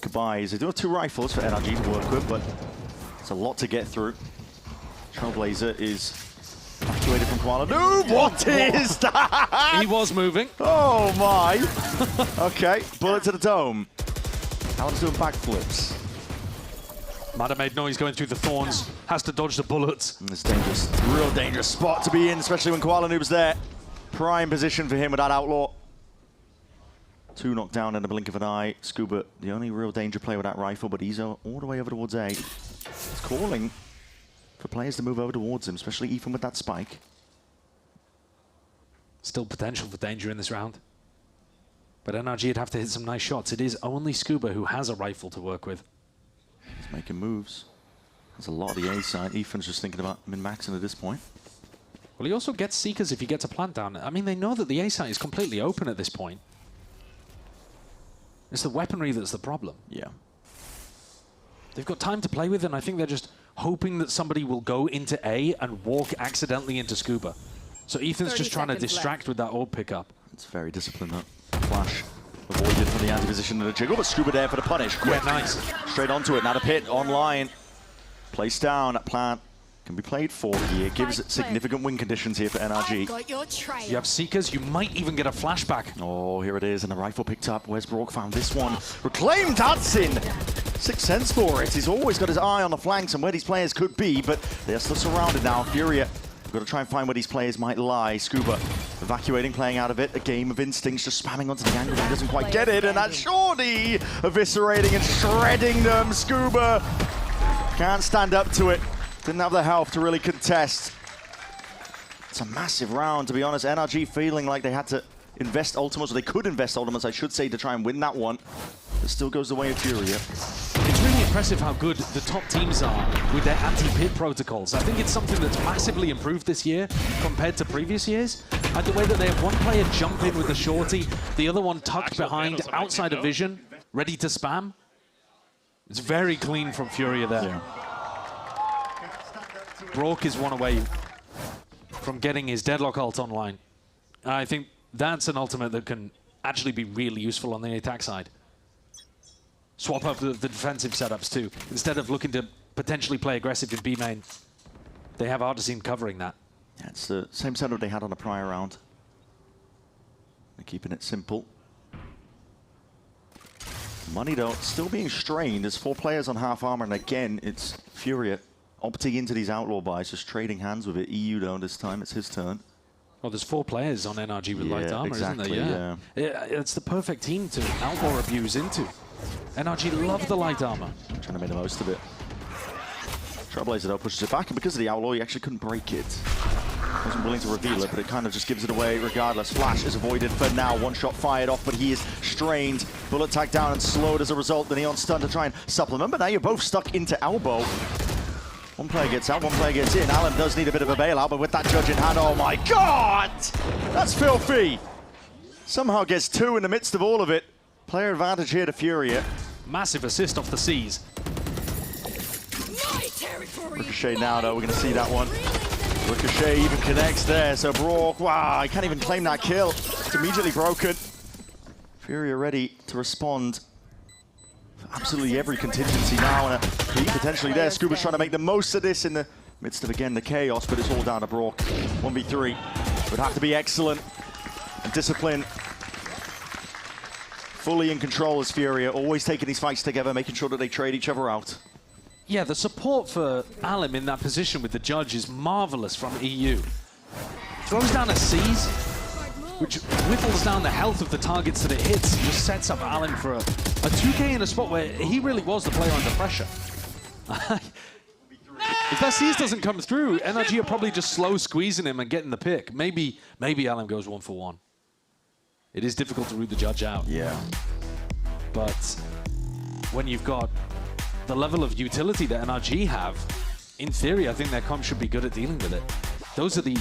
Kabais, they do have 2 rifles for NRG to work with, but it's a lot to get through. Trailblazer is evacuated from Koala. What is that? He was moving. Oh my. Okay, bullet to the dome. Alan's doing backflips. Might have made noise going through the thorns. Has to dodge the bullets. It's dangerous, real dangerous spot to be in, especially when Koala Noob's there. Prime position for him with that Outlaw. 2 knocked down in the blink of an eye. Scuba, the only real danger player with that rifle, but he's all the way over towards A. He's calling for players to move over towards him, especially Ethan with that spike. Still potential for danger in this round. But NRG would have to hit some nice shots. It is only Scuba who has a rifle to work with. He's making moves. There's a lot of the A side. Ethan's just thinking about min-maxing at this point. Well, he also gets Seekers if he gets a plant down. I mean, they know that the A side is completely open at this point. It's the weaponry that's the problem. Yeah. They've got time to play with, and I think they're just hoping that somebody will go into A and walk accidentally into Scuba. So Ethan's just trying to distract with that orb pickup. It's very disciplined, that flash. Avoided from the anti-position of the jiggle, but Scuba there for the punish. Quick. Yeah, nice. Straight onto it. Now the pit online. Placed down. That plant can be played for here. Gives it significant win conditions here for NRG. You have Seekers. You might even get a flashback. Oh, here it is. And the rifle picked up. Where's Brock found this one? Reclaimed Hudson. 6th sense for it. He's always got his eye on the flanks and where these players could be, but they're still surrounded now. Furia. We've got to try and find where these players might lie. Scuba evacuating, playing out of it. A game of instincts, just spamming onto the angle. He doesn't quite get it, and that's Shorty eviscerating and shredding them. Scuba can't stand up to it. Didn't have the health to really contest. It's a massive round, to be honest. NRG feeling like they had to invest ultimates, or they could invest ultimates, I should say, to try and win that one. It still goes the way of Furia. It's really impressive how good the top teams are with their anti-pit protocols. I think it's something that's massively improved this year compared to previous years. Like the way that they have one player jump in with the shorty, the other one tucked behind, outside of vision, ready to spam. It's very clean from Furia there. Yeah. Brock is one away from getting his Deadlock ult online. I think that's an ultimate that can actually be really useful on the attack side. Swap up the defensive setups too. Instead of looking to potentially play aggressive in B main, they have Artisine covering that. Yeah, it's the same setup they had on the prior round. They're keeping it simple. Money though, still being strained. There's 4 players on half armor, and again, it's Furia opting into these outlaw buys, just trading hands with it. EU though, this time it's his turn. Well, there's 4 players on NRG with light armor, exactly, isn't there? Yeah. It's the perfect team to outlaw abuse into. NRG love the light armor. Trying to make the most of it. Trailblazer though pushes it back, and because of the outlaw, he actually couldn't break it. Wasn't willing to reveal it, but it kind of just gives it away regardless. Flash is avoided for now. 1 shot fired off, but he is strained. Bullet tag down and slowed as a result. The Neon stun to try and supplement, but now you're both stuck into elbow. One player gets out, one player gets in. Alan does need a bit of a bailout, but with that judge in hand, oh my God! That's filthy! Somehow gets 2 in the midst of all of it. Player advantage here to Furia. Massive assist off the C's. Ricochet now though, we're going to see that one. Ricochet even connects there, so Brock, wow, he can't even claim that kill. It's immediately broken. Furia ready to respond for absolutely every contingency now, and a peak potentially there. Scuba's trying to make the most of this in the midst of, again, the chaos, but it's all down to Brock. 1v3 would have to be excellent and discipline. Fully in control as Furia, always taking these fights together, making sure that they trade each other out. Yeah, the support for Alim in that position with the judge is marvelous from EU. Throws down a C's, which whittles down the health of the targets that it hits, and just sets up Alim for a 2K in a spot where he really was the player under pressure. If that C's doesn't come through, NRG are probably just slow squeezing him and getting the pick. Maybe Alim goes 1 for 1. It is difficult to root the judge out. Yeah. But when you've got the level of utility that NRG have, in theory, I think their comp should be good at dealing with it. Those are the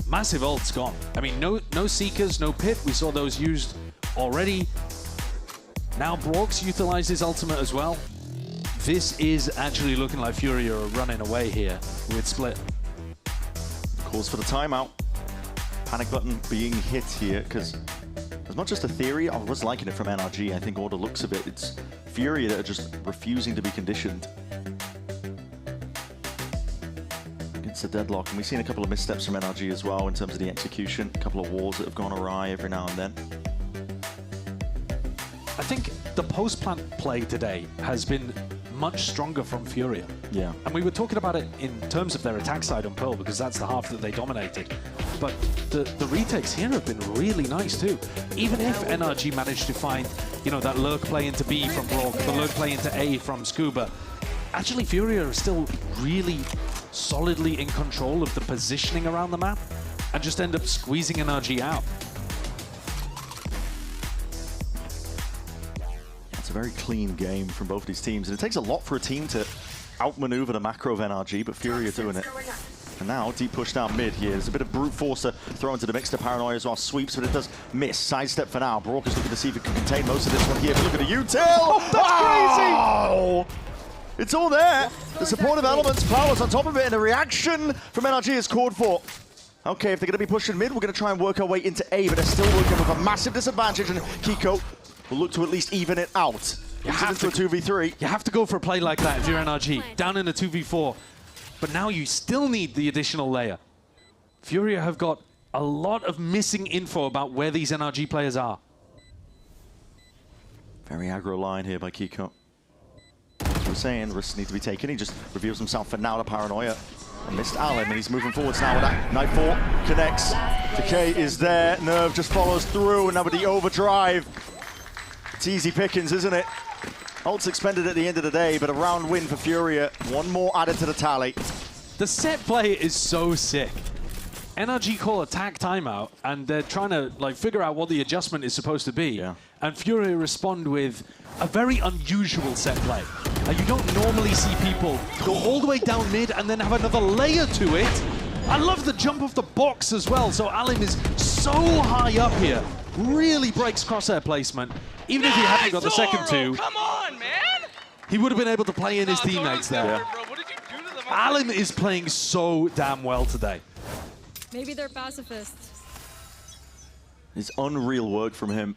massive ults gone. I mean, no Seekers, no Pit. We saw those used already. Now Brox utilizes ultimate as well. This is actually looking like Furia are running away here with Split. Calls for the timeout. Panic button being hit here, because it's not just a theory. I was liking it from NRG. I think all the looks of it, it's Furia that are just refusing to be conditioned against the deadlock. And we've seen a couple of missteps from NRG as well in terms of the execution. A couple of walls that have gone awry every now and then. I think the post-plant play today has been much stronger from Furia. Yeah. And we were talking about it in terms of their attack side on Pearl, because that's the half that they dominated. But the retakes here have been really nice too. Even if NRG managed to find, you know, that lurk play into B from Brock, the lurk play into A from Scuba, actually Furia are still really solidly in control of the positioning around the map and just end up squeezing NRG out. It's a very clean game from both these teams, and it takes a lot for a team to outmaneuver the macro of NRG, but Furia doing it. And now, deep push down mid here. There's a bit of brute force to throw into the mix to Paranoia as well. Sweeps, but it does miss. Sidestep for now. Brock is looking to see if he can contain most of this one here. But look at the util! Oh, that's crazy! It's all there. The supportive elements, powers on top of it, and the reaction from NRG is called for. Okay, if they're going to be pushing mid, we're going to try and work our way into A, but they're still working with a massive disadvantage, and Kiko will look to at least even it out. You have to 2v3. You have to go for a play like that if you're NRG. Down in a 2v4. But now you still need the additional layer. Furia have got a lot of missing info about where these NRG players are. Very aggro line here by Kiko. As we're saying, risks need to be taken. He just reveals himself for now to Paranoia. And missed Alan, and he's moving forwards now with that. Nightfall connects. Decay is there. Nerve just follows through, and now with the overdrive. It's easy pickings, isn't it? Ult's expended at the end of the day, but a round win for Furia. One more added to the tally. The set play is so sick. NRG call attack timeout, and they're trying to figure out what the adjustment is supposed to be. Yeah. And Furia respond with a very unusual set play. You don't normally see people go all the way down mid and then have another layer to it. I love the jump off the box as well. So Alim is so high up here. Really breaks crosshair placement. Even if he hadn't got the second two, come on, man! he would have been able to play in his teammates there. Bro, what did you do to them Alan is playing so damn well today. Maybe they're pacifists. It's unreal work from him.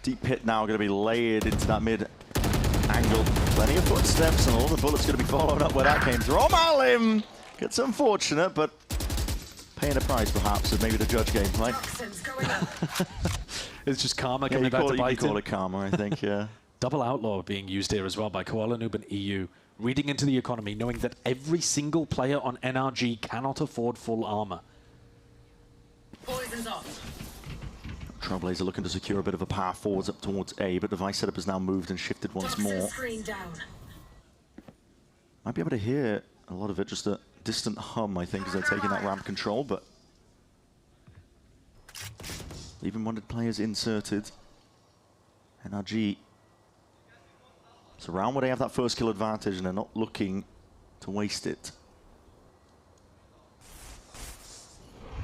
Deep pit now going to be layered into that mid angle. Plenty of footsteps and all the bullets going to be following up where that came through. Oh, Malim! Gets unfortunate, but paying a price perhaps of maybe the judge gameplay. It's just karma coming back to bite him. You call it karma, I think, yeah. Double outlaw being used here as well by Koala Noob and EU. Reading into the economy, knowing that every single player on NRG cannot afford full armor. Poison's off. Trailblazer looking to secure a bit of a power forwards up towards A, but device setup has now moved and shifted once more. Might be able to hear a lot of it, just a distant hum, I think, as they're taking that ramp control, but even wanted players inserted. NRG it's around where they have that first kill advantage and they're not looking to waste it.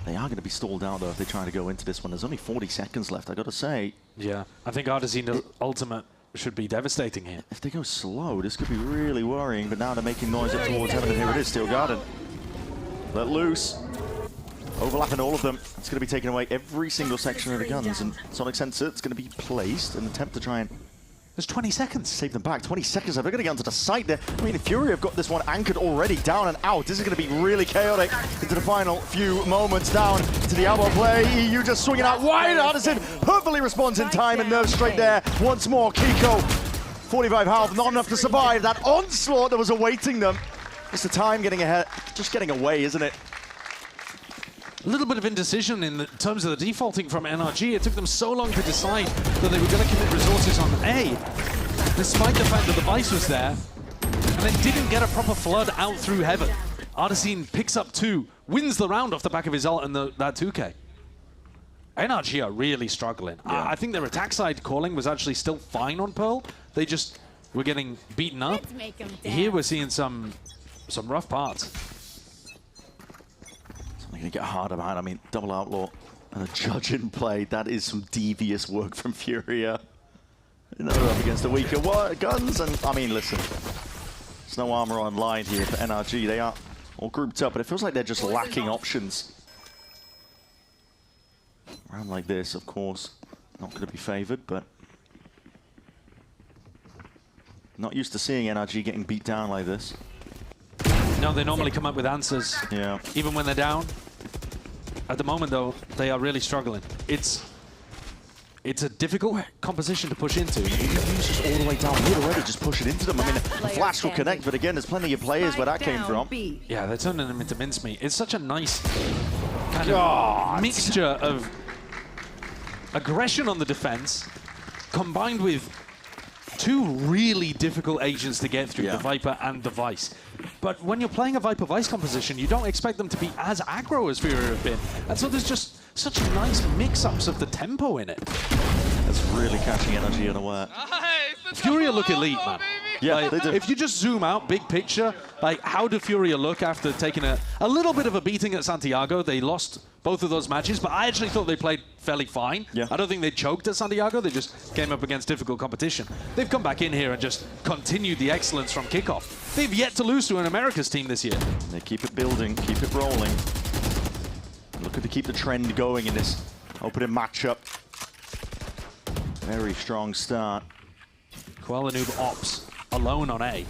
They are going to be stalled out, though, if they try to go into this one. There's only 40 seconds left, I got to say. Yeah, I think Artesine's ultimate should be devastating here. If they go slow, this could be really worrying, but now they're making noise up towards heaven, and here it is, Steel Garden. Let loose. Overlapping all of them. It's going to be taking away every single section of the guns, and Sonic Sensor, it's going to be placed in an attempt to try and... There's 20 seconds. Save them back. 20 seconds. They're going to get onto the site there. I mean, Furia have got this one anchored already, down and out. This is going to be really chaotic into the final few moments. Down to the elbow play. EU just swinging out wide. Artisan perfectly responds in time and nerves straight there. Once more, Kiko. 45 health, not enough to survive that onslaught that was awaiting them. Just the time getting ahead, just getting away, isn't it? A little bit of indecision in terms of the defaulting from NRG. It took them so long to decide that they were going to commit resources on A, despite the fact that the Vice was there, and then didn't get a proper flood out through heaven. Artisine picks up 2, wins the round off the back of his ult and that 2K. NRG are really struggling. Yeah. I think their attack side calling was actually still fine on Pearl. They just were getting beaten up. Here we're seeing some rough parts. Going to get harder, man. I mean, double outlaw and a judge in play. That is some devious work from Furia. You know, up against the weaker guns. And I mean, listen, there's no armor online here for NRG. They are all grouped up, but it feels like they're just lacking options. Round like this, of course, not going to be favored, but not used to seeing NRG getting beat down like this. No, they normally come up with answers, even when they're down. At the moment, though, they are really struggling. It's a difficult composition to push into. He's just all the way down mid already, just pushing into them. I mean, the flash will connect, but again, there's plenty of players where that came from. Yeah, they're turning them into mincemeat. It's such a nice kind of mixture of aggression on the defense, combined with 2 really difficult agents to get through, the Viper and the Vice. But when you're playing a Viper-Vice composition, you don't expect them to be as aggro as Furia have been. And so there's just such nice mix-ups of the tempo in it. That's really catching energy unaware. Furia look elite, man. Yeah, like, they do. If you just zoom out, big picture, like how do Furia look after taking a little bit of a beating at Santiago? They lost both of those matches, but I actually thought they played fairly fine. Yeah. I don't think they choked at Santiago. They just came up against difficult competition. They've come back in here and just continued the excellence from kickoff. They've yet to lose to an Americas team this year. They keep it building, keep it rolling. Looking to keep the trend going in this opening matchup. Very strong start. Koala Noob Ops alone on A.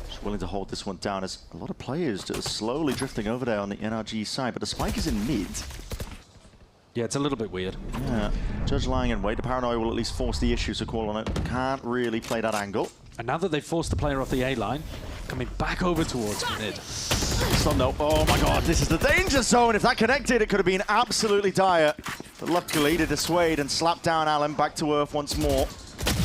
Just willing to hold this one down as a lot of players just slowly drifting over there on the NRG side, but the spike is in mid. Yeah, it's a little bit weird. Yeah, Judge lying in wait. The paranoia will at least force the issue, so Koala Noob can't really play that angle. And now that they've forced the player off the A line, coming back over towards mid. No, oh my god, this is the danger zone. If that connected, it could have been absolutely dire. But luckily to dissuade and slap down Allen back to earth once more.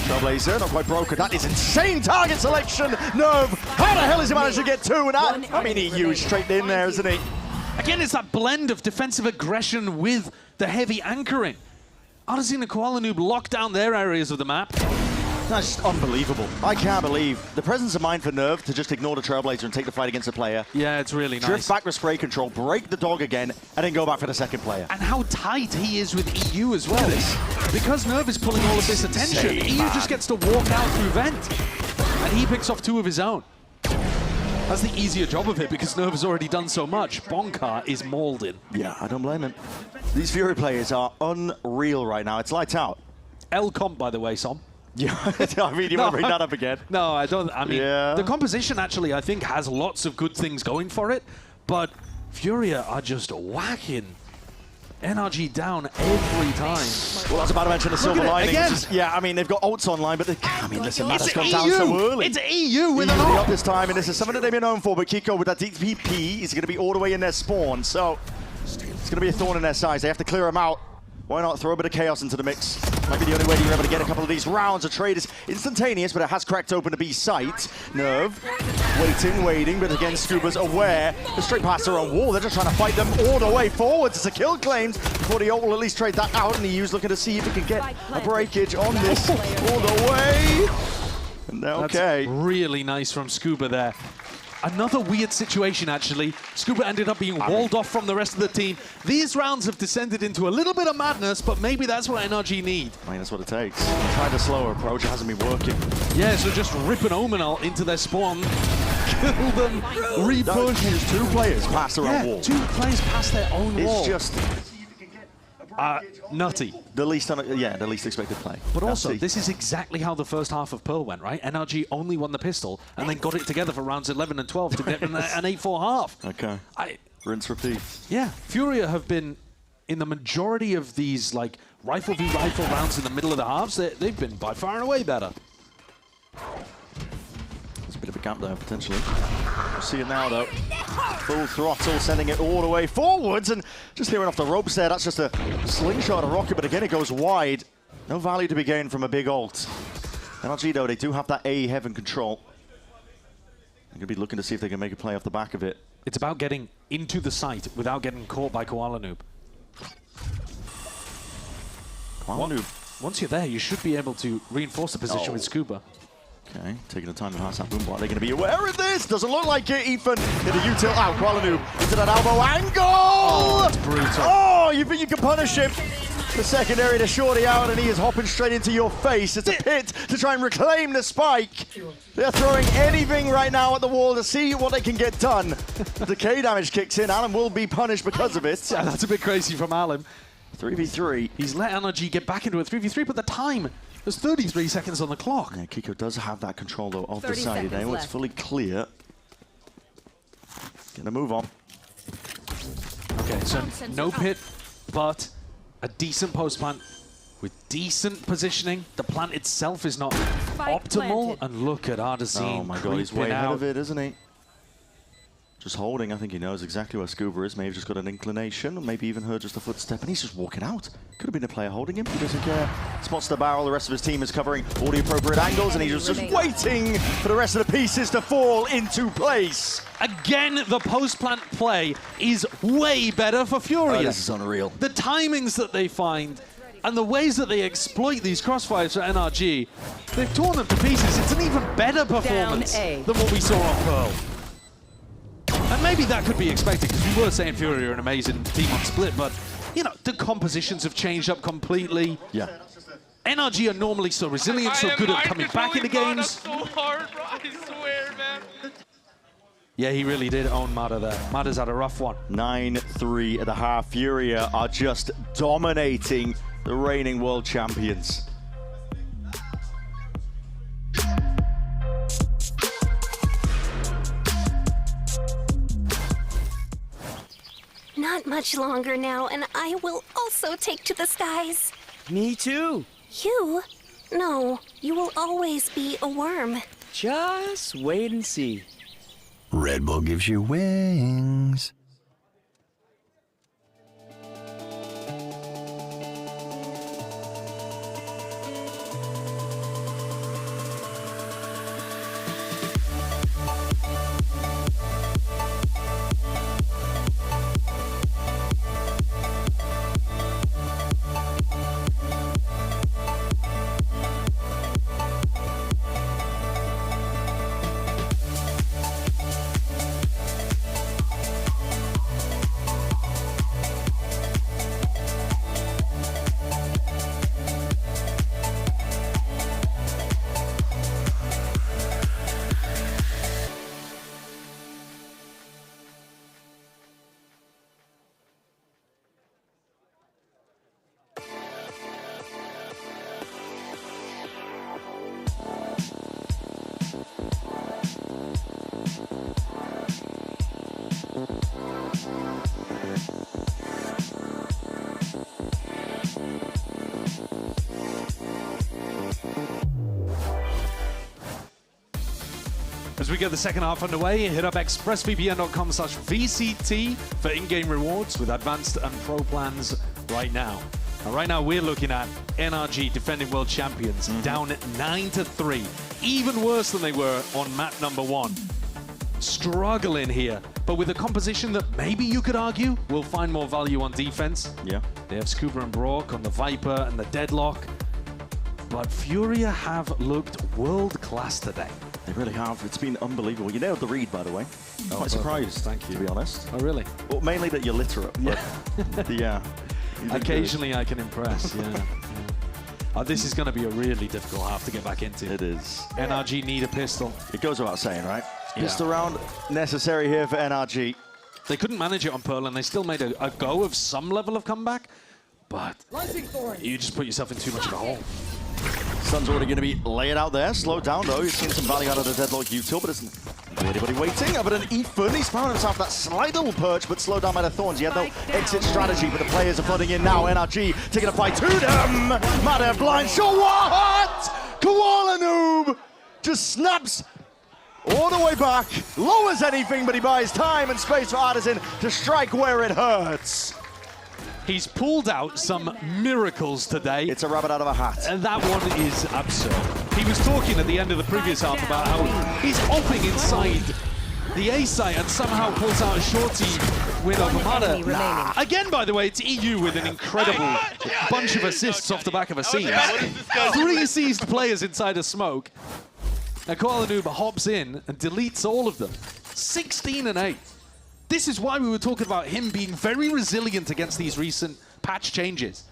Trailblazer, not quite broken. That is insane target selection. Nerve, how the hell has he managed to get 2? And that, I mean, EU straight in there, isn't he? Again, it's that blend of defensive aggression with the heavy anchoring. Artesian and Koala Noob lock down their areas of the map. That's just unbelievable. I can't believe the presence of mind for Nerve to just ignore the Trailblazer and take the fight against a player. Yeah, it's really nice. Drift back with spray control, break the dog again, and then go back for the second player. And how tight he is with EU as well. Because Nerve is pulling all of this attention, EU just gets to walk out through vent. And he picks off 2 of his own. That's the easier job of it because Nerve has already done so much. Bonkar is mauled in. Yeah, I don't blame him. These Fury players are unreal right now. It's lights out. L comp, by the way, Som. Yeah, I mean, you want to bring that up again? No, I don't. I mean, the composition actually, I think, has lots of good things going for it, but Furia are just whacking NRG down every time. Well, I was about to mention the silver lining. Yeah, I mean, they've got ults online, but I mean, listen, Matter's gone down so early. It's EU with an ult this time, and this is something that they've been known for, but Kiko with that DPP is going to be all the way in their spawn, so it's going to be a thorn in their sides. They have to clear them out. Why not throw a bit of chaos into the mix? Might be the only way you're able to get a couple of these rounds. A trade is instantaneous, but it has cracked open the B site. Nerve, waiting, but again, Scuba's aware. The straight past are on wall. They're just trying to fight them all the way forwards. It's a kill claims. Before the ult will at least trade that out, and the U's looking to see if he can get a breakage on this all the way. And okay. That's really nice from Scuba there. Another weird situation, actually. Scuba ended up being walled off from the rest of the team. These rounds have descended into a little bit of madness, but maybe that's what NRG need. I mean, that's what it takes. Tried a slower approach, it hasn't been working. Yeah, so just rip an Omenal into their spawn, kill them, repush. There's 2 players past their own wall. 2 players past their own wall. It's just... nutty. The least expected play. But also, this is exactly how the first half of Pearl went, right? NRG only won the pistol and then got it together for rounds 11 and 12 to get an 8-4 half. Okay. Rinse, repeat. Yeah. Furia have been, in the majority of these, like, rifle v rifle rounds in the middle of the halves, they've been by far and away better. There's a bit of a gap there, potentially. We'll see it now, though. Full throttle, sending it all the way forwards, and just hearing off the ropes there, that's just a slingshot, a rocket, but again, it goes wide. No value to be gained from a big ult. NRG, though, they do have that A heaven control. They're going to be looking to see if they can make a play off the back of it. It's about getting into the site without getting caught by Koala Noob. Koala Noob. Once you're there, you should be able to reinforce the position with Scuba. Okay, taking the time to pass that boom bot. Are they going to be aware of this? Doesn't look like it. Ethan in a util out. Koala Noob into that elbow angle. Oh, that's brutal. Oh, you think you can punish him? The secondary to shorty out, and he is hopping straight into your face. It's a pit to try and reclaim the spike. They're throwing anything right now at the wall to see what they can get done. Decay damage kicks in. Alan will be punished because of it. Yeah, that's a bit crazy from Alan. 3v3. He's let NRG get back into a 3v3, but the time, there's 33 seconds on the clock. Yeah, Kiko does have that control, though, of the side. Now it's fully clear. Gonna move on. Okay, so no pit, but a decent post plant with decent positioning. The plant itself is not optimal, and look at Ardazine. Oh my god, he's way ahead of it, isn't he? Just holding. I think he knows exactly where Scuba is. Maybe just got an inclination, or maybe even heard just a footstep, and he's just walking out. Could have been a player holding him. He doesn't care. Spots the barrel. The rest of his team is covering all the appropriate angles, and he's just waiting for the rest of the pieces to fall into place. Again, the post-plant play is way better for Furia. Oh, this is unreal. The timings that they find and the ways that they exploit these crossfires for NRG, they've torn them to pieces. It's an even better performance than what we saw on Pearl. And maybe that could be expected, because we were saying Furia are an amazing team on split, but, you know, the compositions have changed up completely. Yeah. NRG are normally so resilient, so good at coming back into games. So hard, bro. I swear, man. Yeah, he really did own Mata there. Mata's had a rough one. 9-3 at the half. Furia are just dominating the reigning world champions. Not much longer now, and I will also take to the skies. Me too. You? No, you will always be a worm. Just wait and see. Red Bull gives you wings. As we get the second half underway, hit up expressvpn.com/VCT for in-game rewards with advanced and pro plans right now. And right now we're looking at NRG, defending world champions, down 9-3. Even worse than they were on map number 1. Struggling here, but with a composition that maybe you could argue will find more value on defense. Yeah. They have Scuba and Brock on the Viper and the Deadlock. But Furia have looked world-class today. They really have. It's been unbelievable. You nailed the read, by the way. Quite surprised, thank you. to be honest. Oh, really? Well, mainly that you're literate. Yeah. Yeah. Occasionally I can impress, yeah. Oh, this is going to be a really difficult half to get back into. It is. NRG need a pistol. It goes without saying, right? Yeah. Pistol round necessary here for NRG. They couldn't manage it on Pearl, and they still made a go of some level of comeback, but you just put yourself in too much of a hole. Sun's already going to be laying out there. Slowed down, though. He's seen some value out of the Deadlock util, but isn't anybody waiting. But an Ethan, he's found himself that slight little perch, but slowed down by the Thorns. He had no exit strategy, but the players are flooding in now. NRG taking a fight to them. Mada blind shot. What? Koala Noob just snaps all the way back. Lowers anything, but he buys time and space for Artisan to strike where it hurts. He's pulled out some miracles today. It's a rabbit out of a hat. And that one is absurd. He was talking at the end of the previous half about how he's hopping inside the A site and somehow pulls out a shorty win over Mada. Again, by the way, it's EU with an incredible bunch of assists off the back of a siege. 3 seized players inside a smoke. And Koala Noob hops in and deletes all of them. 16-8. This is why we were talking about him being very resilient against these recent patch changes.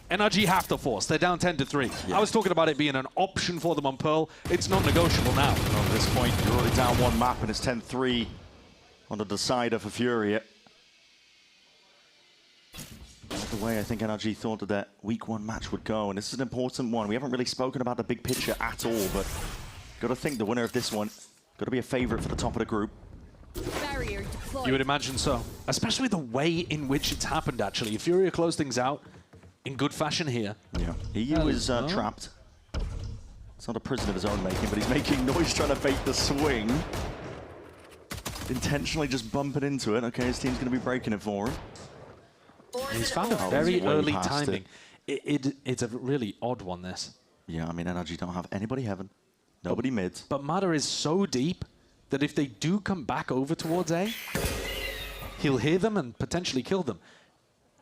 NRG have to force. They're down 10-3. Yeah. I was talking about it being an option for them on Pearl. It's not negotiable now. And at this point, you're already down 1 map, and it's 10-3 on the decider for Furia. The way I think NRG thought that their week 1 match would go, and this is an important one. We haven't really spoken about the big picture at all, but got to think the winner of this one got to be a favorite for the top of the group. You would imagine so, especially the way in which it's happened, actually. Furia closed things out in good fashion here. Yeah, EU is trapped. It's not a prison of his own making, but he's making noise trying to fake the swing. Intentionally just bumping into it. Okay, his team's going to be breaking it for him. He's found a very early timing. It's a really odd one, this. Yeah, I mean, NRG don't have anybody heaven, nobody mid. But Mada is so deep that if they do come back over towards A, he'll hear them and potentially kill them.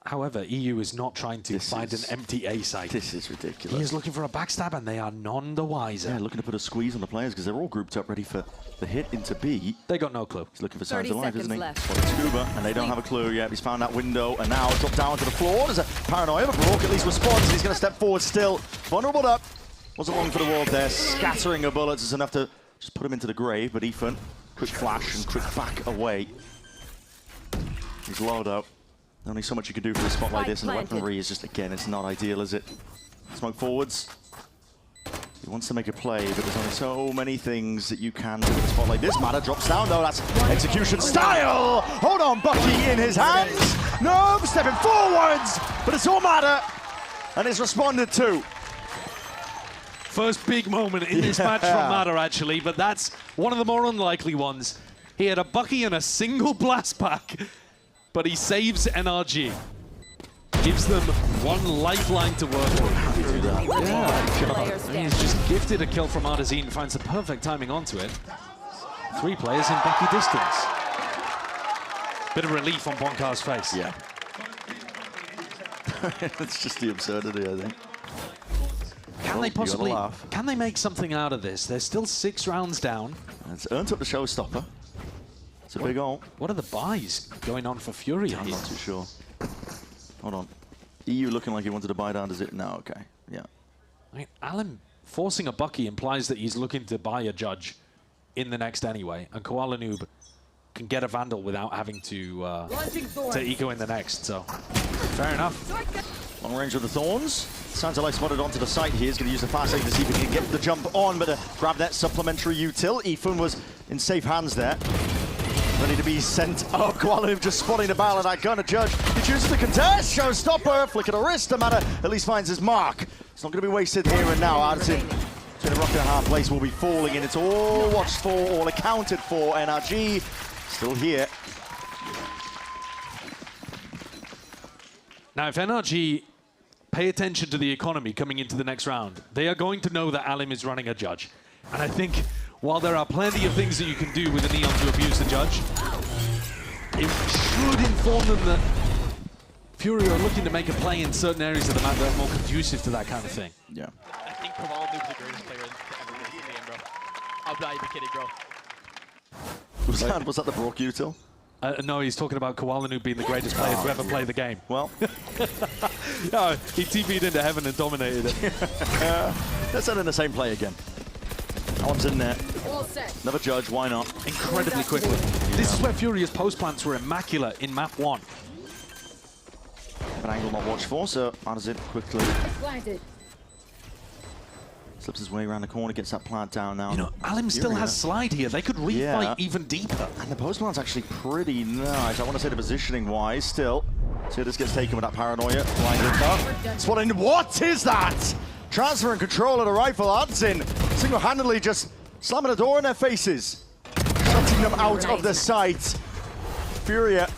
However, EU is not trying to find an empty A site. This is ridiculous. He is looking for a backstab, and they are none the wiser. Yeah, looking to put a squeeze on the players because they're all grouped up ready for the hit into B. They got no clue. He's looking for signs of life, isn't he? Well, it's Scuba, and they don't have a clue yet. He's found that window, and now dropped down to the floor. There's a paranoia, but Brock at least responds, and he's going to step forward still. Vulnerable up. Wasn't long for the ward there. Scattering of bullets is enough to just put him into the grave, but Ethan, quick flash and quick back away. He's low out. Only so much you can do for a spot like this, and the weaponry is just, again, it's not ideal, is it? Smoke forwards. He wants to make a play, but there's only so many things that you can do with a spot like this. Mada drops down, though. That's execution style! Hold on, Bucky in his hands. No, stepping forwards, but it's all Mada, and it's responded to. First big moment in this match from Mada, actually, but that's one of the more unlikely ones. He had a Bucky and a single blast pack, but he saves NRG. Gives them one lifeline to work with. Yeah. He's just gifted a kill from Artazine, finds the perfect timing onto it. 3 players in Bucky distance. Bit of relief on Bonkar's face. Yeah. It's just the absurdity, I think. Can they possibly, can they make something out of this? They're still 6 rounds down. It's earned up the showstopper. It's a big ult. What are the buys going on for Furia? I'm not too sure. Hold on. EU looking like he wanted to buy down, does it? No, okay. Yeah. I mean, Alan forcing a Bucky implies that he's looking to buy a Judge in the next anyway, and Koala Noob can get a Vandal without having to eco in the next, so fair enough. Long range of the Thorns. Sounds like spotted onto the site here. He's going to use the fast save to see if he can get the jump on, but grab that supplementary util. Ethan was in safe hands there. Ready to be sent. Oh, Koala Noob just spotting the barrel of that gun. A Judge. He chooses to contest. Showstopper. Flick of the wrist. The Mada at least finds his mark. It's not going to be wasted here and now. Artisan So the rock and a hard place will be falling in. It's all watched for, all accounted for. NRG still here. Now, if NRG pay attention to the economy coming into the next round, they are going to know that Alim is running a judge. And I think while there are plenty of things that you can do with a Neon to abuse the judge, it should inform them that Furia are looking to make a play in certain areas of the map that are more conducive to that kind of thing. Yeah. I think KowalaNoob's the greatest player ever in the game, bro. I'm not even kidding, bro. Was that the Brock util? No, he's talking about KowalaNoob being the greatest player to ever play the game. Well, no, he TP'd into heaven and dominated it. Let's end in the same play again. That one's in there. Another judge, why not? Incredibly quickly. This is where Furia's post plants were immaculate in map 1. An angle not watched for, so Artisan quickly slips his way around the corner, gets that plant down now. You know, Alim still has slide here. They could refight even deeper. And the post plant's actually pretty nice. I want to say the positioning-wise still. So this gets taken with that paranoia. What is that? Transfer and control of the rifle. Artisan single-handedly just slamming the door in their faces. Shutting them out of the sight. Furia,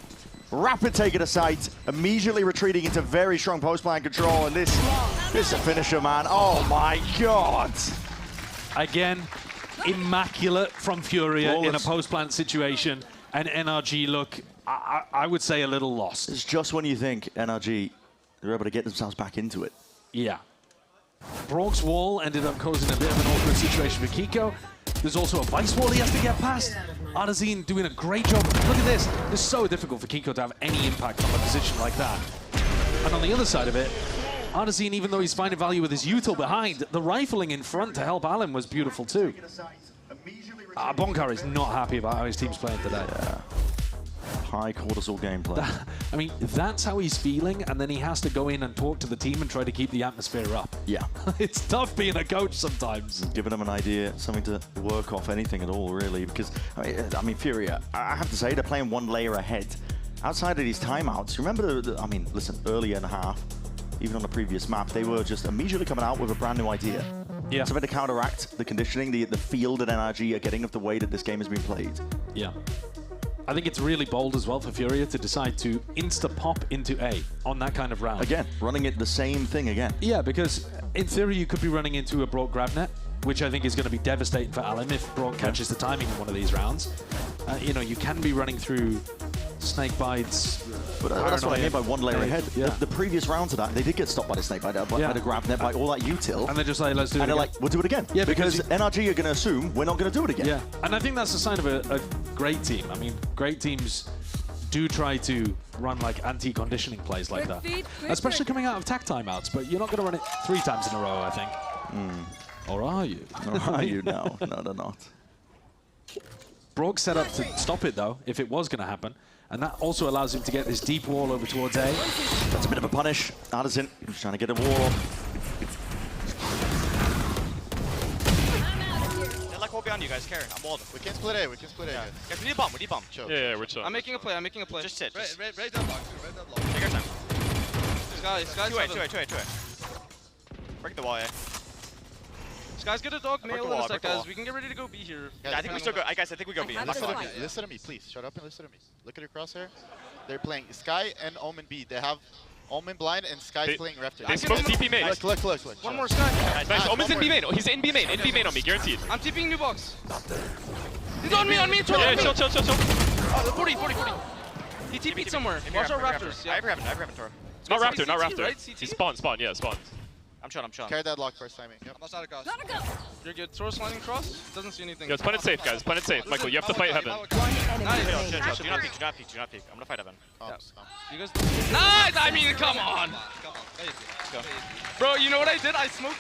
rapid take of the site, immediately retreating into very strong post-plant control, and this is a finisher, man. Oh my god! Again, immaculate from Furia in a post-plant situation, and NRG look, I would say, a little lost. It's just when you think NRG, they're able to get themselves back into it. Yeah. Brock's wall ended up causing a bit of an awkward situation for Kiko. There's also a vice wall he has to get past. Artisan doing a great job. Look at this. It's so difficult for Kiko to have any impact on a position like that. And on the other side of it, Artisan, even though he's finding value with his util behind, the rifling in front to help Alim was beautiful too. Bonkar is not happy about how his team's playing today. Yeah. High cortisol gameplay. I mean, that's how he's feeling, and then he has to go in and talk to the team and try to keep the atmosphere up. Yeah. It's tough being a coach sometimes. Giving them an idea, something to work off, anything at all, really, because, I mean, Furia, I have to say, they're playing one layer ahead. Outside of these timeouts, remember, I mean, listen, earlier in the half, even on the previous map, they were just immediately coming out with a brand new idea. Yeah. Something to counteract the conditioning, the feel that NRG are getting of the way that this game has been played. Yeah. I think it's really bold as well for Furia to decide to insta-pop into A on that kind of round. Again, running it the same thing again. Yeah, because in theory you could be running into a Brock grab net, which I think is going to be devastating for Alim if Brock catches the timing in one of these rounds. You know, you can be running through snake bites. But that's what I mean by one layer ahead. Yeah. The previous round to that, they did get stopped by the snake bite, by the grab net, by all that util. And they're just like, let's do it again. And they're like, we'll do it again. Yeah, because NRG are going to assume we're not going to do it again. Yeah, and I think that's a sign of a great team. I mean, great teams do try to run like anti-conditioning plays like that. Especially coming out of tac timeouts, but you're not going to run it 3 times in a row, I think. Or are you? Or are you? No, they're not. Brock set up to stop it, though, if it was going to happen. And that also allows him to get this deep wall over towards A. That's a bit of a punish. Artisan just trying to get a wall off. They're like all behind you guys, Karen. I'm walled. We can split A, Guys, we need a bomb, Chill. Yeah, we're chill. I'm making a play. Just sit. Raise that block, Take your time. Sky's 2A. Break the wall, yeah. Sky's get a dog Break mail the in wall, a sec, break the wall. guys. We can get ready to go B here. Yeah, I think we still go. Guys, I think we go B. Listen to me, please. Shut up and listen to me. Look at your crosshair. They're playing Sky and Omen B. They have Omen blind and Sky's playing Raptor. They smoke TP main. Look. One more Sky. Nice. Omen's in B main. He's in B main. In B main on me, guaranteed. I'm TPing new box. He's on me. Yeah, chill. Oh, 40. He TP'd somewhere. Watch our Raptors. I have Heaven, Toro. It's not Raptor, not CT, Raptor. right? CT? He's spawn, yeah, spawn. I'm chilling. Carry that lock first timing. Yep. I'm outside of cost. You're good. Throw sliding across. Doesn't see anything. Yeah, it's planet safe, guys. Planet safe. Michael, you have to fight Heaven. Nice. Chill. Do not peek. I'm gonna fight Heaven. You guys. Nice. I mean, come on. Bro, you know what I did? I smoked.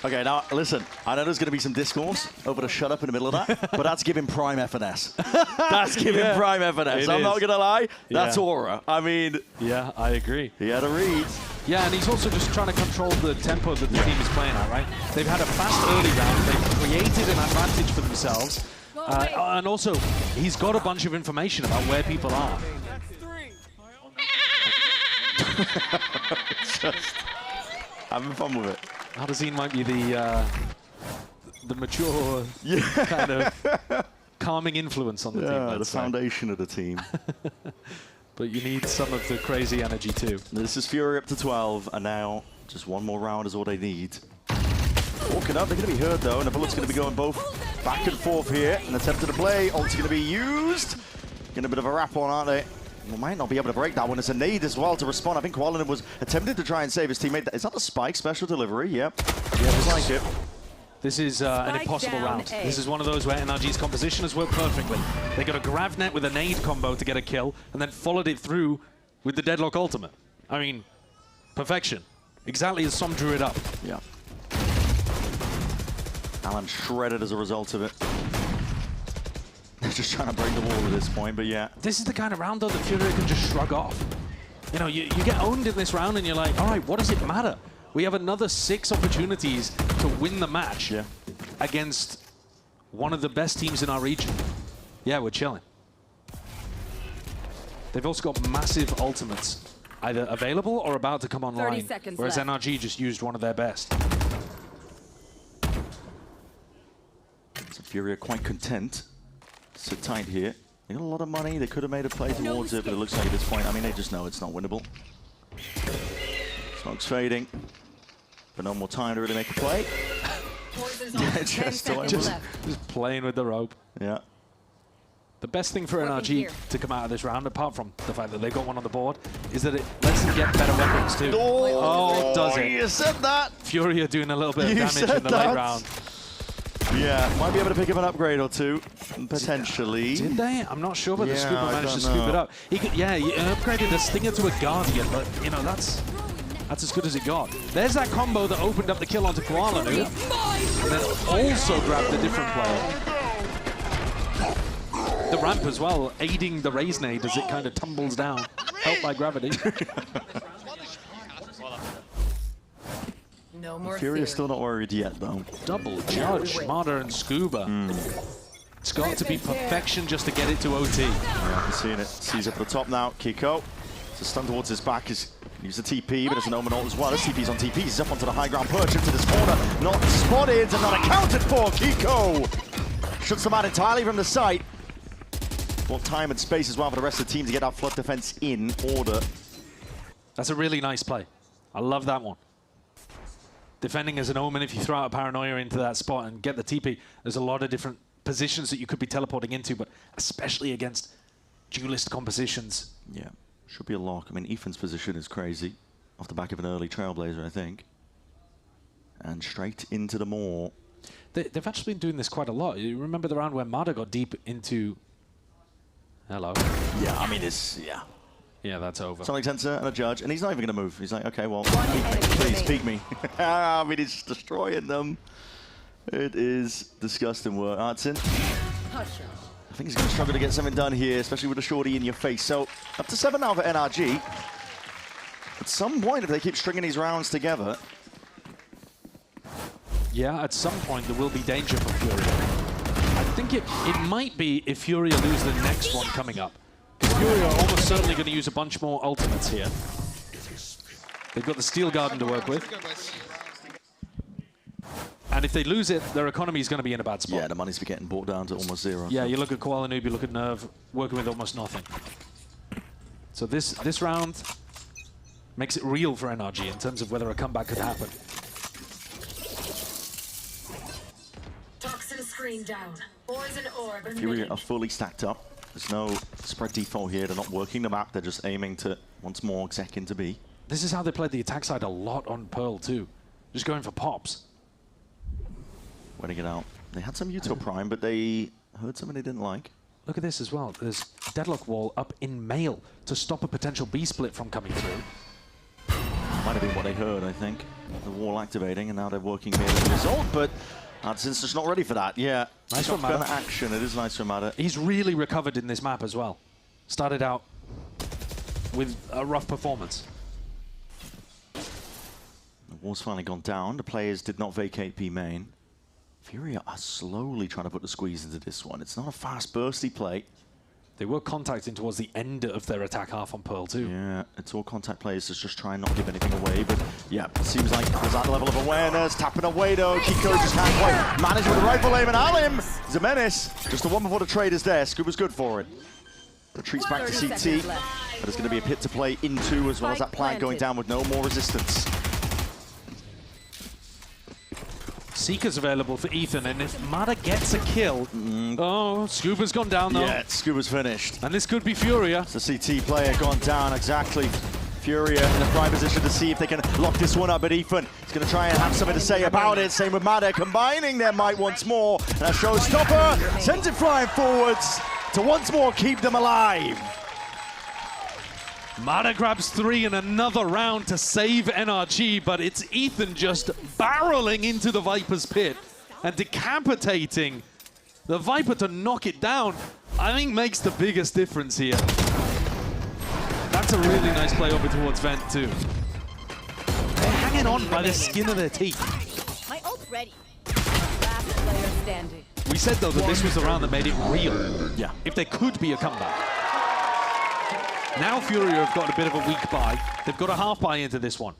Okay, now listen, I know there's going to be some discourse over the shut up in the middle of that, but that's giving prime FNS. That's giving prime FNS. I'm not going to lie, that's aura. I mean... Yeah, I agree. He had a read. Yeah, and he's also just trying to control the tempo that the team is playing at, right? They've had a fast early round, they've created an advantage for themselves, and also, he's got a bunch of information about where people are. Just having fun with it. Artisan might be the the mature kind of calming influence on the team. Yeah, the foundation of the team. But you need some of the crazy energy too. This is Furia up to 12, and now just one more round is all they need. Walking up, they're going to be heard though, and the bullet's going to be going both back and forth here. An attempt to play, ult's going to be used. Getting a bit of a wrap on, aren't they? We might not be able to break that one. It's a nade as well to respond. I think Koalanin was attempting to try and save his teammate. Is that the spike special delivery? Yep. Yeah, looks like it. This is an impossible round. This is one of those where NRG's composition has worked perfectly. They got a Gravnet with a nade combo to get a kill, and then followed it through with the Deadlock ultimate. I mean, perfection. Exactly as Som drew it up. Yeah. Alan shredded as a result of it. They're just trying to break the wall at this point, but yeah. This is the kind of round, though, that Furia can just shrug off. You know, you get owned in this round, and you're like, all right, what does it matter? We have another 6 opportunities to win the match against one of the best teams in our region. Yeah, we're chilling. They've also got massive ultimates, either available or about to come online, 30 seconds whereas left. NRG just used one of their best. So Furia quite content. Sit tight here. They got a lot of money. They could have made a play towards it, but it looks like at this point, I mean, they just know it's not winnable. Smoke's fading. But no more time to really make a play. just playing with the rope. Yeah. The best thing for NRG to come out of this round, apart from the fact that they've got one on the board, is that it lets them get better weapons too. Oh, does it? You said that! Furia doing a little bit of damage in the late round. Yeah, might be able to pick up an upgrade or two, potentially. Did they? I'm not sure, but the Scooper managed to scoop it up. He upgraded the Stinger to a Guardian, but, you know, that's as good as it got. There's that combo that opened up the kill onto Koalanin, and then also grabbed a different player. The ramp as well, aiding the Raise nade as it kind of tumbles down, helped by gravity. No more Furia's still not worried yet, though. Double judge, Marder and Scuba. It's got to be perfection just to get it to OT. Yeah, he's seeing it. Sees up at the top now. Kiko. It's a stun towards his back. Use the TP, but it's an Omen ult as well. This TP's on TP. He's up onto the high ground perch into this corner. Not spotted and not accounted for. Kiko shuts them out entirely from the site. Bought time and space as well for the rest of the team to get that flood defense in order. That's a really nice play. I love that one. Defending as an Omen, if you throw out a Paranoia into that spot and get the TP, there's a lot of different positions that you could be teleporting into, but especially against duelist compositions. Yeah. Should be a lock. I mean, Ethan's position is crazy. Off the back of an early Trailblazer, I think. And straight into the maw. They've actually been doing this quite a lot. You remember the round where Marder got deep into... Hello. Yeah, I mean, it's... Yeah. Yeah, that's over. Sonic Tensor and a judge, and he's not even going to move. He's like, okay, well, peek me. Please, peek me. I mean, he's destroying them. It is disgusting work. Artsin. I think he's going to struggle to get something done here, especially with a shorty in your face. So, up to 7 now for NRG. At some point, if they keep stringing these rounds together... Yeah, at some point, there will be danger for Furia. I think it might be if Furia lose the next one coming up. Furia are almost certainly going to use a bunch more ultimates here. They've got the Steel Garden to work with. And if they lose it, their economy is going to be in a bad spot. Yeah, the money's getting brought down to almost zero. Yeah, you look at Koala Noob, you look at Nerve, working with almost nothing. So this round makes it real for NRG in terms of whether a comeback could happen. Toxin screen down. Poison orb. Furia are fully stacked up. There's no spread default here. They're not working the map. They're just aiming to, once more, exec into B. This is how they played the attack side a lot on Pearl, too. Just going for pops. Waiting it out. They had some Util Prime, but they heard something they didn't like. Look at this as well. There's Deadlock Wall up in Mail to stop a potential B split from coming through. Might have been what they heard, I think. The wall activating, and now they're working Mail as a result, but Hudson's just not ready for that. Yeah, nice for Matter. Action. It is nice for Matter. He's really recovered in this map as well. Started out with a rough performance. The wall's finally gone down. The players did not vacate B main. Furia are slowly trying to put the squeeze into this one. It's not a fast, bursty play. They were contacting towards the end of their attack half on Pearl too. Yeah, it's all contact players to just try and not give anything away, but yeah, it seems like there's that level of awareness. Tapping away though, Kiko just can't quite manage with the rifle aim, and Alim is a menace. Just the one before the trade is there. Scuba's good for it. Retreats back to CT, but it's going to be a pit to play into, as well as that plant going down with no more resistance. Seeker's available for Ethan, and if Mada gets a kill... Oh, Scuba's gone down, though. Yeah, Scuba's finished. And this could be Furia. It's the CT player gone down, exactly. Furia in a prime position to see if they can lock this one up, but Ethan is going to try and have something to say about it. Same with Mada, combining their might once more. And that showstopper sends it flying forwards to once more keep them alive. Mada grabs 3 in another round to save NRG, but it's Ethan just barreling into the Viper's pit and decapitating the Viper to knock it down. I think makes the biggest difference here. That's a really nice play over towards Vent too. They're hanging on by the skin of their teeth. My ult ready. Last player standing. We said though that this was the round that made it real. Yeah. If there could be a comeback. Now Furia have got a bit of a weak buy. They've got a half buy into this one.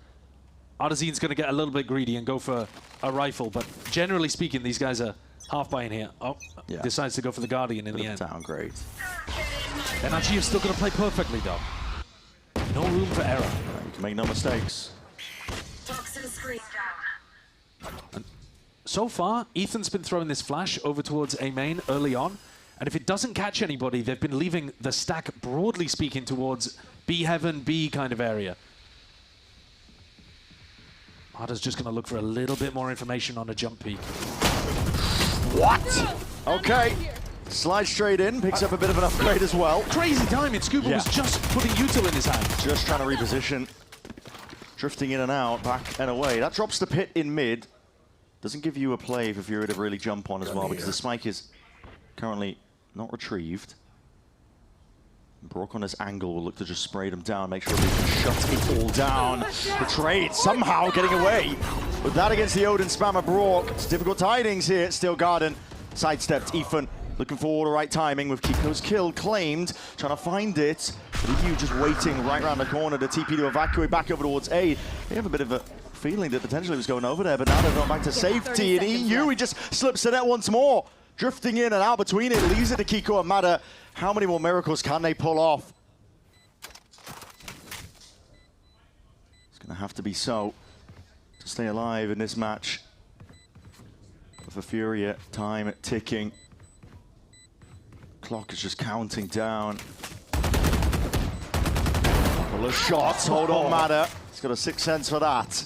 Artisan's going to get a little bit greedy and go for a rifle, but generally speaking, these guys are half buying here. Oh, yeah. Decides to go for the Guardian in the end. Downgrade. NRG is still going to play perfectly, though. No room for error. You can make no mistakes. And so far, Ethan's been throwing this flash over towards A main early on. And if it doesn't catch anybody, they've been leaving the stack, broadly speaking, towards B heaven, B kind of area. Mada's just going to look for a little bit more information on a jump peak. What? Okay. Slides straight in, picks up a bit of an upgrade as well. Crazy timing. Scuba was just putting util in his hand. Just trying to reposition. Drifting in and out, back and away. That drops the pit in mid. Doesn't give you a play for Furia to really jump on as well, because the spike is currently not retrieved. Brock on this angle will look to just spray them down, make sure they can shut it all down. The trade somehow getting away. With that against the Odin spammer Brock. It's difficult tidings here. Still Garden. Sidestepped. Ethan looking for the right timing with Kiko's kill claimed. Trying to find it. But EU just waiting right around the corner to TP to evacuate back over towards A. They have a bit of a feeling that potentially was going over there, but now they've gone back to safety. And EU, he just slips the net once more. Drifting in and out between it, leaves it to Kiko and Mada. How many more miracles can they pull off? It's going to have to be so to stay alive in this match. For Furia, time ticking. Clock is just counting down. Couple of shots, hold on Mada. He's got a 6th sense for that.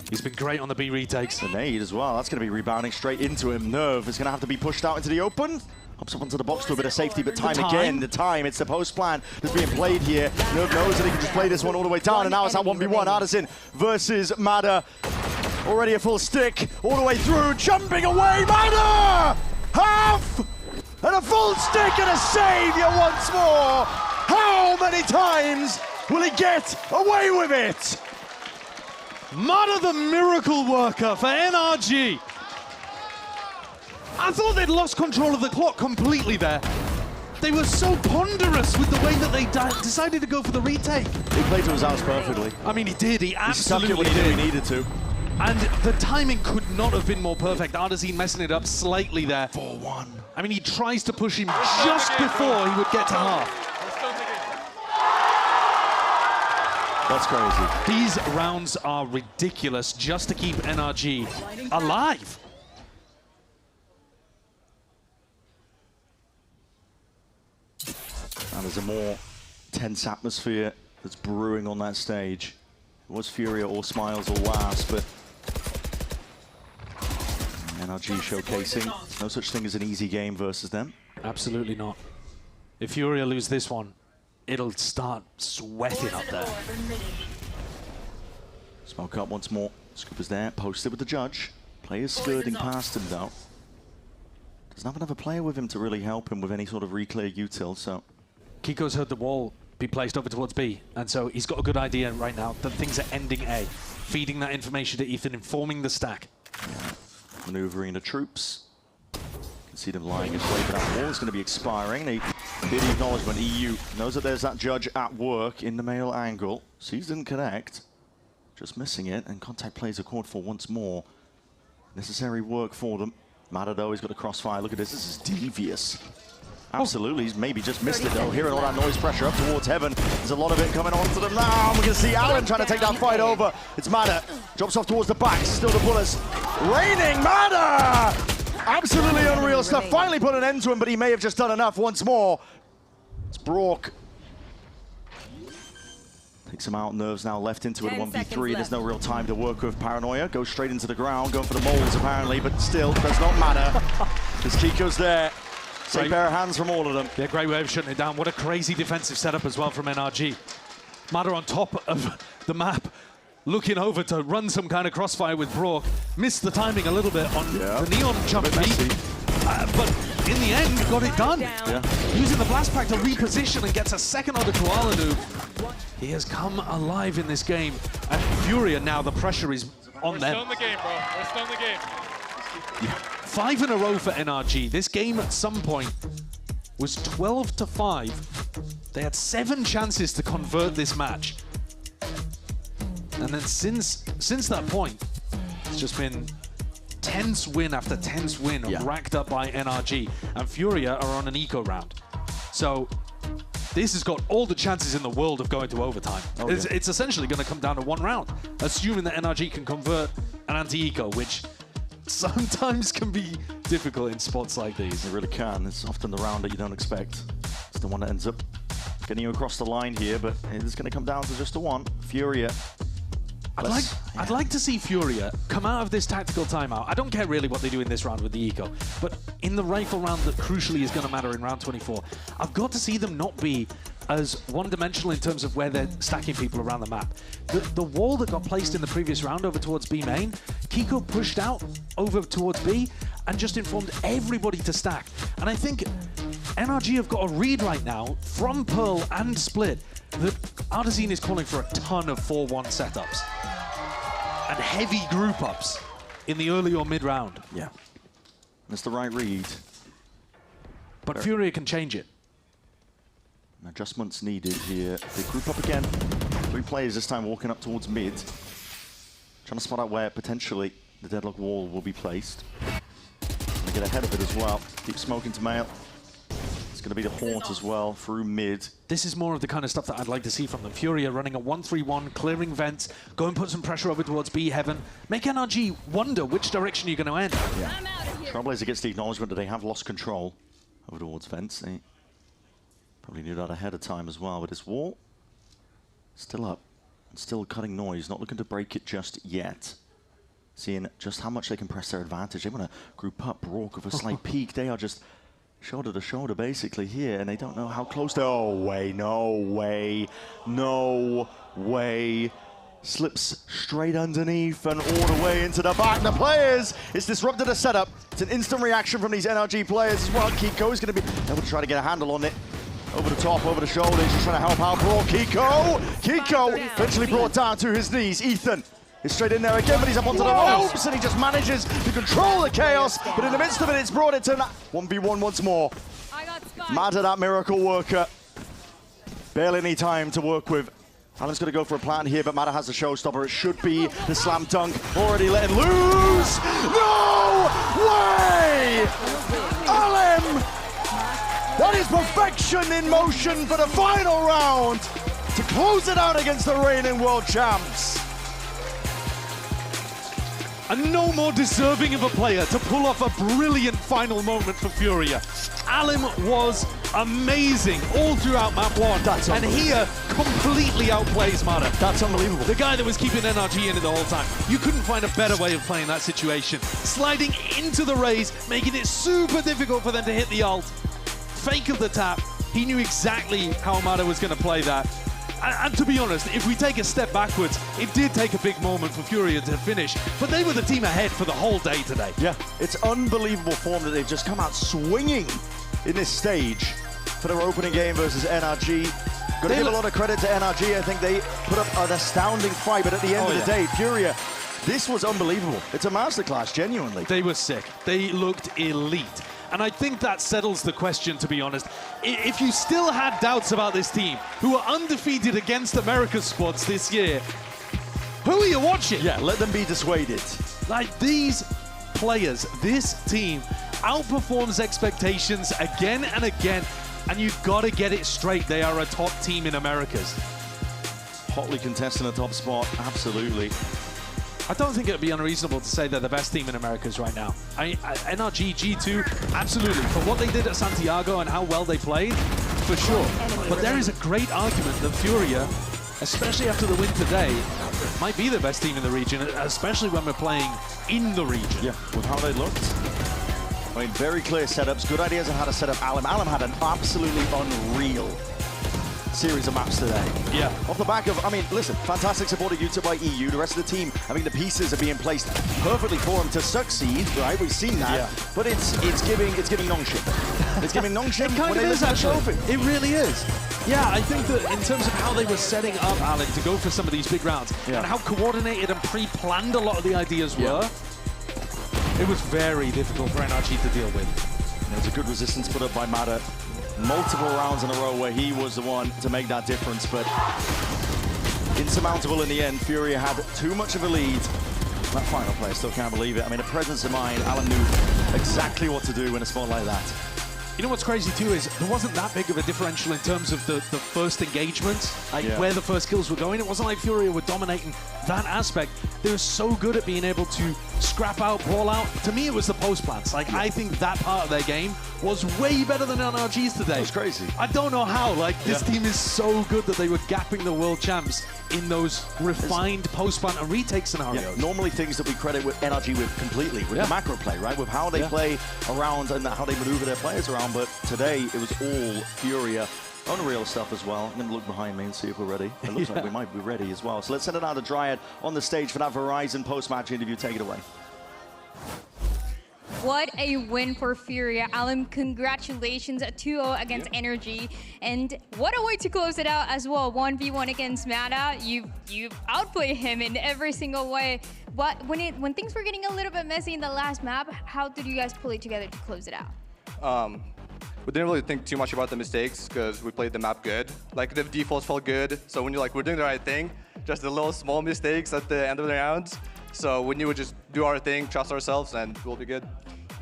He's been great on the B retakes. The nade as well. That's going to be rebounding straight into him. Nerve is going to have to be pushed out into the open. Hops up onto the box to a bit of safety, but time again. The time. It's the post plan that's being played here. Nerve knows that he can just play this one all the way down, and now it's at 1v1. Artisan versus Mada. Already a full stick all the way through. Jumping away. Mada! Half! And a full stick and a savior once more. How many times will he get away with it? Mada the miracle worker for NRG. I thought they'd lost control of the clock completely there. They were so ponderous with the way that they decided to go for the retake. He played to his house perfectly. I mean, he did. He absolutely stuck it when he knew he needed to. And the timing could not have been more perfect. Artisan messing it up slightly there. 4-1. I mean, he tries to push him just before he would get to half. That's crazy. These rounds are ridiculous just to keep NRG alive. And there's a more tense atmosphere that's brewing on that stage. It was Furia or Smiles or Wasp, but NRG showcasing no such thing as an easy game versus them. Absolutely not. If Furia lose this one, it'll start sweating up there. Smoke up once more. Scuba's there, posted with the judge. Players skirting past him though. Doesn't have another player with him to really help him with any sort of reclear util, so. Kiko's heard the wall be placed over towards B, and so he's got a good idea right now that things are ending A. Feeding that information to Ethan, informing the stack. Yeah. Maneuvering the troops. See them lying in wait, but that wall is going to be expiring. They did the acknowledgement. EU knows that there's that judge at work in the male angle. Sees didn't connect. Just missing it, and contact plays are called for once more. Necessary work for them. Mata, though, he's got a crossfire. Look at this. This is devious. Absolutely. He's maybe just missed it, though. Hearing all that noise pressure up towards heaven. There's a lot of it coming onto them now. We're going to see Alan trying to take that fight over. It's Mata. Drops off towards the back. Still the bullets. Raining Mata! Absolutely unreal stuff. Finally put an end to him, but he may have just done enough once more. It's Brock. Takes him out. Nerves now left into it. 1v3. There's no real time to work with. Paranoia goes straight into the ground. Going for the moles, apparently, but still does not matter. Because Kiko's there. Same pair of hands from all of them. Yeah, great way of shutting it down. What a crazy defensive setup as well from NRG. Mata on top of the map, looking over to run some kind of crossfire with Brock. Missed the timing a little bit on the Neon jump beat, but in the end, got it done. Using the blast pack to reposition and gets a second on the koala noob. He has come alive in this game, and Furia now, the pressure is on them. We're still in the game, bro. We're still in the game. 5 in a row for NRG. This game at some point was 12-5. They had 7 chances to convert this match. And then since that point, it's just been tense win after tense win racked up by NRG. And Furia are on an eco round. So this has got all the chances in the world of going to overtime. It's essentially going to come down to 1 round, assuming that NRG can convert an anti-eco, which sometimes can be difficult in spots like these. It really can. It's often the round that you don't expect. It's the one that ends up getting you across the line here, but it's going to come down to just the one. Furia. I'd like to see Furia come out of this tactical timeout. I don't care really what they do in this round with the eco, but in the rifle round that crucially is going to matter in round 24, I've got to see them not be as one-dimensional in terms of where they're stacking people around the map. The wall that got placed in the previous round over towards B main, Kiko pushed out over towards B and just informed everybody to stack. And I think NRG have got a read right now from Pearl and Split that Artesine is calling for a ton of 4-1 setups and heavy group ups in the early or mid round. Yeah, that's the right read. But Furia can change it. Adjustments needed here. They group up again. 3 players this time walking up towards mid. Trying to spot out where potentially the deadlock wall will be placed. They get ahead of it as well. Keep smoking to mail. It's going to be the haunt as well through mid. This is more of the kind of stuff that I'd like to see from them. Furia running a 1-3-1, clearing vents, go and put some pressure over towards B heaven. Make NRG wonder which direction you're going to end. Yeah. Trailblazer gets the acknowledgement that they have lost control over towards vents. They probably knew that ahead of time as well, but this wall still up and still cutting noise, not looking to break it just yet. Seeing just how much they can press their advantage. They want to group up. Brock with a slight peek. They are just shoulder to shoulder basically here, and they don't know how close they are. Oh, way, no way, no way. Slips straight underneath and all the way into the back. The players, it's disrupted the setup. It's an instant reaction from these NRG players as well. Kiko is going to be able to try to get a handle on it. Over the top, over the shoulders, just trying to help out Brock. Kiko eventually brought down to his knees. Ethan is straight in there again, but he's up onto the ropes, and he just manages to control the chaos. But in the midst of it, it's brought it to 1v1 once more. Mata, that miracle worker. Barely any time to work with. Alan's going to go for a plant here, but Mata has the showstopper. It should be the slam dunk. Already letting loose. No way! Alan! That is perfection in motion for the final round to close it out against the reigning world champs. And no more deserving of a player to pull off a brilliant final moment for Furia. Alan was amazing all throughout map 1. And here completely outplays Mata. That's unbelievable. The guy that was keeping NRG in it the whole time. You couldn't find a better way of playing that situation. Sliding into the raise, making it super difficult for them to hit the ult. Fake of the tap. He knew exactly how Mata was going to play that. And to be honest, if we take a step backwards, it did take a big moment for Furia to finish, but they were the team ahead for the whole day today. Yeah, it's unbelievable form that they've just come out swinging in this stage for their opening game versus NRG. Got to give a lot of credit to NRG. I think they put up an astounding fight, but at the end of the day, Furia, this was unbelievable. It's a masterclass, genuinely. They were sick. They looked elite. And I think that settles the question, to be honest. If you still had doubts about this team, who are undefeated against America's squads this year, who are you watching? Yeah, let them be dissuaded. Like, these players, this team outperforms expectations again and again, and you've got to get it straight. They are a top team in Americas. Hotly contesting the top spot, absolutely. I don't think it would be unreasonable to say they're the best team in Americas right now. NRG, G2, absolutely. For what they did at Santiago and how well they played, for sure. But there is a great argument that Furia, especially after the win today, might be the best team in the region, especially when we're playing in the region. Yeah, with how they looked. I mean, very clear setups, good ideas on how to set up Alum. Alum had an absolutely unreal series of maps today. Yeah. Off the back of, I mean, listen, fantastic supported Utah by EU. The rest of the team, I mean, the pieces are being placed perfectly for him to succeed, right? We've seen that. Yeah. But it's giving Nongshim. It's giving Nongshim it kind when of they is, lift the trophy. It really is. Yeah, I think that in terms of how they were setting up Alec to go for some of these big rounds, and how coordinated and pre-planned a lot of the ideas were, it was very difficult for NRG to deal with. There's a good resistance put up by Mada. Multiple rounds in a row where he was the one to make that difference, but insurmountable in the end. Furia had too much of a lead. That final player still can't believe it. I mean, a presence of mind. Alan knew exactly what to do in a spot like that. You know what's crazy too is there wasn't that big of a differential in terms of the first engagement, like where the first kills were going. It wasn't like Furia were dominating that aspect. They were so good at being able to scrap out, ball out. To me, it was the post plants. Like, I think that part of their game was way better than NRG's today. It's crazy. I don't know how. Like, this team is so good that they were gapping the world champs in those refined post plant and retake scenarios. Yeah, normally things that we credit with NRG with completely, with the macro play, right? With how they play around and how they maneuver their players around. But today, it was all Furia. Unreal stuff as well. I'm going to look behind me and see if we're ready. It looks like we might be ready as well. So let's send it out to Dryad on the stage for that Verizon post-match interview. Take it away. What a win for Furia. Alan, congratulations, 2-0 against NRG. And what a way to close it out as well. 1v1 against Mada. You've outplayed him in every single way. But when things were getting a little bit messy in the last map, how did you guys pull it together to close it out? We didn't really think too much about the mistakes because we played the map good. Like, the defaults felt good. So when you're like, we're doing the right thing, just the little small mistakes at the end of the rounds. So we knew we'd just do our thing, trust ourselves, and we'll be good.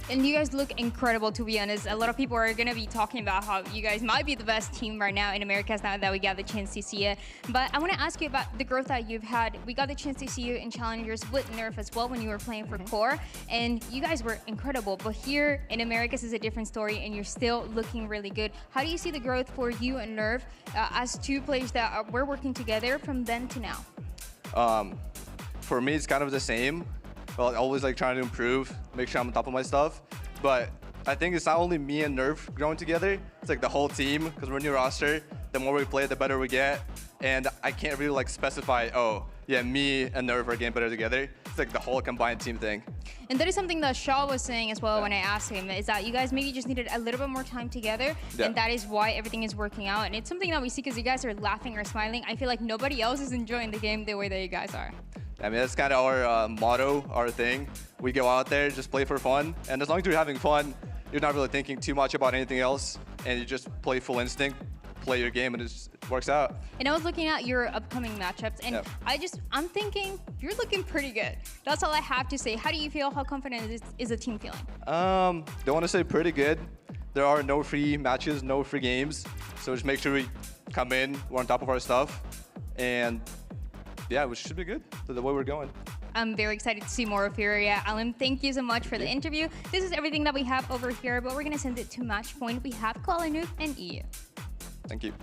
And you guys look incredible, to be honest. A lot of people are going to be talking about how you guys might be the best team right now in Americas now that we got the chance to see it. But I want to ask you about the growth that you've had. We got the chance to see you in Challengers with Nerf as well when you were playing for Core. And you guys were incredible. But here in Americas is a different story, and you're still looking really good. How do you see the growth for you and Nerf as two players that were working together from then to now? For me, it's kind of the same. Well, always like trying to improve, make sure I'm on top of my stuff. But I think it's not only me and Nerf growing together, it's like the whole team, because we're a new roster. The more we play, the better we get. And I can't really like specify, oh, yeah, me and Nerf are getting better together. It's like the whole combined team thing. And that is something that Shaw was saying as well when I asked him, is that you guys maybe just needed a little bit more time together, and that is why everything is working out. And it's something that we see because you guys are laughing or smiling. I feel like nobody else is enjoying the game the way that you guys are. I mean, that's kind of our motto, our thing. We go out there, just play for fun. And as long as you're having fun, you're not really thinking too much about anything else. And you just play full instinct, play your game, and it just works out. And I was looking at your upcoming matchups, and I'm thinking you're looking pretty good. That's all I have to say. How do you feel? How confident is the team feeling? Don't want to say pretty good. There are no free matches, no free games. So just make sure we come in, we're on top of our stuff. And yeah, we should be good the way we're going. I'm very excited to see more of Furia. Alan, thank you so much for the interview. This is everything that we have over here, but we're going to send it to Match Point. We have Cloud9 and EU. Thank you.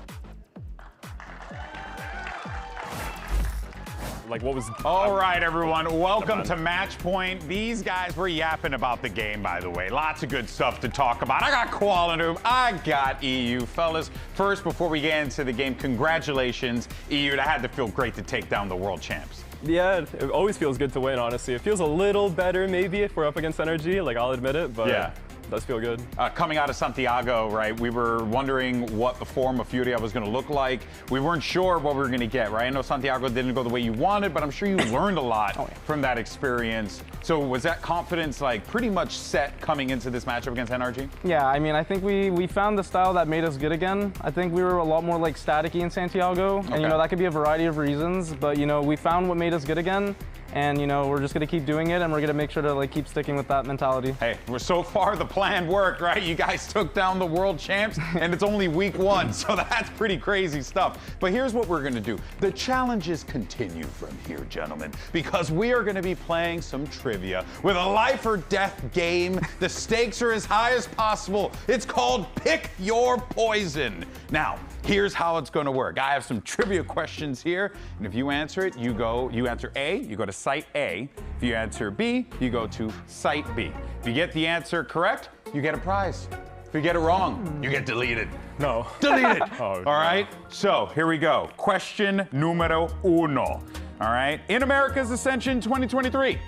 Like, what was... All right, everyone. Welcome to Match Point. These guys were yapping about the game, by the way. Lots of good stuff to talk about. I got Cloud9. I got EU. Fellas, first, before we get into the game, congratulations, EU. That had to feel great to take down the world champs. Yeah, it always feels good to win, honestly. It feels a little better, maybe, if we're up against NRG. Like, I'll admit it, but... Yeah. does feel good. Coming out of Santiago, right, we were wondering what the form of Furia was going to look like. We weren't sure what we were going to get, right? I know Santiago didn't go the way you wanted, but I'm sure you learned a lot from that experience. So was that confidence like pretty much set coming into this matchup against NRG? Yeah, I mean, I think we found the style that made us good again. I think we were a lot more like staticky in Santiago, and you know, that could be a variety of reasons, but you know, we found what made us good again. And you know, we're just gonna keep doing it, and we're gonna make sure to like keep sticking with that mentality. Hey, so far the plan worked, right? You guys took down the world champs, and it's only week 1, so that's pretty crazy stuff. But here's what we're gonna do. The challenges continue from here, gentlemen, because we are gonna be playing some trivia with a life or death game. The stakes are as high as possible. It's called Pick Your Poison. Now, here's how it's gonna work. I have some trivia questions here, and if you answer it, you answer A, you go to site A. If you answer B, you go to site B. If you get the answer correct, you get a prize. If you get it wrong, you get deleted. No. Deleted. Oh, all right, so here we go. Question numero uno. All right, in America's Ascension 2023,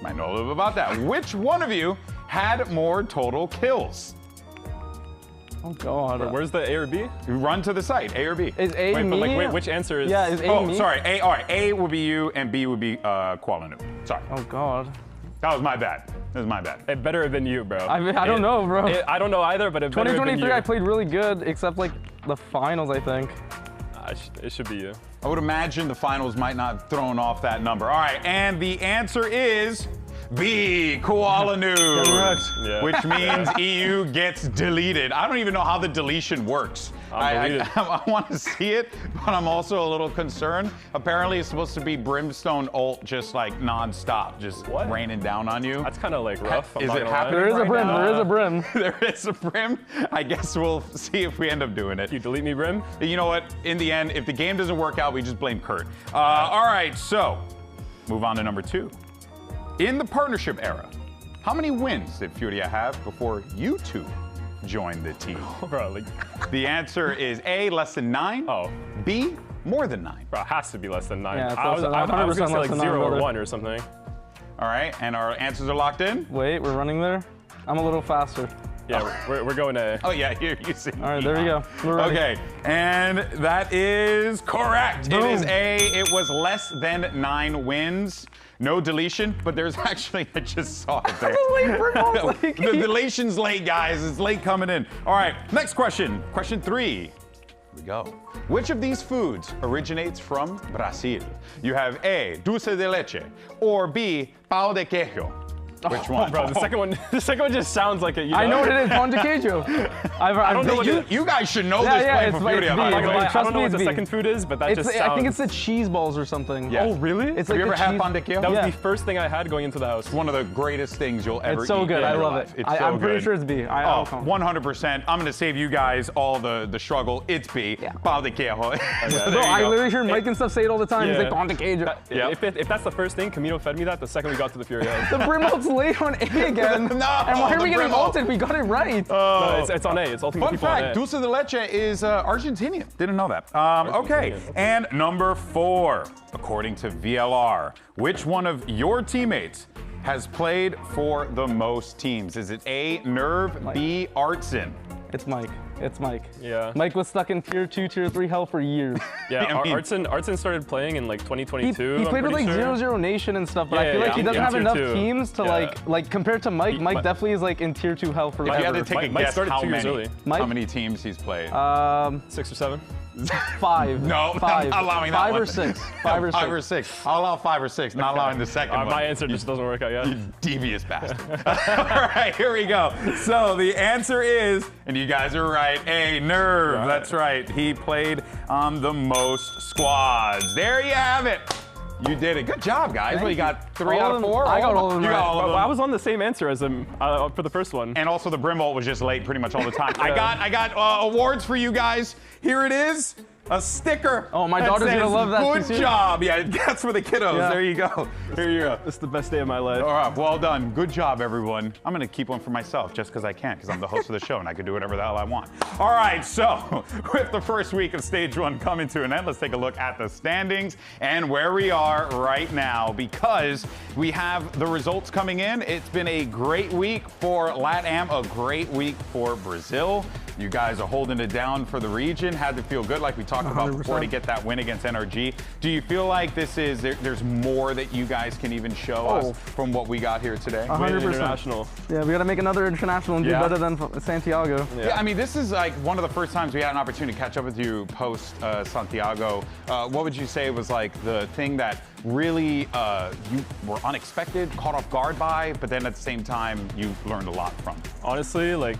might know a little bit about that. Which one of you had more total kills? Oh God. Wait, where's the A or B? You run to the site, A or B. Is A wait, me? But like, wait, which answer is? Yeah, is A me? Oh, sorry. A, all right. A would be you, and B would be Kuala Lumpur. Sorry. Oh God. That was my bad. That was my bad. It better have been you, bro. I don't know, bro. I don't know either, but it better have been you. 2023, I played really good, except like the finals, I think. It should be you. I would imagine the finals might not have thrown off that number. All right, and the answer is B, Kuala Lumpur, Yeah. which means EU gets deleted. I don't even know how the deletion works. I want to see it, but I'm also a little concerned. Apparently, it's supposed to be Brimstone ult just like non-stop, just raining down on you. That's kind of like rough. Is it happening? There is a brim. There is a brim. There is a brim. I guess we'll see if we end up doing it. You delete me, Brim? You know what? In the end, if the game doesn't work out, we just blame Kurt. All right, so move on to number 2. In the partnership era, how many wins did Furia have before you two joined the team? Bro, like... The answer is A, less than 9. Oh. B, more than 9. Bro, it has to be less than 9. Yeah, I was going to say like 0 or 1 or something. All right, and our answers are locked in? Wait, we're running there? I'm a little faster. Yeah, we're going to A. Oh, yeah, here you see. All right, there we go. Okay, and that is correct. Boom. It is A. It was less than 9 wins. No deletion, but there's actually, I just saw it there. The deletion's late, guys. It's late coming in. All right, next question. Question 3. Here we go. Which of these foods originates from Brazil? You have A, dulce de leche, or B, pão de queijo. Which one? Bro, the second one just sounds like it. You know? I know what it is, pão de queijo. I don't know what you guys should know this playing for Furia. I don't know what the second food is, but that just sounds... I think it's the cheese balls or something. Yes. Oh, really? It's Have like you ever had pão de queijo? That was the first thing I had going into the house. It's one of the greatest things you'll ever eat. It's so good. I love it. I'm pretty sure it's B. 100%. I'm going to save you guys all the struggle. It's B. Pão de queijo. Bro, I literally hear Mike and stuff say it all the time. He's like, pão de queijo. If that's the first thing, Camino fed me that the second we got to the Furia house. The brim ult's late on A again. No, and why are we getting ulted? We got it right. No, it's on A. It's ultimate people on A. Fun fact, dulce de leche is Argentinian. Didn't know that. Okay, and number 4. According to VLR, which one of your teammates has played for the most teams? Is it A, Nerve, Mike. B, Artson? It's Mike. It's Mike. Yeah. Mike was stuck in tier 2, tier 3 hell for years. Yeah, Artson started playing in like 2022. He played with like 0-0 Nation and stuff, but I feel like he doesn't have enough teams to like compared to Mike. Mike definitely is like in tier 2 hell for. If you had to take a guess, how many teams he's played? 6 or 7. 5. No, five. I'm allowing that 5 one. or 6. 5 or 6. 5 or 6. I'll allow 5 or 6. Not allowing the second one. My answer just doesn't work out yet. You devious bastard. All right, here we go. So the answer is, and you guys are right, A, Nerve. Right. That's right. He played on the most squads. There you have it. You did it. Good job, guys. Well, you got 3 out of 4? I got all of them. You got all of them. I was on the same answer as him for the first one. And also the Brim ult was just late pretty much all the time. I got awards for you guys. Here it is. a sticker. Oh, my that daughter's says, gonna love that. Good job. Yeah, that's for the kiddos. Yeah. There you go. Here you go. It's the best day of my life. All right, well done. Good job, everyone. I'm gonna keep one for myself just because I can, because I'm the host of the show and I can do whatever the hell I want. All right, so with the first week of Stage 1 coming to an end, let's take a look at the standings and where we are right now, because we have the results coming in. It's been a great week for LATAM, a great week for Brazil. You guys are holding it down for the region. Had to feel good, like we talked about 100%. Before, to get that win against NRG. Do you feel like this is there's more that you guys can even show us from what we got here today? 100%. International. Yeah, we got to make another international and do better than Santiago. Yeah, I mean, this is like one of the first times we had an opportunity to catch up with you post Santiago. What would you say was like the thing that really you were unexpected, caught off guard by, but then at the same time you learned a lot from? Honestly, like,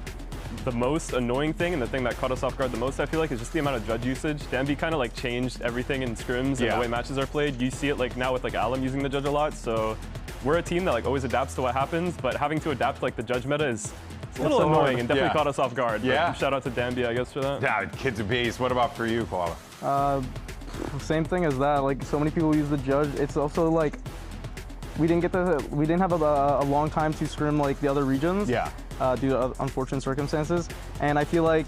the most annoying thing and the thing that caught us off guard the most, I feel like, is just the amount of judge usage. Danby kind of like changed everything in scrims and the way matches are played. You see it like now with like Alum using the judge a lot. So we're a team that like always adapts to what happens, but having to adapt like the judge meta is a little annoying and definitely caught us off guard. Yeah. Shout out to Danby, I guess, for that. Yeah, kid's a beast. What about for you, Koala? Same thing as that. Like, so many people use the judge. It's also like we didn't have a long time to scrim like the other regions. Yeah. Due to unfortunate circumstances, and I feel like,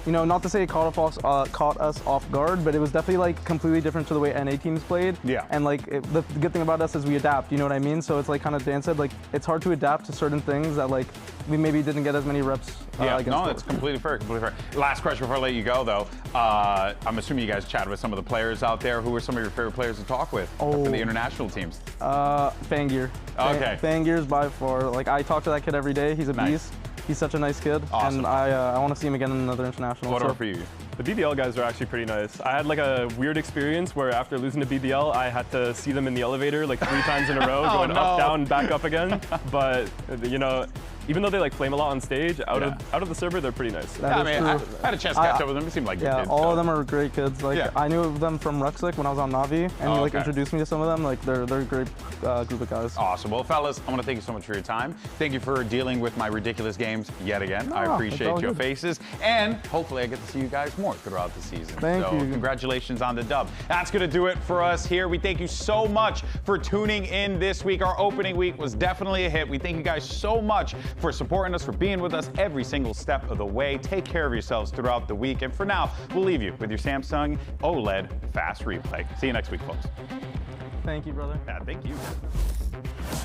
you know, not to say it caught us off guard, but it was definitely like completely different to the way NA teams played. Yeah. And like the good thing about us is we adapt. You know what I mean? So it's like kind of Dan said, like it's hard to adapt to certain things that like we maybe didn't get as many reps. No, that's completely fair. Completely fair. Last question before I let you go, though. I'm assuming you guys chatted with some of the players out there. Who were some of your favorite players to talk with for the international teams? Fangir. Okay. Fangir's by far. Like I talk to that kid every day. He's a beast. He's such a nice kid, and I want to see him again in another international. What for you? The BBL guys are actually pretty nice. I had like a weird experience where after losing to BBL, I had to see them in the elevator like 3 times in a row, going up, down, back up again. But you know, even though they like flame a lot on stage, out of the server, they're pretty nice. I mean, I had a chance to catch up with them. It seemed like good kids. All of them are great kids. Like I knew them from Ruxic when I was on Navi, and he like introduced me to some of them. Like they're a great group of guys. Awesome. Well, fellas, I want to thank you so much for your time. Thank you for dealing with my ridiculous games yet again. I appreciate your faces, and hopefully I get to see you guys more throughout the season. Thank you. Congratulations on the dub. That's going to do it for us here. We thank you so much for tuning in this week. Our opening week was definitely a hit. We thank you guys so much for supporting us, for being with us every single step of the way. Take care of yourselves throughout the week. And for now, we'll leave you with your Samsung OLED Fast Replay. See you next week, folks. Thank you, brother. Yeah, thank you.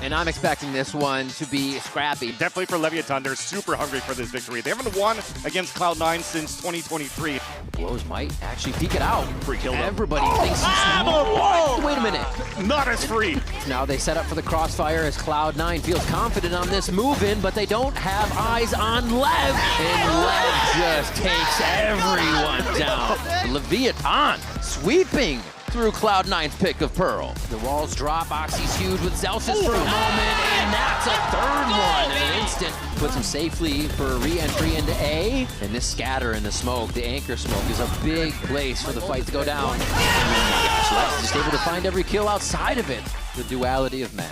And I'm expecting this one to be scrappy. Definitely for Leviathan, they're super hungry for this victory. They haven't won against Cloud9 since 2023. Blows might actually peek it out. Free kill. Everybody thinks he's wait a minute. Not as free. Now they set up for the crossfire as Cloud9 feels confident on this move-in, but they don't have eyes on Lev. And Lev just takes everyone down. Leviathan sweeping through Cloud9's pick of Pearl. The walls drop, Oxy's huge with Zelsis for a moment, and that's a third one in an instant. Puts him safely for a re-entry into A, and this scatter in the smoke, the anchor smoke, is a big place for the fight to go down. Oh my gosh, Lex just able to find every kill outside of it. The duality of man.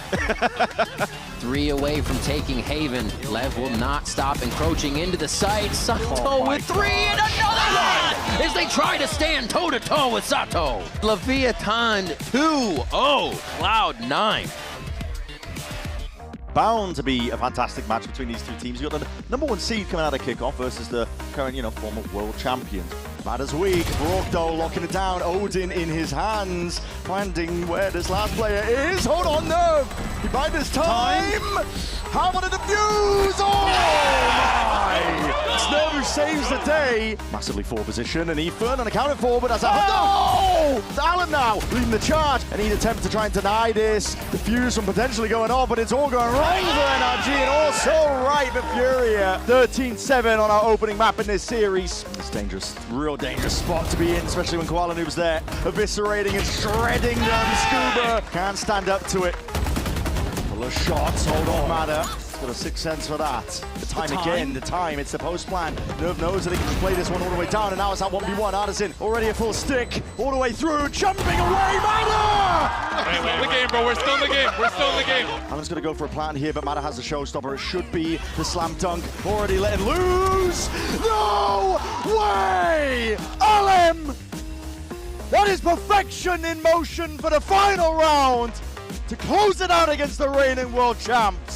3 away from taking Haven. Lev will not stop encroaching into the site. Sato with 3 and another one as they try to stand toe-to-toe with Sato. Leviathan 2-0, Cloud9. Bound to be a fantastic match between these two teams. You've got the #1 seed coming out of kickoff versus the current, former world champion. Bad as weak, Brogdo locking it down, Odin in his hands, finding where this last player is. Hold on, Nerve! He bided his time! How about a defuse? Oh my! It's Nerve who saves the day. Massively forward position, and Ethan unaccounted for, but that's no! It's Alan now leading the charge, and he'd attempt to try and deny this. The fuse from potentially going off, but it's all going wrong for NRG, and also right for Furia. 13-7 on our opening map in this series. It's dangerous, real dangerous spot to be in, especially when Koala Noob's there, eviscerating and shredding down Scuba. Can't stand up to it. Full of shots, hold on, Matter. Got a 6th sense for that. The time, it's the post plan. Nerve knows that he can play this one all the way down, and now it's that 1v1. Artisan already a full stick, all the way through, jumping away, Matter! We're still in the game, bro, we're still in the game, we're still in the game. Alan's gonna go for a plan here, but Matter has the showstopper. It should be the slam dunk, already letting loose. No way! Alan That is perfection in motion for the final round to close it out against the reigning world champs.